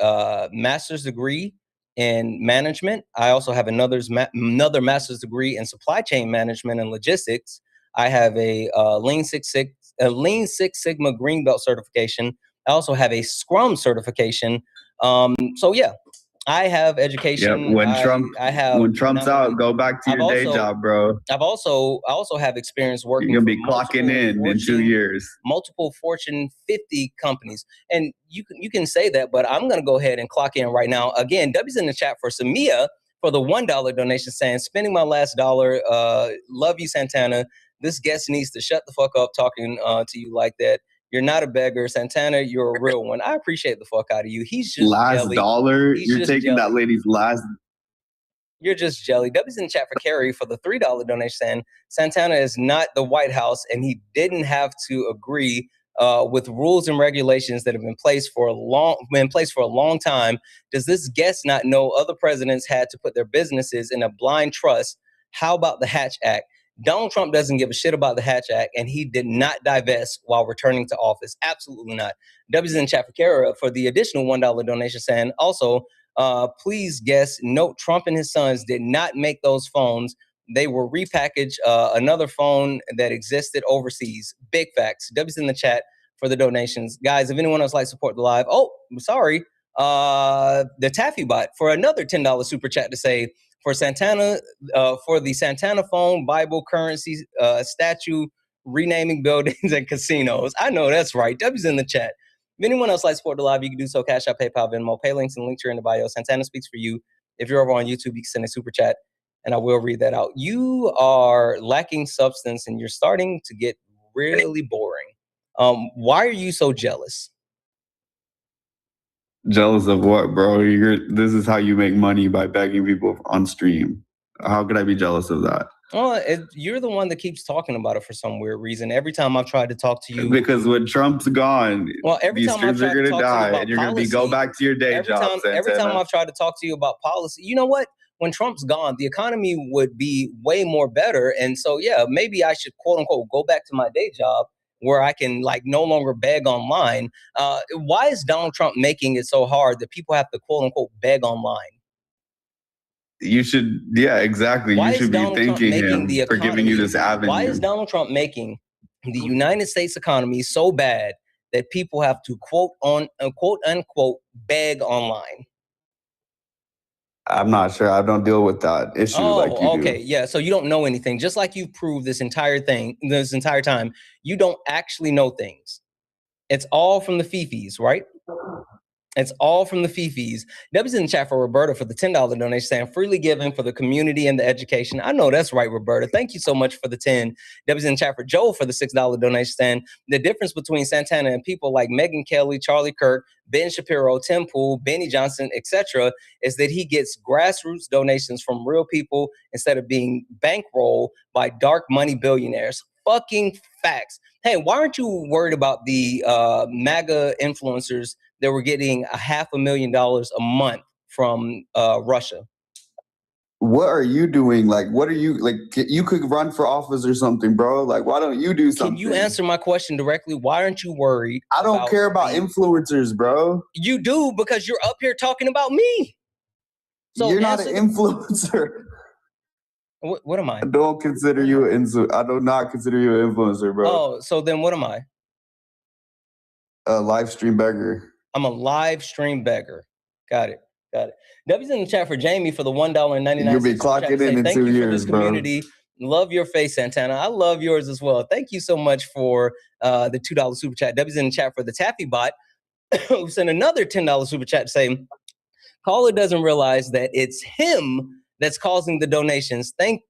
master's degree in management. I also have another master's degree in supply chain management and logistics. I have a Lean Six Sigma Green Belt certification. I also have a Scrum certification. So yeah, I have education. Yep. When Trump's out, go back to your day job, bro. I also have experience working. You're gonna be clocking in 2 years. Multiple Fortune 50 companies, and you can say that, but I'm gonna go ahead and clock in right now. Again, W's in the chat for Samia for the $1 donation, saying, "Spending my last dollar. Love you, Santana. This guest needs to shut the fuck up talking to you like that. You're not a beggar, Santana. You're a real one." I appreciate the fuck out of you. He's just last jelly. dollar. You're taking that lady's last. You're just jelly. W's in the chat for Carrie for the $3 donation, saying Santana is not the White House, and he didn't have to agree with rules and regulations that have been placed for a long time. Does this guest not know other presidents had to put their businesses in a blind trust? How about the Hatch Act? Donald Trump doesn't give a shit about the Hatch Act, and he did not divest while returning to office. Absolutely not. W's in the chat for Kara for the additional $1 donation, saying, also, please guess, note Trump and his sons did not make those phones. They were repackaged another phone that existed overseas. Big facts. W's in the chat for the donations. Guys, if anyone else likes to support the live, the Taffy Bot for another $10 super chat to say, for Santana, for the Santana phone, Bible, currency, statue, renaming buildings and casinos. I know that's right. W's in the chat. If anyone else likes to support the live, you can do so. Cash App, PayPal, Venmo, pay links, and links are in the bio. Santana speaks for you. If you're over on YouTube, you can send a super chat, and I will read that out. You are lacking substance, and you're starting to get really boring. Why are you so jealous? Jealous of what, bro? This is how you make money, by begging people on stream. How could I be jealous of that? Well, you're the one that keeps talking about it for some weird reason. Every time I've tried to talk to you, because when Trump's gone, these streams are gonna die, and you're gonna go back to your day job. Every time I've tried to talk to you about policy, you know what? When Trump's gone, the economy would be way more better, and so yeah, maybe I should quote unquote go back to my day job where I can like no longer beg online. Why is Donald Trump making it so hard that people have to quote unquote beg online? You should, yeah, exactly. Why you should be thanking him for giving you this avenue. Why is Donald Trump making the United States economy so bad that people have to quote unquote beg online? I'm not sure. I don't deal with that issue like you do. Okay, yeah. So you don't know anything. Just like you've proved this entire time, you don't actually know things. It's all from the fifis, right? It's all from the fifis. W's in the chat for Roberta for the $10 donation, saying freely giving for the community and the education. I know that's right, Roberta. Thank you so much for the 10. W's in the chat for Joel for the $6 donation, saying the difference between Santana and people like Megyn Kelly, Charlie Kirk, Ben Shapiro, Tim Pool, Benny Johnson, etc., is that he gets grassroots donations from real people instead of being bankrolled by dark money billionaires. Fucking facts. Hey, why aren't you worried about the MAGA influencers that were getting $500,000 a month from Russia? What are you doing? Like, what are you like? You could run for office or something, bro. Like, why don't you do something? Can you answer my question directly? Why aren't you worried? I don't care about influencers, bro. You do, because you're up here talking about me. So you're not an influencer. What am I? I don't consider you I do not consider you an influencer, bro. Oh, so then what am I? A live stream beggar. I'm a live stream beggar. Got it. W's in the chat for Jamie for the $1.99. You'll be clocking in 2 years, bro. Community. Love your face, Santana. I love yours as well. Thank you so much for the $2 super chat. W's in the chat for the Taffy Bot, who sent another $10 super chat saying, caller doesn't realize that it's him that's causing the donations. Thank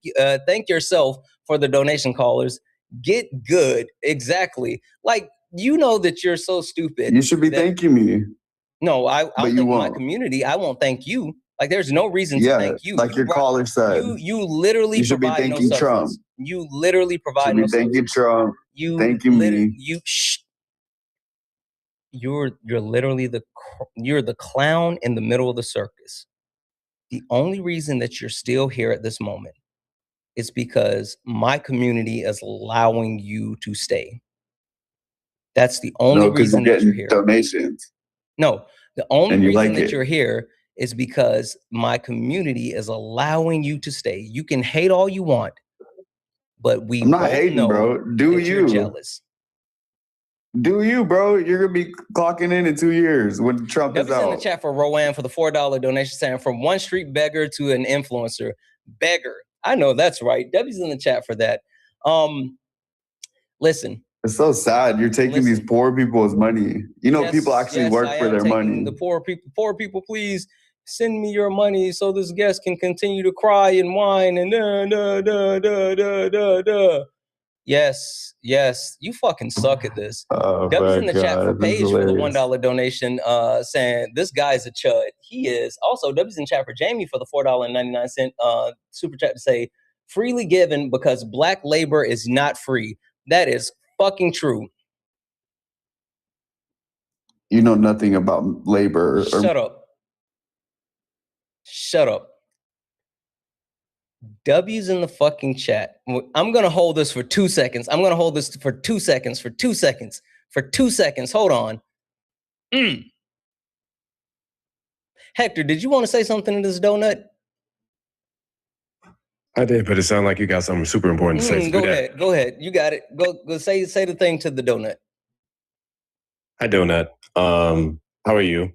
yourself for the donation, callers. Get good. Exactly. Like, you know that you're so stupid. You should be thanking me. No, I'll thank my community. I won't thank you. Like, there's no reason to thank you. Like your caller said. You literally should be provide thanking no Trump. substance. You literally provide no substance. Thanking Trump. Thanking me. You're literally you're the clown in the middle of the circus. The only reason that you're still here at this moment is because my community is allowing you to stay. That's the only reason that you're here. Donations. No, the only reason that you're here is because my community is allowing you to stay. You can hate all you want, but I'm not hating, bro. Do you? You're jealous. Do you, bro? You're gonna be clocking in 2 years when Trump is out. In the chat for Rowan for the $4 donation, saying from one street beggar to an influencer. Beggar. I know that's right. W's in the chat for that. Listen. It's so sad. You're taking these poor people's money. You know, people actually work for their money. The poor people, please send me your money so this guest can continue to cry and whine and Yes, you fucking suck at this. W's in the chat for Paige for the $1 donation, saying this guy's a chud. He is. Also, W's in chat for Jamie for the $4.99 super chat to say freely given because black labor is not free. That is fucking true. You know nothing about labor. Shut up. W's in the fucking chat. I'm going to hold this for 2 seconds. I'm going to hold this for 2 seconds. For 2 seconds. Hold on. Hector, did you want to say something to this donut? I did, but it sounded like you got something super important to say. Go ahead. You got it. Go say the thing to the donut. Hi, donut. How are you?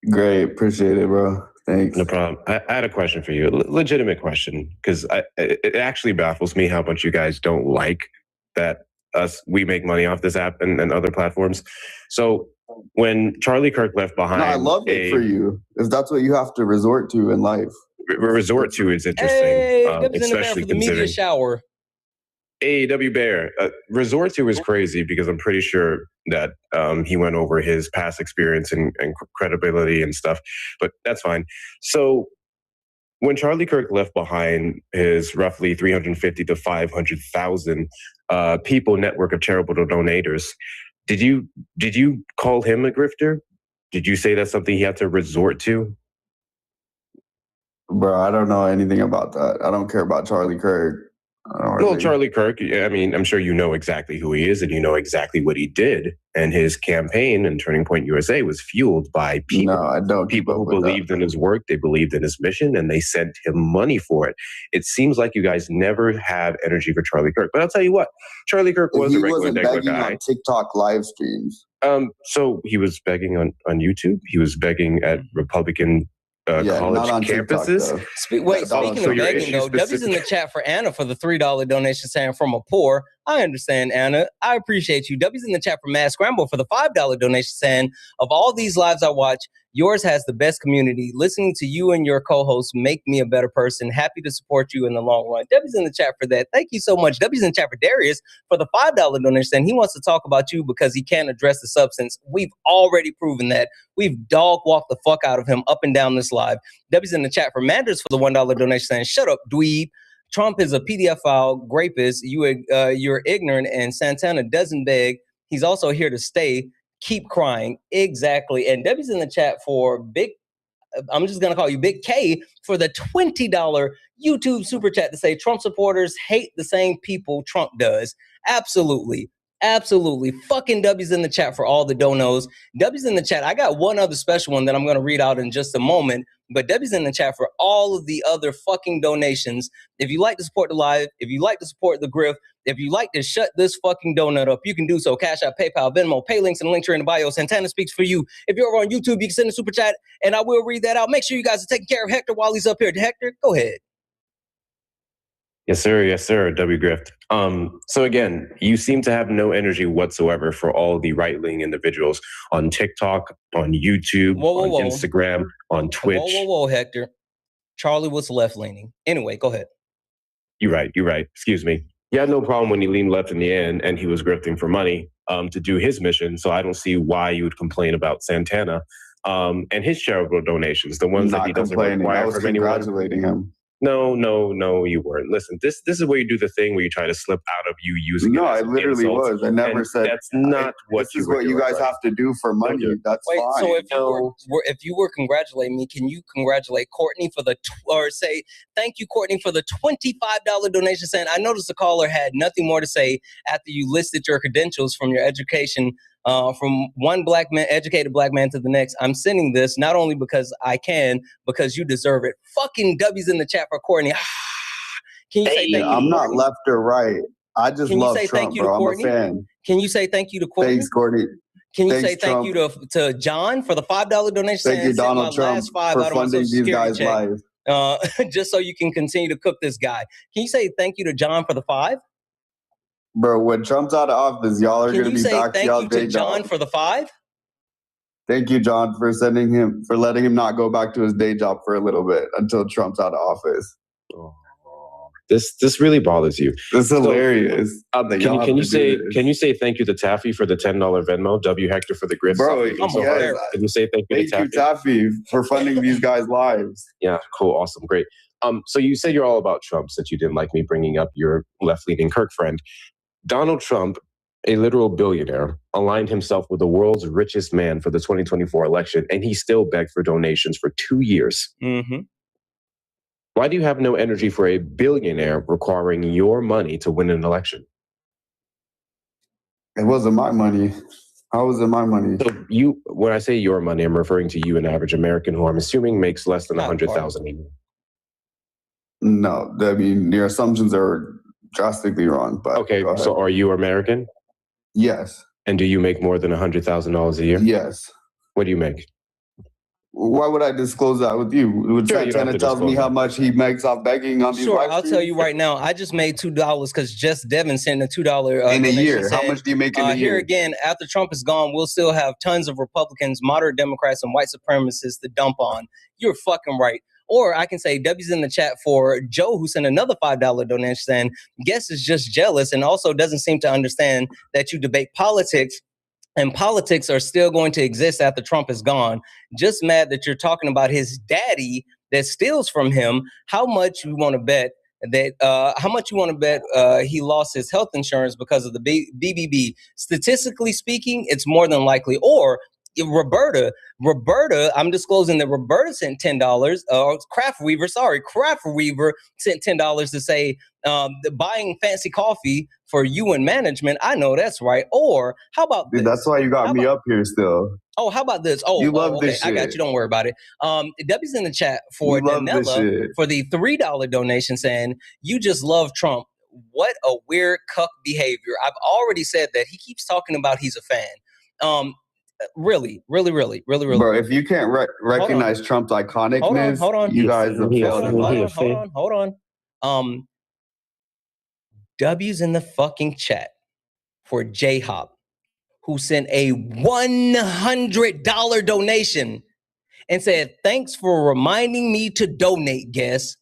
Great. Appreciate it, bro. Thanks. No problem. I had a question for you, legitimate question, because it actually baffles me how much you guys don't like that we make money off this app and other platforms. So when Charlie Kirk left behind, No, I love it for you. If that's what you have to resort to in life. Resort to is interesting. Hey, W's in the bear especially for the media considering shower. Hey, W Bear. Resort to is crazy because I'm pretty sure that he went over his past experience and credibility and stuff, but that's fine. So when Charlie Kirk left behind his roughly 350 to 500,000 people network of charitable donators, did you call him a grifter? Did you say that's something he had to resort to? Bro, I don't know anything about that. I don't care about Charlie Kirk. Well, Charlie Kirk, I mean, I'm sure you know exactly who he is and you know exactly what he did. And his campaign and Turning Point USA was fueled by people. No, I don't. People who believed in his work, they believed in his mission, and they sent him money for it. It seems like you guys never have energy for Charlie Kirk. But I'll tell you what, Charlie Kirk was a regular guy. On TikTok live streams. So he was begging on YouTube. He was begging at Republican college campuses. Speaking of begging, though, W's in the chat for Anna for the $3 donation saying from a poor. I understand, Anna. I appreciate you. W's in the chat for Mad Scramble for the $5 donation saying, of all these lives I watch, yours has the best community. Listening to you and your co-hosts make me a better person. Happy to support you in the long run. W's in the chat for that. Thank you so much. W's in the chat for Darius for the $5 donation saying he wants to talk about you because he can't address the substance. We've already proven that. We've dog walked the fuck out of him up and down this live. W's in the chat for Manders for the $1 donation saying, shut up, dweeb. Trump is a PDF file rapist. You're ignorant, and Santana doesn't beg. He's also here to stay. Keep crying. Exactly. And Debbie's in the chat for Big, I'm just going to call you Big K, for the $20 YouTube super chat to say Trump supporters hate the same people Trump does. Absolutely. Absolutely. Fucking W's in the chat for all the donos. W's in the chat. I got one other special one that I'm going to read out in just a moment. But W's in the chat for all of the other fucking donations. If you like to support the live, if you like to support the grift, if you like to shut this fucking donut up, you can do so. Cash App, PayPal, Venmo, pay links, and links are in the bio. Santana speaks for you. If you're over on YouTube, you can send a super chat, and I will read that out. Make sure you guys are taking care of Hector while he's up here. Hector, go ahead. Yes, sir, W Grift. So again, you seem to have no energy whatsoever for all the right-wing individuals on TikTok, on YouTube, on Instagram, on Twitch. Whoa, Hector. Charlie was left-leaning. Anyway, go ahead. You're right. Excuse me. He had no problem when he leaned left in the end and he was grifting for money to do his mission. So I don't see why you would complain about Santana and his charitable donations, the ones that he doesn't require from anyone. Congratulating him. No, you weren't. Listen, this is where you do the thing where you try to slip out of you using it. No, I literally was. I never said that's not what this is what you guys have to do for money. That's fine. So if you were congratulating me, can you congratulate Courtney for or say thank you, Courtney, for the $25 donation? Saying I noticed the caller had nothing more to say after you listed your credentials from your education. From one educated black man to the next. I'm sending this not only because I can, because you deserve it. Fucking W's in the chat for Courtney. Can you say thank you? I'm not left or right. I just love Trump, bro. I'm a fan. Can you say thank you to Courtney? Thanks, Courtney. Can you say thank you to John for the $5 donation? Thank you, Donald Trump, for funding these guys live. Just so you can continue to cook this guy. Can you say thank you to John for the $5? Bro, when Trump's out of office, y'all are going to be back to y'all day job. Thank you to John for the $5? Thank you, John, for letting him not go back to his day job for a little bit until Trump's out of office. This really bothers you. This is hilarious. Can you say thank you to Taffy for the $10 Venmo? W Hector for the grift. Bro, can you say thank you to Taffy for funding these guys' lives? Yeah, cool, awesome, great. So you said you're all about Trump since you didn't like me bringing up your left-leaning Kirk friend. Donald Trump, a literal billionaire, aligned himself with the world's richest man for the 2024 election, and he still begged for donations for 2 years. Mm-hmm. Why do you have no energy for a billionaire requiring your money to win an election? It wasn't my money. How was it my money? So when I say your money, I'm referring to you, an average American, who I'm assuming makes less than $100,000 a year. No, I mean, your assumptions are drastically wrong. But okay, so are you American? Yes. And do you make more than $100,000 a year? Yes. What do you make? Why would I disclose that with you? When Sure, you don't have Santana to tells me disclose how that. much he makes off begging on these Sure, live I'll tell streams? you right now. I just made $2 because just Devin sent a $2 In a donation year. How saying, much do you make in a Here year? again, after Trump is gone, we'll still have tons of Republicans, moderate Democrats, and white supremacists to dump on. You're fucking right. Or I can say W's in the chat for Joe, who sent another $5 donation saying, Guess is just jealous and also doesn't seem to understand that you debate politics. And politics are still going to exist after Trump is gone. Just mad that you're talking about his daddy that steals from him. How much you want to bet that? How much you want to bet he lost his health insurance because of the BBB? Statistically speaking, it's more than likely. Or Roberta, I'm disclosing that Roberta sent $10. Craft Weaver sent $10 to say buying fancy coffee for you and management. I know that's right. Or how about this? Dude, that's why you got me up here still. Oh, how about this? Oh, You love okay. this I got shit. you. Don't worry about it. W's in the chat for You love this Danella shit. for the $3 donation saying, you just love Trump. What a weird cuck behavior. I've already said that. He keeps talking about he's a fan. Really. Bro, if you can't recognize Trump's iconicness, Hold on. you guys have failed in life. Hold on. W's in the fucking chat for J-Hop, who sent a $100 donation and said, thanks for reminding me to donate, guess.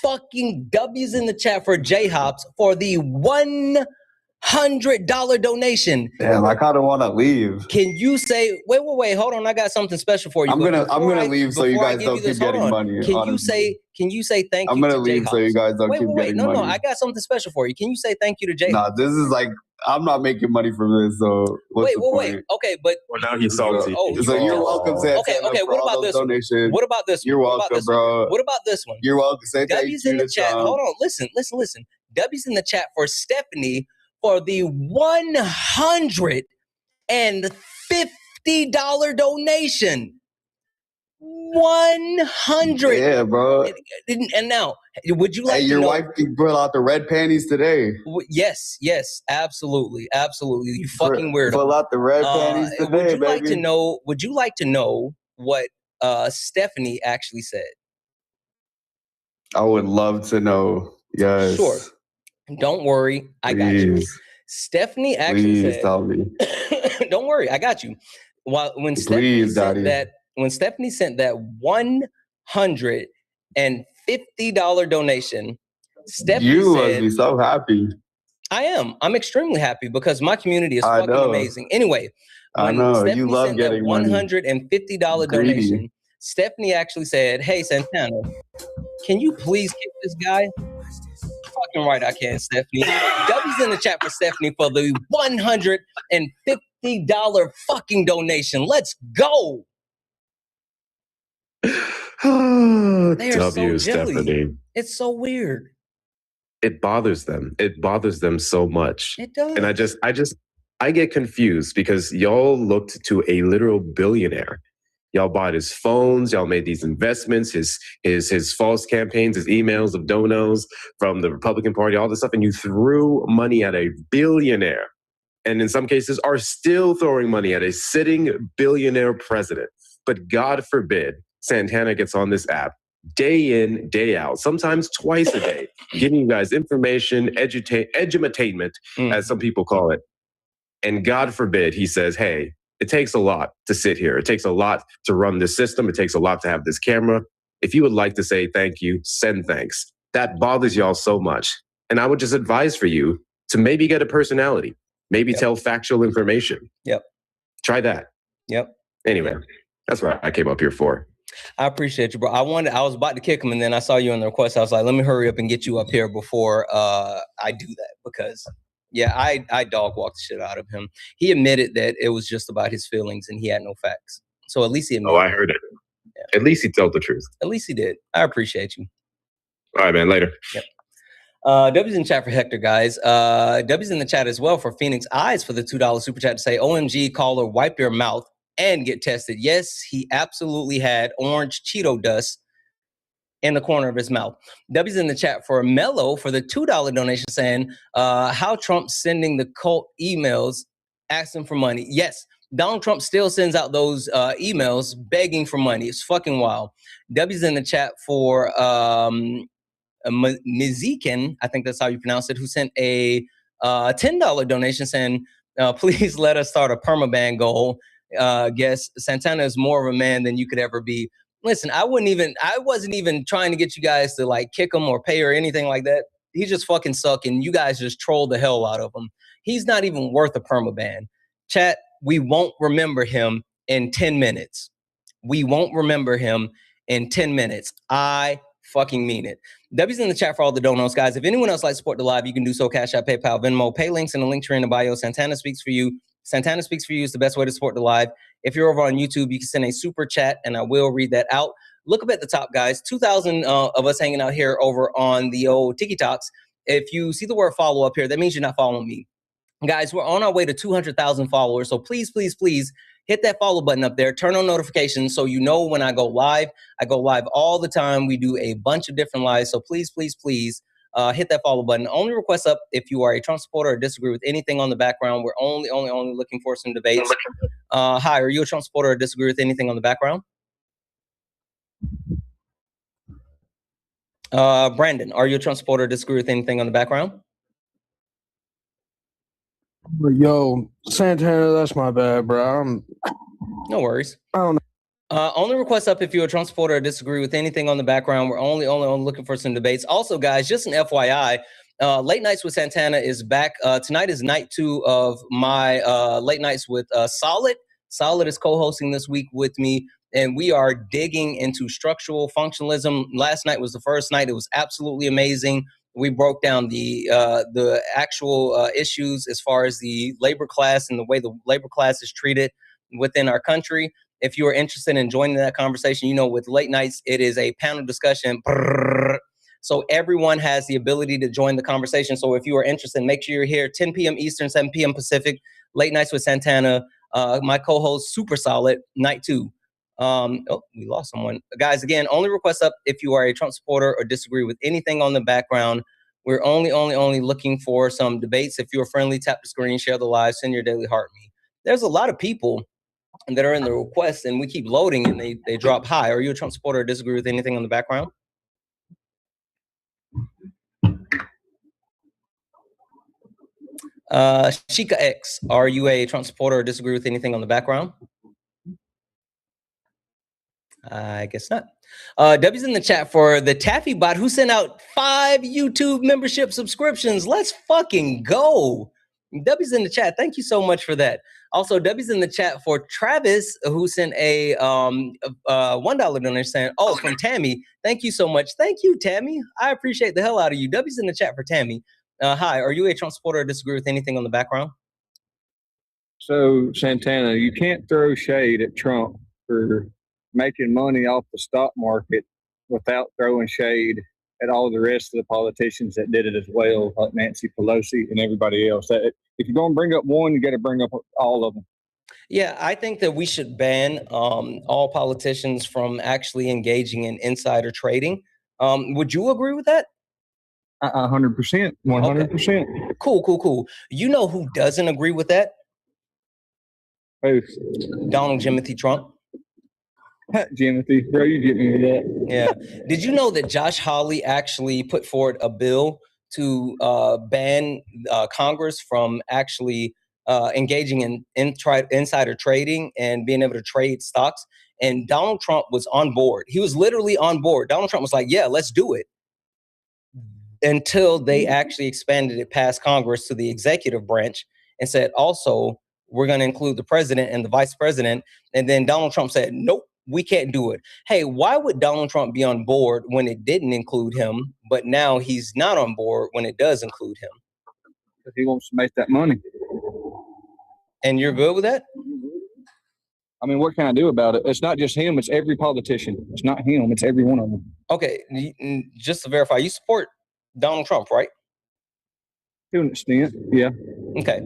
Fucking W's in the chat for J-Hops for the $100 donation. Damn, I kind of want to leave. Can you say, wait, hold on, I got something special for you. I'm gonna leave so you guys don't keep getting money. Can you say thank you I'm gonna to leave J-Hops? so you guys don't keep getting No, money. I got something special for you. Can you say thank you to J-Hops? Nah, this is like, I'm not making money from this, so what's the point? Okay, but Well, now he's salty. So you're welcome, Santana, okay, for what all about those this one? donations. What about this one? You're welcome, bro. What about this one? You're welcome. Santana, W's in the chat. Hold on, listen. W's in the chat for Stephanie for the $150 donation. 100. Yeah, bro. And now, would you like Hey, to your know? wife brought out the red panties today. Yes, absolutely. You fucking weirdo. Pull out the red panties today, would you baby. like to know what Stephanie actually said? I would love to know. Yes. Sure. Don't worry, I got you. Stephanie actually said, tell me. Don't worry, I got you. When Stephanie sent that $150 donation, Stephanie You said, must be so happy. I am. I'm extremely happy because my community is fucking amazing. Anyway, I know. You love getting money. $150 donation, Stephanie actually said, hey, Santana, can you please kick this guy? Fucking right I can, Stephanie. W's in the chat for Stephanie for the $150 fucking donation. Let's go. They are so jelly. Stephanie. It's so weird. It bothers them. It bothers them so much. It does. And I get confused because y'all looked to a literal billionaire. Y'all bought his phones. Y'all made these investments, his false campaigns, his emails of donos from the Republican Party, all this stuff. And you threw money at a billionaire. And in some cases are still throwing money at a sitting billionaire president. But God forbid Santana gets on this app day in, day out, sometimes twice a day, giving you guys information, edutainment, as some people call it. And God forbid he says, hey, it takes a lot to sit here. It takes a lot to run this system. It takes a lot to have this camera. If you would like to say thank you, send thanks. That bothers y'all so much. And I would just advise for you to maybe get a personality, maybe tell factual information. Yep. Try that. Yep. Anyway, that's what I came up here for. I appreciate you, bro. I was about to kick him, and then I saw you in the request. I was like, let me hurry up and get you up here before I do that, because I dog walked the shit out of him. He admitted that it was just about his feelings and he had no facts. So at least he admitted. Oh, I heard it. Yeah. At least he told the truth. At least he did. I appreciate you. All right, man. Later. Yep. W's in the chat for Hector, guys. W's in the chat as well for Phoenix Eyes for the $2 super chat to say, OMG, caller, wipe your mouth and get tested. Yes, he absolutely had orange Cheeto dust in the corner of his mouth. W's in the chat for Mello for the $2 donation saying, how Trump's sending the cult emails asking for money. Yes, Donald Trump still sends out those emails begging for money. It's fucking wild. W's in the chat for Mizikin, I think that's how you pronounce it, who sent a $10 donation saying, please let us start a permaban goal. Guess Santana is more of a man than you could ever be. Listen, I wasn't even trying to get you guys to like kick him or pay or anything like that. He just fucking suck, and you guys just trolled the hell out of him. He's not even worth a permaban. Chat, we won't remember him in 10 minutes. We won't remember him in 10 minutes. I fucking mean it. W's in the chat for all the donos, guys. If anyone else likes to support the live, you can do so. Cash App, PayPal, Venmo, pay links in the link tree in the bio. Santana Speaks for You. Santana Speaks for You is the best way to support the live. If you're over on YouTube, you can send a super chat, and I will read that out. Look up at the top, guys. 2,000 of us hanging out here over on the old TikToks. If you see the word follow up here, that means you're not following me. Guys, we're on our way to 200,000 followers. So please, please, please hit that follow button up there. Turn on notifications so you know when I go live. I go live all the time. We do a bunch of different lives. So please, please, please hit that follow button. Only request up if you are a Trump supporter or disagree with anything on the background. We're only looking for some debates. Hi, are you a Trump supporter or disagree with anything on the background? Brandon, are you a Trump supporter or disagree with anything on the background? Yo, Santana, that's my bad, bro. No worries. I don't know. Only request up if you're a Trump supporter or disagree with anything on the background. We're only looking for some debates. Also, guys, just an FYI, Late Nights with Santana is back. Tonight is night 2 of my Late Nights with Solid. Solid is co-hosting this week with me, and we are digging into structural functionalism. Last night was the first night. It was absolutely amazing. We broke down the actual issues as far as the labor class and the way the labor class is treated within our country. If you are interested in joining that conversation, you know, with Late Nights, it is a panel discussion. So everyone has the ability to join the conversation. So if you are interested, make sure you're here 10 p.m. Eastern, 7 p.m. Pacific. Late Nights with Santana. My co-host, Super Solid, night 2. Oh, we lost someone. Guys, again, only request up if you are a Trump supporter or disagree with anything on the background. We're only looking for some debates. If you're friendly, tap the screen, share the live, send your daily heart me. There's a lot of people that are in the request, and we keep loading, and they drop high. Are you a Trump supporter or disagree with anything on the background? Shika X, are you a Trump supporter or disagree with anything on the background? I guess not. W's in the chat for the Taffy bot who sent out 5 YouTube membership subscriptions. Let's fucking go. W's in the chat. Thank you so much for that. Also, W's in the chat for Travis who sent a $1 donation saying, oh, from Tammy. Thank you so much. Thank you, Tammy. I appreciate the hell out of you. W's in the chat for Tammy. Hi, are you a Trump supporter or disagree with anything on the background? So, Santana, you can't throw shade at Trump for making money off the stock market without throwing shade at all the rest of the politicians that did it as well, like Nancy Pelosi and everybody else. If you're going to bring up one, you got to bring up all of them. Yeah, I think that we should ban all politicians from actually engaging in insider trading. Would you agree with that? 100%, 100%. Okay. Cool. You know who doesn't agree with that? Who? Donald Jimothy Trump. Jimothy, bro, you get me with that. Yeah. Did you know that Josh Hawley actually put forward a bill to ban Congress from actually engaging in insider trading and being able to trade stocks? And Donald Trump was on board. He was literally on board. Donald Trump was like, yeah, let's do it. Until they actually expanded it past Congress to the executive branch and said, also, we're going to include the president and the vice president. And then Donald Trump said, nope, we can't do it. Hey, why would Donald Trump be on board when it didn't include him, but now he's not on board when it does include him? Because he wants to make that money. And you're good with that? I mean, what can I do about it? It's not just him. It's every politician. It's not him. It's every one of them. Okay. Just to verify, you support Donald Trump, right? To an extent, yeah. Okay.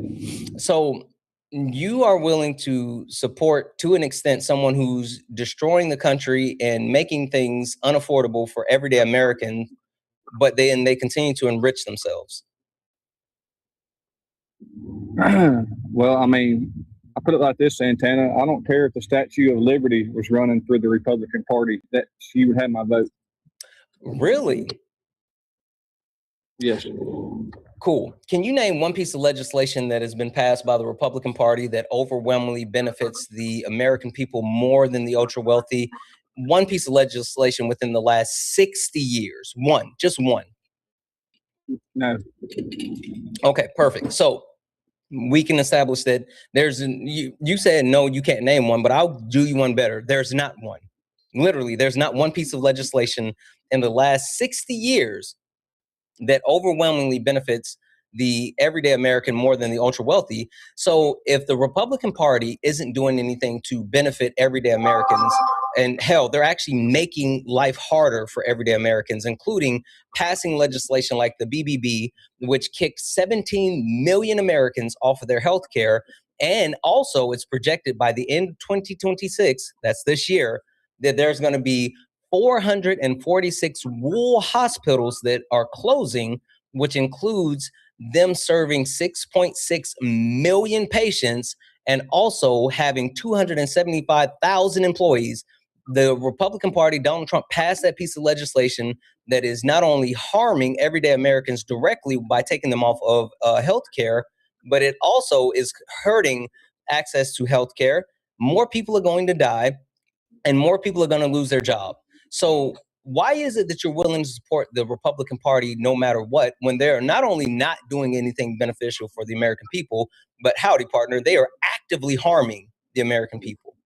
So you are willing to support, to an extent, someone who's destroying the country and making things unaffordable for everyday Americans, but then they continue to enrich themselves. Well, I mean, I put it like this, Santana. I don't care if the Statue of Liberty was running for the Republican Party, that she would have my vote. Really? Yes. Cool. Can you name one piece of legislation that has been passed by the Republican Party that overwhelmingly benefits the American people more than the ultra wealthy? One piece of legislation within the last 60 years. One, just one. No. Okay, perfect. So we can establish that you said no, you can't name one, but I'll do you one better. There's not one. Literally, there's not one piece of legislation in the last 60 years that overwhelmingly benefits the everyday American more than the ultra wealthy. So if the Republican Party isn't doing anything to benefit everyday Americans, and hell, they're actually making life harder for everyday Americans, including passing legislation like the BBB, which kicked 17 million Americans off of their health care. And also it's projected by the end of 2026, that's this year, that there's going to be 446 rural hospitals that are closing, which includes them serving 6.6 million patients and also having 275,000 employees. The Republican Party, Donald Trump, passed that piece of legislation that is not only harming everyday Americans directly by taking them off of health care, but it also is hurting access to health care. More people are going to die and more people are going to lose their job. So why is it that you're willing to support the Republican Party no matter what, when they're not only not doing anything beneficial for the American people, but howdy, partner, they are actively harming the American people?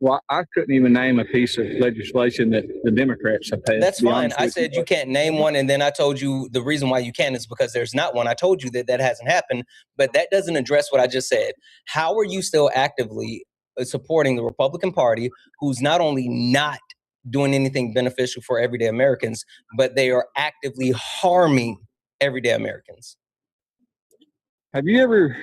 Well, I couldn't even name a piece of legislation that the Democrats have passed. That's fine. I said you can't name one, and then I told you the reason why you can't is because there's not one. I told you that that hasn't happened, but that doesn't address what I just said. How are you still actively supporting the Republican Party, who's not only not doing anything beneficial for everyday Americans, but they are actively harming everyday Americans? Have you ever,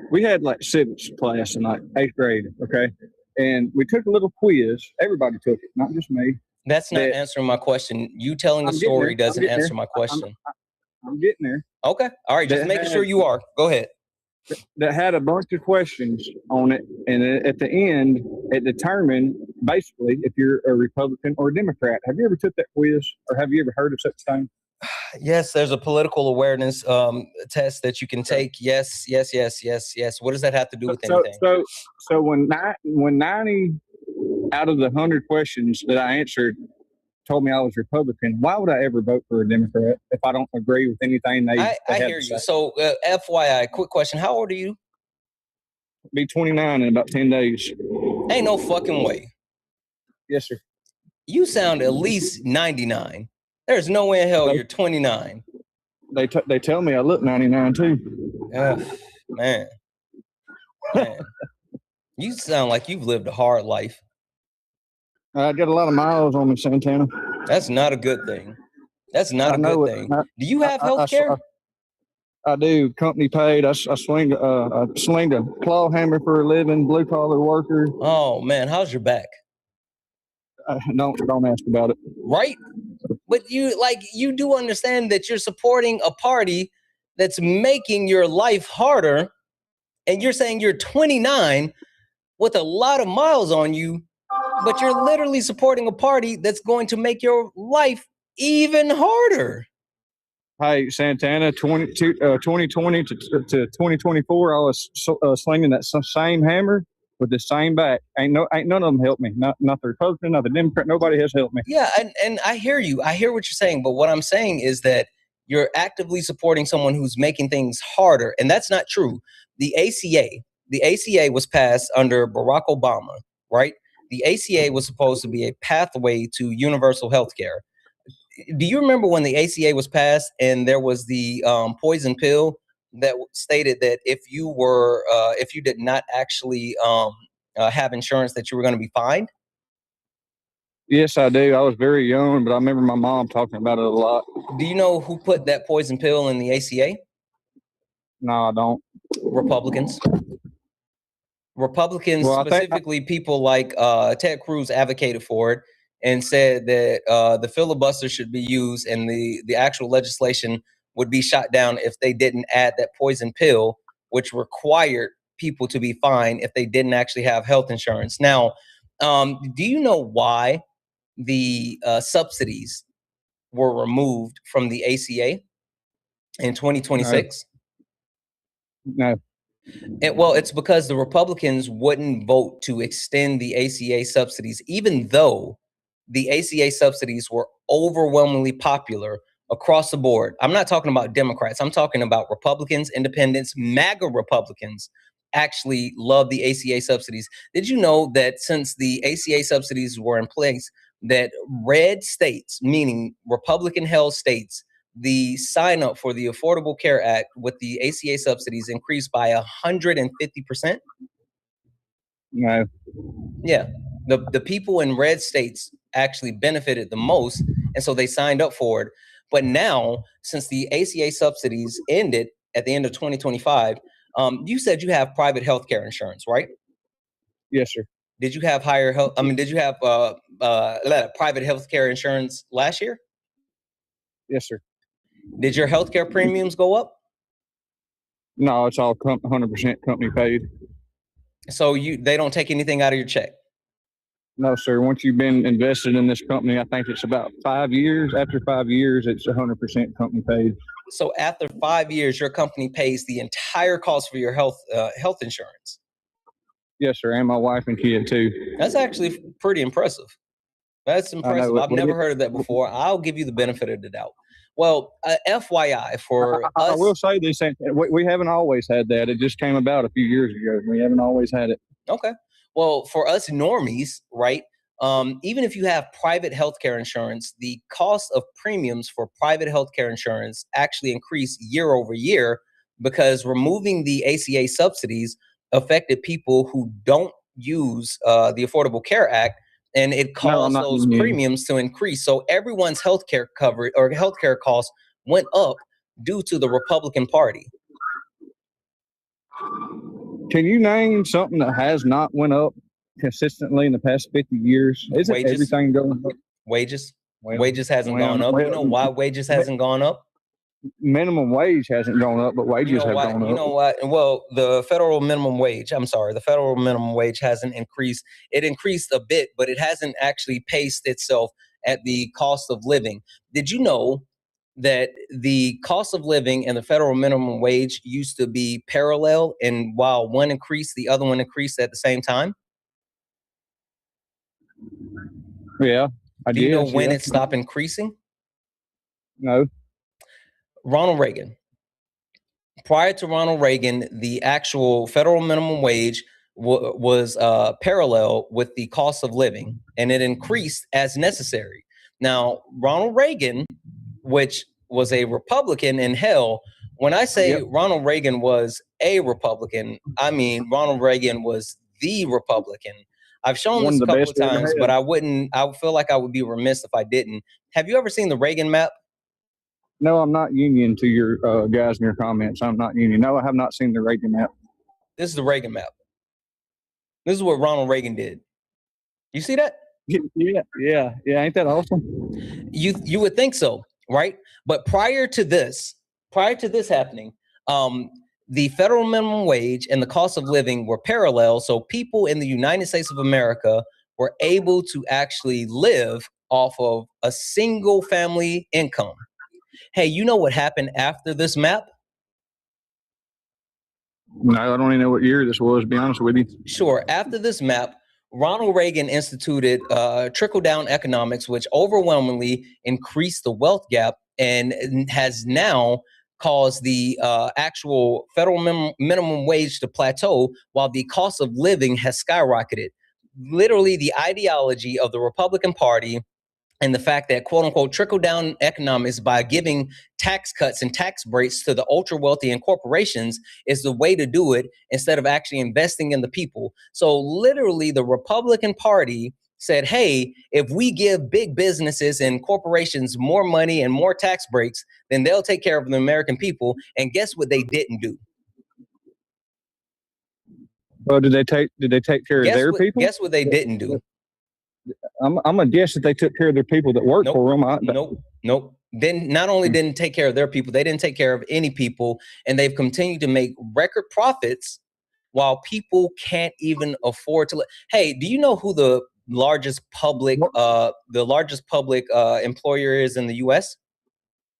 we had like civics class in like 8th grade, okay? And we took a little quiz. Everybody took it, not just me. That's not answering my question. You telling a story doesn't answer my question. I'm getting there. Okay. All right. Just making sure you are. Go ahead. That had a bunch of questions on it. And at the end, it determined basically if you're a Republican or a Democrat. Have you ever took that quiz, or have you ever heard of such a thing? Yes, there's a political awareness test that you can take. Yes. What does that have to do with anything? So when 90 out of the 100 questions that I answered told me I was Republican, why would I ever vote for a Democrat if I don't agree with anything they I hear you. So FYI, quick question. How old are you? Be 29 in about 10 days. Ain't no fucking way. Yes, sir. You sound at least 99. There's no way in hell you're 29. They tell me I look 99 too. Man. You sound like you've lived a hard life. I got a lot of miles on me, Santana. That's not a good thing. That's not a good thing. Do you have health care? I do. Company paid. I swing a claw hammer for a living, blue collar worker. Oh man, how's your back? Don't ask about it. Right? But you do understand that you're supporting a party that's making your life harder, and you're saying you're 29 with a lot of miles on you, but you're literally supporting a party that's going to make your life even harder. Hey, Santana, 2020 to 2024, I was slinging that same hammer with the same back. Ain't none of them helped me. Not the Republican, not the Democrat. Nobody has helped me. Yeah, and I hear you. I hear what you're saying. But what I'm saying is that you're actively supporting someone who's making things harder, and that's not true. The ACA was passed under Barack Obama, right? The ACA was supposed to be a pathway to universal health care. Do you remember when the ACA was passed and there was the poison pill that stated that if you did not actually have insurance, that you were going to be fined? Yes, I do. I was very young, but I remember my mom talking about it a lot. Do you know who put that poison pill in the ACA? No, I don't. Republicans. Well, specifically people like Ted Cruz advocated for it and said that the filibuster should be used and the actual legislation would be shot down if they didn't add that poison pill, which required people to be fined if they didn't actually have health insurance. Now, do you know why the subsidies were removed from the ACA in 2026? No. Well, it's because the Republicans wouldn't vote to extend the ACA subsidies, even though the ACA subsidies were overwhelmingly popular across the board. I'm not talking about Democrats. I'm talking about Republicans, independents, MAGA Republicans actually love the ACA subsidies. Did you know that since the ACA subsidies were in place, that red states, meaning Republican-held states, the sign up for the Affordable Care Act with the ACA subsidies increased by 150%? No. Yeah. The people in red states actually benefited the most, and so they signed up for it. But now, since the ACA subsidies ended at the end of 2025, you said you have private health care insurance, right? Yes, sir. Did you have higher health? I mean, did you have private health care insurance last year? Yes, sir. Did your health care premiums go up? No, it's all 100% company paid. So they don't take anything out of your check? No, sir. Once you've been invested in this company, I think it's about 5 years. After 5 years, it's 100% company paid. So after 5 years, your company pays the entire cost for your health insurance? Yes, sir. And my wife and kid too. That's actually pretty impressive. That's impressive. I've never heard of that before. I'll give you the benefit of the doubt. Well, FYI for us. I will say this, we haven't always had that. It just came about a few years ago. We haven't always had it. Okay. Well, for us normies, right, even if you have private healthcare insurance, the cost of premiums for private healthcare insurance actually increased year over year because removing the ACA subsidies affected people who don't use the Affordable Care Act, and it caused those premiums to increase. So everyone's healthcare coverage or healthcare costs went up due to the Republican Party. Can you name something that has not went up consistently in the past 50 years? Isn't wages, everything going up? Wages hasn't gone up. You know why wages hasn't gone up? Minimum wage hasn't gone up, but wages have gone up. You know what? Well, the federal minimum wage hasn't increased. It increased a bit, but it hasn't actually paced itself at the cost of living. Did you know that the cost of living and the federal minimum wage used to be parallel, and while one increased, the other one increased at the same time? Yeah. Do you know when it stopped increasing? No. Ronald Reagan. Prior to Ronald Reagan, the actual federal minimum wage was parallel with the cost of living, and it increased as necessary. Now, Ronald Reagan, which was a Republican in hell, when I say Ronald Reagan was a Republican, I mean Ronald Reagan was the Republican. I've shown this a couple of times, but I feel like I would be remiss if I didn't. Have you ever seen the Reagan map? No, I'm not union to your guys in your comments. I'm not union. No, I have not seen the Reagan map. This is the Reagan map. This is what Ronald Reagan did. You see that? Yeah. Ain't that awesome? You would think so, right? But prior to this happening, the federal minimum wage and the cost of living were parallel. So people in the United States of America were able to actually live off of a single family income. Hey, you know what happened after this map? No, I don't even know what year this was, to be honest with you. Sure. After this map, Ronald Reagan instituted trickle-down economics, which overwhelmingly increased the wealth gap and has now caused the actual federal minimum wage to plateau while the cost of living has skyrocketed. Literally, the ideology of the Republican Party and the fact that, quote unquote, trickle down economics by giving tax cuts and tax breaks to the ultra wealthy and corporations is the way to do it instead of actually investing in the people. So literally the Republican Party said, hey, if we give big businesses and corporations more money and more tax breaks, then they'll take care of the American people. And guess what they didn't do? Well, did they take care of their people? Guess what they didn't do? I'm gonna guess that they took care of their people that work for them. Nope. Then not only didn't take care of their people, they didn't take care of any people, and they've continued to make record profits while people can't even afford to. Hey, do you know who the largest public employer is in the U.S.?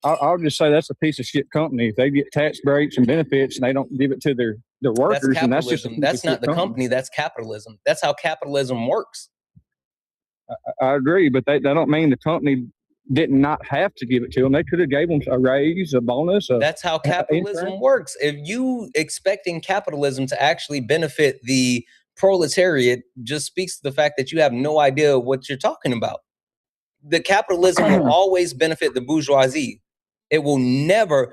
I'll just say that's a piece of shit company. If they get tax breaks and benefits and they don't give it to their workers, and that's just a piece That's of not shit the company. That's capitalism. That's how capitalism works. I agree, but that don't mean the company did not have to give it to them. They could have gave them a raise, a bonus. That's how capitalism works. If you expecting capitalism to actually benefit the proletariat, just speaks to the fact that you have no idea what you're talking about. The capitalism will always benefit the bourgeoisie. It will never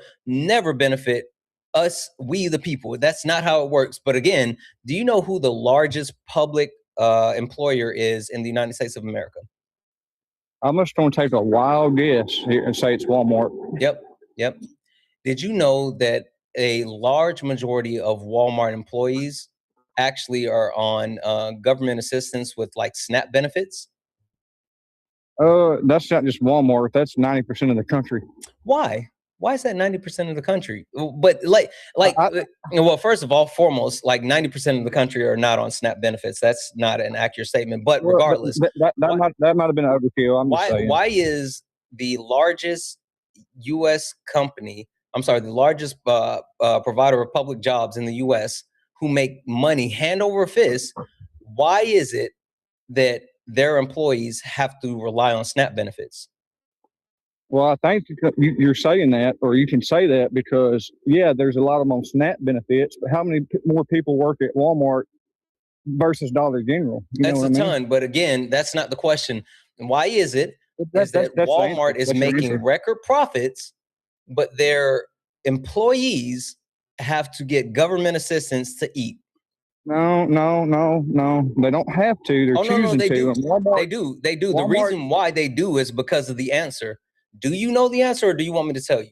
benefit us, we the people. That's not how it works. But again, do you know who the largest public employer is in the United States of America? I'm just going to take a wild guess here and say it's Walmart. Yep. Did you know that a large majority of Walmart employees actually are on government assistance with like SNAP benefits? That's not just Walmart. That's 90% of the country. Why? Why is that 90% of the country? But well, first of all, foremost, like 90% of the country are not on SNAP benefits. That's not an accurate statement. But regardless, that might have been an overkill. I'm just saying. Why is the largest U.S. company, the largest provider of public jobs in the U.S. who make money hand over fist, why is it that their employees have to rely on SNAP benefits? Well, I think you're saying that, or you can say that because, yeah, there's a lot of them on SNAP benefits, but how many more people work at Walmart versus Dollar General? That's a ton, but again, that's not the question. Why is it that Walmart is making record profits, but their employees have to get government assistance to eat? No. They don't have to. They're choosing they to. do. Walmart, They do. The reason why they do is because of the answer. Do you know the answer, or do you want me to tell you?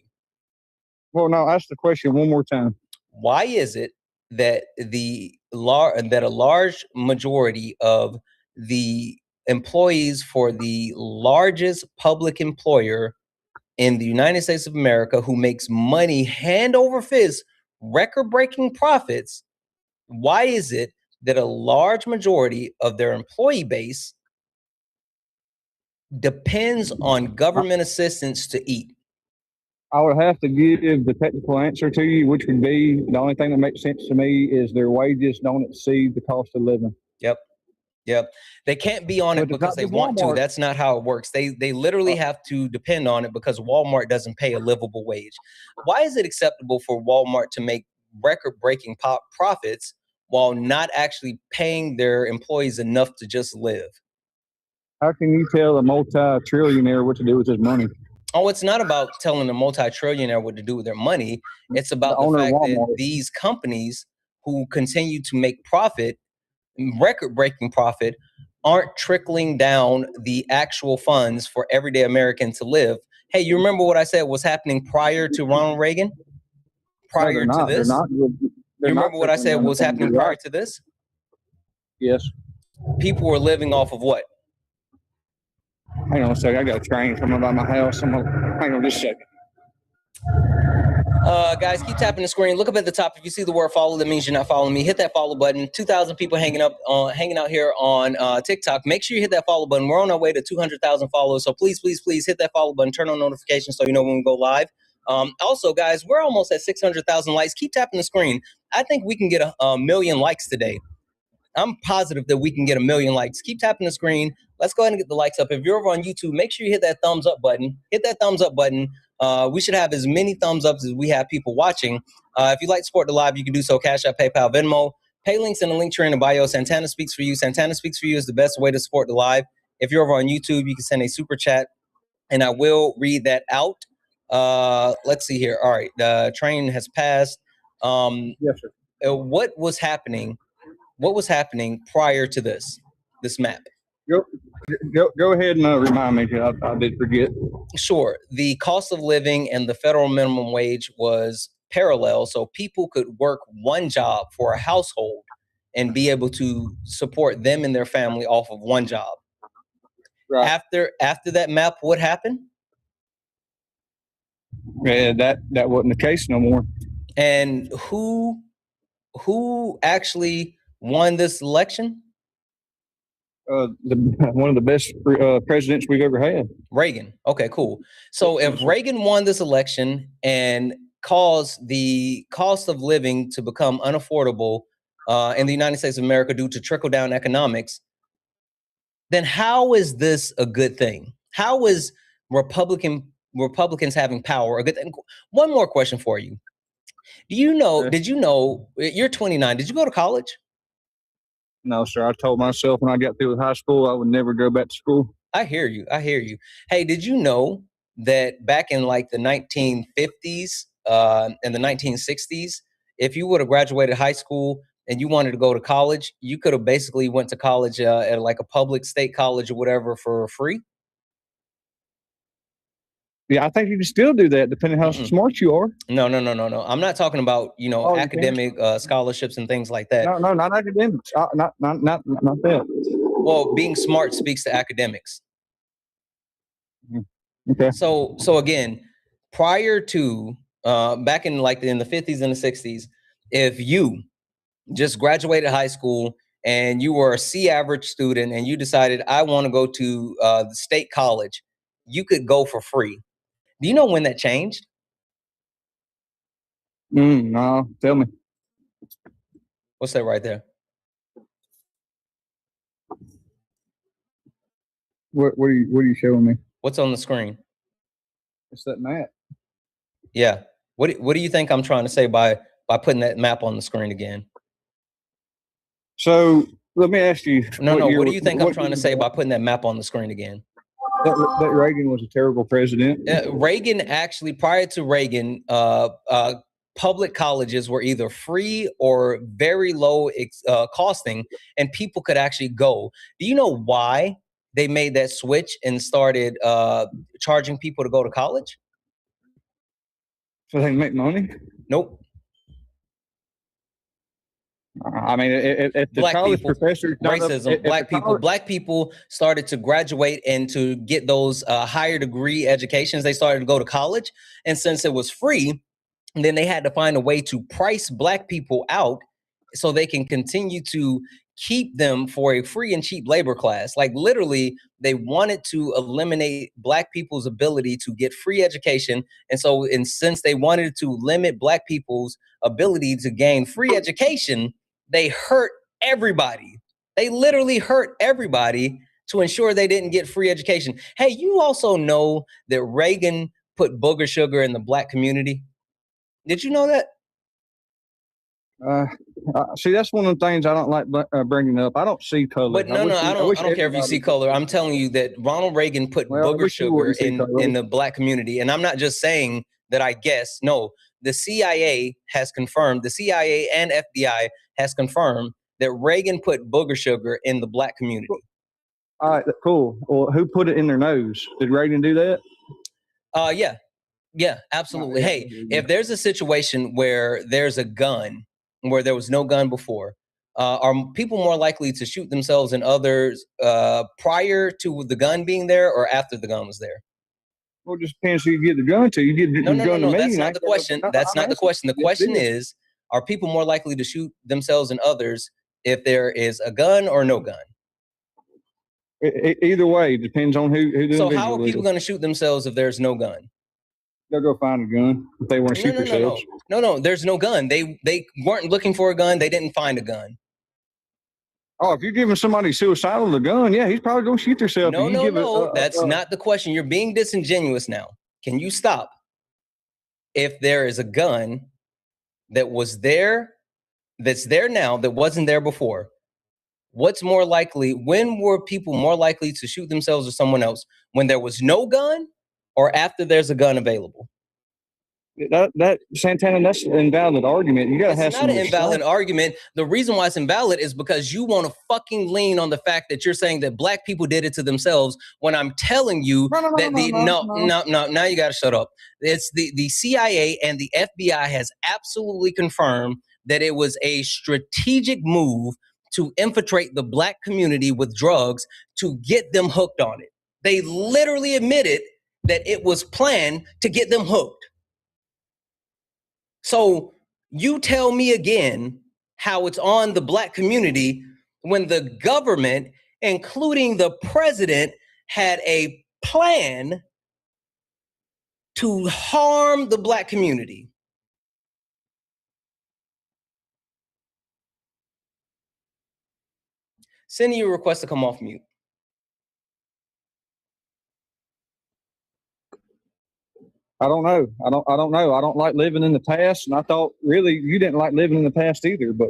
Well, no, ask the question one more time. Why is it that a large majority of the employees for the largest public employer in the United States of America, who makes money hand over fist, record-breaking profits, why is it that a large majority of their employee base depends on government assistance to eat? I would have to give the technical answer to you, which would be the only thing that makes sense to me is their wages don't exceed the cost of living. Yep. They can't be on it because they want to. That's not how it works. They literally have to depend on it because Walmart doesn't pay a livable wage. Why is it acceptable for Walmart to make record-breaking profits while not actually paying their employees enough to just live? How can you tell a multi-trillionaire what to do with his money? Oh, it's not about telling a multi-trillionaire what to do with their money. It's about the fact that these companies who continue to make profit, record-breaking profit, aren't trickling down the actual funds for everyday American to live. Hey, you remember what I said was happening prior to Ronald Reagan? Prior to this? You remember what I said was happening prior to this? Yes. People were living off of what? Hang on a second. I got a train coming by my house. Hang on just a second. Guys, keep tapping the screen. Look up at the top. If you see the word follow, that means you're not following me. Hit that follow button. 2,000 people hanging out here on TikTok. Make sure you hit that follow button. We're on our way to 200,000 followers. So please hit that follow button. Turn on notifications so you know when we go live. Also, guys, we're almost at 600,000 likes. Keep tapping the screen. I think we can get a million likes today. I'm positive that we can get 1 million likes. Keep tapping the screen. Let's go ahead and get the likes up. If you're over on YouTube, make sure you hit that thumbs up button. Hit that thumbs up button. We should have as many thumbs ups as we have people watching. If you'd like to support the live, you can do so. Cash App, PayPal, Venmo. Pay links in the link tree in the bio. Santana Speaks for You. Santana Speaks for You is the best way to support the live. If you're over on YouTube, you can send a super chat, and I will read that out. Let's see here. All right. The train has passed. Yes, sir. What was happening prior to this map? Go ahead and remind me. I did forget. Sure. The cost of living and the federal minimum wage was parallel, so people could work one job for a household and be able to support them and their family off of one job. Right. After that map, what happened? Yeah, that wasn't the case no more. And who who actually won this election? One of the best presidents we've ever had. Reagan. Okay, cool. So if Reagan won this election and caused the cost of living to become unaffordable in the United States of America due to trickle-down economics, then how is this a good thing? How is Republicans having power a good thing? One more question for you. Did you know, you're 29, did you go to college? No, sir. I told myself when I got through with high school, I would never go back to school. I hear you. Hey, did you know that back in like the 1950s and the 1960s, if you would have graduated high school and you wanted to go to college, you could have basically went to college at like a public state college or whatever for free? Yeah, I think you can still do that depending how smart you are. No. I'm not talking about, academic scholarships and things like that. No, not academics. Not that. Well, being smart speaks to academics. Okay. So again, prior to back in in the 50s and the 60s, if you just graduated high school and you were a C average student and you decided I want to go to the state college, you could go for free. Do you know when that changed? No, tell me. What's that right there? What are you showing me? What's on the screen? It's that map. Yeah. What do you think I'm trying to say by putting that map on the screen again? So let me ask you. No. What do you think I'm trying to say by putting that map on the screen again? That Reagan was a terrible president. Reagan actually, prior to Reagan, public colleges were either free or very low costing, and people could actually go. Do you know why they made that switch and started charging people to go to college? So they can make money? Nope. I mean, if the black college people, professors, racism, black people started to graduate and to get those higher degree educations. They started to go to college, and since it was free, then they had to find a way to price black people out so they can continue to keep them for a free and cheap labor class. Like literally, they wanted to eliminate black people's ability to get free education. And so, since they wanted to limit black people's ability to gain free education, they hurt everybody. They literally hurt everybody to ensure they didn't get free education. Hey, you also know that Reagan put booger sugar in the black community? Did you know that? See, that's one of the things I don't like bringing up. I don't see color. But no, I don't care if you see color. I'm telling you that Ronald Reagan put booger sugar in the black community. And I'm not just saying that I guess. No, the CIA has confirmed, the CIA and FBI has confirmed that Reagan put booger sugar in the black community. All right, cool. Well, who put it in their nose? Did Reagan do that? Yeah, absolutely. Hey, if there's a situation where there's a gun, where there was no gun before, are people more likely to shoot themselves and others prior to the gun being there or after the gun was there? Well, it just depends who you get the gun to. You get the gun to me. That's not the question. That's not the question. The question is, are people more likely to shoot themselves and others if there is a gun or no gun? Either way, depends on who the So how are people going to shoot themselves if there's no gun? They'll go find a gun if they want to shoot themselves. No, there's no gun. They weren't looking for a gun. They didn't find a gun. Oh, if you're giving somebody suicidal a gun, yeah, he's probably going to shoot themselves. No, that's not the question. You're being disingenuous now. Can you stop? If there is a gun that was there, that's there now, that wasn't there before, what's more likely? When were people more likely to shoot themselves or someone else? When there was no gun or after there's a gun available? That Santana, that's an invalid argument. You gotta have It's not an invalid argument. The reason why it's invalid is because you want to fucking lean on the fact that you're saying that black people did it to themselves when I'm telling you now you gotta shut up. It's the CIA and the FBI has absolutely confirmed that it was a strategic move to infiltrate the black community with drugs to get them hooked on it. They literally admitted that it was planned to get them hooked. So you tell me again how it's on the black community when the government, including the president, had a plan to harm the black community. Sending you a request to come off mute. I don't know. I don't know. I don't like living in the past, and I thought really you didn't like living in the past either. But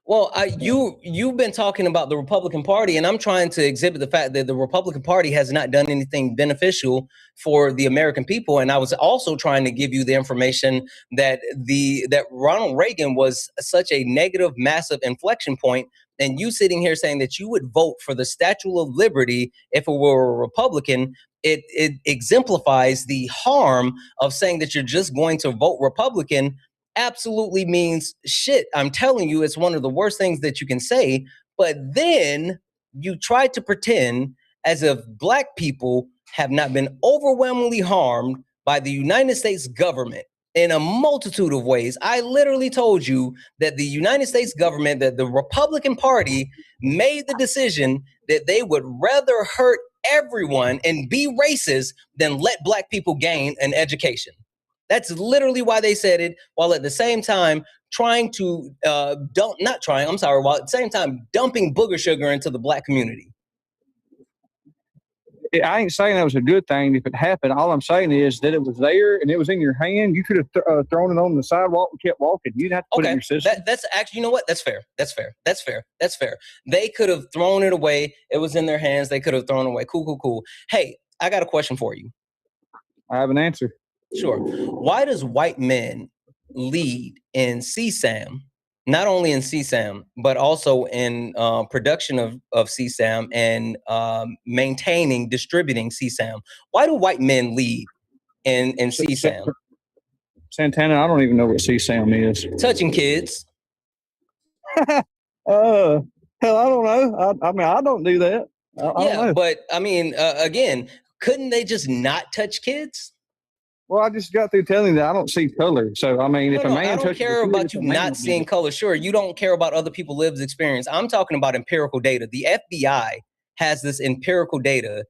well, you've been talking about the Republican Party, and I'm trying to exhibit the fact that the Republican Party has not done anything beneficial for the American people. And I was also trying to give you the information that Ronald Reagan was such a negative, massive inflection point. And you sitting here saying that you would vote for the Statue of Liberty if it were a Republican, it exemplifies the harm of saying that you're just going to vote Republican. Absolutely means shit. I'm telling you, it's one of the worst things that you can say. But then you try to pretend as if black people have not been overwhelmingly harmed by the United States government in a multitude of ways. I literally told you that the United States government, that the Republican Party made the decision that they would rather hurt everyone and be racist than let black people gain an education. That's literally why they said it, while at the same time trying to while at the same time dumping booger sugar into the black community. I ain't saying that was a good thing if it happened. All I'm saying is that it was there and it was in your hand. You could have thrown it on the sidewalk and kept walking. You didn't have to put it in your system. That's actually, you know what? That's fair. That's fair. That's fair. That's fair. They could have thrown it away. It was in their hands. They could have thrown it away. Cool. Hey, I got a question for you. I have an answer. Sure. Why does white men lead in CSAM, not only in CSAM, but also in production of CSAM and distributing CSAM? Why do white men lead in CSAM? Santana, I don't even know what CSAM is. Touching kids. Hell, I don't know. I mean, I don't do that. I don't know. But I mean, again, couldn't they just not touch kids? Well, I just got through telling you that I don't see color. So, I mean, if a man I don't care about you not seeing color. Sure, you don't care about other people's lived experience. I'm talking about empirical data. The FBI has this empirical data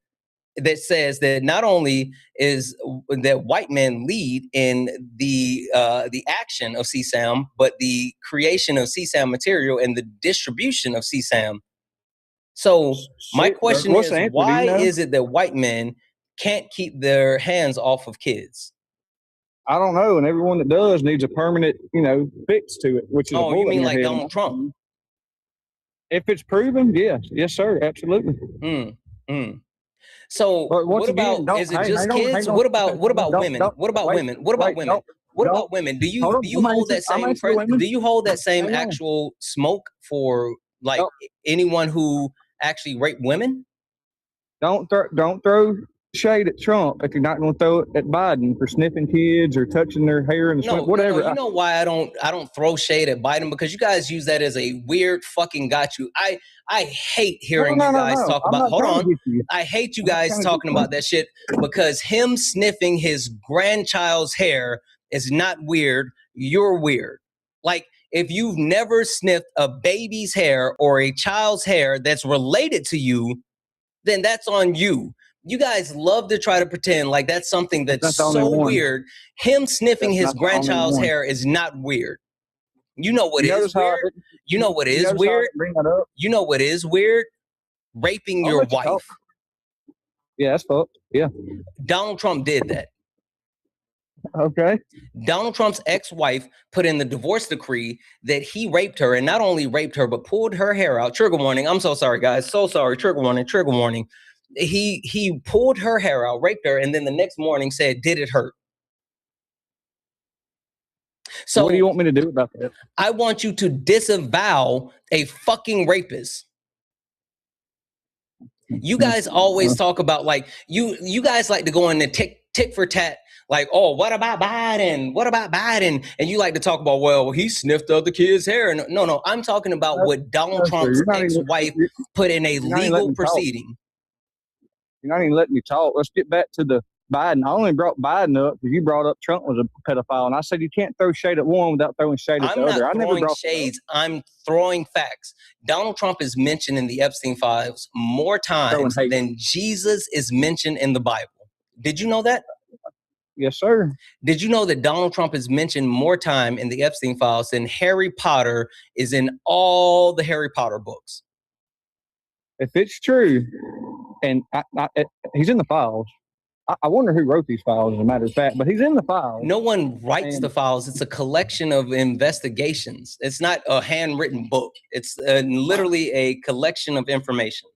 that says that not only is that white men lead in the action of CSAM, but the creation of CSAM material and the distribution of CSAM. So my question is, why is it that white men can't keep their hands off of kids? I don't know, and everyone that does needs a permanent, fix to it, which is you mean like Donald Trump? If it's proven, yes, sir, absolutely. So what about? Is it just kids? What about women? What about women? What about women? What about women? Do you hold that same? Do you hold that same actual smoke for like anyone who actually raped women? Don't throw shade at Trump if you're not going to throw it at Biden for sniffing kids or touching their hair and whatever. No, you know why I don't throw shade at Biden? Because you guys use that as a weird fucking got you. I hate hearing you guys talk about. Hold on, I hate you guys talking about that shit because him sniffing his grandchild's hair is not weird. You're weird. Like if you've never sniffed a baby's hair or a child's hair that's related to you, then that's on you. You guys love to try to pretend like that's something that's so weird. Him sniffing his grandchild's hair is not weird. You know what is weird? You know what is weird? You know what is weird? Raping your wife. Yeah, that's fucked. Yeah. Donald Trump did that. Okay. Donald Trump's ex-wife put in the divorce decree that he raped her, and not only raped her, but pulled her hair out. Trigger warning. I'm so sorry, guys. So sorry. Trigger warning. Trigger warning. He pulled her hair out, raped her, and then the next morning said, "Did it hurt?" So what do you want me to do about that? I want you to disavow a fucking rapist. You guys always talk about like you guys like to go in the tick for tat. Like, oh, what about Biden? What about Biden? And you like to talk about, well, he sniffed other kids' hair. No, I'm talking about what Donald Trump's ex-wife put in a legal proceeding. You're not even letting me talk. Let's get back to the Biden. I only brought Biden up because you brought up Trump was a pedophile, and I said you can't throw shade at one without throwing shade at the other. I'm I not never throwing brought shades. I'm throwing facts. Donald Trump is mentioned in the Epstein files more times than Jesus is mentioned in the Bible. Did you know that? Yes, sir. Did you know that Donald Trump is mentioned more time in the Epstein files than Harry Potter is in all the Harry Potter books? If it's true, and he's in the files. I wonder who wrote these files, as a matter of fact, but he's in the files. No one writes the files. It's a collection of investigations. It's not a handwritten book. It's literally a collection of information.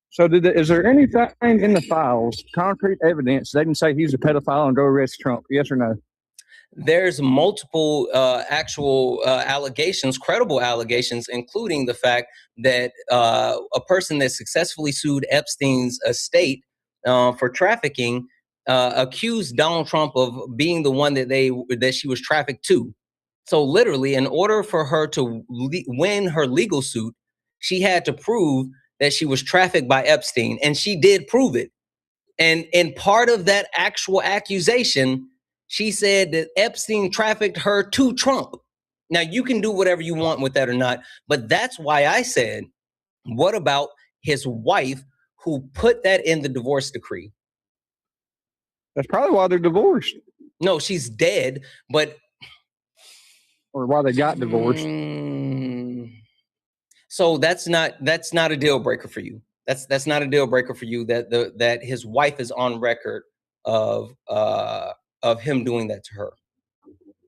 So is there anything in the files, concrete evidence, they can say he's a pedophile and go arrest Trump? Yes or no? There's multiple actual allegations, credible allegations, including the fact that a person that successfully sued Epstein's estate for trafficking accused Donald Trump of being the one that she was trafficked to. So literally, in order for her to win her legal suit, she had to prove that she was trafficked by Epstein, and she did prove it. And in part of that actual accusation, she said that Epstein trafficked her to Trump. Now, you can do whatever you want with that or not, but that's why I said, what about his wife who put that in the divorce decree? That's probably why they're divorced. No, she's dead, but... Or why they got divorced. So that's not a deal breaker for you. That's not a deal breaker for you that his wife is on record of him doing that to her.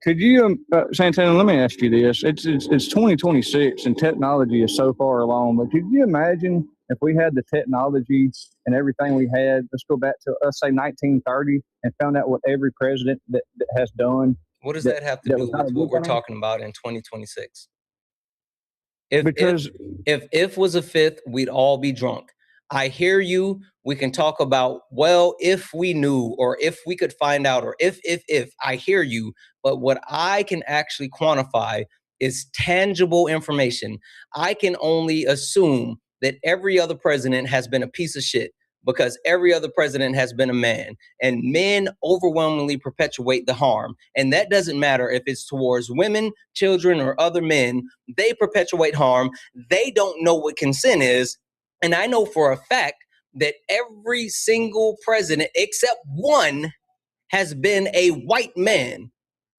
Could you, Santana? Let me ask you this: It's 2026 and technology is so far along. But could you imagine if we had the technology and everything we had? Let's go back to say 1930 and found out what every president that has done. What does that have to do with what we're talking about in 2026? If was a fifth, we'd all be drunk. I hear you. We can talk about, well, if we knew, or if we could find out, or if, I hear you. But what I can actually quantify is tangible information. I can only assume that every other president has been a piece of shit because every other president has been a man, and men overwhelmingly perpetuate the harm. And that doesn't matter if it's towards women, children, or other men. They perpetuate harm. They don't know what consent is. And I know for a fact that every single president except one has been a white man.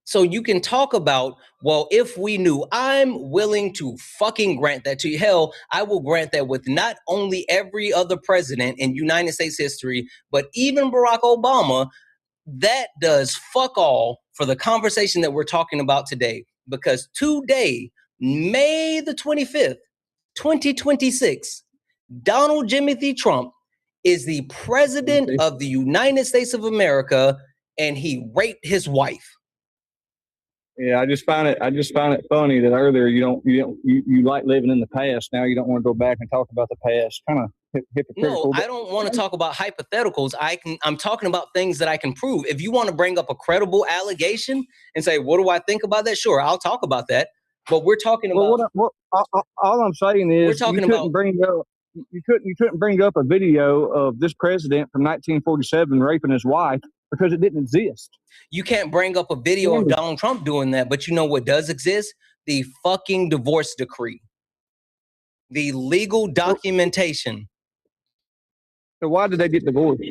So you can talk about, well, if we knew, I'm willing to fucking grant that to you. Hell, I will grant that with not only every other president in United States history, but even Barack Obama. That does fuck all for the conversation that we're talking about today. Because today, May the 25th, 2026, Donald Jimothy Trump is the president of the United States of America, and he raped his wife. Yeah, I just find it funny that earlier you like living in the past. Now you don't want to go back and talk about the past. Kind of hypocritical. No, I don't want to talk about hypotheticals. I'm talking about things that I can prove. If you want to bring up a credible allegation and say, what do I think about that? Sure, I'll talk about that. But we're talking about. All I'm saying is you couldn't bring up a video of this president from 1947 raping his wife because it didn't exist. You can't bring up a video of Donald Trump doing that, but you know what does exist? The fucking divorce decree. The legal documentation. So why did they get divorced?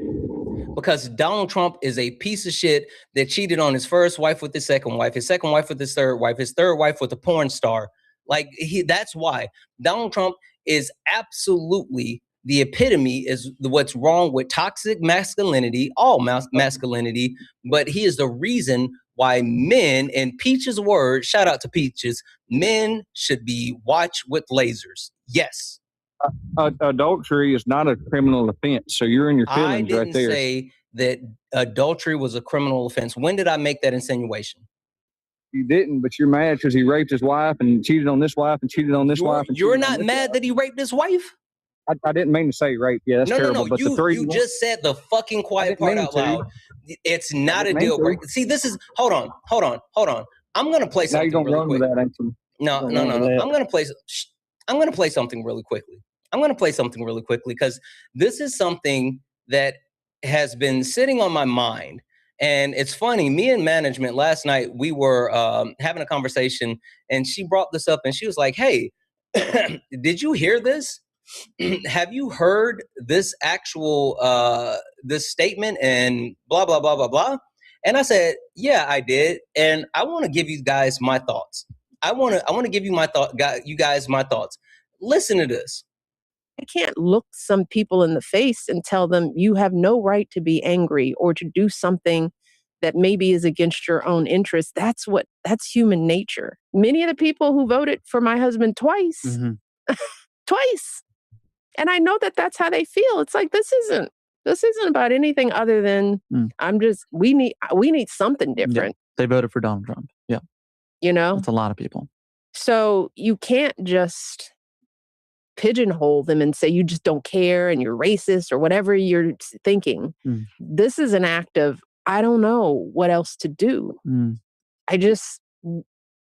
Because Donald Trump is a piece of shit that cheated on his first wife with his second wife wife with his third wife with a porn star. That's why. Donald Trump is absolutely the epitome is what's wrong with toxic masculinity, all masculinity, but he is the reason why men, in Peach's words, shout out to Peaches, men should be watched with lasers. Yes. Adultery is not a criminal offense, so you're in your feelings right there. I didn't say that adultery was a criminal offense. When did I make that insinuation? You didn't, but you're mad because he raped his wife and cheated on this wife and cheated on this wife. You're not mad that he raped his wife? I didn't mean to say rape. Yeah, that's terrible. No. But you just said the fucking quiet part out loud. It's not a deal breaker. See, this is hold on. I'm gonna play something really quick. No. I'm gonna play something really quickly. Because this is something that has been sitting on my mind. And it's funny, me and management last night, we were having a conversation, and she brought this up, and she was like, hey, did you hear this? Have you heard this actual, this statement and blah, blah, blah, blah, blah? And I said, yeah, I did. And I want to give you guys my thoughts. I want to give you you guys my thoughts. Listen to this. I can't look some people in the face and tell them you have no right to be angry or to do something that maybe is against your own interests. That's human nature. Many of the people who voted for my husband twice, twice. And I know that that's how they feel. It's like, this isn't about anything other than we need something different. Yeah, they voted for Donald Trump. Yeah. You know? That's a lot of people. So you can't just pigeonhole them and say you just don't care and you're racist or whatever you're thinking. This is an act of, I don't know what else to do. I just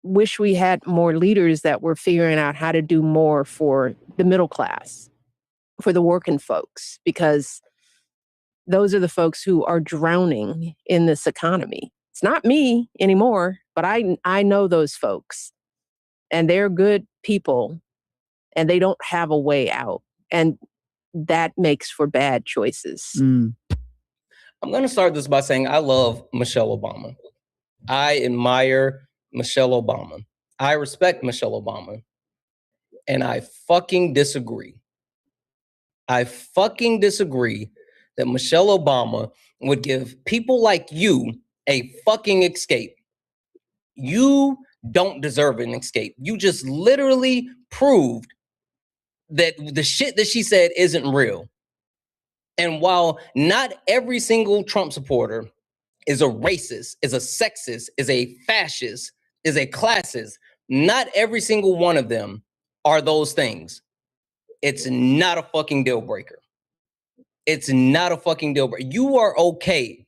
wish we had more leaders that were figuring out how to do more for the middle class, for the working folks, because those are the folks who are drowning in this economy. It's not me anymore, but I know those folks, and they're good people, and they don't have a way out. And that makes for bad choices. I'm going to start this by saying I love Michelle Obama. I admire Michelle Obama. I respect Michelle Obama. And I fucking disagree. I fucking disagree that Michelle Obama would give people like you a fucking escape. You don't deserve an escape. You just literally proved that the shit that she said isn't real. And while not every single Trump supporter is a racist, is a sexist, is a fascist, is a classist, not every single one of them are those things. It's not a fucking deal breaker. It's not a fucking deal breaker. You are okay.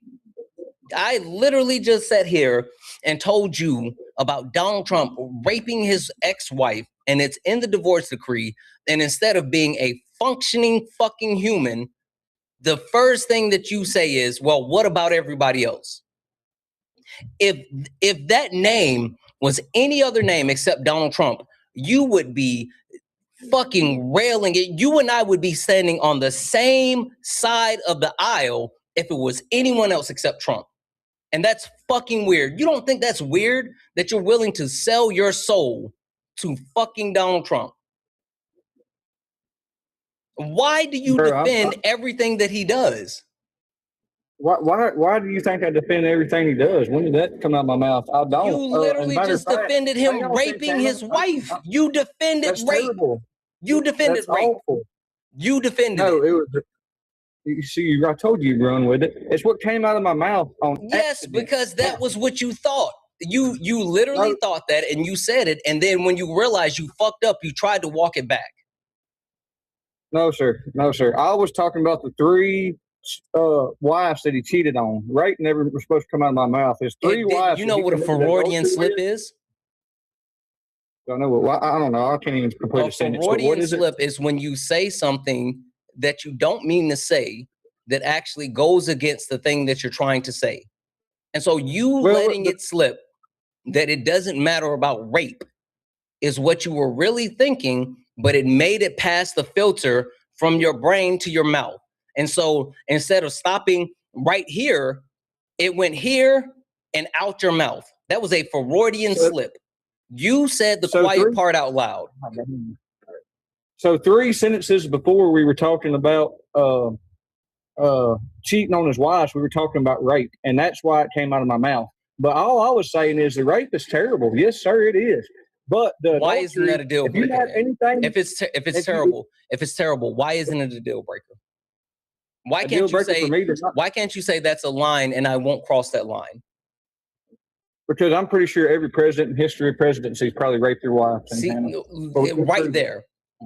I literally just sat here and told you about Donald Trump raping his ex-wife, and it's in the divorce decree. And instead of being a functioning fucking human, the first thing that you say is, well, what about everybody else? If that name was any other name except Donald Trump, you would be fucking railing it. You and I would be standing on the same side of the aisle if it was anyone else except Trump. And that's fucking weird. You don't think that's weird that you're willing to sell your soul to fucking Donald Trump? Why do you defend everything that he does? Why do you think I defend everything he does? When did that come out of my mouth? I don't. You literally just defended him raping his wife. You defended rape. Terrible. You defended rape. Awful. You defended it. No, it was. You see, I told you run with it. It's what came out of my mouth on accident. Because that was what you thought. You literally thought that, and you said it, and then when you realized you fucked up, you tried to walk it back. No, sir. No, sir. I was talking about the 3 wives that he cheated on. Rape never was supposed to come out of my mouth. There's 3 wives. You know what a Freudian slip is? I know. I don't know. I can't even completely say it. A Freudian slip is when you say something that you don't mean to say that actually goes against the thing that you're trying to say. And so letting it slip that it doesn't matter about rape is what you were really thinking, but it made it past the filter from your brain to your mouth. And so instead of stopping right here, it went here and out your mouth. That was a Freudian slip. You said the quiet part out loud. So 3 sentences before we were talking about cheating on his wife, we were talking about rape, and that's why it came out of my mouth. But all I was saying is the rape is terrible. Yes, sir, it is. But why isn't that a deal breaker? If it's terrible, why isn't it a deal breaker? Why can't you say that's a line and I won't cross that line? Because I'm pretty sure every president in history of presidency probably raped their wife. See,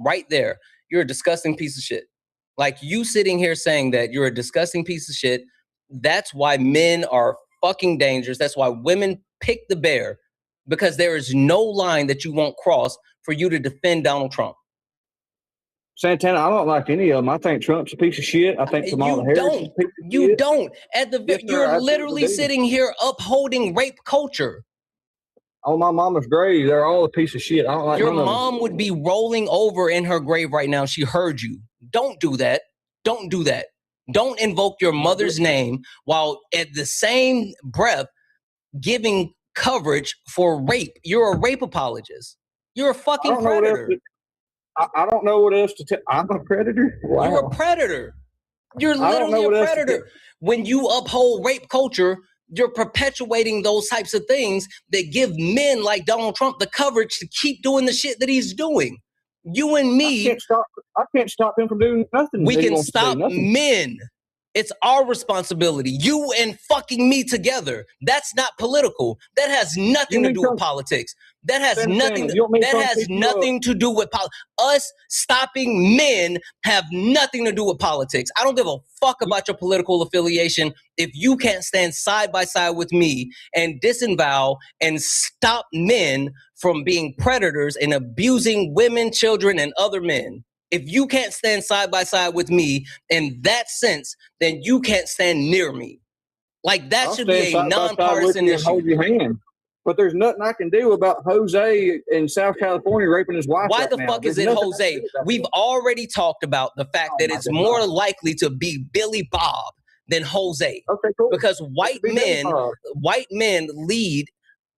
right there, you're a disgusting piece of shit. Like you sitting here saying that you're a disgusting piece of shit. That's why men are fucking dangerous. That's why women pick the bear, because there is no line that you won't cross for you to defend Donald Trump. Santana, I don't like any of them. I think Trump's a piece of shit. I think Kamala Harris is a piece of You shit. don't. Yes, sir, You're I literally absolutely do. sitting here upholding rape culture. On my mama's grave, they're all a piece of shit. I don't like Your none of them. mom would be rolling over in her grave right now. She heard you. Don't do that. Don't do that. Don't invoke your mother's name while at the same breath giving coverage for rape. You're a rape apologist. You're a fucking predator. I don't know what else to tell. I'm a predator? Wow. You're a predator. You're I don't know literally what a else to predator. When you uphold rape culture, you're perpetuating those types of things that give men like Donald Trump the coverage to keep doing the shit that he's doing. You and me. I can't stop him from doing nothing. We that he can wants to do, stop nothing. men. It's our responsibility. You and fucking me together. That's not political. That has nothing to do with politics. That has nothing. That has nothing to do with politics. Us stopping men have nothing to do with politics. I don't give a fuck about your political affiliation if you can't stand side by side with me and disavow and stop men from being predators and abusing women, children, and other men. If you can't stand side by side with me in that sense, then you can't stand near me. Like that should be a nonpartisan issue. Hold your hand. But there's nothing I can do about Jose in South California raping his wife. Why the fuck is it Jose? We've already talked about the fact that it's more likely to be Billy Bob than Jose. Okay, cool. Because white men lead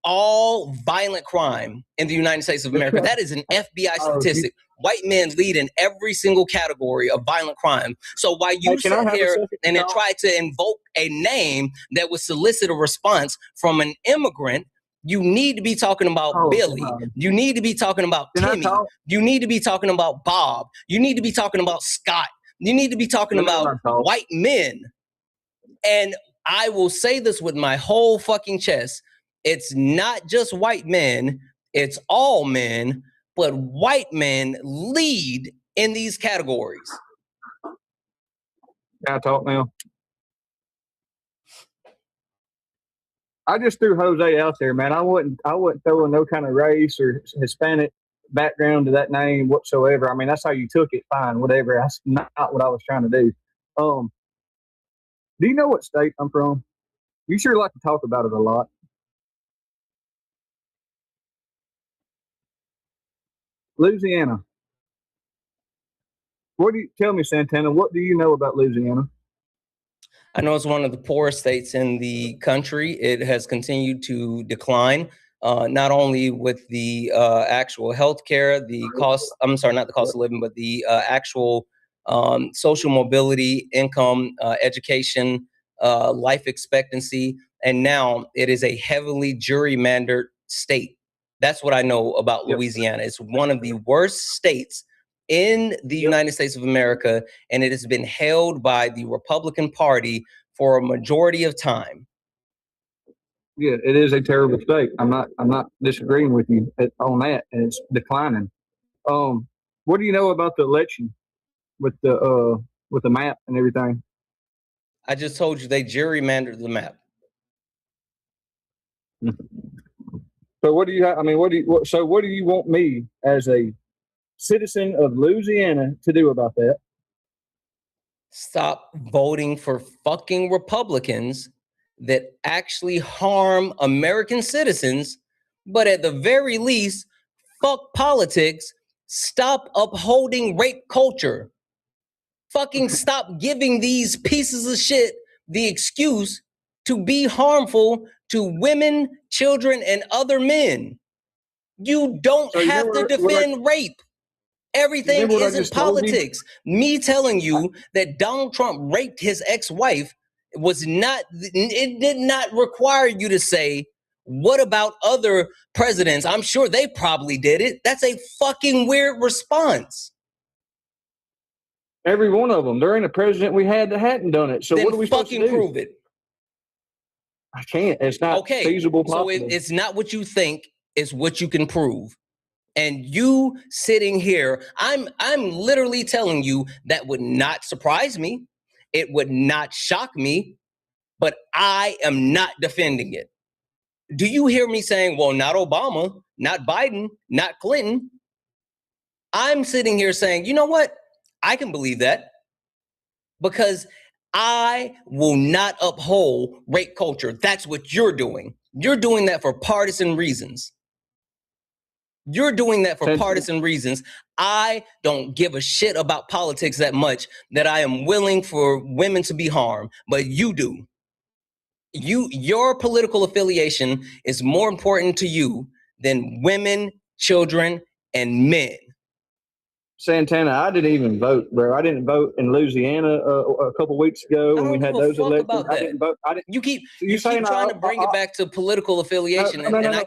all violent crime in the United States of America. That is an FBI statistic. White men lead in every single category of violent crime. So while you sit here and then try to invoke a name that would solicit a response from an immigrant, you need to be talking about Billy. You need to be talking about Timmy. You need to be talking about Bob. You need to be talking about Scott. You need to be talking about white men. And I will say this with my whole fucking chest. It's not just white men. It's all men. But white men lead in these categories. Can I talk now? I just threw Jose out there, man. I wouldn't throw in no kind of race or Hispanic background to that name whatsoever. I mean, that's how you took it. Fine, whatever. That's not what I was trying to do. Do you know what state I'm from? You sure like to talk about it a lot. Louisiana. What do you tell me, Santana? What do you know about Louisiana? I know it's one of the poorest states in the country. It has continued to decline, not only with the actual healthcare, the cost. I'm sorry, not the cost of living, but the actual social mobility, income, education, life expectancy, and now it is a heavily gerrymandered state. That's what I know about Louisiana. It's one of the worst states in the United States of America, and it has been held by the Republican Party for a majority of time. Yeah, it is a terrible state. I'm not disagreeing with you on that, and it's declining. What do you know about the election with the map and everything? I just told you they gerrymandered the map. So what do you? What do you want me as a citizen of Louisiana to do about that? Stop voting for fucking Republicans that actually harm American citizens, but at the very least, fuck politics. Stop upholding rape culture. Fucking stop giving these pieces of shit the excuse to be harmful to women, children, and other men. You don't have to defend rape. Everything isn't politics. Me telling you that Donald Trump raped his ex-wife it did not require you to say, what about other presidents? I'm sure they probably did it. That's a fucking weird response. Every one of them. There ain't a president we had that hadn't done it. So then what are we supposed to do? Prove it. I can't. It's not feasible. So it's not what you think. It's what you can prove. And you sitting here, I'm literally telling you that would not surprise me. It would not shock me, but I am not defending it. Do you hear me saying, well, not Obama, not Biden, not Clinton? I'm sitting here saying, you know what? I can believe that because I will not uphold rape culture. That's what you're doing. You're doing that for partisan reasons. You're doing that for partisan reasons. I don't give a shit about politics that much that I am willing for women to be harmed, but you do. Your political affiliation is more important to you than women, children, and men. Santana, I didn't even vote, bro. I didn't vote in Louisiana a couple weeks ago when we had those elections. I didn't vote. You keep trying to bring it back to political affiliation, and I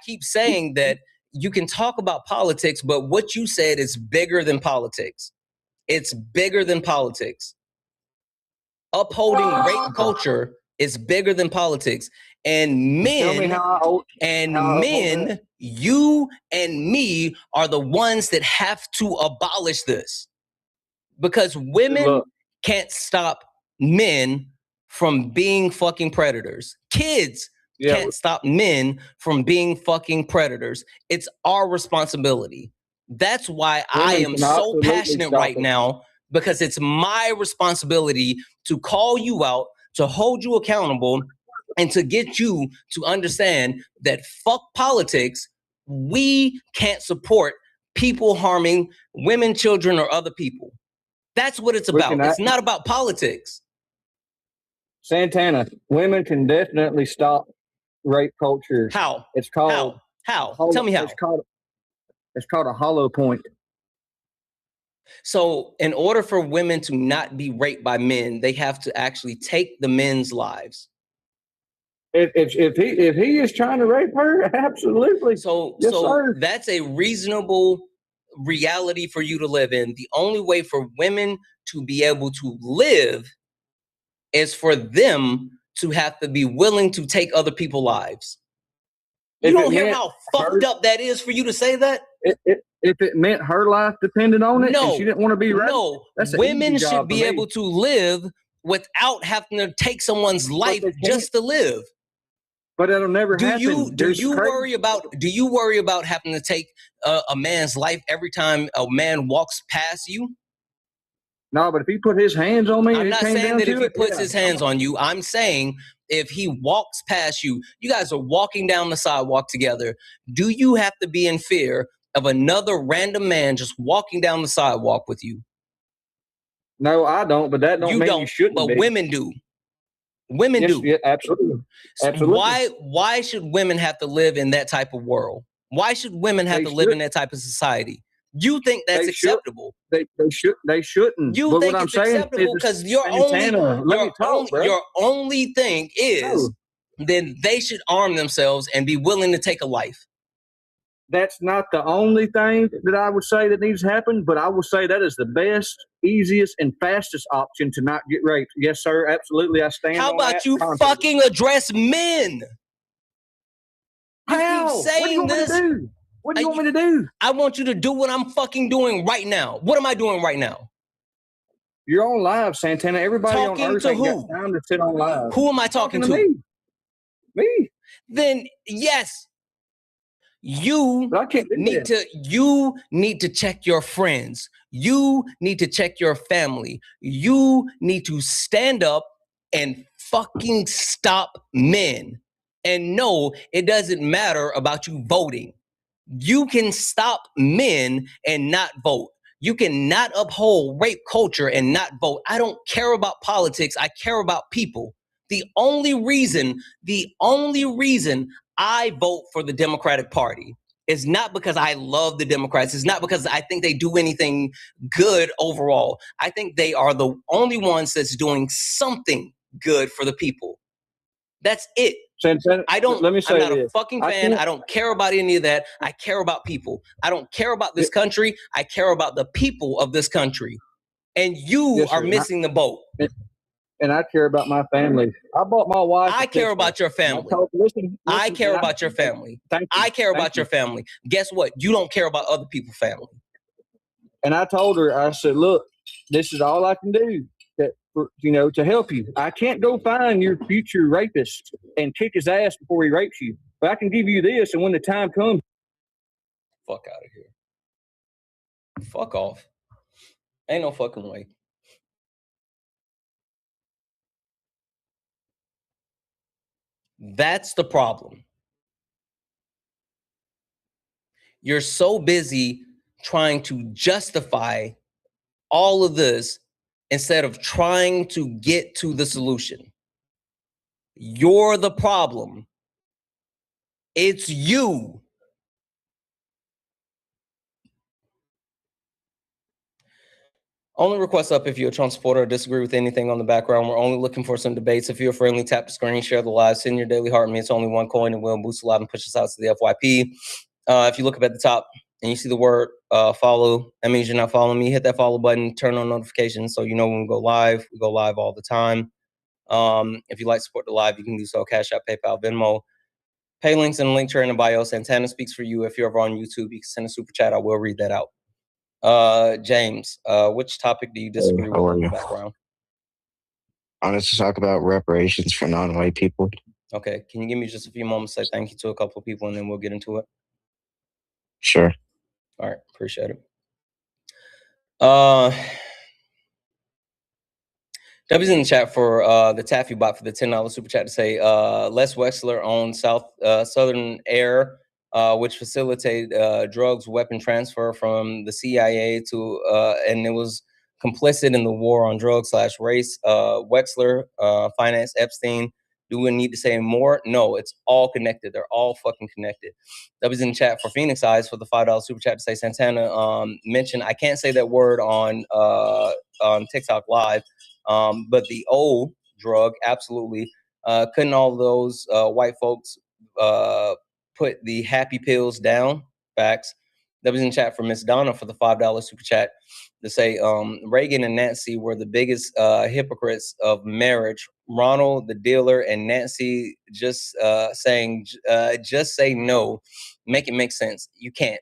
keep saying that you can talk about politics, but what you said is bigger than politics. It's bigger than politics. Upholding rape culture is bigger than politics. And men, you and me are the ones that have to abolish this. Because women can't stop men from being fucking predators. Kids can't stop men from being fucking predators. It's our responsibility. That's why I am so passionate right now, because it's my responsibility to call you out, to hold you accountable, and to get you to understand that fuck politics. We can't support people harming women, children, or other people. That's what it's about. It's not about politics. Santana, women can definitely stop rape culture. How? It's called how? Tell me how. It's called a hollow point. So in order for women to not be raped by men, they have to actually take the men's lives. If he is trying to rape her, absolutely. So sir. That's a reasonable reality for you to live in. The only way for women to be able to live is for them to have to be willing to take other people's lives. You don't hear how fucked up that is for you to say that? If it meant her life depended on it, and she didn't want to be raped, women should be able to live without having to take someone's life just to live. But that'll never happen. Do you worry about having to take a man's life every time a man walks past you? No, but if he put his hands on me, I'm not saying that if he puts his hands on you. I'm saying if he walks past you, you guys are walking down the sidewalk together. Do you have to be in fear of another random man just walking down the sidewalk with you? No, I don't. But that don't mean you shouldn't. But women do. Women do. Yeah, absolutely. Absolutely. Why should women have to live in that type of world? Why should women have to live in that type of society? You think that's acceptable? They shouldn't. You think it's acceptable because your only thing is then they should arm themselves and be willing to take a life. That's not the only thing that I would say that needs to happen, but I will say that is the best, easiest, and fastest option to not get raped. Yes, sir, absolutely. I stand on that. How about you fucking address men? How? Keep saying this. What do you want me to do? I want you to do what I'm fucking doing right now. What am I doing right now? You're on live, Santana. Everybody on Earth ain't got time to sit on live. Who am I talking to? Me. Then yes. You need to check your friends. You need to check your family. You need to stand up and fucking stop men. And no, it doesn't matter about you voting. You can stop men and not vote. You cannot uphold rape culture and not vote. I don't care about politics. I care about people. The only reason I vote for the Democratic Party is not because I love the Democrats. It's not because I think they do anything good overall. I think they are the only ones that's doing something good for the people. That's it. Santana, I'm not a fucking fan. I don't care about any of that. I care about people. I don't care about this country. I care about the people of this country. And you are missing the boat. And I care about my family. I bought my wife. I care about your family. I care about your family. I care about your family. Guess what? You don't care about other people's family. And I told her, I said, look, this is all I can do to help you. I can't go find your future rapist and kick his ass before he rapes you. But I can give you this, and when the time comes. Fuck out of here. Fuck off. Ain't no fucking way. That's the problem. You're so busy trying to justify all of this instead of trying to get to the solution. You're the problem. It's you. Only request up if you're a Trump supporter or disagree with anything on the background. We're only looking for some debates. If you're friendly, tap the screen, share the live, send your daily heart. Me, it's only one coin. It will boost the live and push us out to the FYP. If you look up at the top and you see the word follow, that means you're not following me. Hit that follow button, turn on notifications so you know when we go live. We go live all the time. If you'd like to support the live, you can do so. Cash App, PayPal, Venmo. Pay links in the link tree in the bio. Santana speaks for you. If you're ever on YouTube, you can send a super chat. I will read that out. James, which topic do you disagree with in the background? I wanted to talk about reparations for non-white people. Okay, can you give me just a few moments to say thank you to a couple of people and then we'll get into it? Sure. All right, appreciate it. W's in the chat for the Taffy bot for the $10 super chat to say Les Wexler owns Southern Air, which facilitated drugs weapon transfer from the CIA to and it was complicit in the war on drugs / race. Wexler financed Epstein. Do we need to say more? No, it's all connected. They're all fucking connected. W's in the chat for Phoenix Eyes for the $5 super chat to say Santana mentioned, I can't say that word on TikTok Live. But the old drug, absolutely. Couldn't all those white folks put the happy pills down? Facts. That was in chat for Miss Donna for the $5 super chat to say Reagan and Nancy were the biggest hypocrites of marriage. Ronald, the dealer, and Nancy just saying, just say no. Make it make sense. You can't.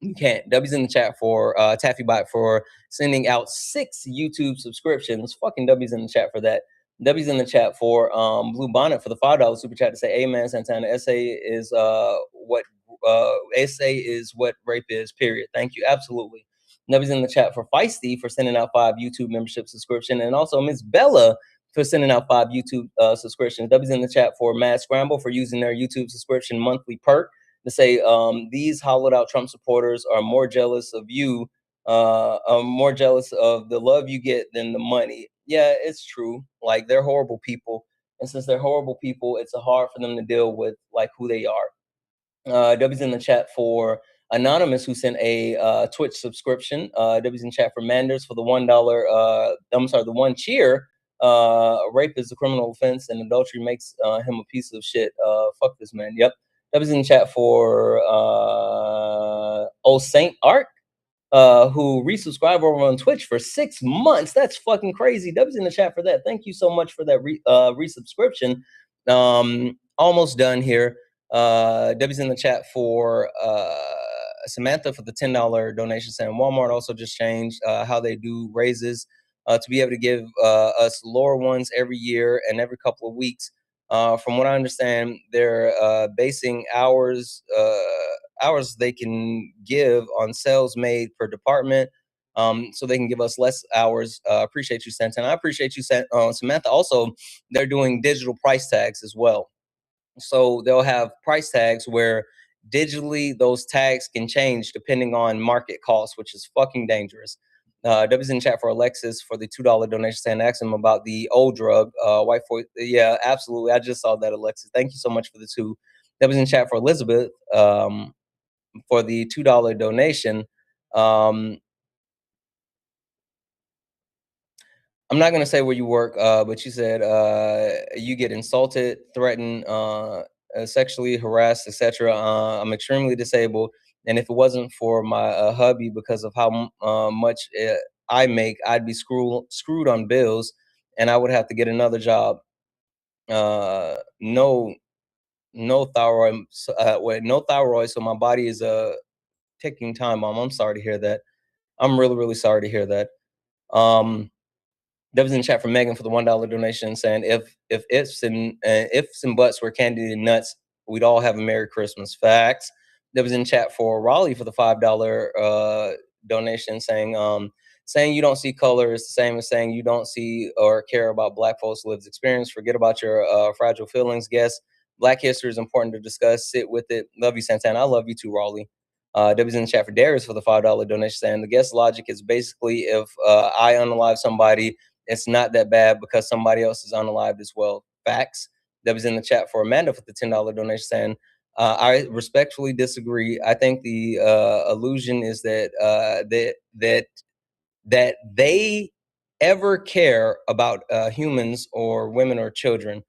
You can't. W's in the chat for Taffy Bot for sending out 6 YouTube subscriptions. Fucking W's in the chat for that. W's in the chat for Blue Bonnet for the $5 super chat to say, "Amen, Santana. SA is what rape is. Period." Thank you. Absolutely. W's in the chat for Feisty for sending out 5 YouTube membership subscription, and also Miss Bella for sending out 5 YouTube subscriptions. W's in the chat for Mad Scramble for using their YouTube subscription monthly perk to say these hollowed out Trump supporters are more jealous of you, are more jealous of the love you get than the money. Yeah, it's true. Like, they're horrible people. And since they're horrible people, it's hard for them to deal with like who they are. W's in the chat for Anonymous, who sent a Twitch subscription. W's in chat for Manders for the $1. I'm sorry, the 1 cheer. Rape is a criminal offense and adultery makes him a piece of shit. Fuck this man. Yep. That was in the chat for old Saint Art, who resubscribed over on Twitch for 6 months. That's fucking crazy. That was in the chat for that. Thank you so much for that resubscription. Almost done here. W's in the chat for Samantha for the $10 donation saying Walmart also just changed how they do raises to be able to give us lower ones every year and every couple of weeks. From what I understand, they're basing hours they can give on sales made per department, so they can give us less hours. Appreciate you, Santana. I appreciate you, Samantha. Also, they're doing digital price tags as well. So they'll have price tags where digitally those tags can change depending on market cost, which is fucking dangerous. W's in chat for Alexis for the $2 donation saying ask him about the old drug, white voice. Yeah, absolutely. I just saw that, Alexis. Thank you so much for the 2. W's in chat for Elizabeth for the $2 donation. I'm not going to say where you work, but you said you get insulted, threatened, sexually harassed, etc. I'm extremely disabled, and if it wasn't for my hubby because of how much I make, I'd be screwed on bills, and I would have to get another job. No thyroid, no thyroid, so my body is a ticking time bomb. I'm sorry to hear that. I'm really, really sorry to hear that. That was in the chat for Megan for the $1 donation saying if ifs and buts were candy and nuts, we'd all have a Merry Christmas. Facts. That was in chat for Raleigh for the $5 donation saying Saying you don't see color is the same as saying you don't see or care about Black folks' lived experience. Forget about your fragile feelings. Guess Black history is important to discuss. Sit with it. Love you, Santana. I love you too, Raleigh. W's in the chat for Darius for the $5 donation, saying the guest logic is basically if I unalive somebody, it's not that bad because somebody else is unalived as well. Facts. W's in the chat for Amanda for the $10 donation, saying I respectfully disagree. I think the illusion is that that they ever care about humans or women or children.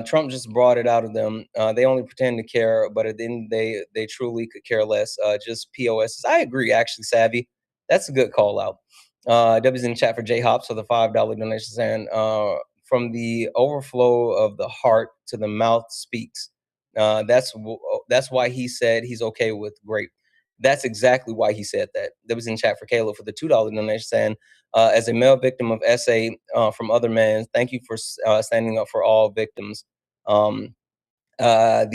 Trump just brought it out of them. They only pretend to care, but at the end they truly could care less. Just POS. I agree, actually, Savvy. That's a good call out. W's in the chat for J Hops for the $5 donation, saying from the overflow of the heart to the mouth speaks. That's why he said he's okay with grape. That's exactly why he said that. That was in chat for Caleb for the $2 donation, saying, as a male victim of SA from other men, thank you for standing up for all victims. The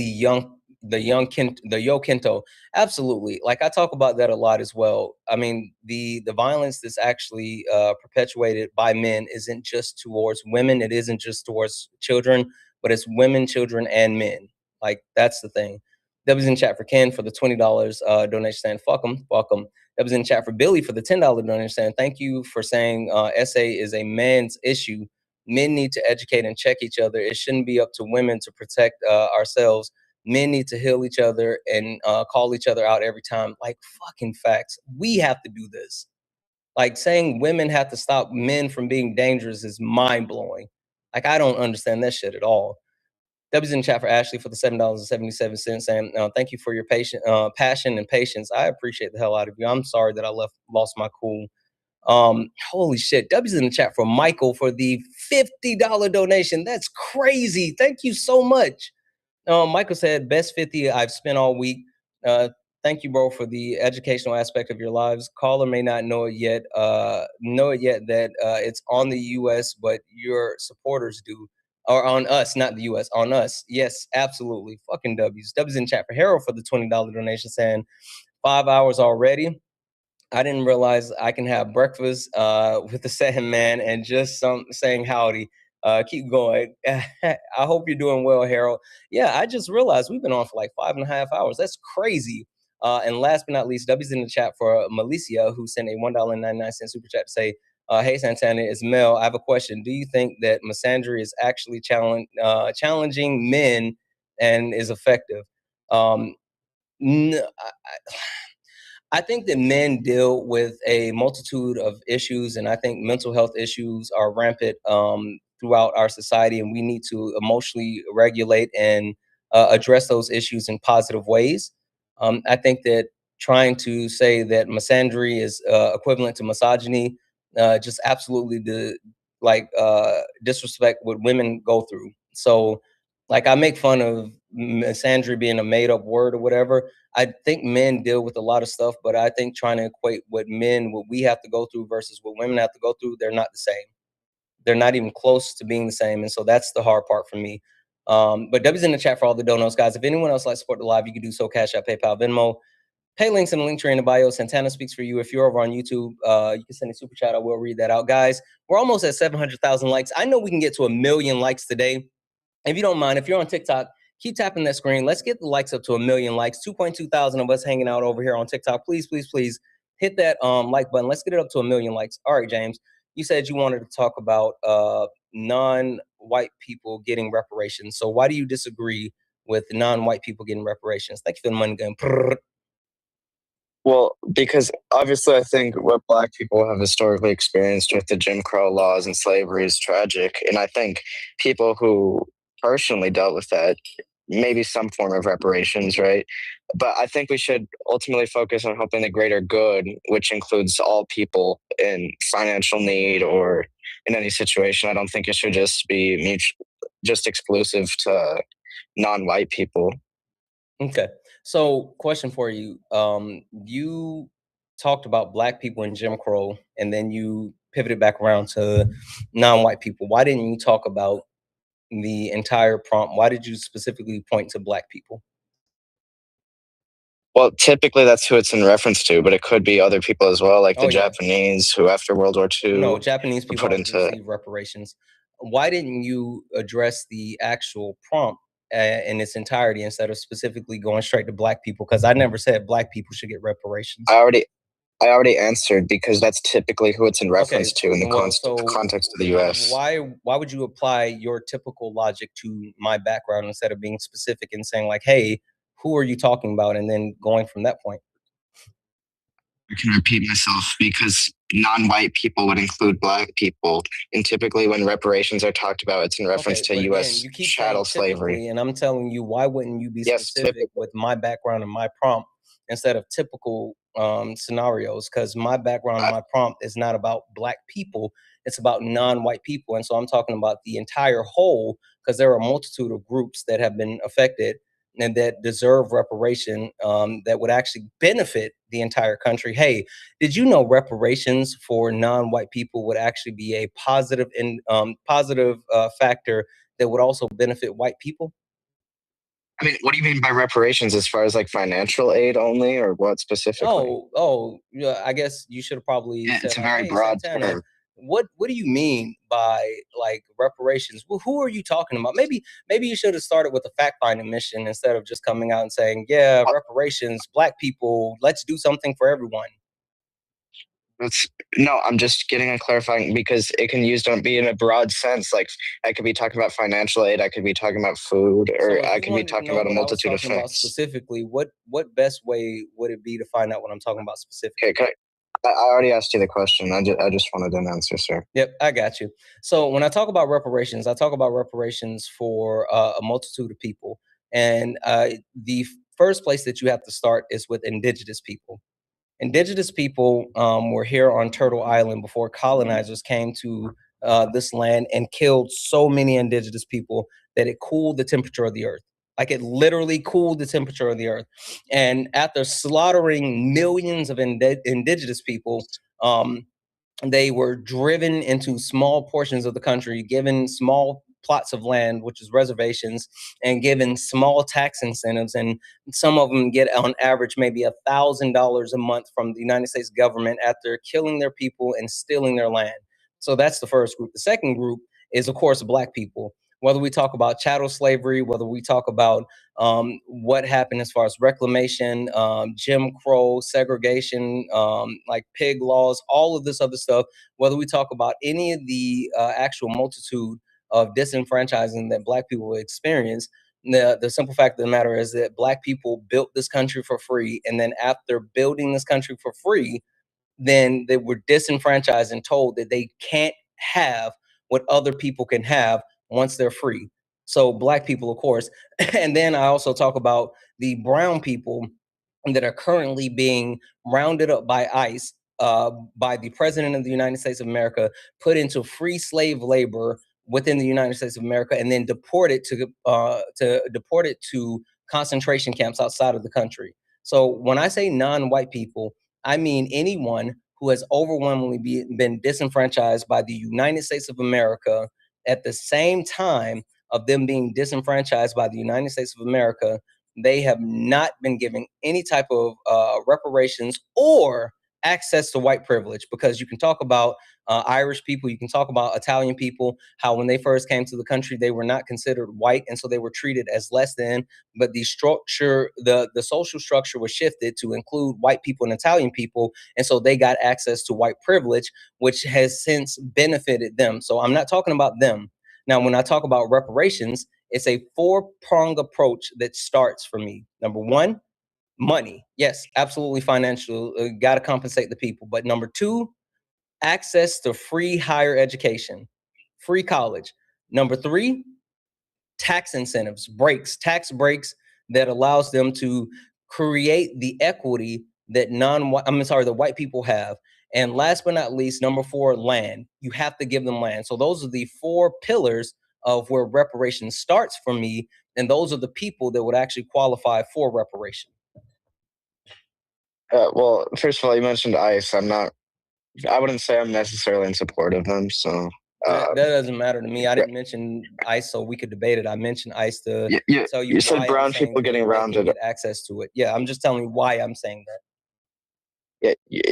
Yo Kento, absolutely. Like I talk about that a lot as well. I mean, the violence that's actually perpetuated by men isn't just towards women. It isn't just towards children, but it's women, children, and men. Like that's the thing. That was in chat for Ken for the $20 donation, saying fuck them. That was in chat for Billy for the $10 donation, saying thank you for saying SA is a man's issue. Men need to educate and check each other. It shouldn't be up to women to protect ourselves. Men need to heal each other and call each other out every time. Like fucking facts. We have to do this. Like saying women have to stop men from being dangerous is mind blowing. Like I don't understand that shit at all. That was in chat for Ashley for the $7.77, saying thank you for your passion and patience. I appreciate the hell out of you. I'm sorry that I lost my cool. Holy shit. W's in the chat for Michael for the $50 donation. That's crazy. Thank you so much. Michael said, best 50 I've spent all week. Thank you, bro, for the educational aspect of your lives. Caller may not know it yet that it's on the US, but your supporters do. Or on us, not the US, on us. Yes, absolutely. Fucking W's. W's in chat for Harold for the $20 donation, saying 5 hours already. I didn't realize I can have breakfast with the second man and just saying howdy. Keep going. I hope you're doing well, Harold. Yeah, I just realized we've been on for like 5.5 hours. That's crazy. And last but not least, W's in the chat for Malicia, who sent a $1.99 super chat to say, hey, Santana, it's Mel. I have a question. Do you think that misandry is actually challenging men and is effective? I think that men deal with a multitude of issues, and I think mental health issues are rampant throughout our society, and we need to emotionally regulate and address those issues in positive ways. I think that trying to say that misandry is equivalent to misogyny just absolutely disrespect what women go through. So, like, I make fun of misandry being a made-up word or whatever. I think men deal with a lot of stuff, but I think trying to equate what we have to go through versus what women have to go through, they're not the same. They're not even close to being the same. And so that's the hard part for me. But W's in the chat for all the donuts, guys. If anyone else likes to support the live, you can do so. Cash App, PayPal, Venmo. Pay links in the link tree in the bio. Santana speaks for you. If you're over on YouTube, you can send a super chat. I will read that out. Guys, we're almost at 700,000 likes. I know we can get to 1 million likes today. If you don't mind, if you're on TikTok, keep tapping that screen. Let's get the likes up to 1 million likes. 2.2 thousand of us hanging out over here on TikTok. Please, please, please hit that like button. Let's get it up to 1 million likes. All right, James, you said you wanted to talk about non-white people getting reparations. So why do you disagree with non-white people getting reparations? Thank you for the money gun. Well, because obviously I think what Black people have historically experienced with the Jim Crow laws and slavery is tragic. And I think people who personally dealt with that, maybe some form of reparations, right? But I think we should ultimately focus on helping the greater good, which includes all people in financial need or in any situation. I don't think it should just be just exclusive to non-white people. Okay. So question for you. You talked about Black people in Jim Crow, and then you pivoted back around to non-white people. Why didn't you talk about the entire prompt? Why did you specifically point to Black people? Well, typically that's who it's in reference to, but it could be other people as well, like the Japanese who after World War II No, Japanese were people put also into. receive reparations. Why didn't you address the actual prompt in its entirety instead of specifically going straight to black people? Because I never said black people should get reparations. I already answered because that's typically who it's in reference to in the context of the U.S. Why would you apply your typical logic to my background instead of being specific and saying like, hey, who are you talking about? And then going from that point. I can repeat myself because non-white people would include black people. And typically when reparations are talked about, it's in reference to U.S. You keep chattel saying slavery. and I'm telling you, why wouldn't you be specific with my background and my prompt instead of typical scenarios? Because my background and my prompt is not about black people. It's about non-white people. And so I'm talking about the entire whole, because there are a multitude of groups that have been affected and that deserve reparation that would actually benefit the entire country. Hey, did you know reparations for non-white people would actually be a positive factor that would also benefit white people? I mean, what do you mean by reparations as far as like financial aid only or what specifically? Yeah, I guess you should have probably said, it's a very hey, broad Santana, term. what do you mean by like reparations? Well, who are you talking about? Maybe you should have started with a fact-finding mission instead of just coming out and saying, yeah, reparations, black people, let's do something for everyone. No, I'm just getting a clarifying because it can be in a broad sense. Like I could be talking about financial aid, I could be talking about food, or I could be talking about a multitude of things. Specifically, what best way would it be to find out what I'm talking about specifically? Okay, I already asked you the question. I just wanted an answer, sir. Yep, I got you. So when I talk about reparations, I talk about reparations for a multitude of people. And the first place that you have to start is with indigenous people. Indigenous people were here on Turtle Island before colonizers came to this land and killed so many indigenous people that it cooled the temperature of the earth. Like it literally cooled the temperature of the earth. And after slaughtering millions of indigenous people, they were driven into small portions of the country, given small plots of land, which is reservations, and given small tax incentives. And some of them get on average maybe $1,000 a month from the United States government after killing their people and stealing their land. So that's the first group. The second group is, of course, black people. Whether we talk about chattel slavery, whether we talk about what happened as far as reclamation, Jim Crow, segregation, like pig laws, all of this other stuff, whether we talk about any of the actual multitude of disenfranchising that black people experience, the simple fact of the matter is that black people built this country for free. And then after building this country for free, then they were disenfranchised and told that they can't have what other people can have once they're free. So black people, of course. And then I also talk about the brown people that are currently being rounded up by ICE, by the President of the United States of America, put into free slave labor within the United States of America, and then deported to concentration camps outside of the country. So when I say non-white people, I mean anyone who has overwhelmingly been disenfranchised by the United States of America at the same time of them being disenfranchised by the United States of America. They have not been given any type of reparations or access to white privilege, because you can talk about Irish people, you can talk about Italian people, how when they first came to the country, they were not considered white, and so they were treated as less than. But the structure, the social structure was shifted to include white people and Italian people, and so they got access to white privilege, which has since benefited them. So I'm not talking about them. Now, when I talk about reparations, it's a four-pronged approach that starts for me. Number one, money. Yes, absolutely financial. Got to compensate the people. But number two, access to free higher education, free college. Number three, tax incentives, tax breaks that allows them to create the equity that the white people have. And last but not least, number four, land. You have to give them land. So those are the four pillars of where reparations starts for me. And those are the people that would actually qualify for reparation. Well, first of all, you mentioned ICE. I wouldn't say I'm necessarily in support of them. So That doesn't matter to me. I didn't mention ICE so we could debate it. I mentioned ICE to tell you, you said why brown I'm saying people getting that they can rounded get access to it. Yeah, I'm just telling you why I'm saying that.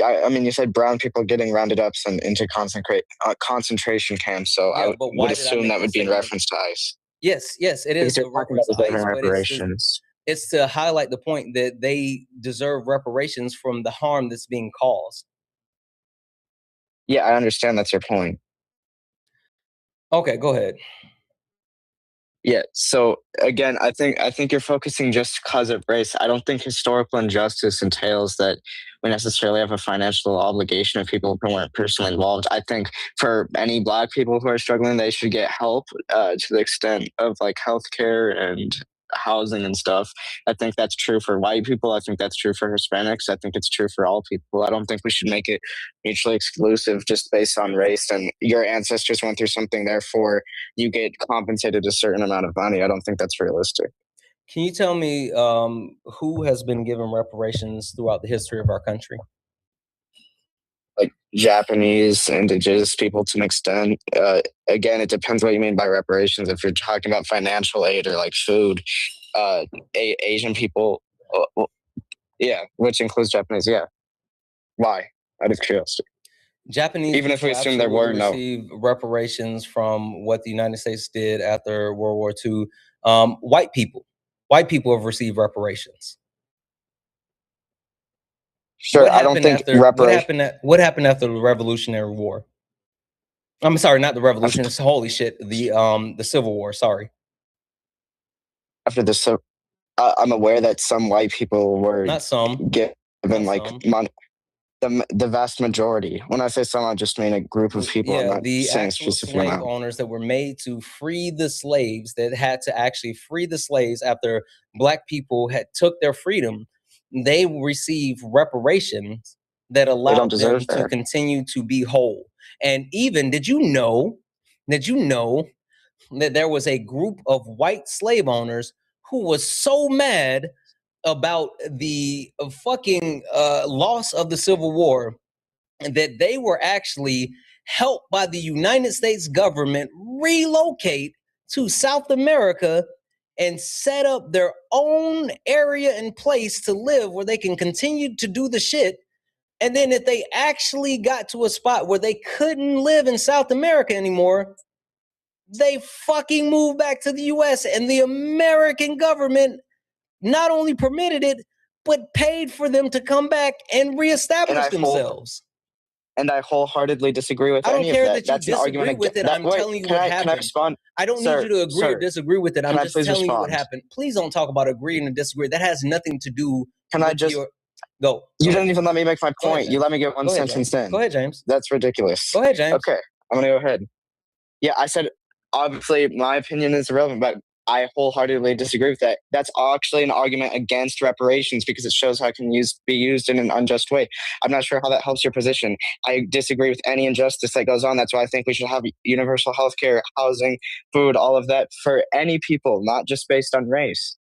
I mean, you said brown people getting rounded up and into concentration camps. So I would assume that would be in reference to ICE. Yes, it is a reference to ICE, but reparations. It's to highlight the point that they deserve reparations from the harm that's being caused. Yeah, I understand that's your point. Okay, go ahead. Yeah. So again, I think you're focusing just because of race. I don't think historical injustice entails that we necessarily have a financial obligation of people who weren't personally involved. I think for any Black people who are struggling, they should get help to the extent of like healthcare and housing and stuff. I think that's true for white people. I think that's true for Hispanics. I think it's true for all people. I don't think we should make it mutually exclusive just based on race and your ancestors went through something, therefore you get compensated a certain amount of money. I don't think that's realistic. Can you tell me who has been given reparations throughout the history of our country? Like Japanese, indigenous people to an extent. Again, it depends what you mean by reparations. If you're talking about financial aid or like food, Asian people, yeah, which includes Japanese, yeah. Why? Out of curiosity. Japanese even if we assume there were no receive reparations from what the United States did after World War II. White people have received reparations. Sure, I don't think what happened after the Revolutionary War? I'm sorry, not the Revolution. It's holy shit. The Civil War. Sorry. After the I'm aware that some white people were not some given like money. The vast majority. When I say some, I just mean a group of people. Yeah, the actual slave owners that were made to free the slaves, that had to actually free the slaves after Black people had took their freedom. They received reparations that allowed them to continue to be whole. And even, did you know that there was a group of white slave owners who was so mad about the fucking loss of the Civil War that they were actually helped by the United States government relocate to South America and set up their own area and place to live where they can continue to do the shit. And then if they actually got to a spot where they couldn't live in South America anymore, they fucking moved back to the US, and the American government not only permitted it, but paid for them to come back and reestablish themselves. And I wholeheartedly disagree with any of that. I don't care that That's you disagree with it. I'm telling you what happened. Can I respond? I don't need you to agree or disagree with it. I'm just telling you what happened. Please don't talk about agreeing and disagree. That has nothing to do with your... Go. You didn't even let me make my point. You let me get one sentence in. Go ahead, James. That's ridiculous. Go ahead, James. Okay, I'm going to go ahead. Yeah, I said, obviously, my opinion is irrelevant, but I wholeheartedly disagree with that. That's actually an argument against reparations because it shows how it can be used in an unjust way. I'm not sure how that helps your position. I disagree with any injustice that goes on. That's why I think we should have universal health care, housing, food, all of that for any people, not just based on race.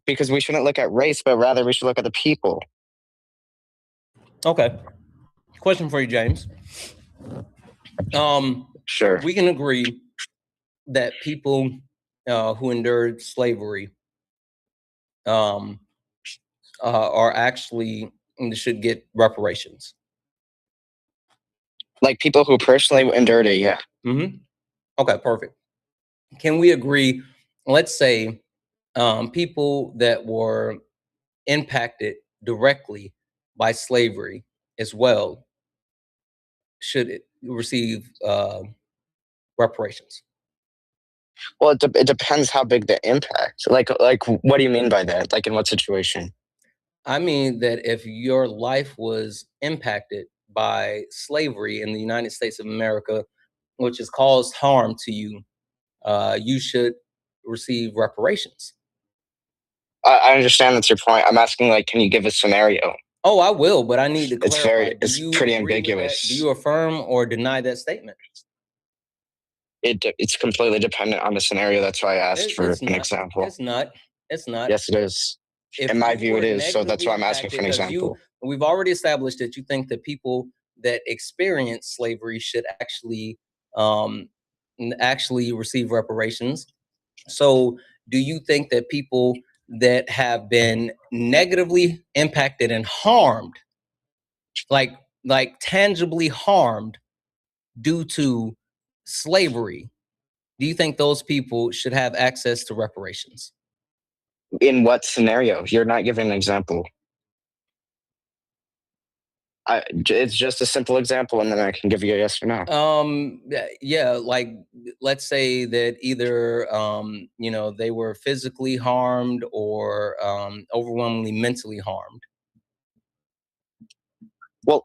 Because we shouldn't look at race, but rather we should look at the people. Okay. Question for you, James. Sure. We can agree that people who endured slavery are actually should get reparations. Like people who personally endured it, yeah. Mm-hmm. Okay, perfect. Can we agree? Let's say people that were impacted directly by slavery as well should receive reparations. Well, it depends how big the impact. Like, what do you mean by that? Like, in what situation? I mean that if your life was impacted by slavery in the United States of America, which has caused harm to you, you should receive reparations. I understand that's your point. I'm asking, like, can you give a scenario? Oh, I will, but I need to clarify. It's pretty ambiguous. Do you affirm or deny that statement? It's completely dependent on the scenario. That's why I asked for an example. It's not. Yes, it is. In my view, it is. So that's why I'm asking for an example. We've already established that you think that people that experience slavery should actually actually receive reparations. So do you think that people that have been negatively impacted and harmed, like tangibly harmed due to slavery, do you think those people should have access to reparations? In what scenario? You're not giving an example. It's just a simple example, and then I can give you a yes or no. Yeah, like let's say that either you know, they were physically harmed or overwhelmingly mentally harmed. Well,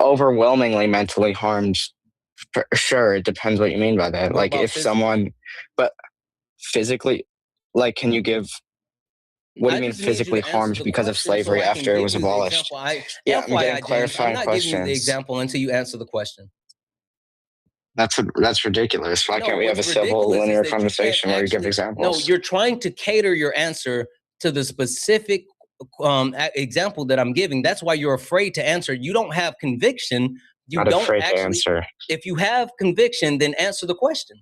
overwhelmingly mentally harmed. Sure, it depends what you mean by that. What Like about if someone, but physically, like, can you give? What do you mean physically harmed because of slavery after it was abolished? Yeah, I'm getting clarifying I'm not questions. giving you the example until you answer the question. That's ridiculous. Why can't we have a civil linear conversation where you give examples? No, you're trying to cater your answer to the specific example that I'm giving. That's why you're afraid to answer. You don't have conviction. You Not don't afraid actually to answer. If you have conviction, then answer the question.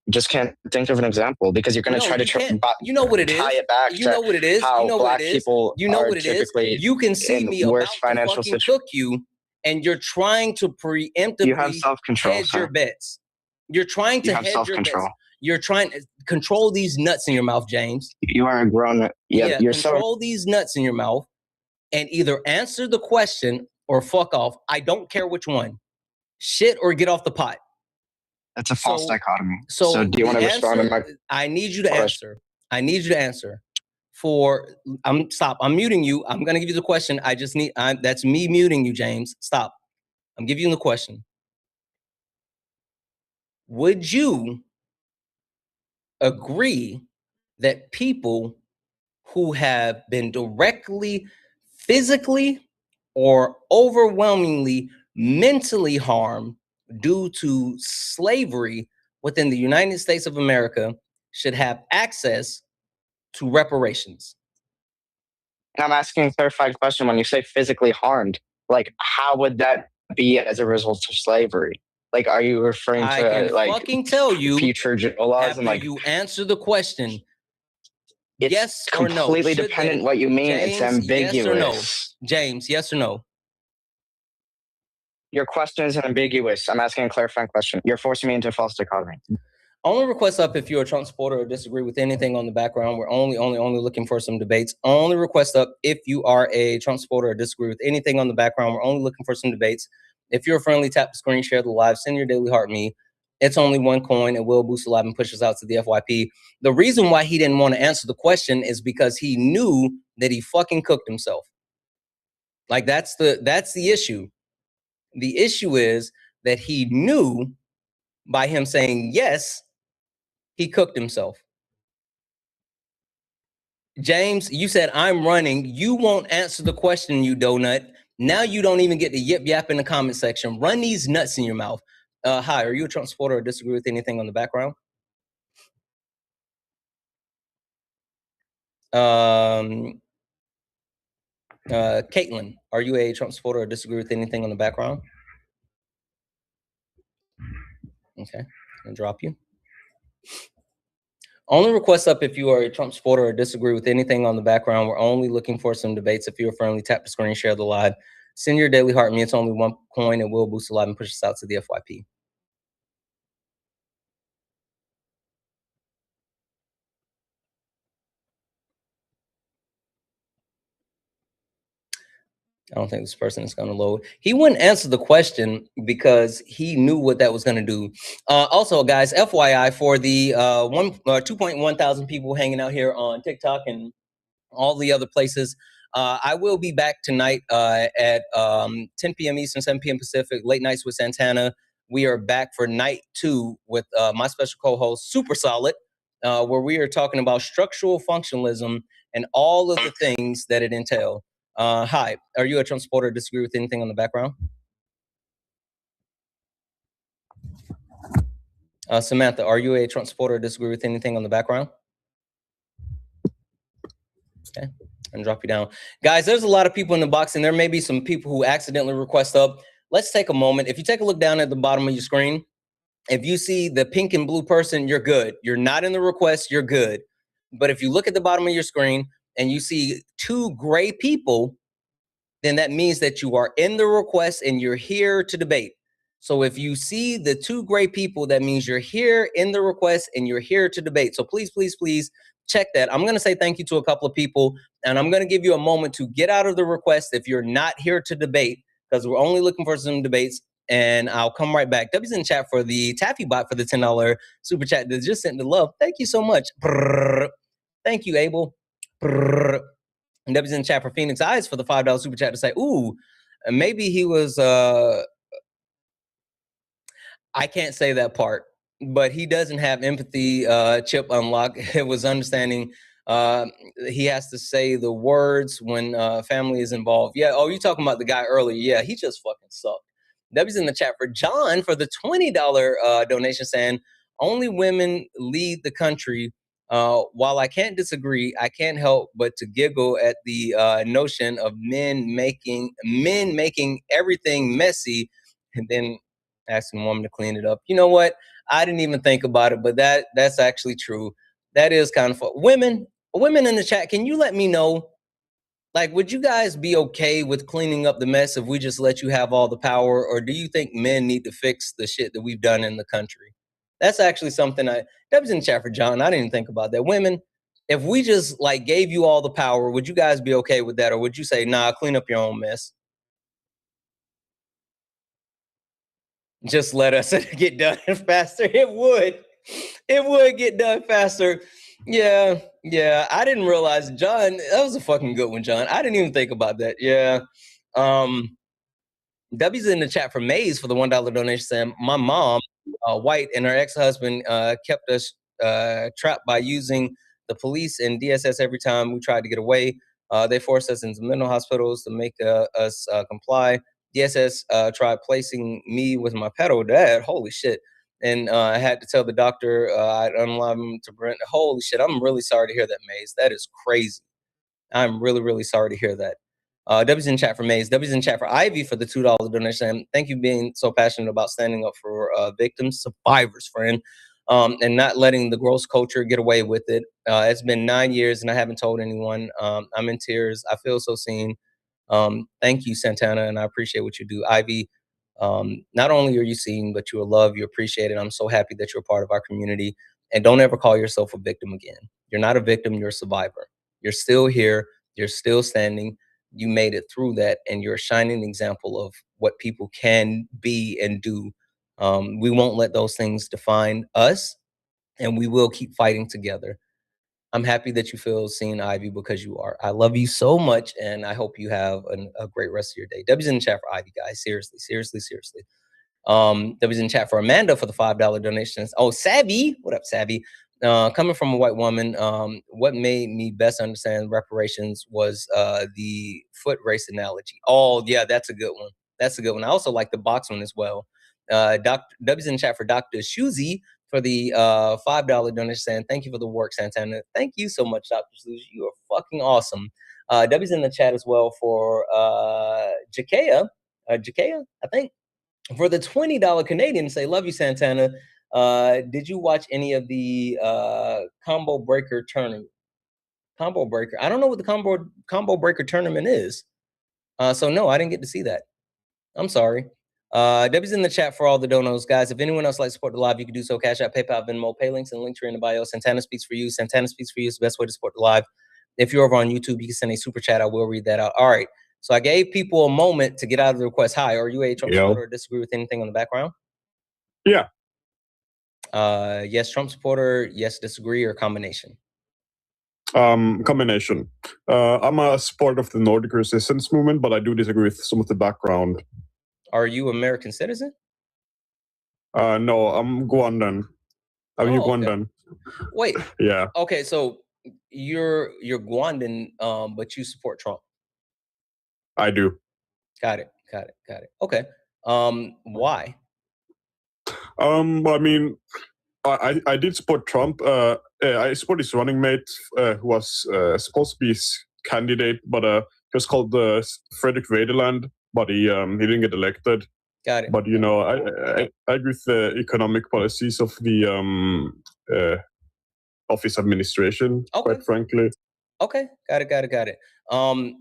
Just can't think of an example because you're going to try to you know what it is. tie it back You know what it is. how You know black what it is. people You know are what it is. typically You can see in me worse about financial to fucking situations. cook you, and you're trying to preemptively You have self-control, hedge sir. your bets. You're trying to You have hedge your self-control. bets. You're trying to control these nuts in your mouth, James. You are a grown. Yeah, you're control these nuts in your mouth, and either answer the question or fuck off. I don't care which one. Shit or get off the pot. That's a false dichotomy. So Do you want to respond to my? I need you to answer. I need you to answer. Stop. I'm muting you. I'm gonna give you the question. I just need. That's me muting you, James. Stop. I'm giving you the question. Would you agree that people who have been directly, physically, or overwhelmingly mentally harmed due to slavery within the United States of America should have access to reparations? And I'm asking a clarified question. When you say physically harmed, like how would that be as a result of slavery? Like, are you referring to I can fucking tell you future laws after and like you answer the question? it's yes or no? completely dependent what you mean. James, it's ambiguous. Yes or no? James, yes or no? Your question is ambiguous. I'm asking a clarifying question. You're forcing me into a false dichotomy. Only request up if you're a Trump supporter or disagree with anything on the background. We're only looking for some debates. Only request up if you are a Trump supporter or disagree with anything on the background. We're only looking for some debates. If you're a friendly, tap the screen, share the live, send your daily heart me. It's only one coin. It will boost the live and push us out to the FYP. The reason why he didn't want to answer the question is because he knew that he fucking cooked himself. Like that's the issue. The issue is that he knew by him saying yes, he cooked himself. James, you said I'm running. You won't answer the question, you donut. Now you don't even get to yip yap in the comment section. Run these nuts in your mouth. Hi, are you a Trump supporter or disagree with anything on the background? Caitlin, are you a Trump supporter or disagree with anything on the background? Okay, I'll drop you. Only request up if you are a Trump supporter or disagree with anything on the background. We're only looking for some debates. If you're friendly, tap the screen, share the live. Send your daily heart me. It's only one coin. It will boost the live and push us out to the FYP. I don't think this person is going to load. He wouldn't answer the question because he knew what that was going to do. Also, guys, FYI, for the 2.1 thousand people hanging out here on TikTok and all the other places, I will be back tonight at 10 p.m. Eastern, 7 p.m. Pacific, late nights with Santana. We are back for night 2 with my special co-host, Super Solid, where we are talking about structural functionalism and all of the things that it entails. Hi, are you a Trump supporter or disagree with anything on the background? Samantha, are you a Trump supporter or disagree with anything on the background? Okay, and drop you down. Guys, there's a lot of people in the box, and there may be some people who accidentally request up. Let's take a moment. If you take a look down at the bottom of your screen, If you see the pink and blue person, you're good. You're not in the request, you're good. But if you look at the bottom of your screen and you see 2 gray people, then that means that you are in the request and you're here to debate. So if you see the 2 gray people, that means you're here in the request and you're here to debate. So please, please, please check that. I'm going to say thank you to a couple of people, and I'm going to give you a moment to get out of the request if you're not here to debate, because we're only looking for some debates, and I'll come right back. W's in chat for the Taffy bot for the $10 super chat that just sent the love. Thank you so much. Brrr. Thank you, Abel. Brrr. And W's in chat for Phoenix Eyes for the $5 super chat to say, ooh, maybe he was, I can't say that part, but he doesn't have empathy chip unlocked. It was understanding he has to say the words when family is involved. Yeah, oh, you talking about the guy earlier. Yeah, he just fucking sucked. W's in the chat for John for the $20 donation saying, only women lead the country. While I can't disagree, I can't help but to giggle at the notion of men making everything messy and then asking a woman to clean it up. You know what? I didn't even think about it, but that's actually true. That is kind of fun. Women in the chat, can you let me know? Like, would you guys be okay with cleaning up the mess if we just let you have all the power? Or do you think men need to fix the shit that we've done in the country? That's actually something that was in the chat for John. I didn't even think about that. Women, if we just like gave you all the power, would you guys be okay with that? Or would you say, nah, clean up your own mess? Just let us get done faster. It would get done faster. Yeah. I didn't realize, John, that was a fucking good one, John. I didn't even think about that. Yeah. W's in the chat for Maze for the $1 donation saying, my mom, white, and her ex-husband kept us trapped by using the police and DSS every time we tried to get away. They forced us into mental hospitals to make us comply. DSS tried placing me with my pedo dad. Holy shit. And I had to tell the doctor I'd unalive him to Brent. Holy shit. I'm really sorry to hear that, Maze. That is crazy. I'm really, really sorry to hear that. W's in chat for Maze. W's in chat for Ivy for the $2 donation. Thank you for being so passionate about standing up for victims, survivors, friend, and not letting the gross culture get away with it. It's been 9 years and I haven't told anyone. I'm in tears. I feel so seen. Thank you, Santana, and I appreciate what you do. Ivy, not only are you seen, but you are loved, you appreciate it. I'm so happy that you're a part of our community. And don't ever call yourself a victim again. You're not a victim, you're a survivor. You're still here, you're still standing. You made it through that, and you're a shining example of what people can be and do. We won't let those things define us, and we will keep fighting together. I'm happy that you feel seen, Ivy, because you are. I love you so much, and I hope you have a great rest of your day. W's in the chat for Ivy, guys. Seriously. W's in the chat for Amanda for the $5 donations. Oh, Savvy. What up, Savvy? Coming from a white woman, what made me best understand reparations was the foot race analogy. Oh, yeah, that's a good one. I also like the box one as well. W's in the chat for Dr. Shuzi for the $5 donation saying, thank you for the work, Santana. Thank you so much, Dr. Shuzi. You are fucking awesome. W's in the chat as well for Jakea, I think, for the $20 Canadian say, love you, Santana. Did you watch any of the combo breaker tournament? Combo breaker. I don't know what the combo breaker tournament is. So no, I didn't get to see that. I'm sorry. W's in the chat for all the donos, guys. If anyone else likes to support the live, you can do so. Cash App, PayPal, Venmo, pay links, and link tree in the bio. Santana speaks for you. Santana speaks for you is the best way to support the live. If you're over on YouTube, you can send a super chat. I will read that out. All right. So I gave people a moment to get out of the request. Hi, are you a Trump supporter or disagree with anything on the background? Yeah. Yes, Trump supporter. Yes, disagree, or combination? Combination. I'm a supporter of the Nordic resistance movement, but I do disagree with some of the background. Are you American citizen? No, I'm Guandan. I'm Ugandan. Wait. Yeah. Okay, so you're Guandan, but you support Trump. I do. Got it. Okay. Why? I mean, I did support Trump. I support his running mate, who was supposed to be his candidate, but he was called Frederick Vaderland, but he didn't get elected. Got it. But I agree with the economic policies of the office administration. Quite frankly. Okay, got it.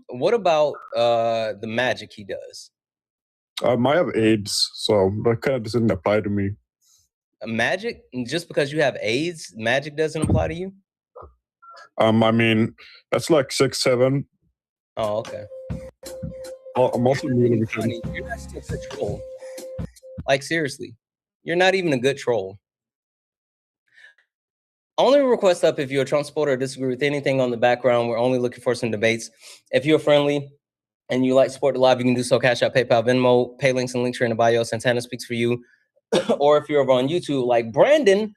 What about the magic he does? I have AIDS, so that kind of doesn't apply to me. Magic? Just because you have AIDS, magic doesn't apply to you? I mean, that's like 6, 7. Oh, okay. I'm also really funny. You're not still a good troll. Like, seriously, you're not even a good troll. Only request up if you're a Trump supporter or disagree with anything on the background. We're only looking for some debates. If you're friendly and you like to support the live, you can do so. Cash App, PayPal, Venmo, pay links and links are in the bio. Santana speaks for you. Or if you're over on YouTube, like Brandon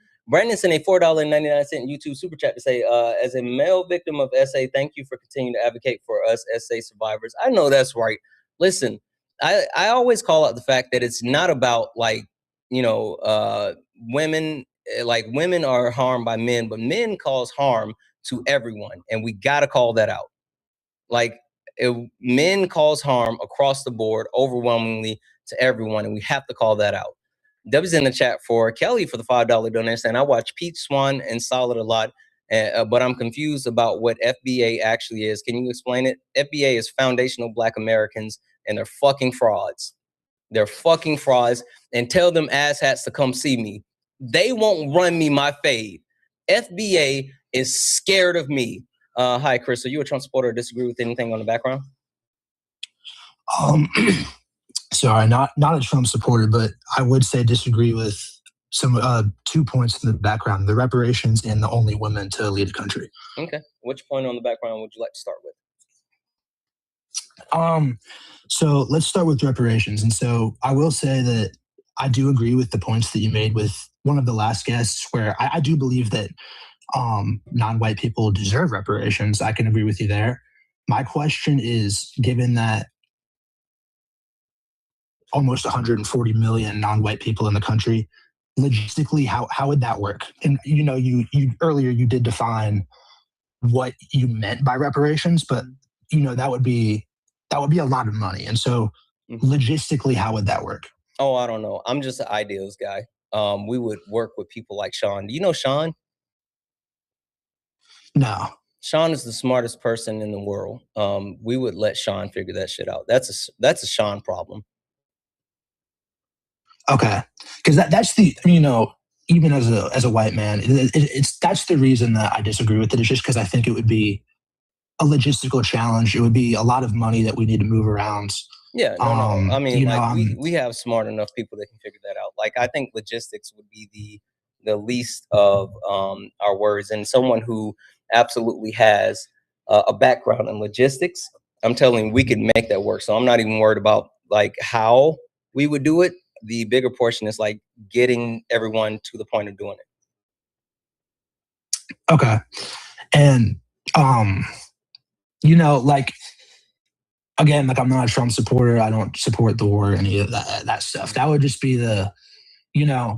sent a $4.99 YouTube super chat to say, as a male victim of SA, thank you for continuing to advocate for us SA survivors. I know that's right. Listen, I always call out the fact that it's not about like, women, like women are harmed by men, but men cause harm to everyone. And we got to call that out. Like men cause harm across the board, overwhelmingly to everyone. And we have to call that out. W's in the chat for Kelly for the $5 donation. And I watch Peach, Swan, and Solid a lot, but I'm confused about what FBA actually is. Can you explain it? FBA is Foundational Black Americans, and they're fucking frauds. They're fucking frauds. And tell them asshats to come see me. They won't run me my fade. FBA is scared of me. Hi, Chris. Are you a Trump supporter or disagree with anything on the background? Sorry, not a Trump supporter, but I would say disagree with some 2 points in the background: the reparations and the only women to lead a country. Okay. Which point on the background would you like to start with? So let's start with reparations. And so I will say that I do agree with the points that you made with one of the last guests, where I do believe that non-white people deserve reparations. I can agree with you there. My question is, given that almost 140 million non-white people in the country, logistically, how would that work? And you earlier you did define what you meant by reparations, but that would be a lot of money. And so logistically, how would that work? Oh, I don't know. I'm just an ideals guy. We would work with people like Sean. Do you know Sean? No. Sean is the smartest person in the world. We would let Sean figure that shit out. That's a Sean problem. Okay, because that's the even as a white man, that's the reason that I disagree with it. It's just because I think it would be a logistical challenge. It would be a lot of money that we need to move around. Yeah, no. I mean, we have smart enough people that can figure that out. Like, I think logistics would be the least of our worries. And someone who absolutely has a background in logistics, I'm telling you, we could make that work. So I'm not even worried about like how we would do it. The bigger portion is like getting everyone to the point of doing it. Okay. And, like, again, like, I'm not a Trump supporter. I don't support the war, any of that stuff. That would just be we're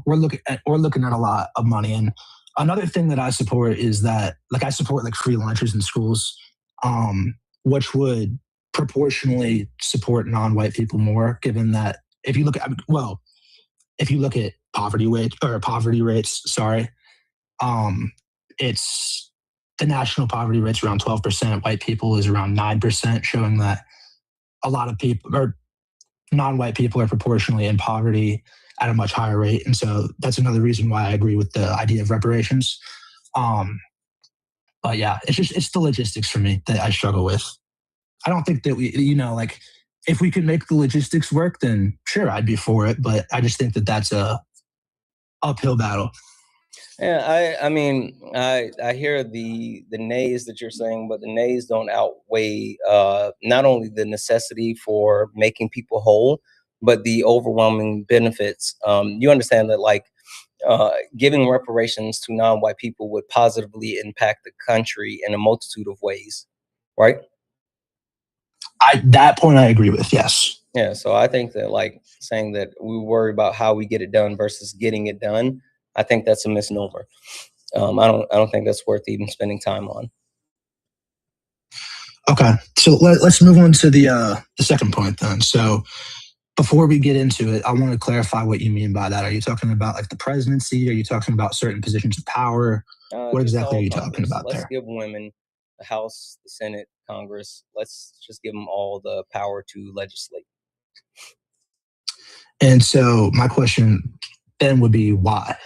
looking at a lot of money. And another thing that I support is that, like, I support like free lunches in schools, which would proportionally support non-white people more, given that if you look at poverty rates, it's the national poverty rate's around 12%. White people is around 9%, showing that a lot of people, or non-white people, are proportionally in poverty at a much higher rate. And so that's another reason why I agree with the idea of reparations. But yeah, it's the logistics for me that I struggle with. I don't think that we, if we could make the logistics work, then sure, I'd be for it. But I just think that that's a uphill battle. Yeah, I mean, I hear the nays that you're saying, but the nays don't outweigh not only the necessity for making people whole, but the overwhelming benefits. You understand that, like, giving reparations to non-white people would positively impact the country in a multitude of ways, right? That point I agree with, yes. Yeah, so I think that, like, saying that we worry about how we get it done versus getting it done, I think that's a misnomer. I don't think that's worth even spending time on. Okay, so let's move on to the second point then. So before we get into it, I want to clarify what you mean by that. Are you talking about like the presidency? Are you talking about certain positions of power? What Just exactly all are you Congress. talking about Let's there? give women the House, the Senate, Congress. Let's just give them all the power to legislate. And so my question then would be why?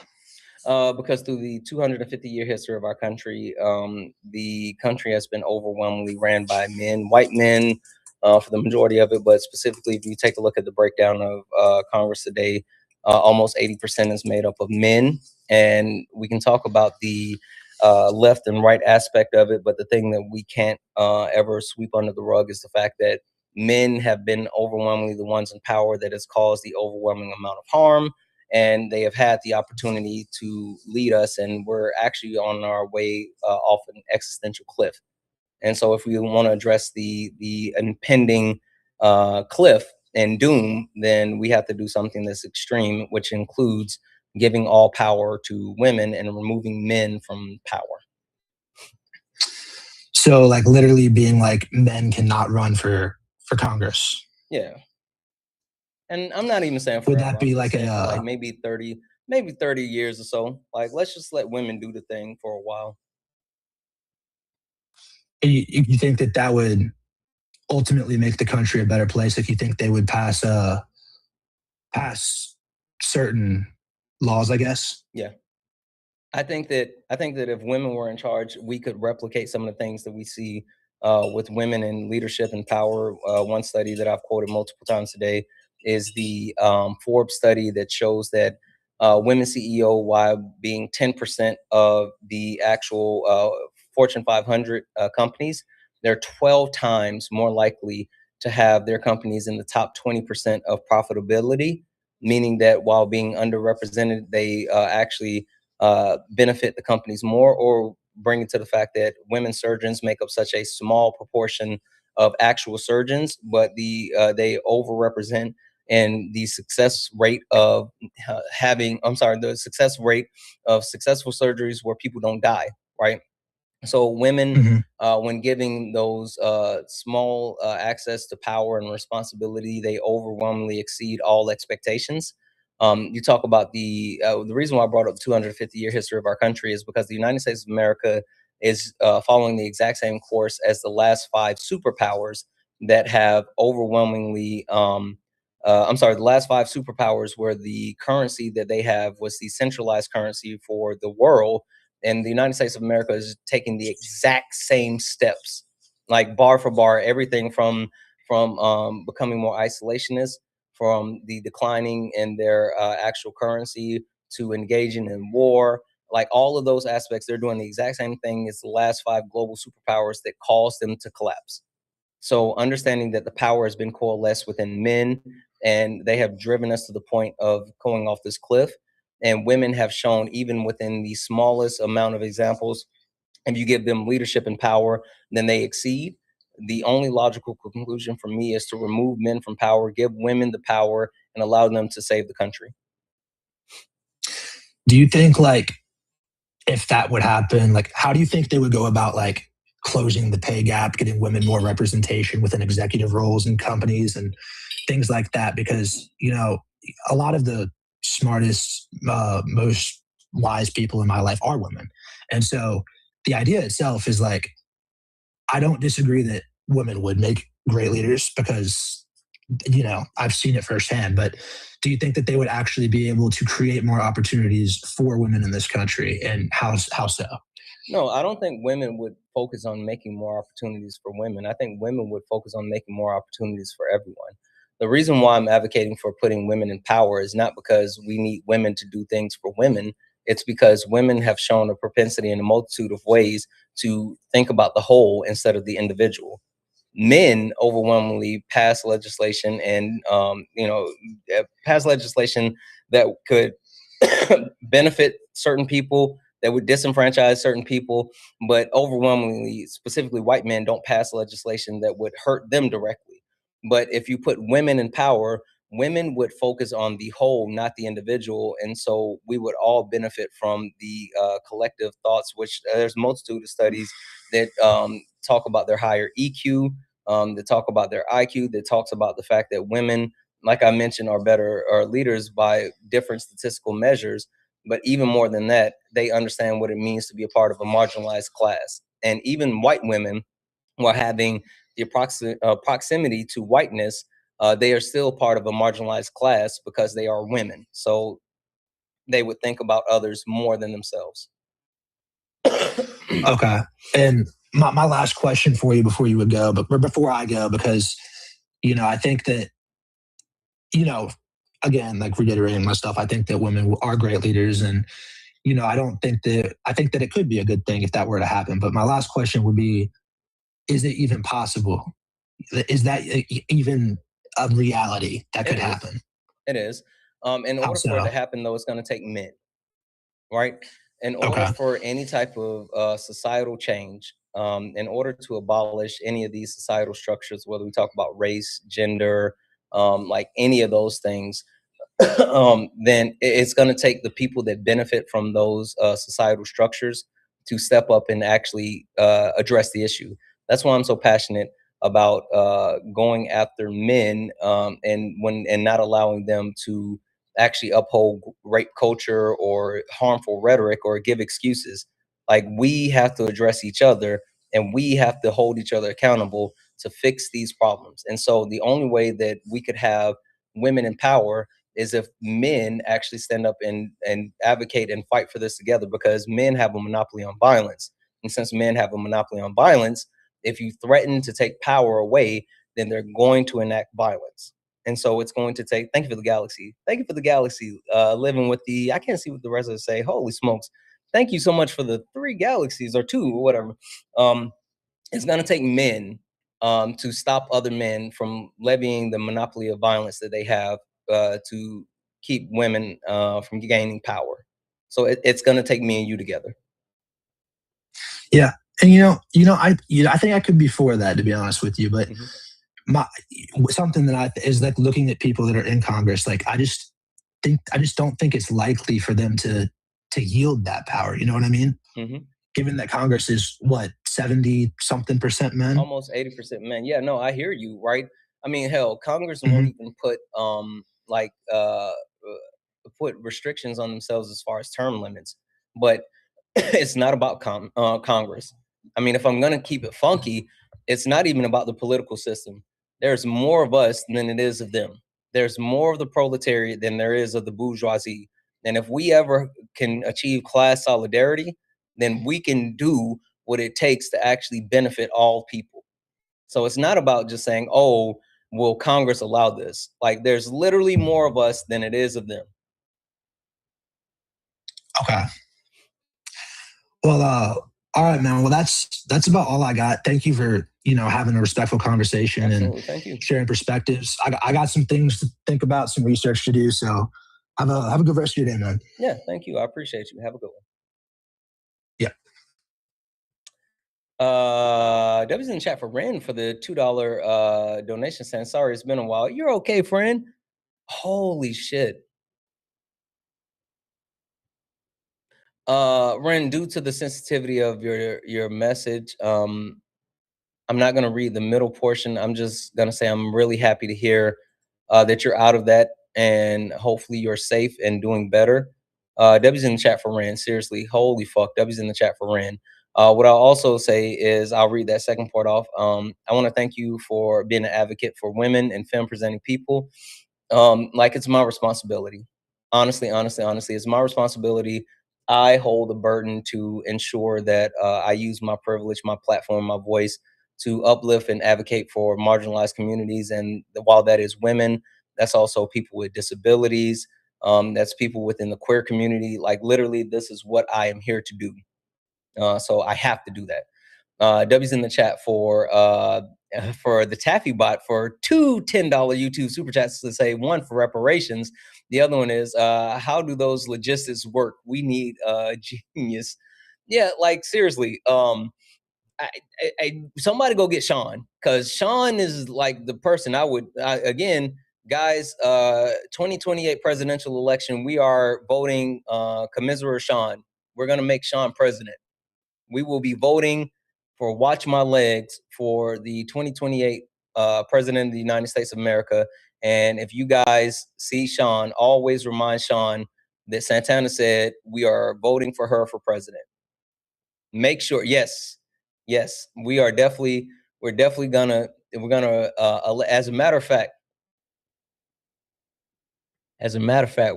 Because through the 250-year history of our country, the country has been overwhelmingly ran by men, white men, for the majority of it. But specifically, if you take a look at the breakdown of Congress today, almost 80% is made up of men. And we can talk about the left and right aspect of it, but the thing that we can't ever sweep under the rug is the fact that men have been overwhelmingly the ones in power that has caused the overwhelming amount of harm. And they have had the opportunity to lead us, and we're actually on our way off an existential cliff. And so, if we want to address the impending cliff and doom, then we have to do something that's extreme, which includes giving all power to women and removing men from power. So, like, literally being like, men cannot run for Congress. Yeah. And I'm not even saying Would forever. that be I'm like just saying for like a? maybe 30 years or so. Like, let's just let women do the thing for a while. You think that that would ultimately make the country a better place if you think they would pass certain laws, I guess? Yeah. I think that if women were in charge, we could replicate some of the things that we see with women in leadership and power. One study that I've quoted multiple times today is the Forbes study that shows that women CEO, while being 10% of the actual Fortune 500 companies, they're 12 times more likely to have their companies in the top 20% of profitability, meaning that while being underrepresented, they actually benefit the companies more, or bring it to the fact that women surgeons make up such a small proportion of actual surgeons, but they overrepresent in the success rate of the success rate of successful surgeries where people don't die, right? So women, when giving those small access to power and responsibility, they overwhelmingly exceed all expectations. You talk about the reason why I brought up the 250-year history of our country is because the United States of America is following the exact same course as the last 5 superpowers that have overwhelmingly. The last 5 superpowers, where the currency that they have was the centralized currency for the world, and the United States of America is taking the exact same steps, like bar for bar, everything from becoming more isolationist, from the declining in their actual currency, to engaging in war. Like all of those aspects, they're doing the exact same thing as the last 5 global superpowers that caused them to collapse. So understanding that the power has been coalesced within men, and they have driven us to the point of going off this cliff. And women have shown, even within the smallest amount of examples, if you give them leadership and power, then they exceed. The only logical conclusion for me is to remove men from power, give women the power, and allow them to save the country. Do you think, like, if that would happen, like, how do you think they would go about, like, closing the pay gap, getting women more representation within executive roles in companies and things like that? Because, you know, a lot of the smartest, most wise people in my life are women. And so the idea itself is like, I don't disagree that women would make great leaders because, you know, I've seen it firsthand. But do you think that they would actually be able to create more opportunities for women in this country? And how so? No, I don't think women would focus on making more opportunities for women. I think women would focus on making more opportunities for everyone. The reason why I'm advocating for putting women in power is not because we need women to do things for women. It's because women have shown a propensity in a multitude of ways to think about the whole instead of the individual. Men overwhelmingly pass legislation and pass legislation that could benefit certain people, that would disenfranchise certain people, but overwhelmingly, specifically white men, don't pass legislation that would hurt them directly. But if you put women in power, women would focus on the whole, not the individual, and so we would all benefit from the collective thoughts. Which there's a multitude of studies that talk about their higher EQ, that talk about their IQ, that talks about the fact that women like I mentioned, are better or leaders by different statistical measures. But even more than that, they understand what it means to be a part of a marginalized class. And even white women, while having the proximity to whiteness, they are still part of a marginalized class because they are women. So they would think about others more than themselves. Okay. And my last question for you before you would go, but before I go, because, I think that, again, like reiterating my stuff, I think that women are great leaders. And, I think that it could be a good thing if that were to happen. But my last question would be, is it even possible? Is that even a reality that could happen? It is. In order for it to happen, though, it's going to take men, right? In order for any type of societal change, in order to abolish any of these societal structures, whether we talk about race, gender, like any of those things, then it's going to take the people that benefit from those societal structures to step up and actually address the issue. That's why I'm so passionate about going after men and not allowing them to actually uphold rape culture or harmful rhetoric or give excuses. Like, we have to address each other and we have to hold each other accountable to fix these problems. And so the only way that we could have women in power is if men actually stand up and advocate and fight for this together, because men have a monopoly on violence. And since men have a monopoly on violence, if you threaten to take power away, then they're going to enact violence. And so it's going to take, thank you for the galaxy. Thank you for the galaxy. Living with the, I can't see what the rest of it say. Holy smokes. Thank you so much for the 3 galaxies or 2 or whatever. It's going to take men to stop other men from levying the monopoly of violence that they have to keep women from gaining power. So it's going to take me and you together. Yeah. And I think I could be for that, to be honest with you. But something that is like looking at people that are in Congress, like I just don't think it's likely for them to yield that power. You know what I mean? Given that Congress is what, 70 something percent men, almost 80% men. Yeah, no, I hear you. Right. I mean, hell, Congress won't even put put restrictions on themselves as far as term limits, but it's not about Congress. I mean, if I'm going to keep it funky, it's not even about the political system. There's more of us than it is of them. There's more of the proletariat than there is of the bourgeoisie. And if we ever can achieve class solidarity, then we can do what it takes to actually benefit all people. So it's not about just saying, oh, will Congress allow this? Like, there's literally more of us than it is of them. Okay. Well, all right, man. Well, that's about all I got. Thank you for having a respectful conversation and sharing perspectives. I got some things to think about, some research to do. So have a good rest of your day, man. Yeah, thank you. I appreciate you. Have a good one. Yeah. W's in the chat for Ren for the $2 donation. Saying sorry, it's been a while. You're okay, friend. Holy shit. Ren, due to the sensitivity of your message, I'm not gonna read the middle portion. I'm just gonna say I'm really happy to hear that you're out of that, and hopefully you're safe and doing better. W's in the chat for Ren. Seriously, holy fuck. W's in the chat for Ren. What I'll also say is, I'll read that second part off. I want to thank you for being an advocate for women and femme presenting people. Like, it's my responsibility. Honestly, it's my responsibility. I hold the burden to ensure that I use my privilege, my platform, my voice to uplift and advocate for marginalized communities. And while that is women, that's also people with disabilities. That's people within the queer community. Like, literally, this is what I am here to do. So I have to do that. W's in the chat for the Taffy bot for 2 $10 YouTube super chats to say, one for reparations. The other one is, how do those logistics work? We need genius. Yeah, like, seriously. Somebody go get Sean, because Sean is like the person again, guys, 2028 presidential election, we are voting commiserate Sean. We're going to make Sean president. We will be voting for Watch My Legs for the 2028 president of the United States of America. And if you guys see Sean, always remind Sean that Santana said we are voting for her for president. Make sure, yes, we're definitely gonna, as a matter of fact,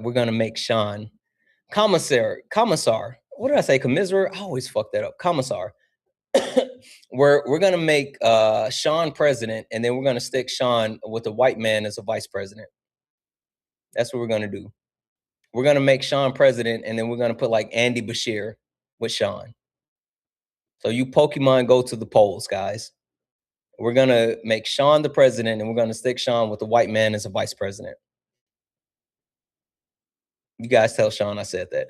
we're gonna make Sean commissar. What did I say? Commiserator? I always fuck that up. Commissar. We're gonna make Sean president, and then we're gonna stick Sean with a white man as a vice president. That's what we're gonna do. We're gonna make Sean president, and then we're gonna put like Andy Bashir with Sean. So you Pokemon go to the polls, guys. We're gonna make Sean the president, and we're gonna stick Sean with the white man as a vice president. You guys tell Sean I said that.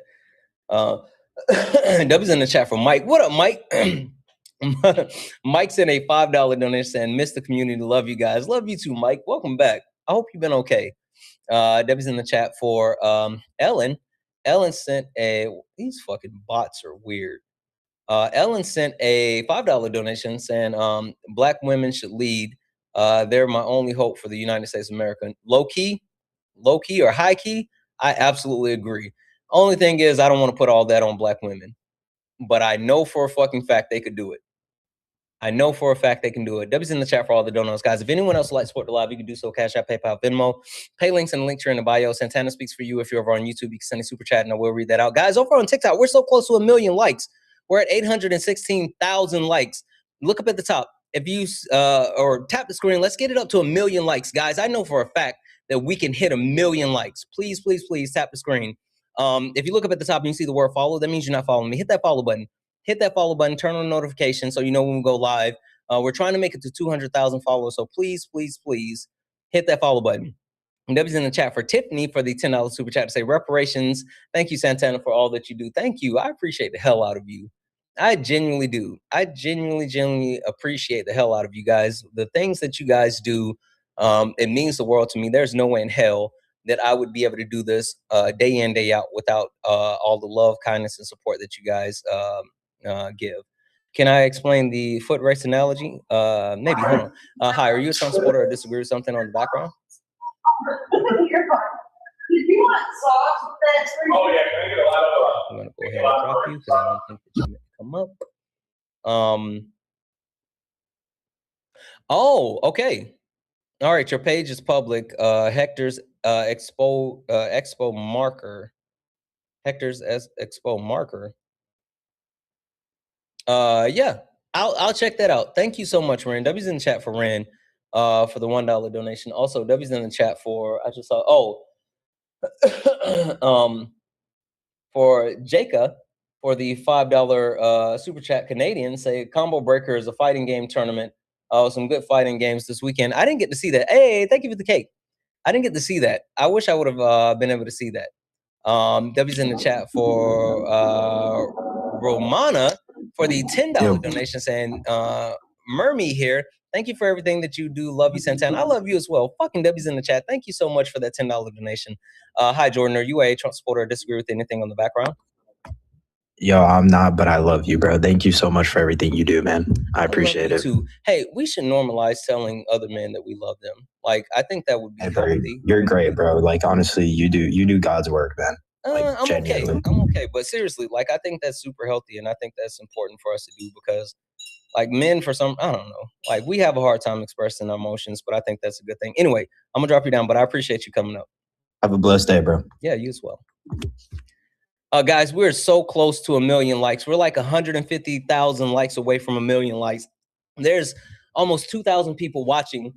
W's in the chat for Mike. What up, Mike? Mike sent a $5 donation saying, "Miss the community, love you guys." Love you too, Mike. Welcome back. I hope you've been okay. Debbie's in the chat for Ellen. Ellen sent these fucking bots are weird. Ellen sent a $5 donation saying, "Black women should lead. They're my only hope for the United States of America." Low key or high key, I absolutely agree. Only thing is, I don't want to put all that on black women, but I know for a fucking fact they could do it. W's in the chat for all the donuts, guys. If anyone else would like to support the live, you can do so. Cash App, PayPal, Venmo. Pay links in the link here in the bio. Santana speaks for you. If you're over on YouTube, you can send a super chat and I will read that out. Guys, over on TikTok, we're so close to 1 million likes. We're at 816,000 likes. Look up at the top. If you or tap the screen, let's get it up to 1 million likes, guys. I know for a fact that we can hit 1 million likes. Please, please, please tap the screen. If you look up at the top and you see the word follow, that means you're not following me. Hit that follow button. Turn on notifications so you know when we go live. We're trying to make it to 200,000 followers, so please, please, please hit that follow button. And W's in the chat for Tiffany for the $10 super chat to say reparations. Thank you, Santana, for all that you do. Thank you. I appreciate the hell out of you. I genuinely do. I genuinely appreciate the hell out of you guys. The things that you guys do, it means the world to me. There's no way in hell that I would be able to do this day in, day out without all the love, kindness, and support that you guys give. Can I explain the foot race analogy? Maybe. Hold on. Hi, are you a Trump supporter or disagree with something on the background? Oh, yeah. Can I get a lot of I'm gonna go ahead and drop you because I don't think that you may come up. Oh, okay. All right, your page is public. Hector's expo marker. Hector's expo marker. Yeah, I'll check that out. Thank you so much, Ren. W's in the chat for Ren, for the $1 donation. Also, W's in the chat for I just saw for Jacob for the $5 super chat Canadian. Say Combo Breaker is a fighting game tournament. Some good fighting games this weekend. I didn't get to see that. Hey, thank you for the cake. I didn't get to see that. I wish I would have been able to see that. W's in the chat for Romana for the $10 donation saying, Mermy here. Thank you for everything that you do. Love you, Santana. I love you as well. Fucking W's in the chat. Thank you so much for that $10 donation. Hi, Jordan. Are you a Trump supporter or disagree with anything on the background? Yo, I'm not, but I love you, bro. Thank you so much for everything you do, man. I appreciate it. Too. Hey, we should normalize telling other men that we love them. Like, I think that would be healthy. You're great, bro. Like, honestly, you do God's work, man. Like, I'm okay. But seriously, like, I think that's super healthy, and I think that's important for us to do because, like, men, for some, I don't know, like, we have a hard time expressing our emotions, but I think that's a good thing. Anyway, I'm gonna drop you down, but I appreciate you coming up. Have a blessed day, bro. Yeah, you as well. Guys, we're so close to 1 million likes. We're like 150,000 likes away from 1 million likes. There's almost 2,000 people watching.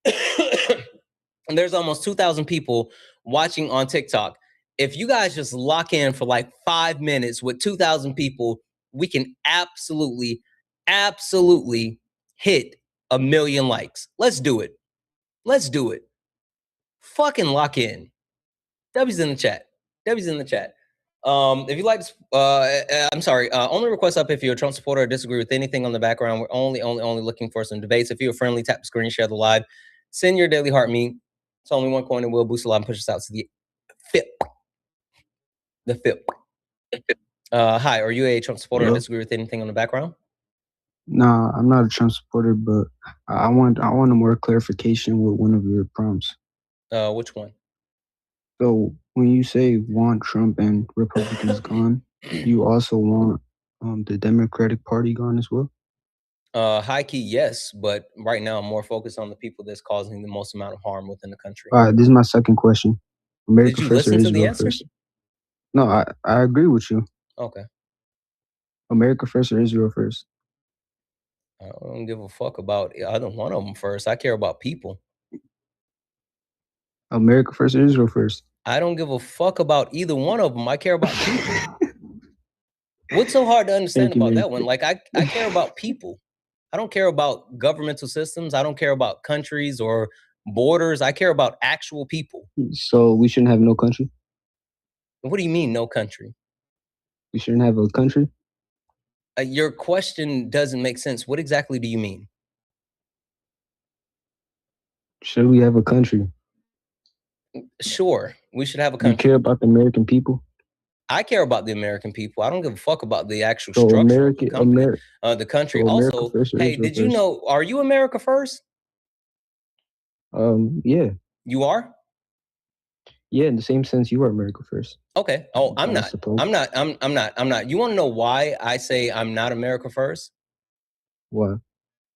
And there's almost 2,000 people watching on TikTok. If you guys just lock in for like 5 minutes with 2,000 people, we can absolutely hit 1 million likes. Let's do it. Let's do it. Fucking lock in. W's in the chat. W's in the chat. If you like, I'm sorry. Only request up if you're a Trump supporter or disagree with anything on the background. We're only looking for some debates. If you're friendly, tap the screen, share the live, send your daily heart me. It's only one coin and will boost the live and push us out to the FIP. The FIP. Hi, are you a Trump supporter or disagree with anything on the background? Nah, I'm not a Trump supporter, but I want a more clarification with one of your prompts. Which one? So when you say want Trump and Republicans gone, you also want the Democratic Party gone as well? High key, yes, but right now I'm more focused on the people that's causing the most amount of harm within the country. All right, this is my second question. America Did you first or listen to the Israel answer? first? No, I agree with you. Okay. America first or Israel first? I don't give a fuck about either one of them first. I care about people. America first or Israel first? I don't give a fuck about either one of them. I care about people. What's so hard to understand about that one? Like, I care about people. I don't care about governmental systems. I don't care about countries or borders. I care about actual people. So we shouldn't have no country? What do you mean, no country? We shouldn't have a country? Your question doesn't make sense. What exactly do you mean? Should we have a country? Sure, we should have a country. You care about the American people? I care about the American people. I don't give a fuck about the actual So structure of the company, the country. So America Also, first or hey, Israel did you first? know, are you America first? Yeah. You are? Yeah, in the same sense you are America first. Okay. Oh, I'm I not. suppose. I'm not. You want to know why I say I'm not America first? Why?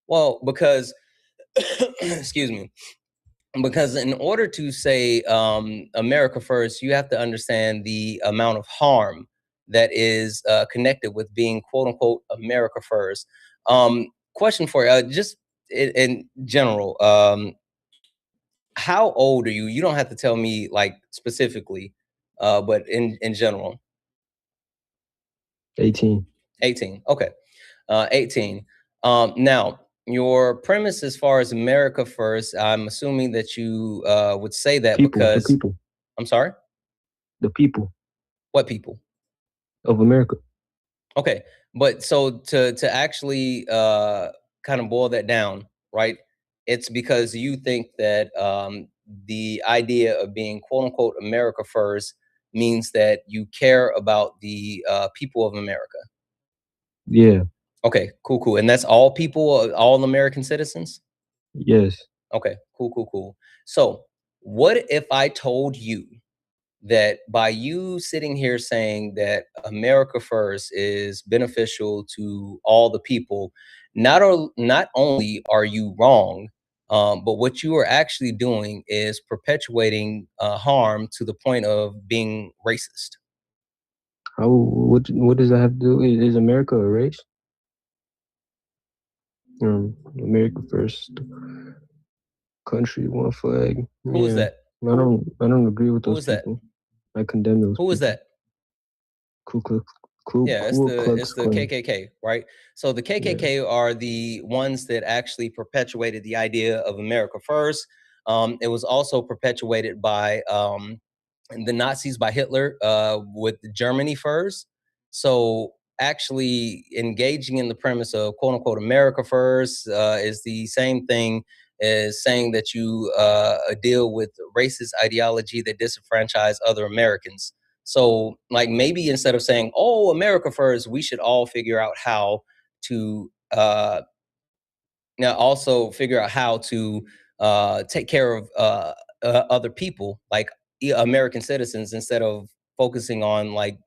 Well, because excuse me. Because in order to say America first, you have to understand the amount of harm that is connected with being quote unquote America first. Question for you, just in general, how old are you? You don't have to tell me like specifically, but in general. 18. 18. Okay. 18. Now, your premise as far as America first, I'm assuming that you would say that because... The people. I'm sorry? The people. What people? Of America. Okay. But so to actually kind of boil that down, right? It's because you think that the idea of being quote unquote America first means that you care about the people of America. Yeah. Okay, cool. And that's all people, all American citizens? Yes. Okay, cool. So what if I told you that by you sitting here saying that America first is beneficial to all the people, not only are you wrong, but what you are actually doing is perpetuating harm to the point of being racist. What does that have to do? Is America a race? America first. Country, one flag. Who is that? I don't agree with Who those is that? people. I condemn those people. Who is that? Ku Klux Yeah, it's the Klan. KKK, right? So the KKK are the ones that actually perpetuated the idea of America first. It was also perpetuated by the Nazis, by Hitler, with Germany first. So actually engaging in the premise of quote unquote America first is the same thing as saying that you deal with racist ideology that disenfranchise other Americans. So like maybe instead of saying, oh, America first, we should all figure out how to now also figure out how to take care of other people, like American citizens, instead of focusing on like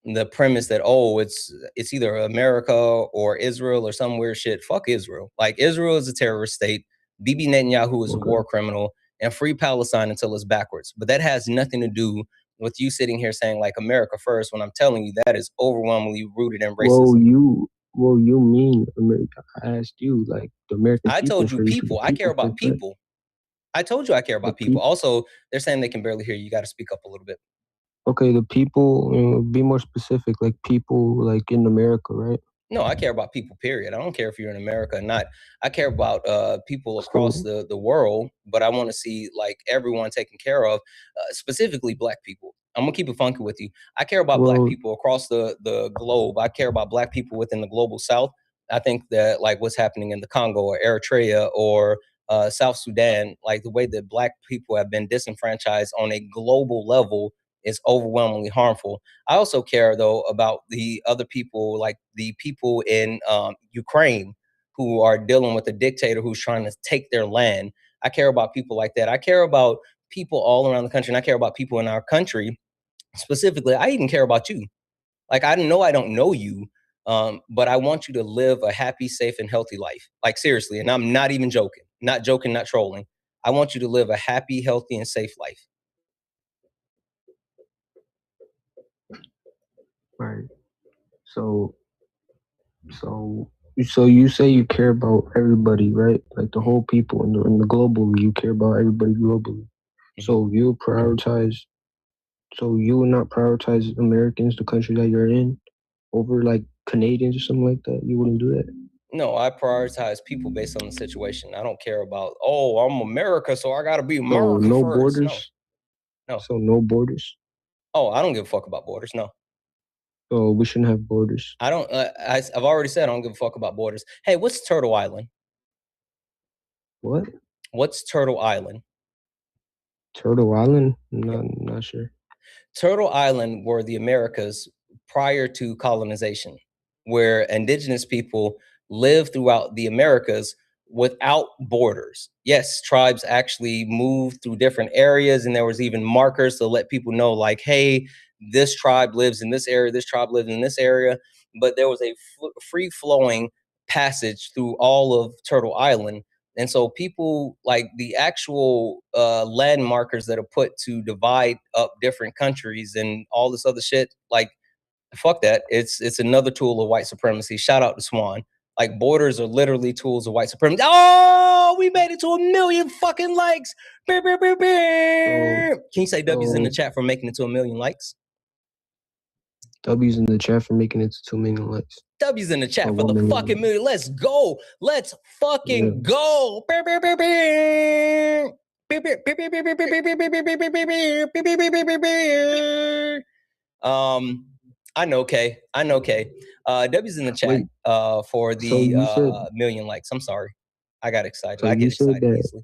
the premise that, oh, it's either America or Israel or some weird shit. Fuck Israel. Like Israel is a terrorist state. Bibi Netanyahu is a war criminal, and free Palestine until it's backwards. But that has nothing to do with you sitting here saying like America first, when I'm telling you that is overwhelmingly rooted in racism. Well, you mean America. I asked you, like, the American I people told you first. people. I care about first, right? people. I told you I care about people. Also, they're saying they can barely hear you. You got to speak up a little bit. Okay, the people, be more specific, like people like in America, right? No, I care about people, period. I don't care if you're in America or not. I care about people across the world, but I want to see like everyone taken care of, specifically Black people. I'm gonna keep it funky with you. I care about Black people across the globe. I care about Black people within the global South. I think that like what's happening in the Congo or Eritrea or South Sudan, like the way that Black people have been disenfranchised on a global level is overwhelmingly harmful. I also care though about the other people, like the people in Ukraine who are dealing with a dictator who's trying to take their land. I care about people like that. I care about people all around the country, and I care about people in our country specifically. I even care about you. Like, I don't know you, but I want you to live a happy, safe, and healthy life. Like, seriously, and I'm not even joking, not trolling. I want you to live a happy, healthy, and safe life. Right. So you say you care about everybody, right? Like the whole people in the global, you care about everybody globally. So you prioritize. So you would not prioritize Americans, the country that you're in, over like Canadians or something like that. You wouldn't do that. No, I prioritize people based on the situation. I don't care about, oh, I'm America, so I got to be America So no first. borders. No. So no borders. Oh, I don't give a fuck about borders. No. So we shouldn't have borders. I don't. I've already said I don't give a fuck about borders. Hey, what's Turtle Island? What? What's Turtle Island? Turtle Island? Not sure. Turtle Island were the Americas prior to colonization, where indigenous people lived throughout the Americas without borders. Yes, tribes actually moved through different areas, and there was even markers to let people know, like, hey, this tribe lives in this area, this tribe lives in this area. But there was a free-flowing passage through all of Turtle Island. And so people, like, the actual land markers that are put to divide up different countries and all this other shit, like, fuck that. It's another tool of white supremacy. Shout out to Swan. Like, borders are literally tools of white supremacy. Oh, we made it to 1 million fucking likes. Can you say W's in the chat for making it to 1 million likes? W's in the chat for making it to 2 million likes. W's in the chat for the fucking million. Let's go. Let's fucking go. I know K. W's in the chat for the million likes. I'm sorry. I got excited. So I get excited easily.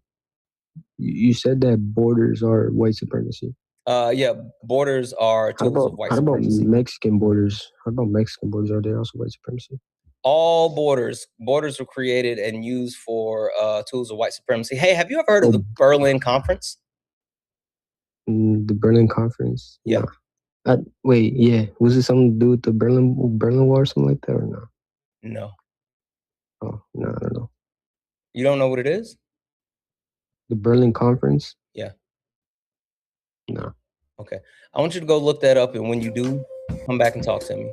You said that borders are white supremacy. Yeah, borders are tools of white supremacy. How about Mexican borders? How about Mexican borders? Are they also white supremacy? All borders were created and used for tools of white supremacy. Hey, have you ever heard of the Berlin Conference? The Berlin Conference? Yeah. Wait, yeah. Was it something to do with the Berlin Wall or something like that, or no? No. Oh, no, I don't know. You don't know what it is? The Berlin Conference? Yeah. No. Okay. I want you to go look that up, and when you do, come back and talk to me.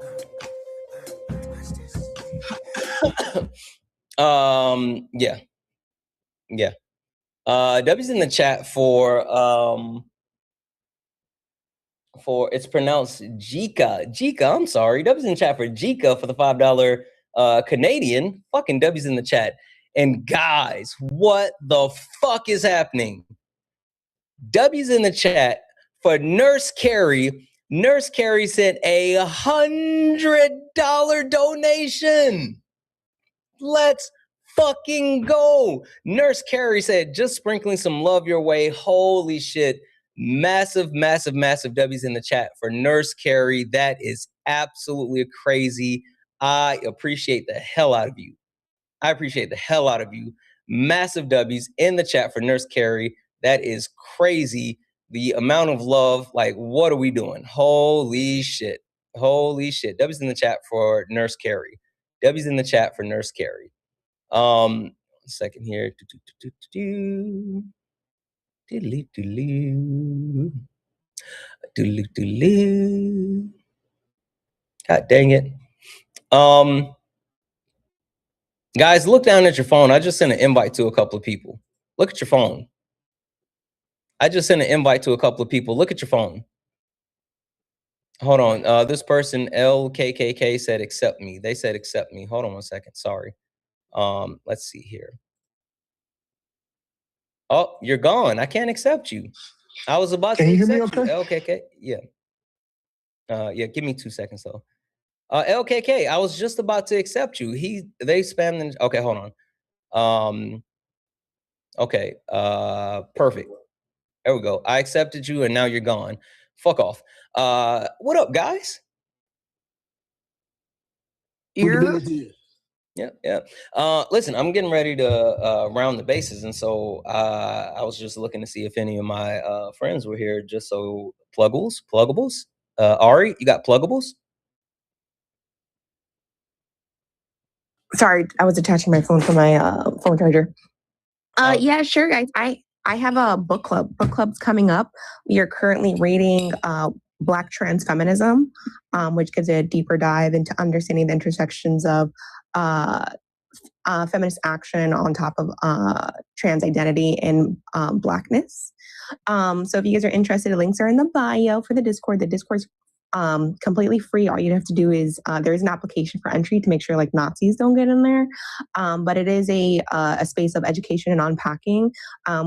Yeah. W's in the chat for it's pronounced Jika. I'm sorry. W's in the chat for Jika for the $5 Canadian. Fucking W's in the chat. And guys, what the fuck is happening? W's in the chat for Nurse Carrie. Nurse Carrie sent a $100 donation. Let's fucking go. Nurse Carrie said, just sprinkling some love your way. Holy shit. Massive W's in the chat for Nurse Carrie. That is absolutely crazy. I appreciate the hell out of you. Massive W's in the chat for Nurse Carrie. That is crazy. The amount of love, like, what are we doing? Holy shit. W's in the chat for Nurse Carrie. W's in the chat for Nurse Carrie. One second here. God dang it. Guys, look down at your phone. I just sent an invite to a couple of people. Look at your phone. I just sent an invite to a couple of people. Look at your phone. Hold on. This person, LKKK, said accept me. They said accept me. Hold on one second. Sorry. Let's see here. Oh, you're gone. I can't accept you. I was about to accept you. LKK. Yeah. Yeah, give me 2 seconds though. LKK, I was just about to accept you. They spammed. Okay, hold on. Okay. Perfect. There we go. I accepted you and now you're gone. Fuck off. What up, guys? You're Yeah. Listen, I'm getting ready to round the bases, and so I was just looking to see if any of my friends were here. Just so pluggables. Ari, you got pluggables? Sorry, I was attaching my phone to my phone charger. Yeah, sure, guys. I have a book club. Book club's coming up. We are currently reading Black Trans Feminism, which gives a deeper dive into understanding the intersections of feminist action on top of trans identity and Blackness. So if you guys are interested, the links are in the bio for the Discord. The Discord's completely free. All you have to do is there is an application for entry to make sure like Nazis don't get in there. But it is a space of education and unpacking.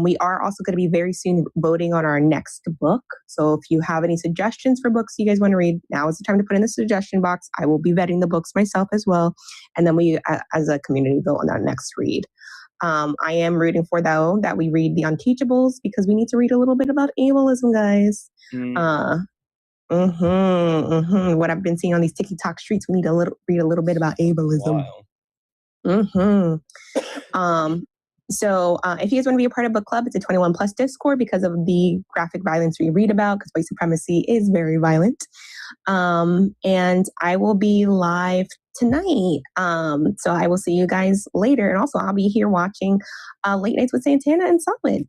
We are also going to be very soon voting on our next book. So if you have any suggestions for books you guys want to read, now is the time to put in the suggestion box. I will be vetting the books myself as well. And then we, as a community, vote on our next read. I am rooting for, though, that we read The Unteachables because we need to read a little bit about ableism, guys. What I've been seeing on these TikTok streets, we need to read a little bit about ableism. Wow. So if you guys want to be a part of book club, it's a 21 plus Discord because of the graphic violence we read about, because white supremacy is very violent. And I will be live tonight. So I will see you guys later. And also I'll be here watching Late Nights with Santana and Solid.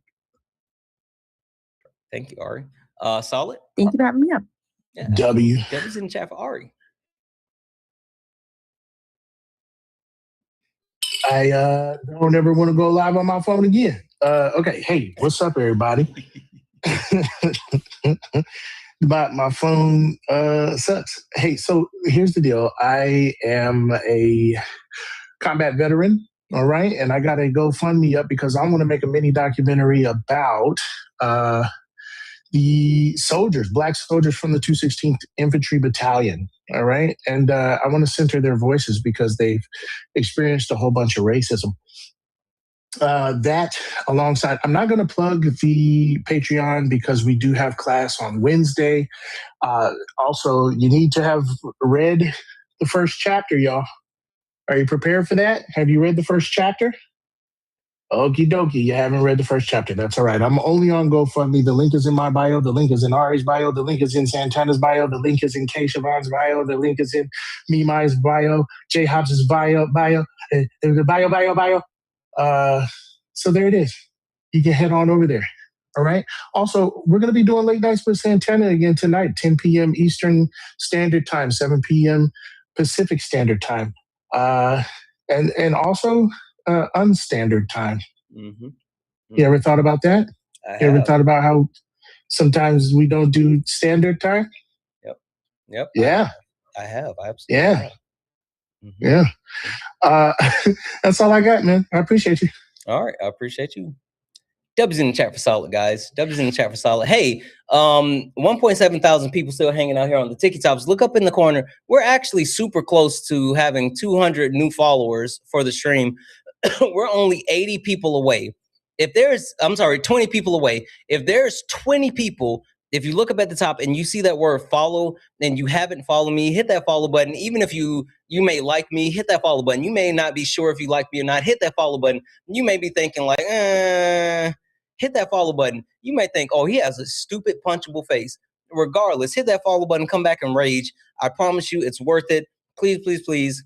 Thank you, Ari. Solid? Thank you for having me up. Yeah, W's in the chat for Ari. I don't ever want to go live on my phone again. Okay, hey, what's up, everybody? My phone sucks. Hey, so here's the deal. I am a combat veteran, all right? And I got a GoFundMe up because I want to make a mini documentary about the soldiers, Black soldiers from the 216th Infantry Battalion, all right? And I want to center their voices because they've experienced a whole bunch of racism. That alongside, I'm not going to plug the Patreon because we do have class on Wednesday. Also, you need to have read the first chapter, y'all. Are you prepared for that? Have you read the first chapter? Okie dokie, you haven't read the first chapter. That's all right. I'm only on GoFundMe. The link is in my bio. The link is in Ari's bio. The link is in Santana's bio. The link is in K. Siobhan's bio. The link is in Mimai's bio. J. Hobbs' bio. So there it is. You can head on over there. All right. Also, we're going to be doing Late Nights with Santana again tonight, 10 p.m. Eastern Standard Time, 7 p.m. Pacific Standard Time. And also unstandard time. You ever thought about that? You ever thought about how sometimes we don't do standard time? Yep. Yeah. I have. I absolutely have. Yeah. That's all I got, man. I appreciate you. All right. I appreciate you. W's in the chat for Solid, guys. W's in the chat for Solid. Hey, 1.7 thousand people still hanging out here on the TikToks. Look up in the corner. We're actually super close to having 200 new followers for the stream. We're only 80 people away. 20 people away. If there's 20 people, if you look up at the top and you see that word follow and you haven't followed me, hit that follow button. Even if you may like me, hit that follow button. You may not be sure if you like me or not. Hit that follow button. You may be thinking like, hit that follow button. You may think, oh, he has a stupid punchable face. Regardless, hit that follow button, come back and rage. I promise you it's worth it. Please, please, please.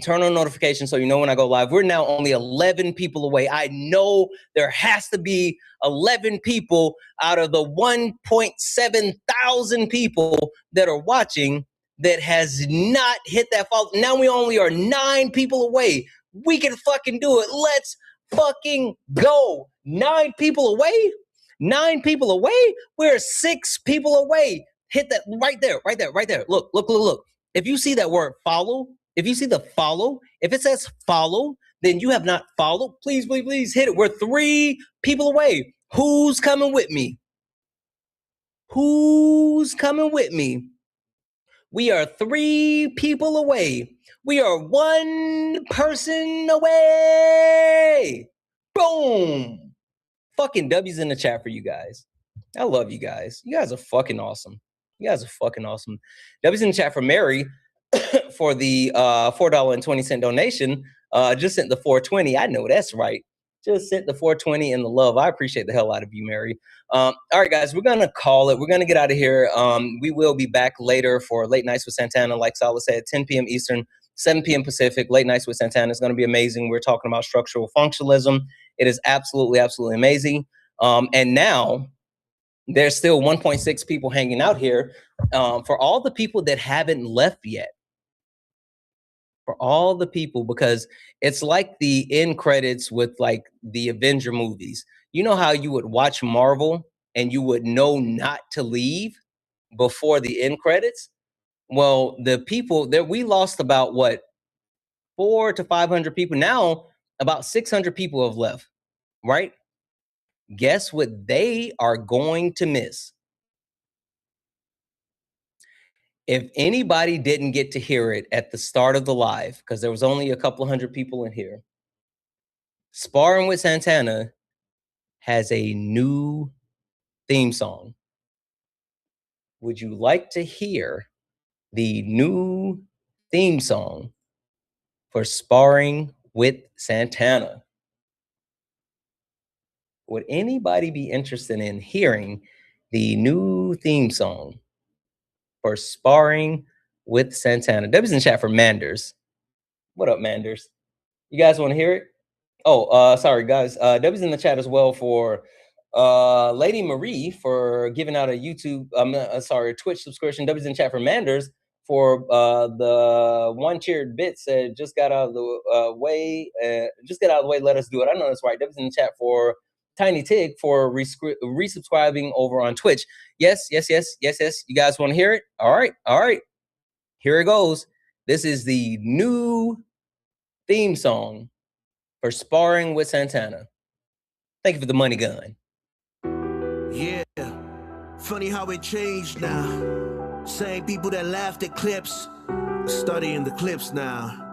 Turn on notifications so you know when I go live. We're now only 11 people away. I know there has to be 11 people out of the 1.7 thousand people that are watching that has not hit that follow. Now we only are 9 people away. We can fucking do it. Let's fucking go. 9 people away? 9 people away? We're 6 people away. Hit that right there, right there, right there. Look, look, look, look. If you see that word follow, if you see the follow, if it says follow, then you have not followed. Please, please, please hit it. We're 3 people away. Who's coming with me? Who's coming with me? We are 3 people away. We are 1 person away. Boom. Fucking W's in the chat for you guys. I love you guys. You guys are fucking awesome. You guys are fucking awesome. W's in the chat for Mary for the $4.20 donation. Just sent the $4.20. I know that's right. Just sent the $4.20 and the love. I appreciate the hell out of you, Mary. All right, guys, we're gonna call it. We're gonna get out of here. We will be back later for Late Nights with Santana, like Salah said, 10 p.m. Eastern, 7 p.m. Pacific. Late Nights with Santana is gonna be amazing. We're talking about structural functionalism. It is absolutely, absolutely amazing. And now there's still 1.6 people hanging out here. For all the people that haven't left yet, for all the people, because it's like the end credits with like the Avenger movies. You know how you would watch Marvel and you would know not to leave before the end credits? Well, the people that we lost about what, 400 to 500 people. Now about 600 people have left, right? Guess what they are going to miss? If anybody didn't get to hear it at the start of the live, because there was only a couple of hundred people in here, Sparring with Santana has a new theme song. Would you like to hear the new theme song for Sparring with Santana? Would anybody be interested in hearing the new theme song for Sparring with Santana? W's in chat for Manders. What up, Manders? You guys want to hear it? Oh, sorry, guys. W's in the chat as well for Lady Marie for giving out a YouTube, Twitch subscription. W's in chat for Manders for the one cheered bit said just got out of the way. Just get out of the way. Let us do it. I know that's right. W's in the chat for Tiny Tig for resubscribing over on Twitch. Yes. You guys want to hear it? All right. Here it goes. This is the new theme song for Sparring with Santana. Thank you for the money gun. Yeah, funny how it changed now. Same people that laughed at clips, studying the clips now.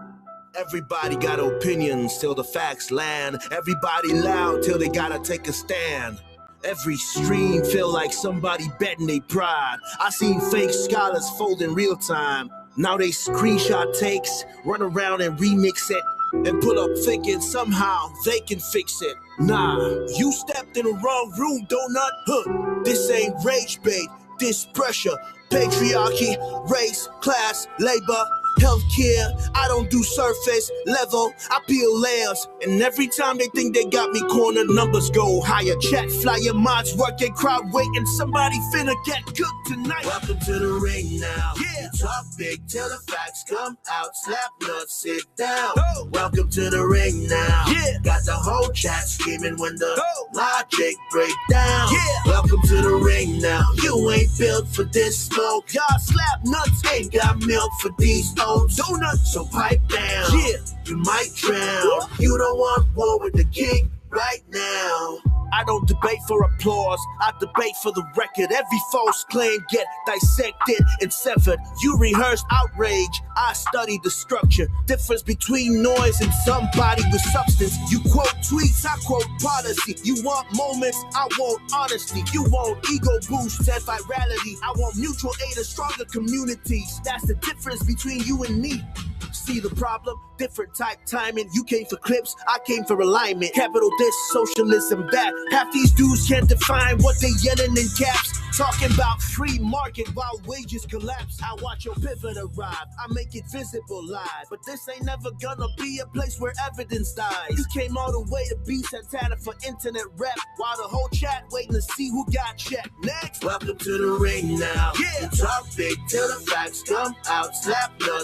Everybody got opinions till the facts land. Everybody loud till they gotta take a stand. Every stream feel like somebody betting they pride. I seen fake scholars fold in real time. Now they screenshot takes, run around and remix it, and pull up thinking somehow they can fix it. Nah, you stepped in the wrong room, donut. This ain't rage bait, this pressure. Patriarchy, race, class, labor, healthcare. I don't do surface level, I peel layers. And every time they think they got me cornered, numbers go higher. Chat flyer mods working, crowd waiting. Somebody finna get cooked tonight. Welcome to the ring now. Yeah. You talk big till the facts come out. Slap nuts, sit down. Welcome to the ring now. Yeah. Got the whole chat screaming when the logic break down. Yeah. Welcome to the ring now. You ain't built for this smoke. Y'all slap nuts ain't got milk for these oats. Donuts, so pipe down. Yeah. You might drown. You don't want war with the king right now. I don't debate for applause, I debate for the record. Every false claim get dissected and severed. You rehearse outrage, I study the structure. Difference between noise and somebody with substance. You quote tweets, I quote policy. You want moments, I want honesty. You want ego boosts and virality. I want mutual aid and stronger communities. That's the difference between you and me. See the problem? Different type timing. You came for clips, I came for alignment. Capital this, socialism that. Half these dudes can't define what they yelling in caps. Talking about free market while wages collapse. I watch your pivot arrive, I make it visible live. But this ain't never gonna be a place where evidence dies. You came all the way to be Santana for internet rap, while the whole chat waiting to see who got checked. Next, welcome to the ring now. Yeah. You talk big till the facts come out. Slap nuts.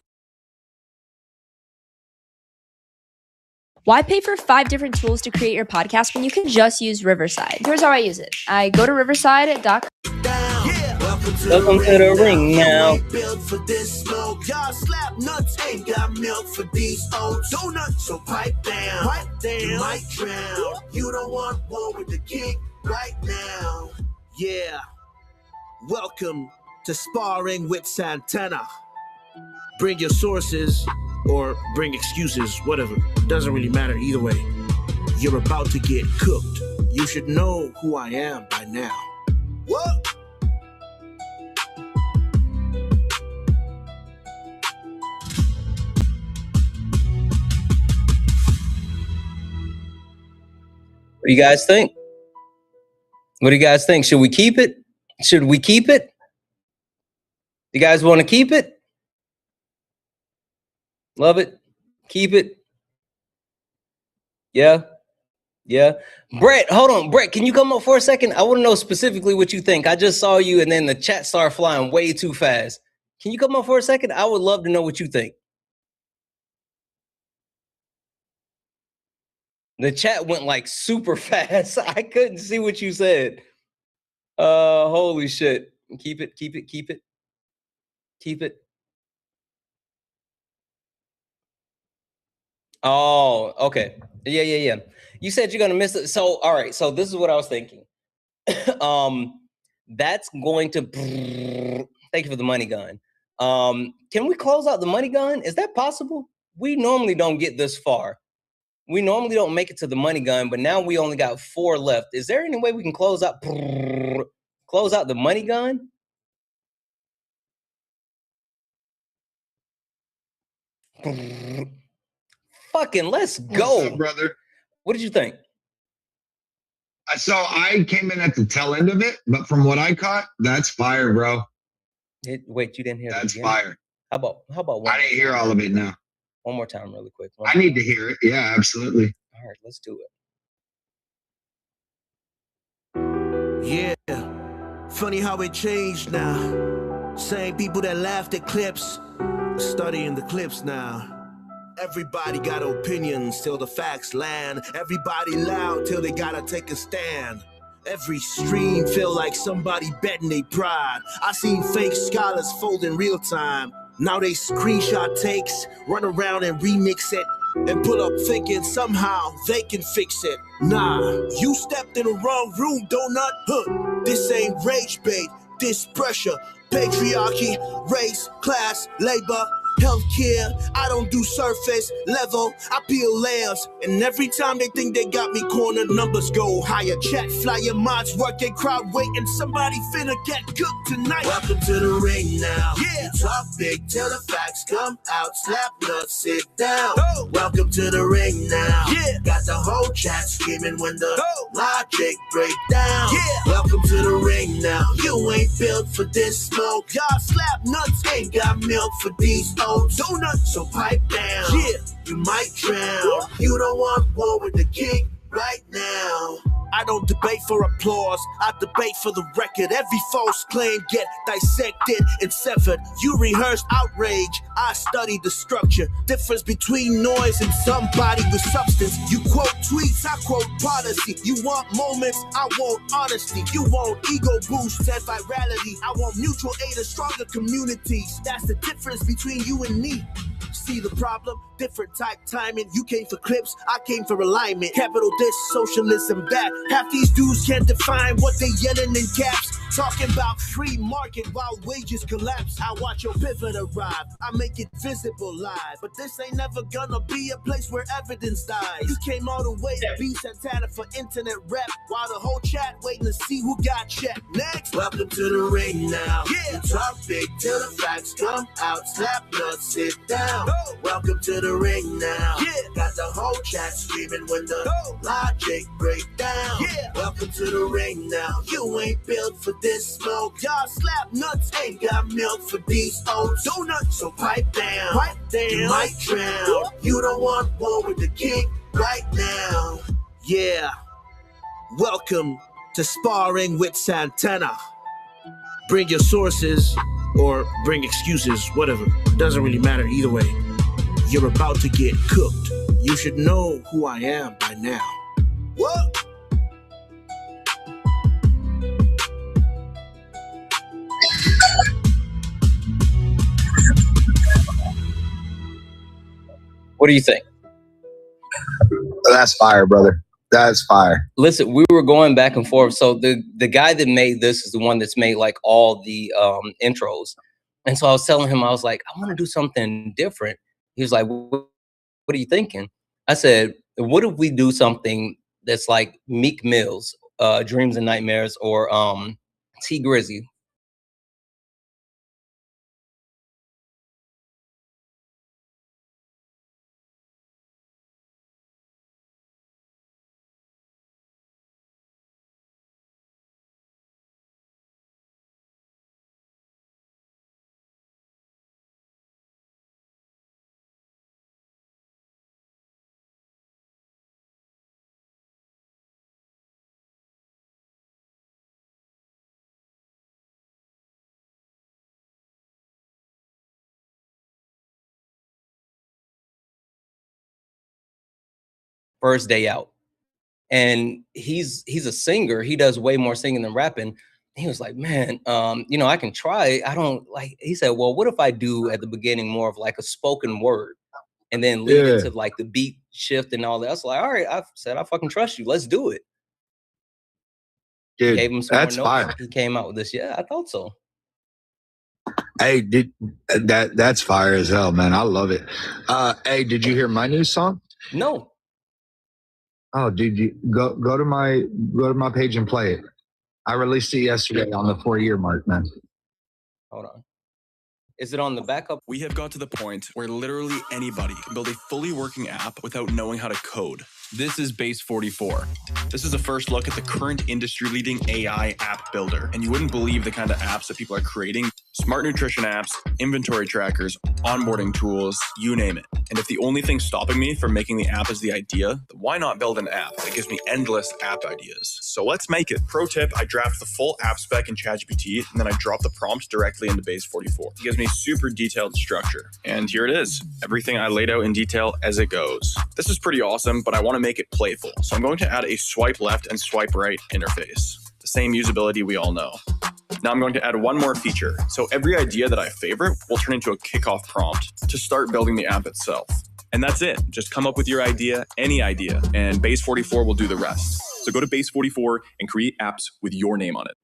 Why pay for 5 different tools to create your podcast when you can just use Riverside? Here's how I use it. I go to riverside.com. Welcome to the ring now. Built for this smoke. Y'all slap nuts ain't got milk for these oats. Donuts, so pipe down. You might drown. You don't want war with the king right now. Yeah. Welcome to Sparring with Santana. Bring your sources or bring excuses, whatever. Doesn't really matter either way. You're about to get cooked. You should know who I am by now. What? What do you guys think? What do you guys think? Should we keep it? Should we keep it? You guys want to keep it? Love it? Keep it? Yeah? Yeah? Brett, hold on. Brett, can you come up for a second? I want to know specifically what you think. I just saw you and then the chat started flying way too fast. Can you come up for a second? I would love to know what you think. The chat went like super fast. I couldn't see what you said. Holy shit. Keep it, keep it, keep it. Keep it. Oh, okay. Yeah. You said you're gonna miss it. So, all right. So this is what I was thinking. That's going to thank you for the money gun. Can we close out the money gun? Is that possible? We normally don't get this far. We normally don't make it to the money gun, but now we only got 4 left. Is there any way we can close out the money gun? Fucking let's go. What's up, brother? What did you think? So I came in at the tail end of it, but from what I caught, that's fire, bro. Wait, you didn't hear That's it? fire. How about one I didn't hear all of it now. One more time really quick. I need to hear it. Yeah, absolutely. All right, let's do it. Yeah, funny how it changed now. Same people that laughed at clips, studying the clips now. Everybody got opinions till the facts land. Everybody loud till they gotta take a stand. Every stream feel like somebody betting they pride. I seen fake scholars fold in real time. Now they screenshot takes, run around and remix it, and pull up thinking somehow they can fix it. Nah, you stepped in the wrong room, donut. Huh, this ain't rage bait, this pressure. Patriarchy, race, class, labor, healthcare. I don't do surface level, I peel layers. And every time they think they got me cornered, numbers go higher. Chat flyer mods working, crowd waiting. Somebody finna get cooked tonight. Welcome to the ring now. Yeah. You talk big till the facts come out. Slap nuts, sit down. Oh. Welcome to the ring now. Yeah. Got the whole chat screaming when the logic break down. Yeah. Welcome to the ring now. You ain't built for this smoke. Y'all slap nuts, ain't got milk for these oats. Donuts, so pipe down. Yeah. You might drown. You don't want war with the king right now. I don't debate for applause, I debate for the record. Every false claim get dissected and severed. You rehearsed outrage, I studied the structure. Difference between noise and somebody with substance. You quote tweets, I quote policy. You want moments, I want honesty. You want ego boosts and virality. I want mutual aid and stronger communities. That's the difference between you and me. See the problem? Different type timing. You came for clips, I came for alignment. Capital this, socialism that. Half these dudes can't define what they yelling in caps. Talking about free market while wages collapse. I watch your pivot arrive, I make it visible live. But this ain't never gonna be a place where evidence dies. You came all the way to be Santana for internet rap, while the whole chat waiting to see who got checked. Next, welcome to the ring now. Yeah. You talk big till the facts come out. Slap nuts, sit down. Oh. Welcome to the ring now. Yeah. Got the whole chat screaming when the logic break down. Yeah. Welcome to the ring now. You ain't built for this smoke. Y'all slap nuts, ain't got milk for these oats. Donuts, so pipe down. Pipe down. You might drown. You don't want war with the king right now. Yeah. Welcome to Sparring with Santana. Bring your sources or bring excuses, whatever. Doesn't really matter either way. You're about to get cooked. You should know who I am by now. What? What do you think? That's fire, brother. That's fire. Listen, we were going back and forth. So the guy that made this is the one that's made like all the intros. And so I was telling him, I was like, I want to do something different. He was like, what are you thinking? I said, what if we do something that's like Meek Mill's Dreams and Nightmares or T Grizzy. First day out. And he's a singer. He does way more singing than rapping. He was like, man, you know, I can try. I don't like, he said, well, what if I do at the beginning more of like a spoken word and then lead it to like the beat shift and all that? I was like, all right, I said, I fucking trust you. Let's do it. Dude, Gave him some that's more notes. fire. He came out with this. Yeah, I thought so. Hey, that's fire as hell, man. I love it. Hey, did you hear my new song? No. Oh, dude, you go to my page and play it. I released it yesterday on the 4-year mark, man. Hold on. Is it on the backup? We have got to the point where literally anybody can build a fully working app without knowing how to code. This is Base 44. This is a first look at the current industry-leading AI app builder, and you wouldn't believe the kind of apps that people are creating. Smart nutrition apps, inventory trackers, onboarding tools, you name it. And if the only thing stopping me from making the app is the idea, then why not build an app that gives me endless app ideas? So let's make it. Pro tip, I draft the full app spec in ChatGPT, and then I drop the prompt directly into Base 44. It gives me super detailed structure. And here it is. Everything I laid out in detail as it goes. This is pretty awesome, but I want to make it playful. So I'm going to add a swipe left and swipe right interface. The same usability we all know. Now I'm going to add one more feature. So every idea that I favorite will turn into a kickoff prompt to start building the app itself. And that's it. Just come up with your idea, any idea, and Base 44 will do the rest. So go to Base 44 and create apps with your name on it.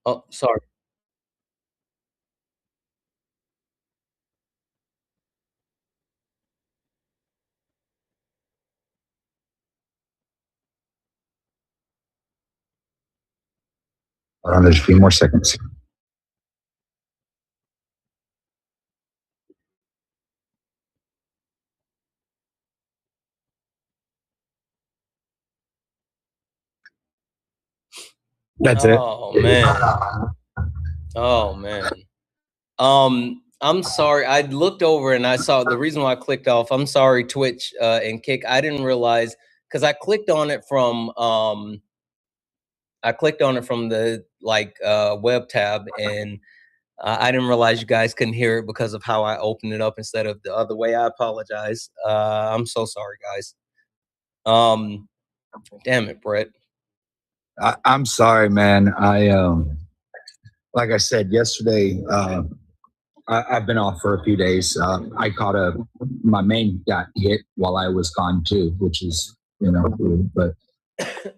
Oh, sorry. There's a few more seconds. That's it. Oh man. Oh man. I'm sorry. I looked over and I saw the reason why I clicked off. I'm sorry, Twitch and Kick. I didn't realize because I clicked on it from the like web tab, and I didn't realize you guys couldn't hear it because of how I opened it up instead of the other way. I apologize. I'm so sorry, guys. Damn it, Brett. I'm sorry, man. Like I said yesterday, I've been off for a few days. I caught my main got hit while I was gone too, which is, weird, but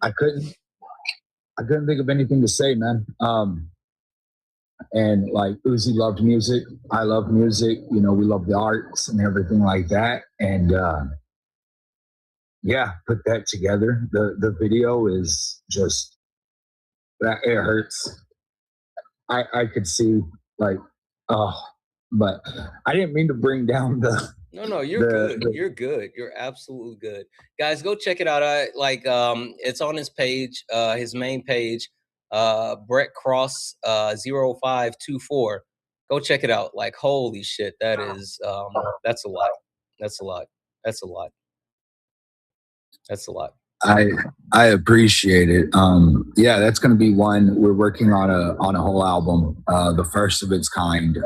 I couldn't think of anything to say, man. And like Uzi loved music. I love music. You know, we love the arts and everything like that. And yeah, put that together. The video is just that it hurts. I could see like, oh, but I didn't mean to bring down the. No, you're good. You're good. You're absolutely good. Guys, go check it out. It's on his page, his main page, Brett Cross 0524. Go check it out. Like, holy shit, that is that's a lot. That's a lot. That's a lot. That's a lot. I appreciate it. Yeah, that's going to be one. We're working on a whole album, the first of its kind.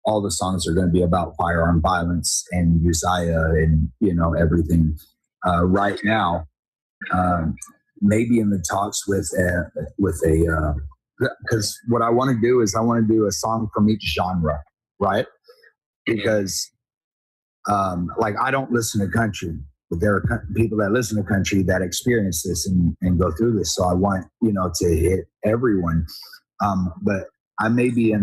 All the songs are going to be about firearm violence and Uzziah and, you know, everything. Right now, maybe in the talks with a because what I want to do is I want to do a song from each genre, right? Because like I don't listen to country, but there are people that listen to country that experience this and go through this. So I want, you know, to hit everyone. But I may be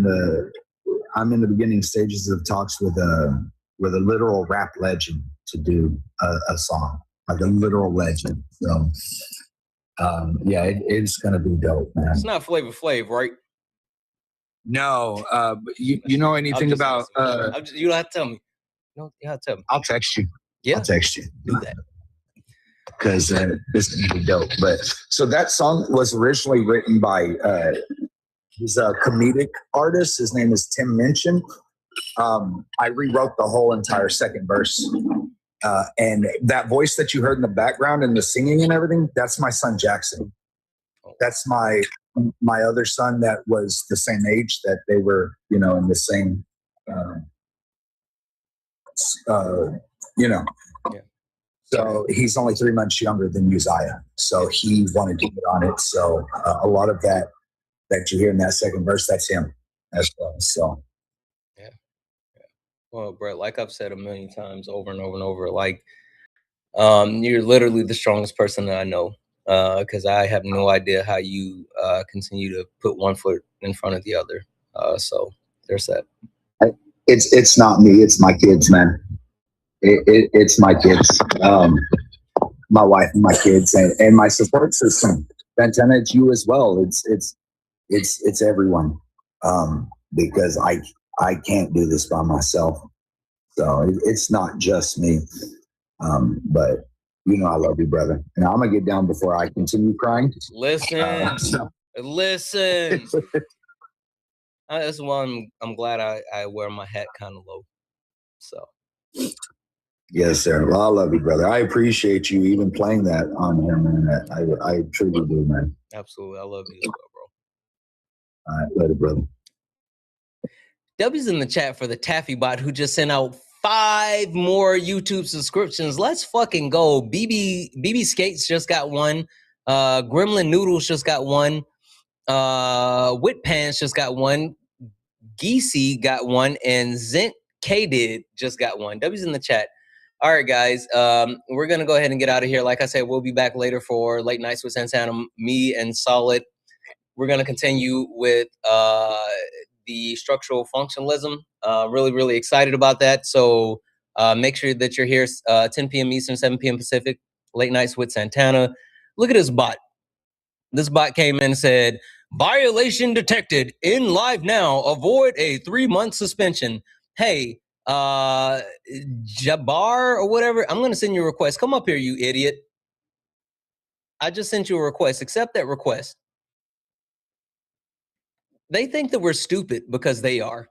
I'm in the beginning stages of talks with a literal rap legend to do a song, like a literal legend. So yeah, it's gonna be dope, man. It's not Flavor Flav, right? No, but you know anything about? You don't have to tell me. No, you have to tell me. I'll text you. Yeah, I'll text you. Do that. Because this is gonna be dope. But so that song was originally written by he's a comedic artist. His name is Tim Minchin. I rewrote the whole entire second verse. And that voice that you heard in the background and the singing and everything, that's my son Jackson. That's my other son that was the same age that they were, you know, in the same, you know. Yeah. So he's only 3 months younger than Uzziah. So he wanted to get on it. So a lot of that you hear in that second verse, that's him as well. So. Yeah. Well, Brett, like I've said a million times over and over and over, like you're literally the strongest person that I know. Because I have no idea how you continue to put one foot in front of the other. So there's that. It's not me. It's my kids, man. It's my kids, my wife and my kids, and my support system. Santana, it's you as well. It's everyone. Because I can't do this by myself. So it's not just me. But you know I love you, brother. And I'm gonna get down before I continue crying. Listen, listen. That's why I'm glad I wear my hat kind of low. So. Yes, sir. Well, I love you, brother. I appreciate you even playing that on here, man. I truly do, man. Absolutely, I love you as well, bro. All right, later, brother. W's in the chat for the Taffy bot who just sent out 5 more YouTube subscriptions. Let's fucking go. BB Skates just got one. Gremlin Noodles just got one. Wit Pants just got one. Geesey got one. And Zent K just got one. W's in the chat. All right, guys. We're going to go ahead and get out of here. Like I said, we'll be back later for Late Nights with Santana, me and Solid. We're going to continue with the structural functionalism. Really, really excited about that. So make sure that you're here 10 p.m. Eastern, 7 p.m. Pacific, Late Nights with Santana. Look at this bot. This bot came in and said, violation detected. In live now. Avoid a 3-month suspension. Hey, Jabbar or whatever, I'm going to send you a request. Come up here, you idiot. I just sent you a request. Accept that request. They think that we're stupid because they are.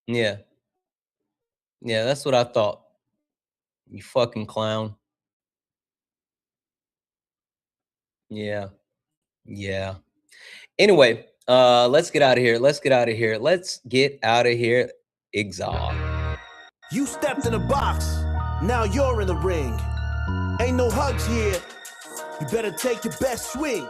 Yeah. Yeah, that's what I thought. You fucking clown. Yeah. Yeah. Anyway, let's get out of here. Let's get out of here. Let's get out of here. Exalt. You stepped in the box. Now you're in the ring. Ain't no hugs here. You better take your best swing.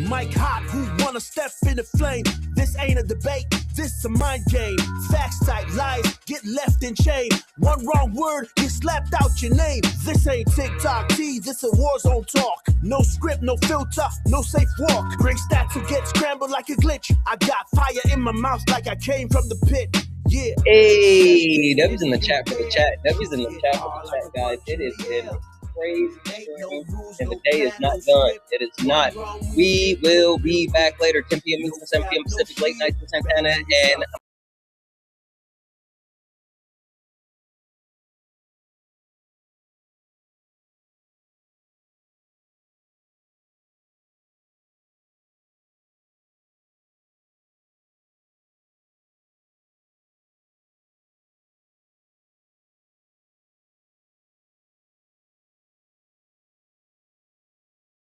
Mike Hot, who wanna step in the flame? This ain't a debate. This is a mind game. Facts type lies get left in chain. One wrong word, get slapped out your name. This ain't TikTok T, this a war zone talk. No script, no filter, no safe walk. Bring stats to get scrambled like a glitch. I got fire in my mouth like I came from the pit. Yeah. Hey, W's in the chat for the chat. W's in the chat for the chat, guys. It has been a crazy journey, and the day is not done. It is not. We will be back later, 10 p.m. Eastern, 7 p.m. Pacific, late nights with Santana, and